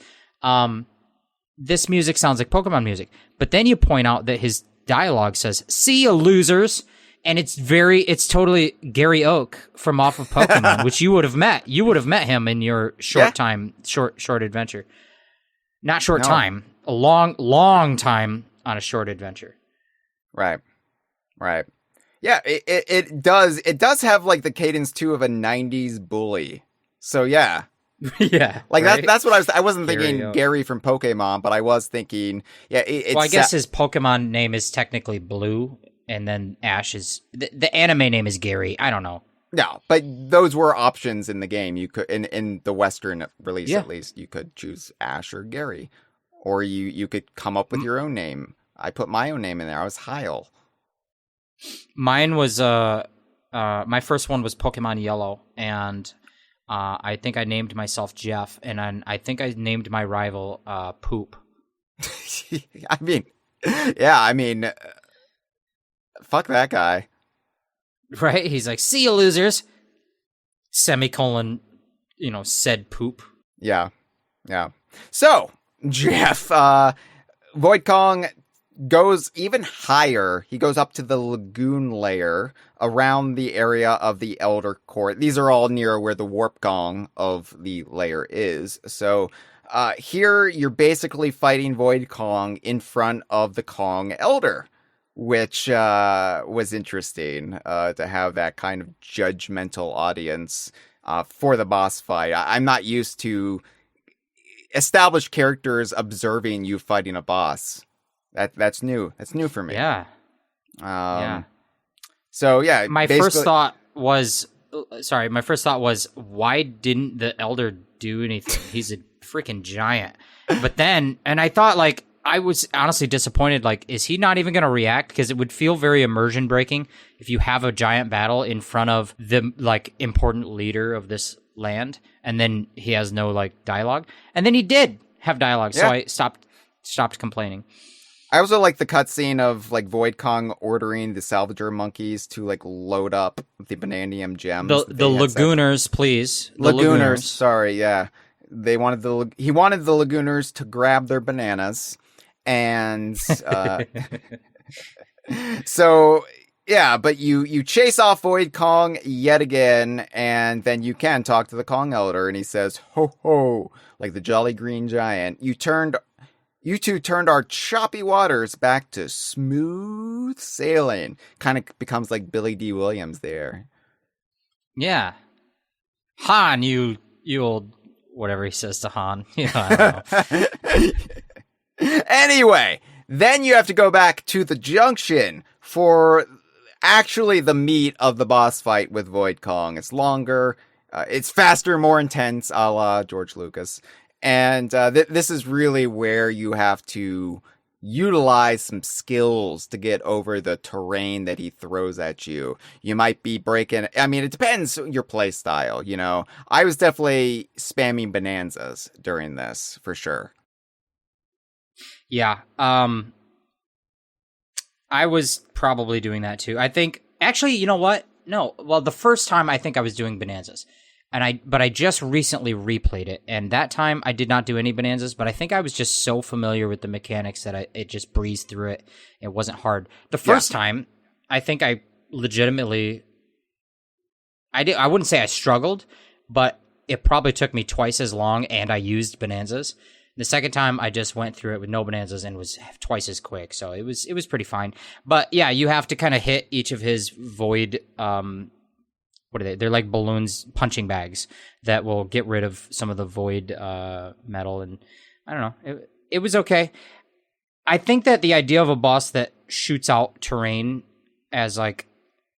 this music sounds like Pokemon music. But then you point out that his dialogue says, see ya, losers, and it's totally Gary Oak from off of Pokemon, which you would have met. You would have met him in your short adventure. Not short time, a long time on a short adventure. Right. Yeah, it does have like the cadence too of a 90s bully. So yeah. Yeah. Like right? that's what I wasn't thinking Gary from Pokemon, but I was thinking well, I guess his Pokemon name is technically Blue, and then Ash is the anime name is Gary. I don't know. No, but those were options in the game. You could in the Western release at least, you could choose Ash or Gary. Or you could come up with your own name. I put my own name in there. I was Hyle. Mine was my first one was Pokemon Yellow, and I think I named myself Jeff, and I think I named my rival Poop. I mean, fuck that guy. Right? He's like, see you, losers. Semicolon, said Poop. Yeah. So, Jeff, Void Kong goes even higher. He goes up to the lagoon layer around the area of the Elder Court. These are all near where the Warp Gong of the layer is. So here you're basically fighting Void Kong in front of the Kong Elder, which was interesting to have that kind of judgmental audience for the boss fight. I'm not used to established characters observing you fighting a boss. That's new. That's new for me. Yeah. So yeah, my first thought was, why didn't the Elder do anything? He's a freaking giant. But then, and I thought, like, I was honestly disappointed. Like, is he not even going to react? Because it would feel very immersion breaking if you have a giant battle in front of the like important leader of this land, and then he has no like dialogue. And then he did have dialogue, so I stopped complaining. I also like the cutscene of like Void Kong ordering the salvager monkeys to like load up the Bananium gems. The Lagooners, please. Lagooners, sorry, yeah. He wanted the Lagooners to grab their bananas, and so Yeah, but you chase off Void Kong yet again, and then you can talk to the Kong Elder, and he says, "Ho ho!" Like the Jolly Green Giant. You two turned our choppy waters back to smooth sailing. Kind of becomes like Billy D. Williams there. Yeah, Han, you old whatever he says to Han. I don't know. Anyway, then you have to go back to the Junction for actually the meat of the boss fight with Void Kong. It's longer, it's faster, more intense, a la George Lucas. And this is really where you have to utilize some skills to get over the terrain that he throws at you. You might be breaking... I mean, it depends on your play style, you know? I was definitely spamming Bananzas during this, for sure. Yeah, I was probably doing that too. I think, actually, you know what? No, well, the first time I think I was doing Bananzas, but I just recently replayed it, and that time I did not do any Bananzas, but I think I was just so familiar with the mechanics that it just breezed through it. It wasn't hard. The first time, I think I legitimately, I wouldn't say I struggled, but it probably took me twice as long, and I used Bananzas. The second time, I just went through it with no Bananzas and was twice as quick, so it was pretty fine. But yeah, you have to kind of hit each of his void. What are they? They're like balloons, punching bags that will get rid of some of the void metal, and I don't know. It was okay. I think that the idea of a boss that shoots out terrain as like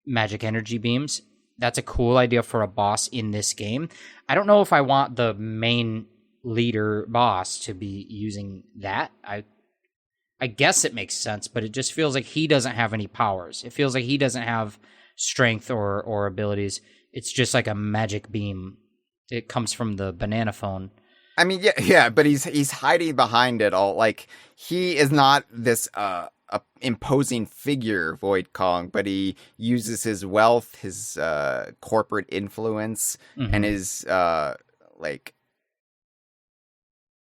magic energy beams, that's a cool idea for a boss in this game. I don't know if I want the main leader boss to be using that. I guess it makes sense, but it just feels like he doesn't have any powers. It feels like he doesn't have strength or abilities. It's just like a magic beam. It comes from the banana phone. I mean, yeah, but he's hiding behind it all. Like, he is not this imposing figure, Void Kong, but he uses his wealth, his corporate influence, and his like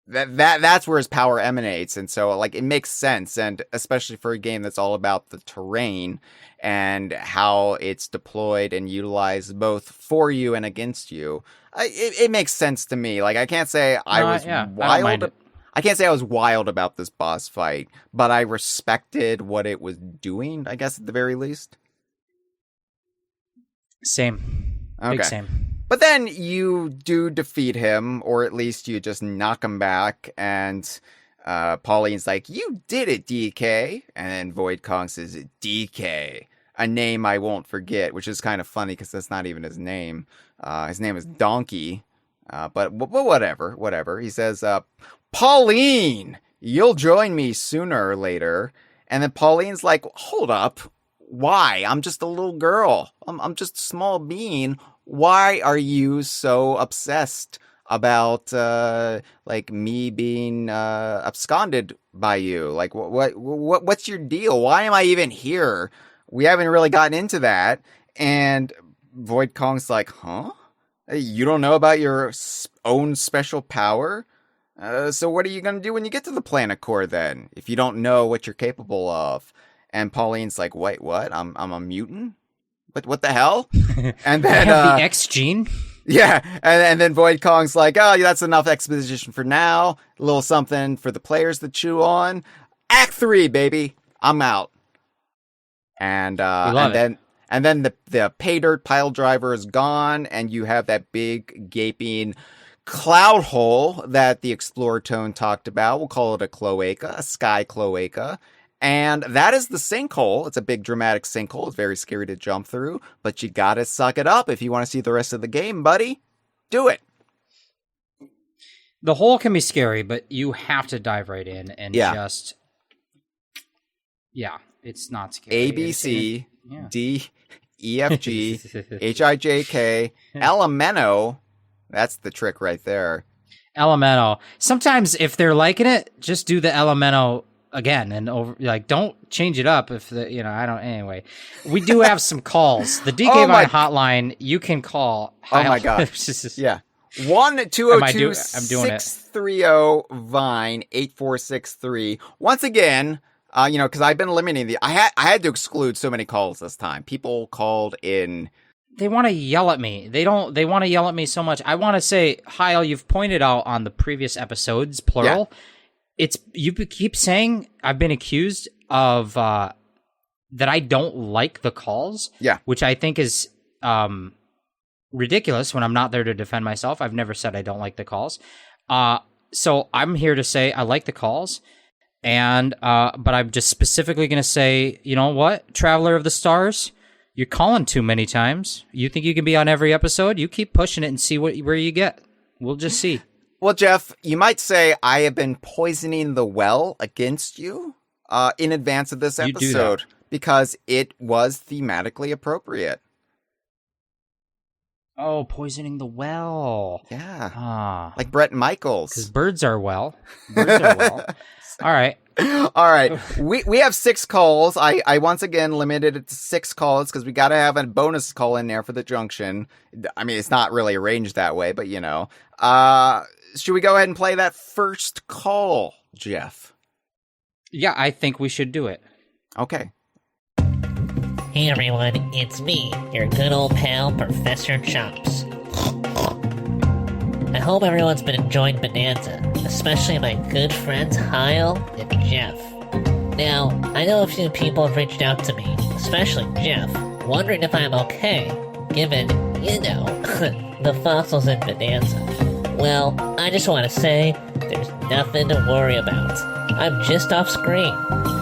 that's where his power emanates. And so, like, it makes sense, and especially for a game that's all about the terrain and how it's deployed and utilized both for you and against you. It makes sense to me. Like, I can't say I was wild. I can't say I was wild about this boss fight, but I respected what it was doing, I guess, at the very least. Same. Okay. Big same. But then you do defeat him, or at least you just knock him back, and Pauline's like, "You did it, DK." And then Void Kong says, "DK, a name I won't forget," which is kind of funny because that's not even his name. His name is Donkey, but whatever. He says, "Pauline, you'll join me sooner or later." And then Pauline's like, "Hold up. Why? I'm just a little girl. I'm just a small bean. Why are you so obsessed about like me being absconded by you? Like, what's your deal? Why am I even here? We haven't really gotten into that." And Void Kong's like, "Huh? You don't know about your own special power? So what are you gonna do when you get to the planet core then? If you don't know what you're capable of?" And Pauline's like, "Wait, what? I'm a mutant? But what the hell?" And then I have the X gene. Yeah, and then Void Kong's like, "Oh, that's enough exposition for now. A little something for the players to chew on. Act 3, baby. I'm out." And then the pay dirt pile driver is gone, and you have that big gaping cloud hole that the Explorer Tone talked about. We'll call it a cloaca, a sky cloaca. And that is the sinkhole. It's a big dramatic sinkhole. It's very scary to jump through, but you gotta suck it up if you want to see the rest of the game, buddy. Do it. The hole can be scary, but you have to dive right in and just... Yeah, it's not scary. A, B, C, D, E, F, G, H, I, J, K, Elemento. That's the trick right there. Elemento. Sometimes if they're liking it, just do the Elemento again and over, like, don't change it up if the, I don't, anyway. We do have some calls. The DK Vine hotline, you can call. Oh my god. Yeah. 1-202-630-VINE 8463. Once again, Because I've been limiting I had to exclude so many calls this time. People called in. They want to yell at me. They want to yell at me so much. I want to say, Hyle, you've pointed out on the previous episodes, plural. Yeah. You keep saying I've been accused of that I don't like the calls. Yeah. Which I think is ridiculous when I'm not there to defend myself. I've never said I don't like the calls. So I'm here to say I like the calls. And but I'm just specifically going to say, you know what, Traveler of the Stars, you're calling too many times. You think you can be on every episode? You keep pushing it and see where you get. We'll just see. Well, Jeff, you might say I have been poisoning the well against you in advance of this episode because it was thematically appropriate. Oh, poisoning the well. Yeah. Like Bret Michaels. Because birds are well. Birds are well. All right. All right. We have 6 calls. I once again limited it to 6 calls because we got to have a bonus call in there for the Junction. I mean, it's not really arranged that way, but you know. Should we go ahead and play that first call, Jeff? Yeah, I think we should do it. Okay. Hey everyone, it's me, your good old pal, Professor Chops. I hope everyone's been enjoying Bananza, especially my good friends Hyle and Jeff. Now, I know a few people have reached out to me, especially Jeff, wondering if I'm okay, given, the fossils in Bananza. Well, I just want to say, there's nothing to worry about. I'm just off screen,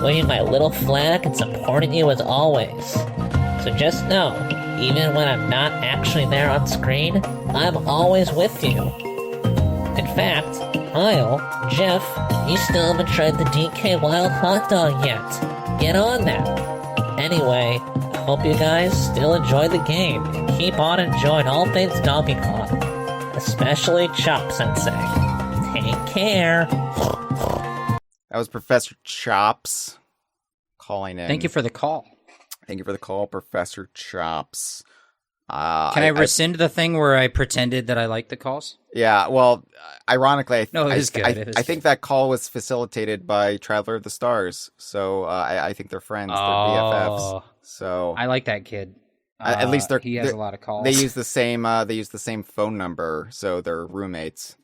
waving my little flag and supporting you as always. So just know, even when I'm not actually there on screen, I'm always with you. In fact, Hyle, Jeff, you still haven't tried the DK Wild Hot Dog yet. Get on that. Anyway, I hope you guys still enjoy the game and keep on enjoying all things Donkey Kong. Especially Chop Sensei. Take care. That was Professor Chops calling in. Thank you for the call. Thank you for the call, Professor Chops. Can I rescind the thing where I pretended that I liked the calls? Yeah, well, ironically, it was good. I think that call was facilitated by Traveler of the Stars, so I think they're friends. They're BFFs. So I like that kid. At least he has a lot of calls. They use the same. They use the same phone number, so they're roommates.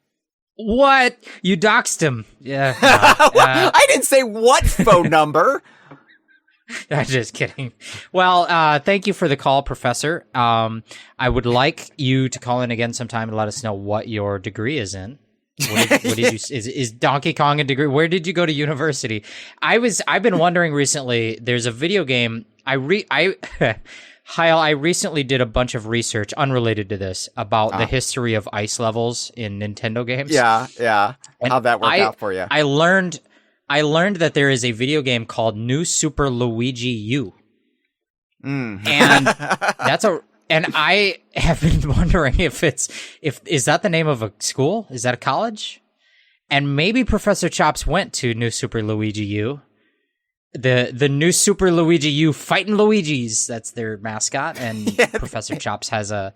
What? You doxed him? Yeah. I didn't say what phone number. I'm just kidding. Well, thank you for the call, Professor. I would like you to call in again sometime to let us know what your degree is in. What did you? Is Donkey Kong a degree? Where did you go to university? I've been wondering recently. There's a video game. Hyle, I recently did a bunch of research unrelated to this about the history of ice levels in Nintendo games. Yeah. And how'd that work out for you? I learned that there is a video game called New Super Luigi U. And and I have been wondering if is that the name of a school? Is that a college? And maybe Professor Chops went to New Super Luigi U. The New Super Luigi U Fightin' Luigi's, that's their mascot, and Professor Chops has a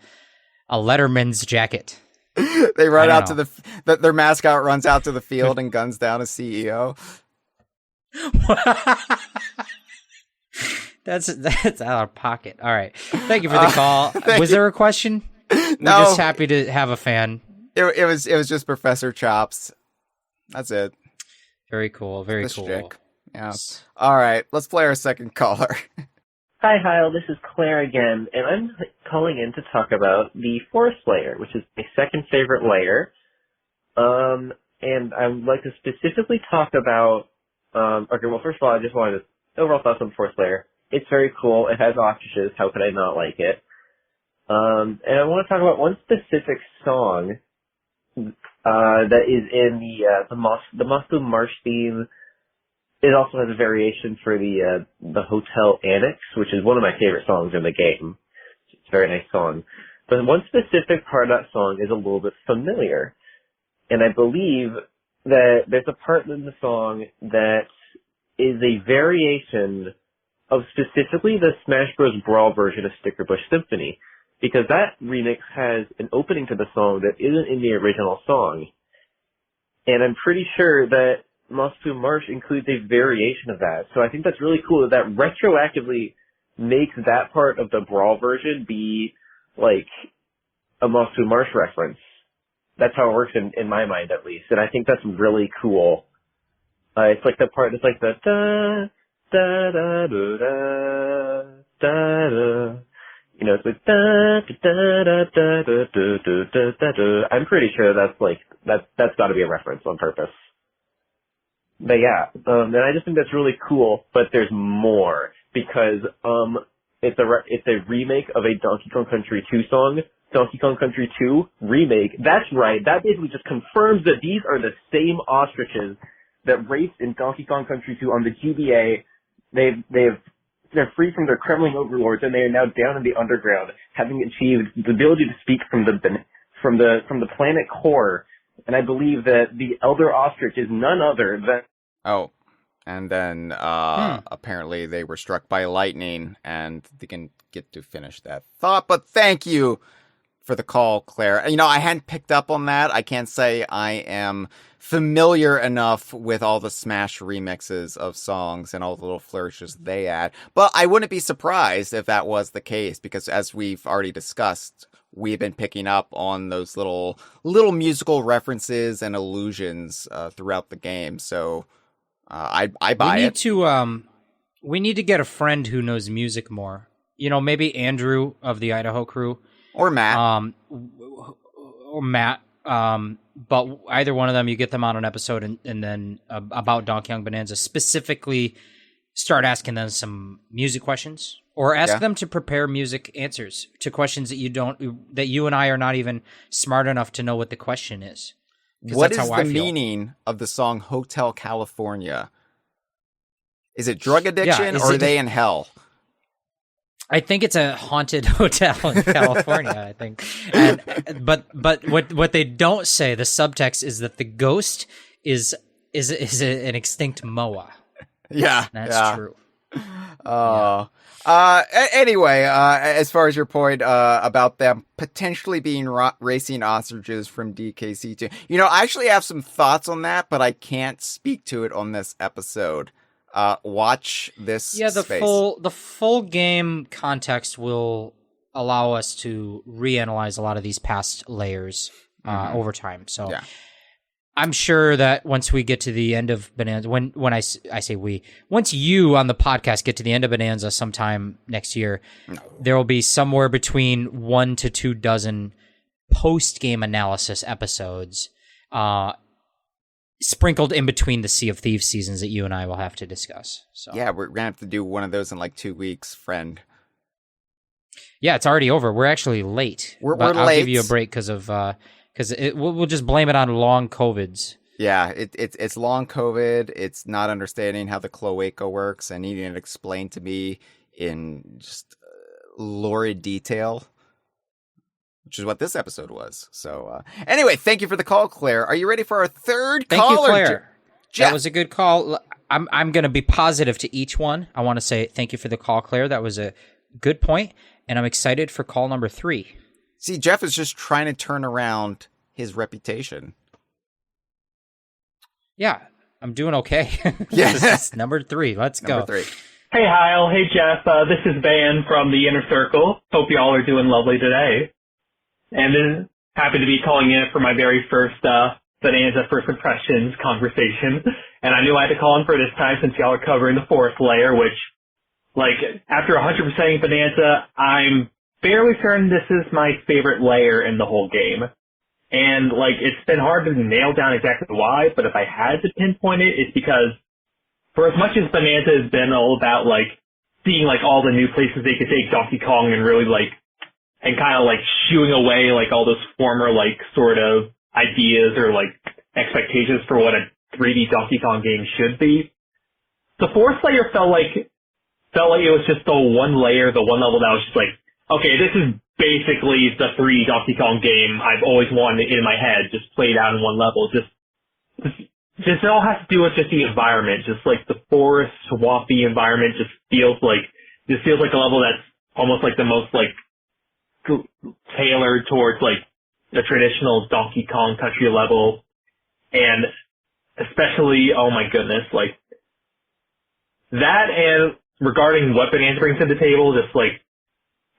Letterman's jacket. They run out to their mascot runs out to the field and guns down a CEO. That's out of pocket. All right. Thank you for the call. Was there a question? No. We're just happy to have a fan. It was just Professor Chops. That's it. Very cool. Very cool. Chick. Yeah. All right. Let's play our second caller. Hi, Hyle. This is Claire again, and I'm calling in to talk about the Forest layer, which is my second favorite layer. And I would like to specifically talk about. Okay. Well, first of all, I just wanted to overall thoughts on the Forest layer. It's very cool. It has ostriches. How could I not like it? And I want to talk about one specific song that is in the Moscow Marsh theme. It also has a variation for the Hotel Annex, which is one of my favorite songs in the game. It's a very nice song. But one specific part of that song is a little bit familiar. And I believe that there's a part in the song that is a variation of specifically the Smash Bros. Brawl version of Sticker Bush Symphony. Because that remix has an opening to the song that isn't in the original song. And I'm pretty sure that Mossfu Marsh includes a variation of that. So I think that's really cool that retroactively makes that part of the Brawl version be like a Mossfu Marsh reference. That's how it works in my mind, at least. And I think that's really cool. It's like the part, it's like the da, da, da, da, da, da. You know, it's like da, da, da, da, da, da, da, da, da. I'm pretty sure that's gotta be a reference on purpose. But yeah, and I just think that's really cool, but there's more, because, it's a remake of a Donkey Kong Country 2 song, Donkey Kong Country 2 remake. That's right. That basically just confirms that these are the same ostriches that raced in Donkey Kong Country 2 on the GBA. They're free from their Kremlin overlords, and they are now down in the underground, having achieved the ability to speak from the planet core. And I believe that the Elder Ostrich is none other than... Oh, and then apparently they were struck by lightning, and they can get to finish that thought. But thank you for the call, Claire. You know, I hadn't picked up on that. I can't say I am familiar enough with all the Smash remixes of songs and all the little flourishes they add. But I wouldn't be surprised if that was the case, because as we've already discussed, we've been picking up on those little musical references and allusions throughout the game. So I buy it. We need to get a friend who knows music more. You know, maybe Andrew of the Idaho Crew. Or Matt. But either one of them, you get them on an episode and then about Donkey Kong Bananza, specifically start asking them some music questions, or ask them to prepare music answers to questions that you and I are not even smart enough to know what the question is. What is the meaning of the song Hotel California? Is it drug addiction, or are they in hell? I think it's a haunted hotel in California, I think. But what they don't say, the subtext, is that the ghost is an extinct moa. Yeah. That's true. Anyway, as far as your point about them potentially being racing ostriches from DKC2, you know, I actually have some thoughts on that, but I can't speak to it on this episode. Watch this. Yeah, the space. full game context will allow us to reanalyze a lot of these past layers over time. So I'm sure that once we get to the end of Bananza, when I say we, once you on the podcast get to the end of Bananza sometime next year, there will be somewhere between 1 to 2 dozen post-game analysis episodes sprinkled in between the Sea of Thieves seasons that you and I will have to discuss. So yeah, we're gonna have to do one of those in like 2 weeks, friend. Yeah, it's already over. We're actually late. We're late. I'll give you a break because we'll just blame it on long COVIDs. Yeah, it's long COVID. It's not understanding how the cloaca works and needing it explained to me in just lurid detail, which is what this episode was. So anyway, thank you for the call, Claire. Are you ready for our third caller? Thank you, Claire. Jeff. That was a good call. I'm going to be positive to each one. I want to say thank you for the call, Claire. That was a good point, and I'm excited for call number 3. See, Jeff is just trying to turn around his reputation. Yeah, I'm doing okay. Yeah. This is number 3. Let's go. Number 3. Hey, Hyle. Hey, Jeff. This is Van from the Inner Circle. Hope you all are doing lovely today. And happy to be calling in for my very first Bananza First Impressions conversation. And I knew I had to call in for this time since y'all are covering the Forest Layer, which, like, after 100%ing Bananza, I'm fairly certain this is my favorite layer in the whole game. And, like, it's been hard to nail down exactly why, but if I had to pinpoint it, it's because for as much as Bananza has been all about, like, seeing, like, all the new places they could take Donkey Kong and really, like, and kind of, like, shooing away, like, all those former, like, sort of ideas or, like, expectations for what a 3D Donkey Kong game should be, the Forest Layer felt like it was just the one layer, the one level that was just like, okay, this is basically the 3D Donkey Kong game I've always wanted in my head, just played out in one level. This all has to do with just the environment, just like the forest, swampy environment just feels like a level that's almost like the most like tailored towards like the traditional Donkey Kong Country level. And especially, oh my goodness, like, that and regarding what Bananza brings to the table, just like,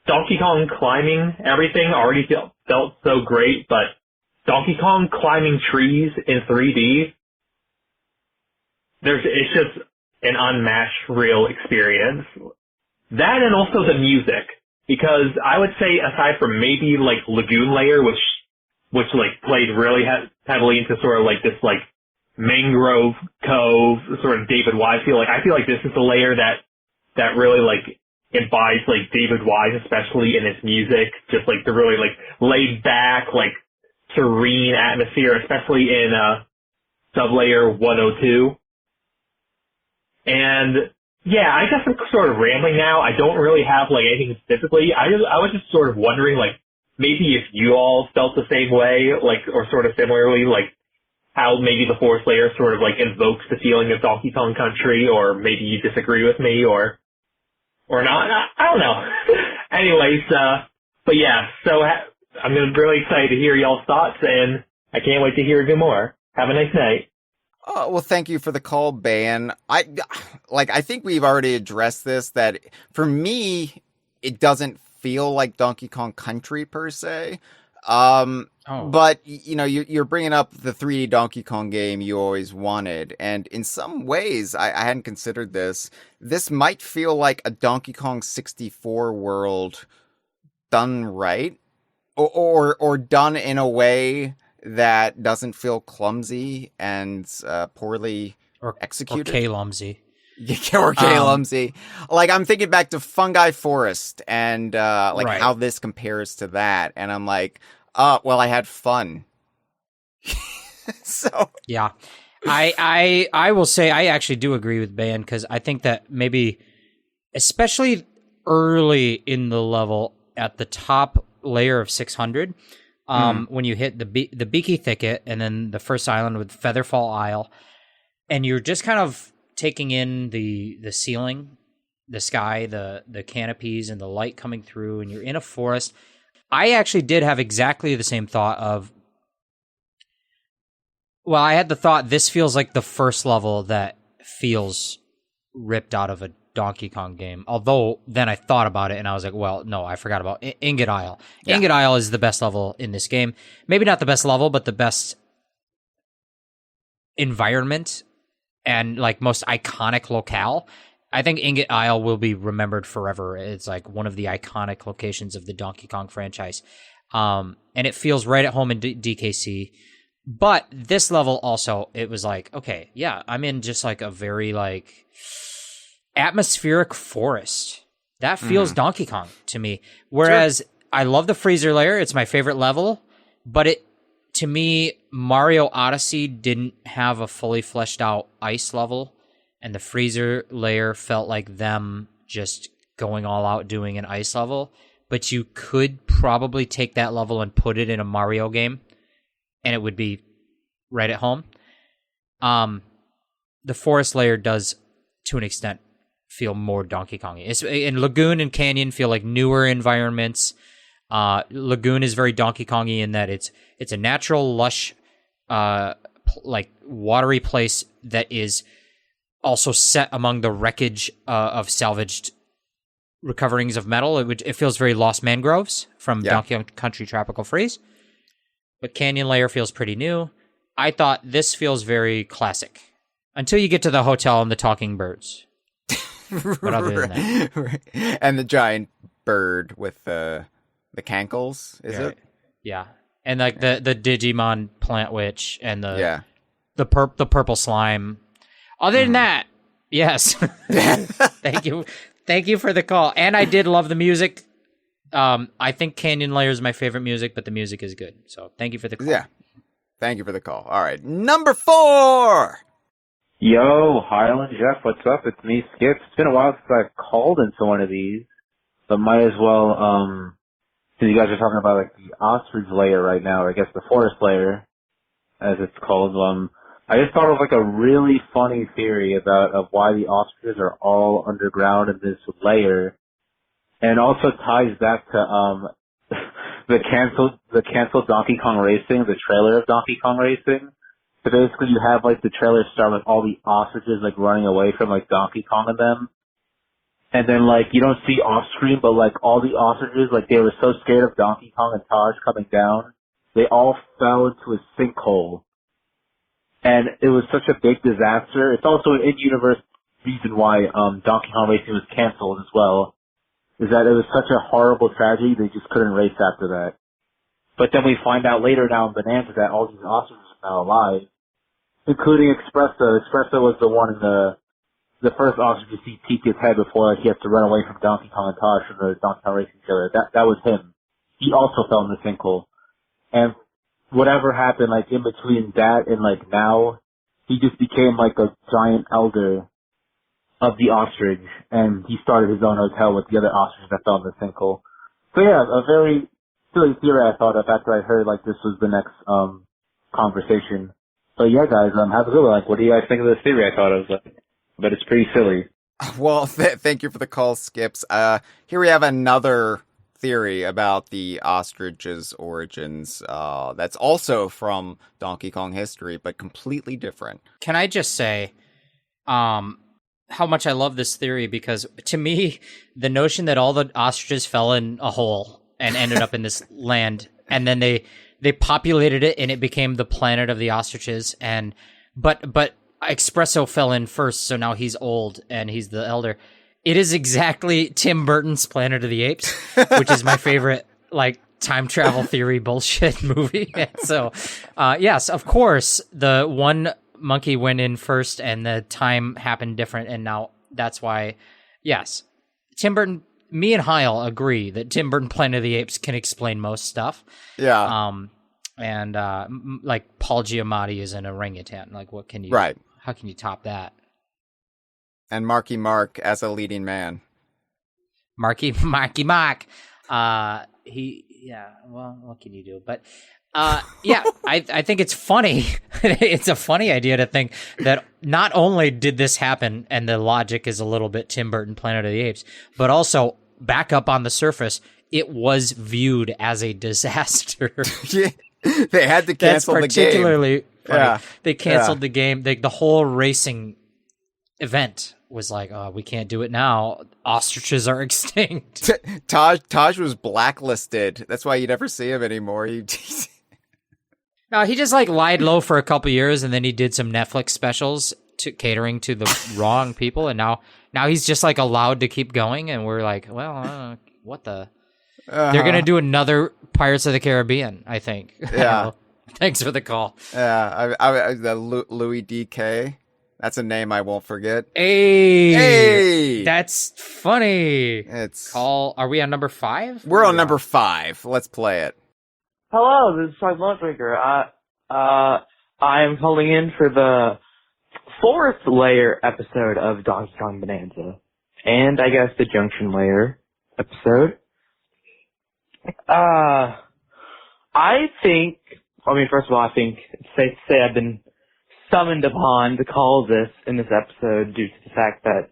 Donkey Kong climbing everything already felt so great, but Donkey Kong climbing trees in 3D, it's just an unmatched real experience. That and also the music, because I would say aside from maybe like Lagoon Layer, which like played really heavily into sort of like this like mangrove cove sort of David Wise feel, like I feel like this is the layer that really like embodies like David Wise, especially in his music, just like the really like laid back, like serene atmosphere, especially in Sublayer 102. And yeah, I guess I'm sort of rambling now. I don't really have like anything specifically. I was just sort of wondering, like, maybe if you all felt the same way, like, or sort of similarly, like how maybe the Forest Layer sort of like invokes the feeling of Donkey Kong Country, or maybe you disagree with me, or not. I don't know. Anyways, but yeah, so I'm really excited to hear y'all's thoughts, and I can't wait to hear even more. Have a nice night. Oh, well, thank you for the call, Ban. I think we've already addressed this, that for me, it doesn't feel like Donkey Kong Country per se. But, you know, you're bringing up the 3D Donkey Kong game you always wanted. And in some ways, I hadn't considered this. This might feel like a Donkey Kong 64 world done right, or done in a way that doesn't feel clumsy and poorly executed. Or K-lumsy. Or K-lumsy. Like, I'm thinking back to Fungi Forest and right. How this compares to that. And I'm like, well, I had fun. So yeah. I will say I actually do agree with Ban, because I think that maybe, especially early in the level at the top layer of 600, when you hit the Beaky Thicket and then the first island with Featherfall Isle, and you're just kind of taking in the ceiling, the sky, the canopies, and the light coming through, and you're in a forest. I actually did have exactly the same thought of, well, I had the thought, this feels like the first level that feels ripped out of a Donkey Kong game. Although then I thought about it and I was like, well, no, I forgot about Ingot Isle. Yeah. Ingot Isle is the best level in this game. Maybe not the best level, but the best environment and like most iconic locale. I think Ingot Isle will be remembered forever. It's like one of the iconic locations of the Donkey Kong franchise. And it feels right at home in DKC. But this level also, it was like, okay, yeah, I'm in just like a very like atmospheric forest. That feels Donkey Kong to me. Whereas I love the freezer layer. It's my favorite level. But to me, Mario Odyssey didn't have a fully fleshed out ice level. And the freezer layer felt like them just going all out doing an ice level. But you could probably take that level and put it in a Mario game, and it would be right at home. The forest layer does, to an extent, feel more Donkey Kong. And Lagoon and Canyon feel like newer environments. Lagoon is very Donkey Kong-y in that it's a natural, lush, like watery place that is also set among the wreckage of salvaged recoverings of metal. It feels very Lost Mangroves from Donkey Kong Country Tropical Freeze. But Canyon Layer feels pretty new. I thought this feels very classic. Until you get to the hotel and the talking birds. But other than that. Right. And the giant bird with the cankles, is it? Yeah. And like the Digimon plant witch and the purple slime. Other than that, yes. Thank you. Thank you for the call. And I did love the music. I think Canyon Layer is my favorite music, but the music is good. So thank you for the call. Yeah. Thank you for the call. All right. Number 4. Yo, Hyle and Jeff, what's up? It's me, Skip. It's been a while since I've called into one of these, but might as well, since you guys are talking about like the ostrich layer right now, or I guess the forest layer, as it's called, I just thought of like a really funny theory of why the ostriches are all underground in this layer, and also ties back to the canceled Donkey Kong Racing, the trailer of Donkey Kong Racing. So basically you have like the trailer start with all the ostriches like running away from like Donkey Kong and them. And then like you don't see off screen, but like all the ostriches, like they were so scared of Donkey Kong and Taj coming down, they all fell into a sinkhole. And it was such a big disaster. It's also an in-universe reason why Donkey Kong Racing was canceled as well, is that it was such a horrible tragedy they just couldn't race after that. But then we find out later now in Bananza that all these ostriches are now alive, including Espresso. Espresso was the one in the first ostrich to see peek his head before like, he had to run away from Donkey Kong and Taj from the Donkey Kong Racing trailer. That was him. He also fell in the sinkhole. And whatever happened, like, in between that and, like, now, he just became, like, a giant elder of the ostrich, and he started his own hotel with the other ostriches that fell in the sinkhole. So, yeah, a very silly theory I thought of after I heard, like, this was the next, conversation. But, yeah, guys, have a good one. Like, what do you guys think of this theory I thought of? But it's pretty silly. Well, thank you for the call, Skips. Here we have another theory about the ostrich's origins that's also from Donkey Kong history, but completely different. Can I just say how much I love this theory, because to me, the notion that all the ostriches fell in a hole and ended up in this land, and then they populated it and it became the planet of the ostriches, and but Espresso fell in first, so now he's old and he's the elder. It is exactly Tim Burton's Planet of the Apes, which is my favorite, like, time travel theory bullshit movie. And so, yes, of course, the one monkey went in first and the time happened different, and now that's why, yes, Tim Burton, me and Hyle agree that Tim Burton Planet of the Apes can explain most stuff. Yeah. And like, Paul Giamatti is an orangutan. Like, what can you... Right. How can you top that? And Marky Mark as a leading man. Marky Mark. Well, what can you do? But, yeah, I think it's funny. It's a funny idea to think that not only did this happen, and the logic is a little bit Tim Burton Planet of the Apes, but also back up on the surface, it was viewed as a disaster. Yeah. They had to cancel the game. That's particularly funny. Yeah. They canceled the game. The whole racing event was like, oh, we can't do it now. Ostriches are extinct. Taj was blacklisted. That's why you never see him anymore. No, he just like lied low for a couple years, and then he did some Netflix specials catering to the wrong people, and now he's just like allowed to keep going, and we're like, well, what the... They're going to do another Pirates of the Caribbean, I think. Yeah. Thanks for the call. Yeah, the Louis D.K., that's a name I won't forget. Hey! That's funny. Are we on number 5? We're on number 5. Let's play it. Hello, this is Todd Bloodbreaker. I am calling in for the 4th layer episode of Donkey Kong Bananza. And I guess the Junction layer episode. First of all, I think it's safe to say I've been summoned upon to call this in this episode due to the fact that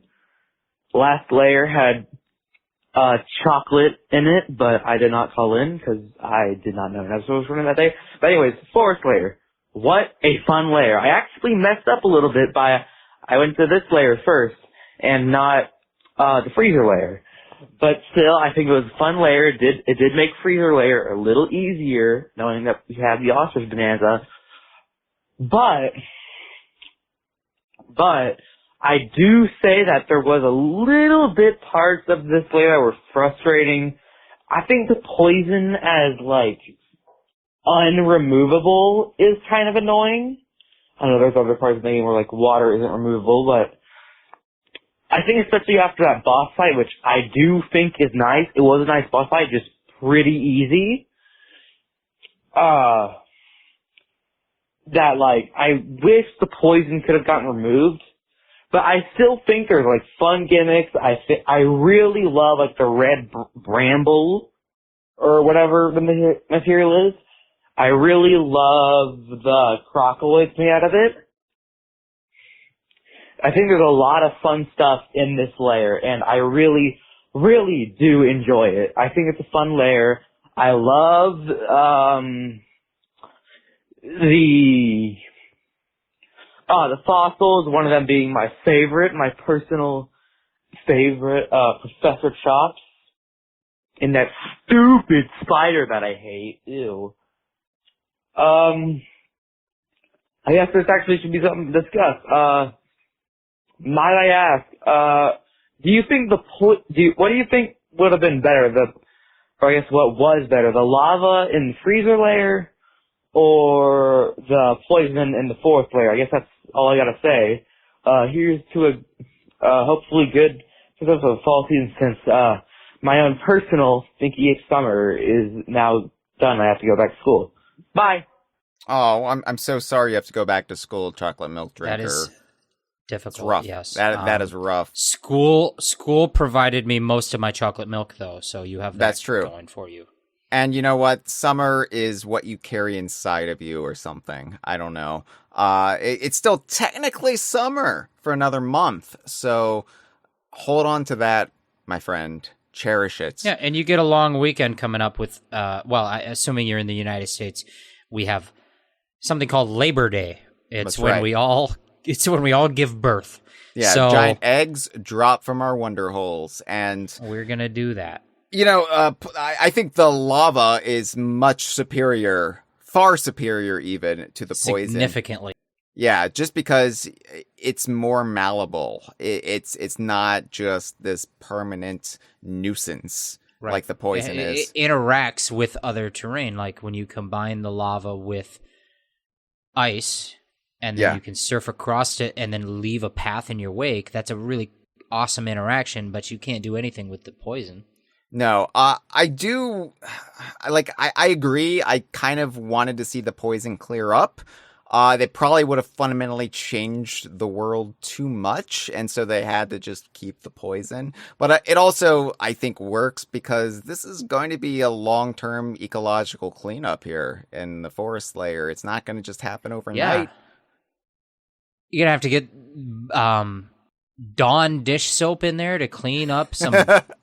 last layer had chocolate in it, but I did not call in because I did not know an episode was running that day. But anyways, 4th layer. What a fun layer. I actually messed up a little bit I went to this layer first and not the freezer layer. But still, I think it was a fun layer. It did make freezer layer a little easier, knowing that we have the ostrich Bananza. But I do say that there was a little bit parts of this layer that were frustrating. I think the poison as, like, unremovable is kind of annoying. I know there's other parts of the game where, like, water isn't removable, but I think especially after that boss fight, which I do think is nice. It was a nice boss fight, just pretty easy. That, like, I wish the poison could have gotten removed. But I still think there's, like, fun gimmicks. I really love, like, the red bramble, or whatever the material is. I really love the crocoloids made out of it. I think there's a lot of fun stuff in this layer, and I really, really do enjoy it. I think it's a fun layer. I love, The fossils, one of them being my favorite, my personal favorite, Professor Chops. And that stupid spider that I hate. Ew. I guess this actually should be something to discuss. Might I ask, do you think what do you think would have been better? Or I guess what was better, the lava in the freezer layer or the poison in the fourth layer? I guess that's all I gotta say. Here's to a, hopefully good success of the fall season, since, my own personal Stinky Itch summer is now done. I have to go back to school. Bye! Oh, I'm so sorry you have to go back to school, chocolate milk drinker. That is difficult. It's rough. Yes, that is rough. School provided me most of my chocolate milk, though, so you have that's true going for you. And you know what? Summer is what you carry inside of you, or something. I don't know. It's still technically summer for another month, so hold on to that, my friend. Cherish it. Yeah, and you get a long weekend coming up with. Assuming you're in the United States, we have something called Labor Day. It's when we all give birth. Yeah, so, giant eggs drop from our wonder holes, and we're gonna do that. You know, I think the lava is much superior, far superior even to the poison. Significantly. Yeah, just because it's more malleable. It's not just this permanent nuisance like the poison is. It interacts with other terrain, like when you combine the lava with ice, and then you can surf across it and then leave a path in your wake. That's a really awesome interaction, but you can't do anything with the poison. No, I do, I agree. I kind of wanted to see the poison clear up. They probably would have fundamentally changed the world too much, and so they had to just keep the poison. But it also, I think, works because this is going to be a long-term ecological cleanup here in the forest layer. It's not going to just happen overnight. Yeah. You're going to have to get Dawn dish soap in there to clean up some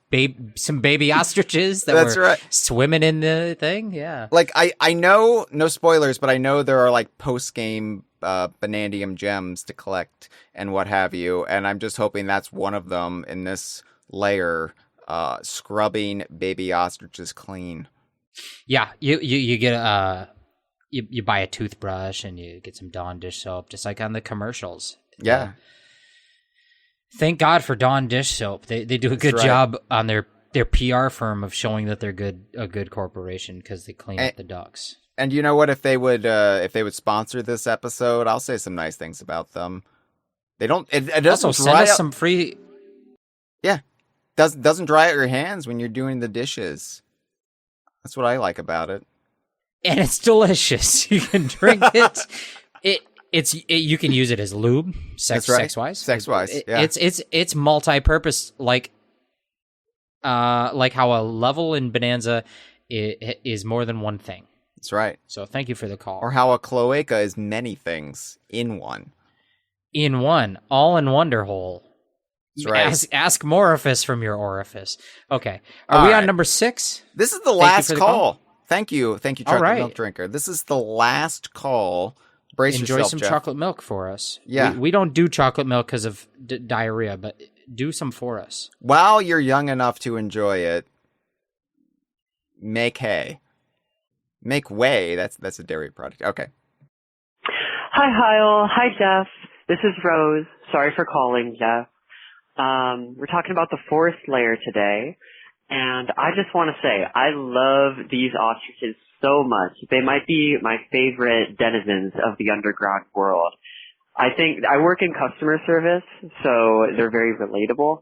baby ostriches that were swimming in the thing. Yeah. Like, I know, no spoilers, but I know there are like post-game Banandium gems to collect and what have you. And I'm just hoping that's one of them in this layer, scrubbing baby ostriches clean. Yeah. You get you buy a toothbrush and you get some Dawn dish soap, just like on the commercials. Yeah. Thank God for Dawn dish soap. They do a good job on their PR firm of showing that they're a good corporation because they clean up the ducks. And you know what? If they would sponsor this episode, I'll say some nice things about them. They don't. It doesn't also send us some free. Yeah, doesn't dry out your hands when you're doing the dishes. That's what I like about it. And it's delicious. You can drink it. You can use it as lube, sex wise. Sex wise, yeah. It's multi-purpose, like how a level in Bananza is more than one thing. That's right. So thank you for the call. Or how a cloaca is many things in one. In one, all in Wonderhole. That's right. Ask Morifice from your orifice. Okay, are we on number 6? This is the last call. Thank you, chocolate milk drinker. This is the last call. Enjoy yourself, some Jeff. chocolate milk for us. Yeah. We don't do chocolate milk because of diarrhea, but do some for us. While you're young enough to enjoy it, make hay. Make whey. That's a dairy product. Okay. Hi, Hyle. Hi, Jeff. This is Rose. Sorry for calling, Jeff. We're talking about the forest layer today, and I just want to say I love these ostriches so much. They might be my favorite denizens of the underground world. I think I work in customer service, so they're very relatable.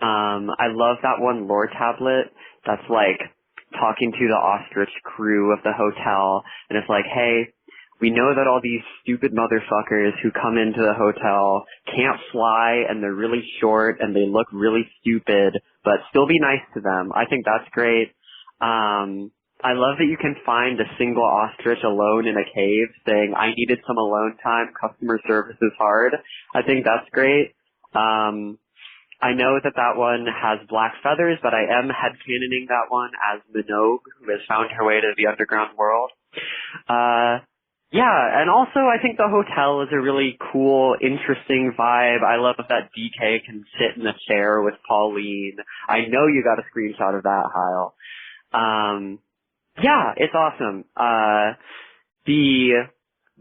I love that one lore tablet that's like talking to the ostrich crew of the hotel, and it's like, hey, we know that all these stupid motherfuckers who come into the hotel can't fly and they're really short and they look really stupid, but still be nice to them. I think that's great. I love that you can find a single ostrich alone in a cave saying, I needed some alone time, customer service is hard. I think that's great. I know that one has black feathers, but I am headcanoning that one as Minogue, who has found her way to the underground world. Yeah, and also I think the hotel is a really cool, interesting vibe. I love that DK can sit in a chair with Pauline. I know you got a screenshot of that, Hyle. Yeah, it's awesome. The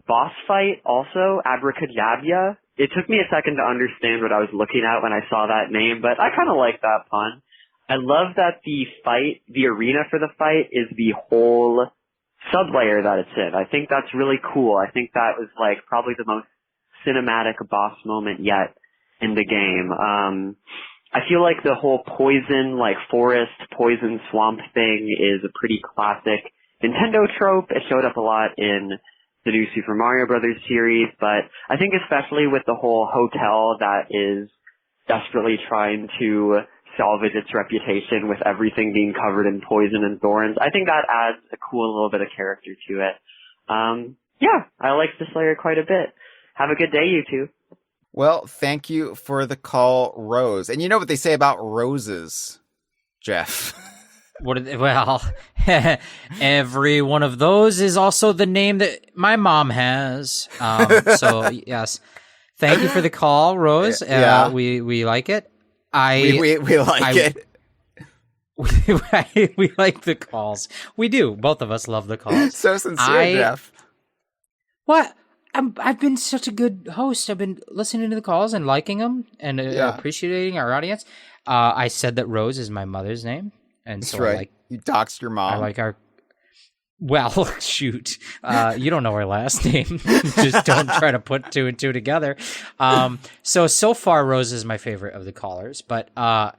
boss fight also, Abra Kajabia, it took me a second to understand what I was looking at when I saw that name, but I kind of like that pun. I love that the arena for the fight is the whole sublayer that it's in. I think that's really cool. I think that was like probably the most cinematic boss moment yet in the game. I feel like the whole poison, like forest, poison swamp thing is a pretty classic Nintendo trope. It showed up a lot in the new Super Mario Brothers series, but I think especially with the whole hotel that is desperately trying to salvage its reputation with everything being covered in poison and thorns, I think that adds a cool little bit of character to it. Yeah, I like this layer quite a bit. Have a good day, you two. Well, thank you for the call, Rose. And you know what they say about roses, Jeff? Well, every one of those is also the name that my mom has. So yes, thank you for the call, Rose. Yeah. We like it. We like it. We like the calls. We do. Both of us love the calls. So sincere, Jeff. What? I've been such a good host. I've been listening to the calls and liking them and appreciating our audience. I said that Rose is my mother's name. And that's so right. You doxed your mom. I like our... Well, shoot. You don't know her last name. Just don't try to put two and two together. So far, Rose is my favorite of the callers. But I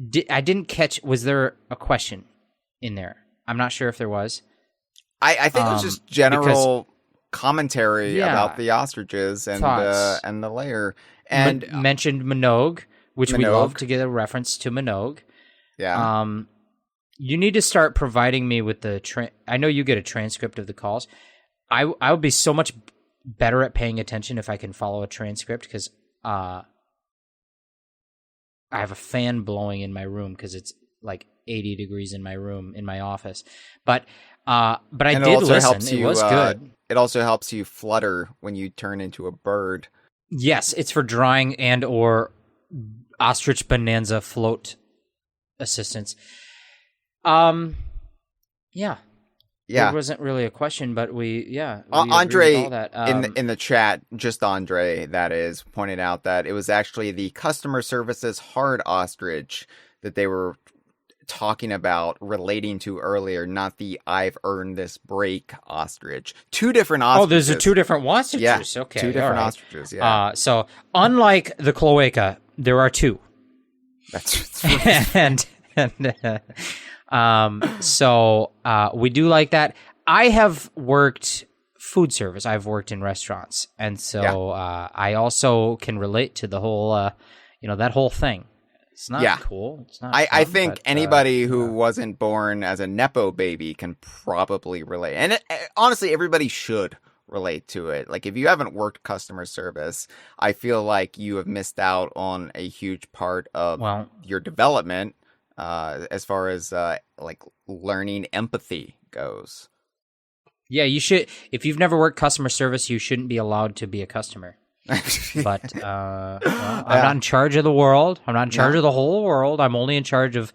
didn't catch... Was there a question in there? I'm not sure if there was. I think it was just general commentary about the ostriches and the layer. And mentioned Minogue, which we love to get a reference to Minogue. Yeah. You need to start providing me with the I know you get a transcript of the calls. I would be so much better at paying attention if I can follow a transcript, because I have a fan blowing in my room because it's like 80 degrees in my room in my office. But I did listen. It was good. It also helps you flutter when you turn into a bird. Yes, it's for drawing and or ostrich bonanza float assistance. Yeah. There wasn't really a question, but we Andre all that. in the chat, just Andre, that is, pointed out that it was actually the customer services hard ostrich that they were talking about relating to earlier, not the I've earned this break ostrich. Two different ostriches. Oh, there's two different ostriches. Yeah, okay, two different ostriches. Yeah. So unlike the cloaca, there are two. That's so we do like that. I have worked food service. I've worked in restaurants, and so I also can relate to the whole, that whole thing. It's not cool. It's not. I think anybody who wasn't born as a Nepo baby can probably relate, and honestly, everybody should relate to it. Like, if you haven't worked customer service, I feel like you have missed out on a huge part of your development. As far as like learning empathy goes. Yeah, you should. If you've never worked customer service, you shouldn't be allowed to be a customer. But I'm not in charge of the world. I'm not in charge of the whole world. I'm only in charge of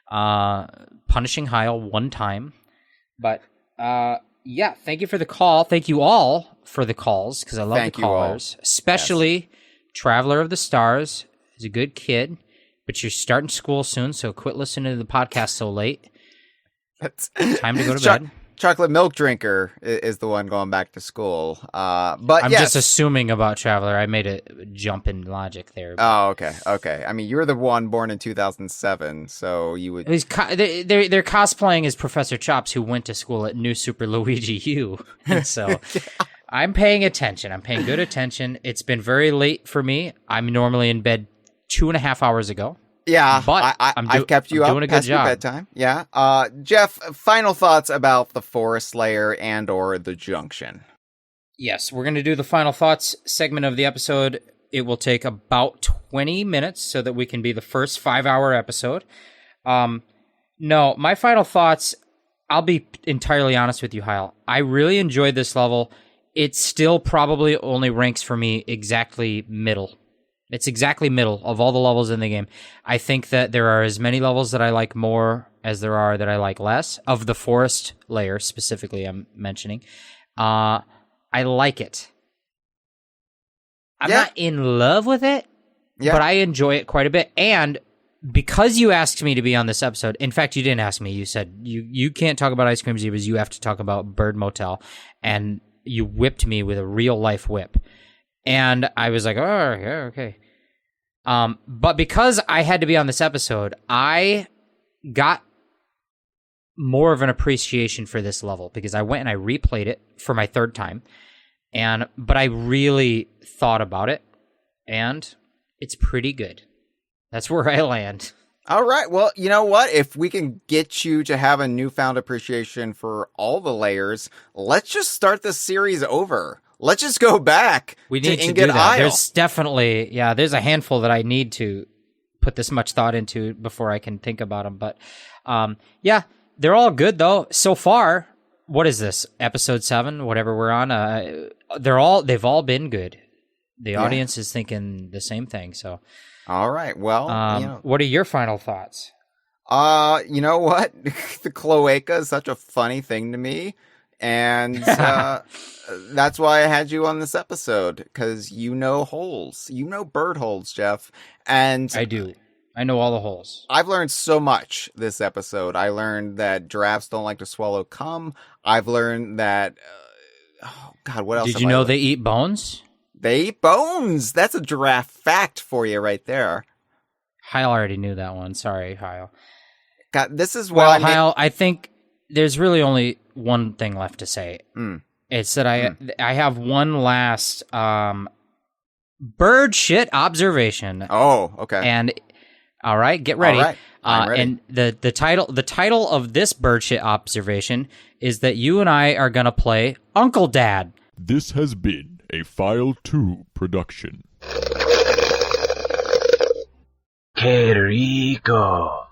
punishing Hyle one time. But thank you for the call. Thank you all for the calls, because I love the callers, especially Traveler of the Stars. He's a good kid. But you're starting school soon, so quit listening to the podcast so late. Time to go to bed. Chocolate milk drinker is the one going back to school. But I'm just assuming about Traveler. I made a jump in logic there. Oh, okay. I mean, you're the one born in 2007, so you would. They're cosplaying as Professor Chops, who went to school at New Super Luigi U. And so I'm paying attention. I'm paying good attention. It's been very late for me. I'm normally in bed 2.5 hours ago. Yeah, but I've kept you up doing a good job. Your bedtime. Yeah. Jeff, final thoughts about the Forest Layer and or the Junction. Yes, we're going to do the final thoughts segment of the episode. It will take about 20 minutes so that we can be the first 5-hour episode. No, my final thoughts, I'll be entirely honest with you, Hyle. I really enjoyed this level. It still probably only ranks for me exactly middle. It's exactly middle of all the levels in the game. I think that there are as many levels that I like more as there are that I like less. Of the forest layer, specifically, I'm mentioning. I like it. I'm not in love with it, but I enjoy it quite a bit. And because you asked me to be on this episode, in fact, you didn't ask me. You said, you can't talk about Ice Cream Zebras, you have to talk about Bird Motel. And you whipped me with a real-life whip. And I was like, oh, yeah, okay. But because I had to be on this episode, I got more of an appreciation for this level because I went and I replayed it for my third time. But I really thought about it, and it's pretty good. That's where I land. All right. Well, you know what? If we can get you to have a newfound appreciation for all the layers, let's just start the series over. Let's just go back. We need to do that. Isle. There's definitely, there's a handful that I need to put this much thought into before I can think about them. But they're all good though. So far, what is this? Episode 7, whatever we're on. They've all been good. The audience is thinking the same thing. So, all right. Well, what are your final thoughts? You know what? The cloaca is such a funny thing to me. And that's why I had you on this episode, because you know holes. You know bird holes, Jeff. And I do. I know all the holes. I've learned so much this episode. I learned that giraffes don't like to swallow cum. I've learned that... what else? Did you know they eat bones? They eat bones. That's a giraffe fact for you right there. Hyle already knew that one. Sorry, Hyle. God, this is why... Hyle, I think there's really only one thing left to say. It's that I have one last bird shit observation. Oh, okay. And all right, get ready. All right. I'm ready. And the title of this bird shit observation is that you and I are gonna play Uncle Dad. This has been a File 2 production. Que rico.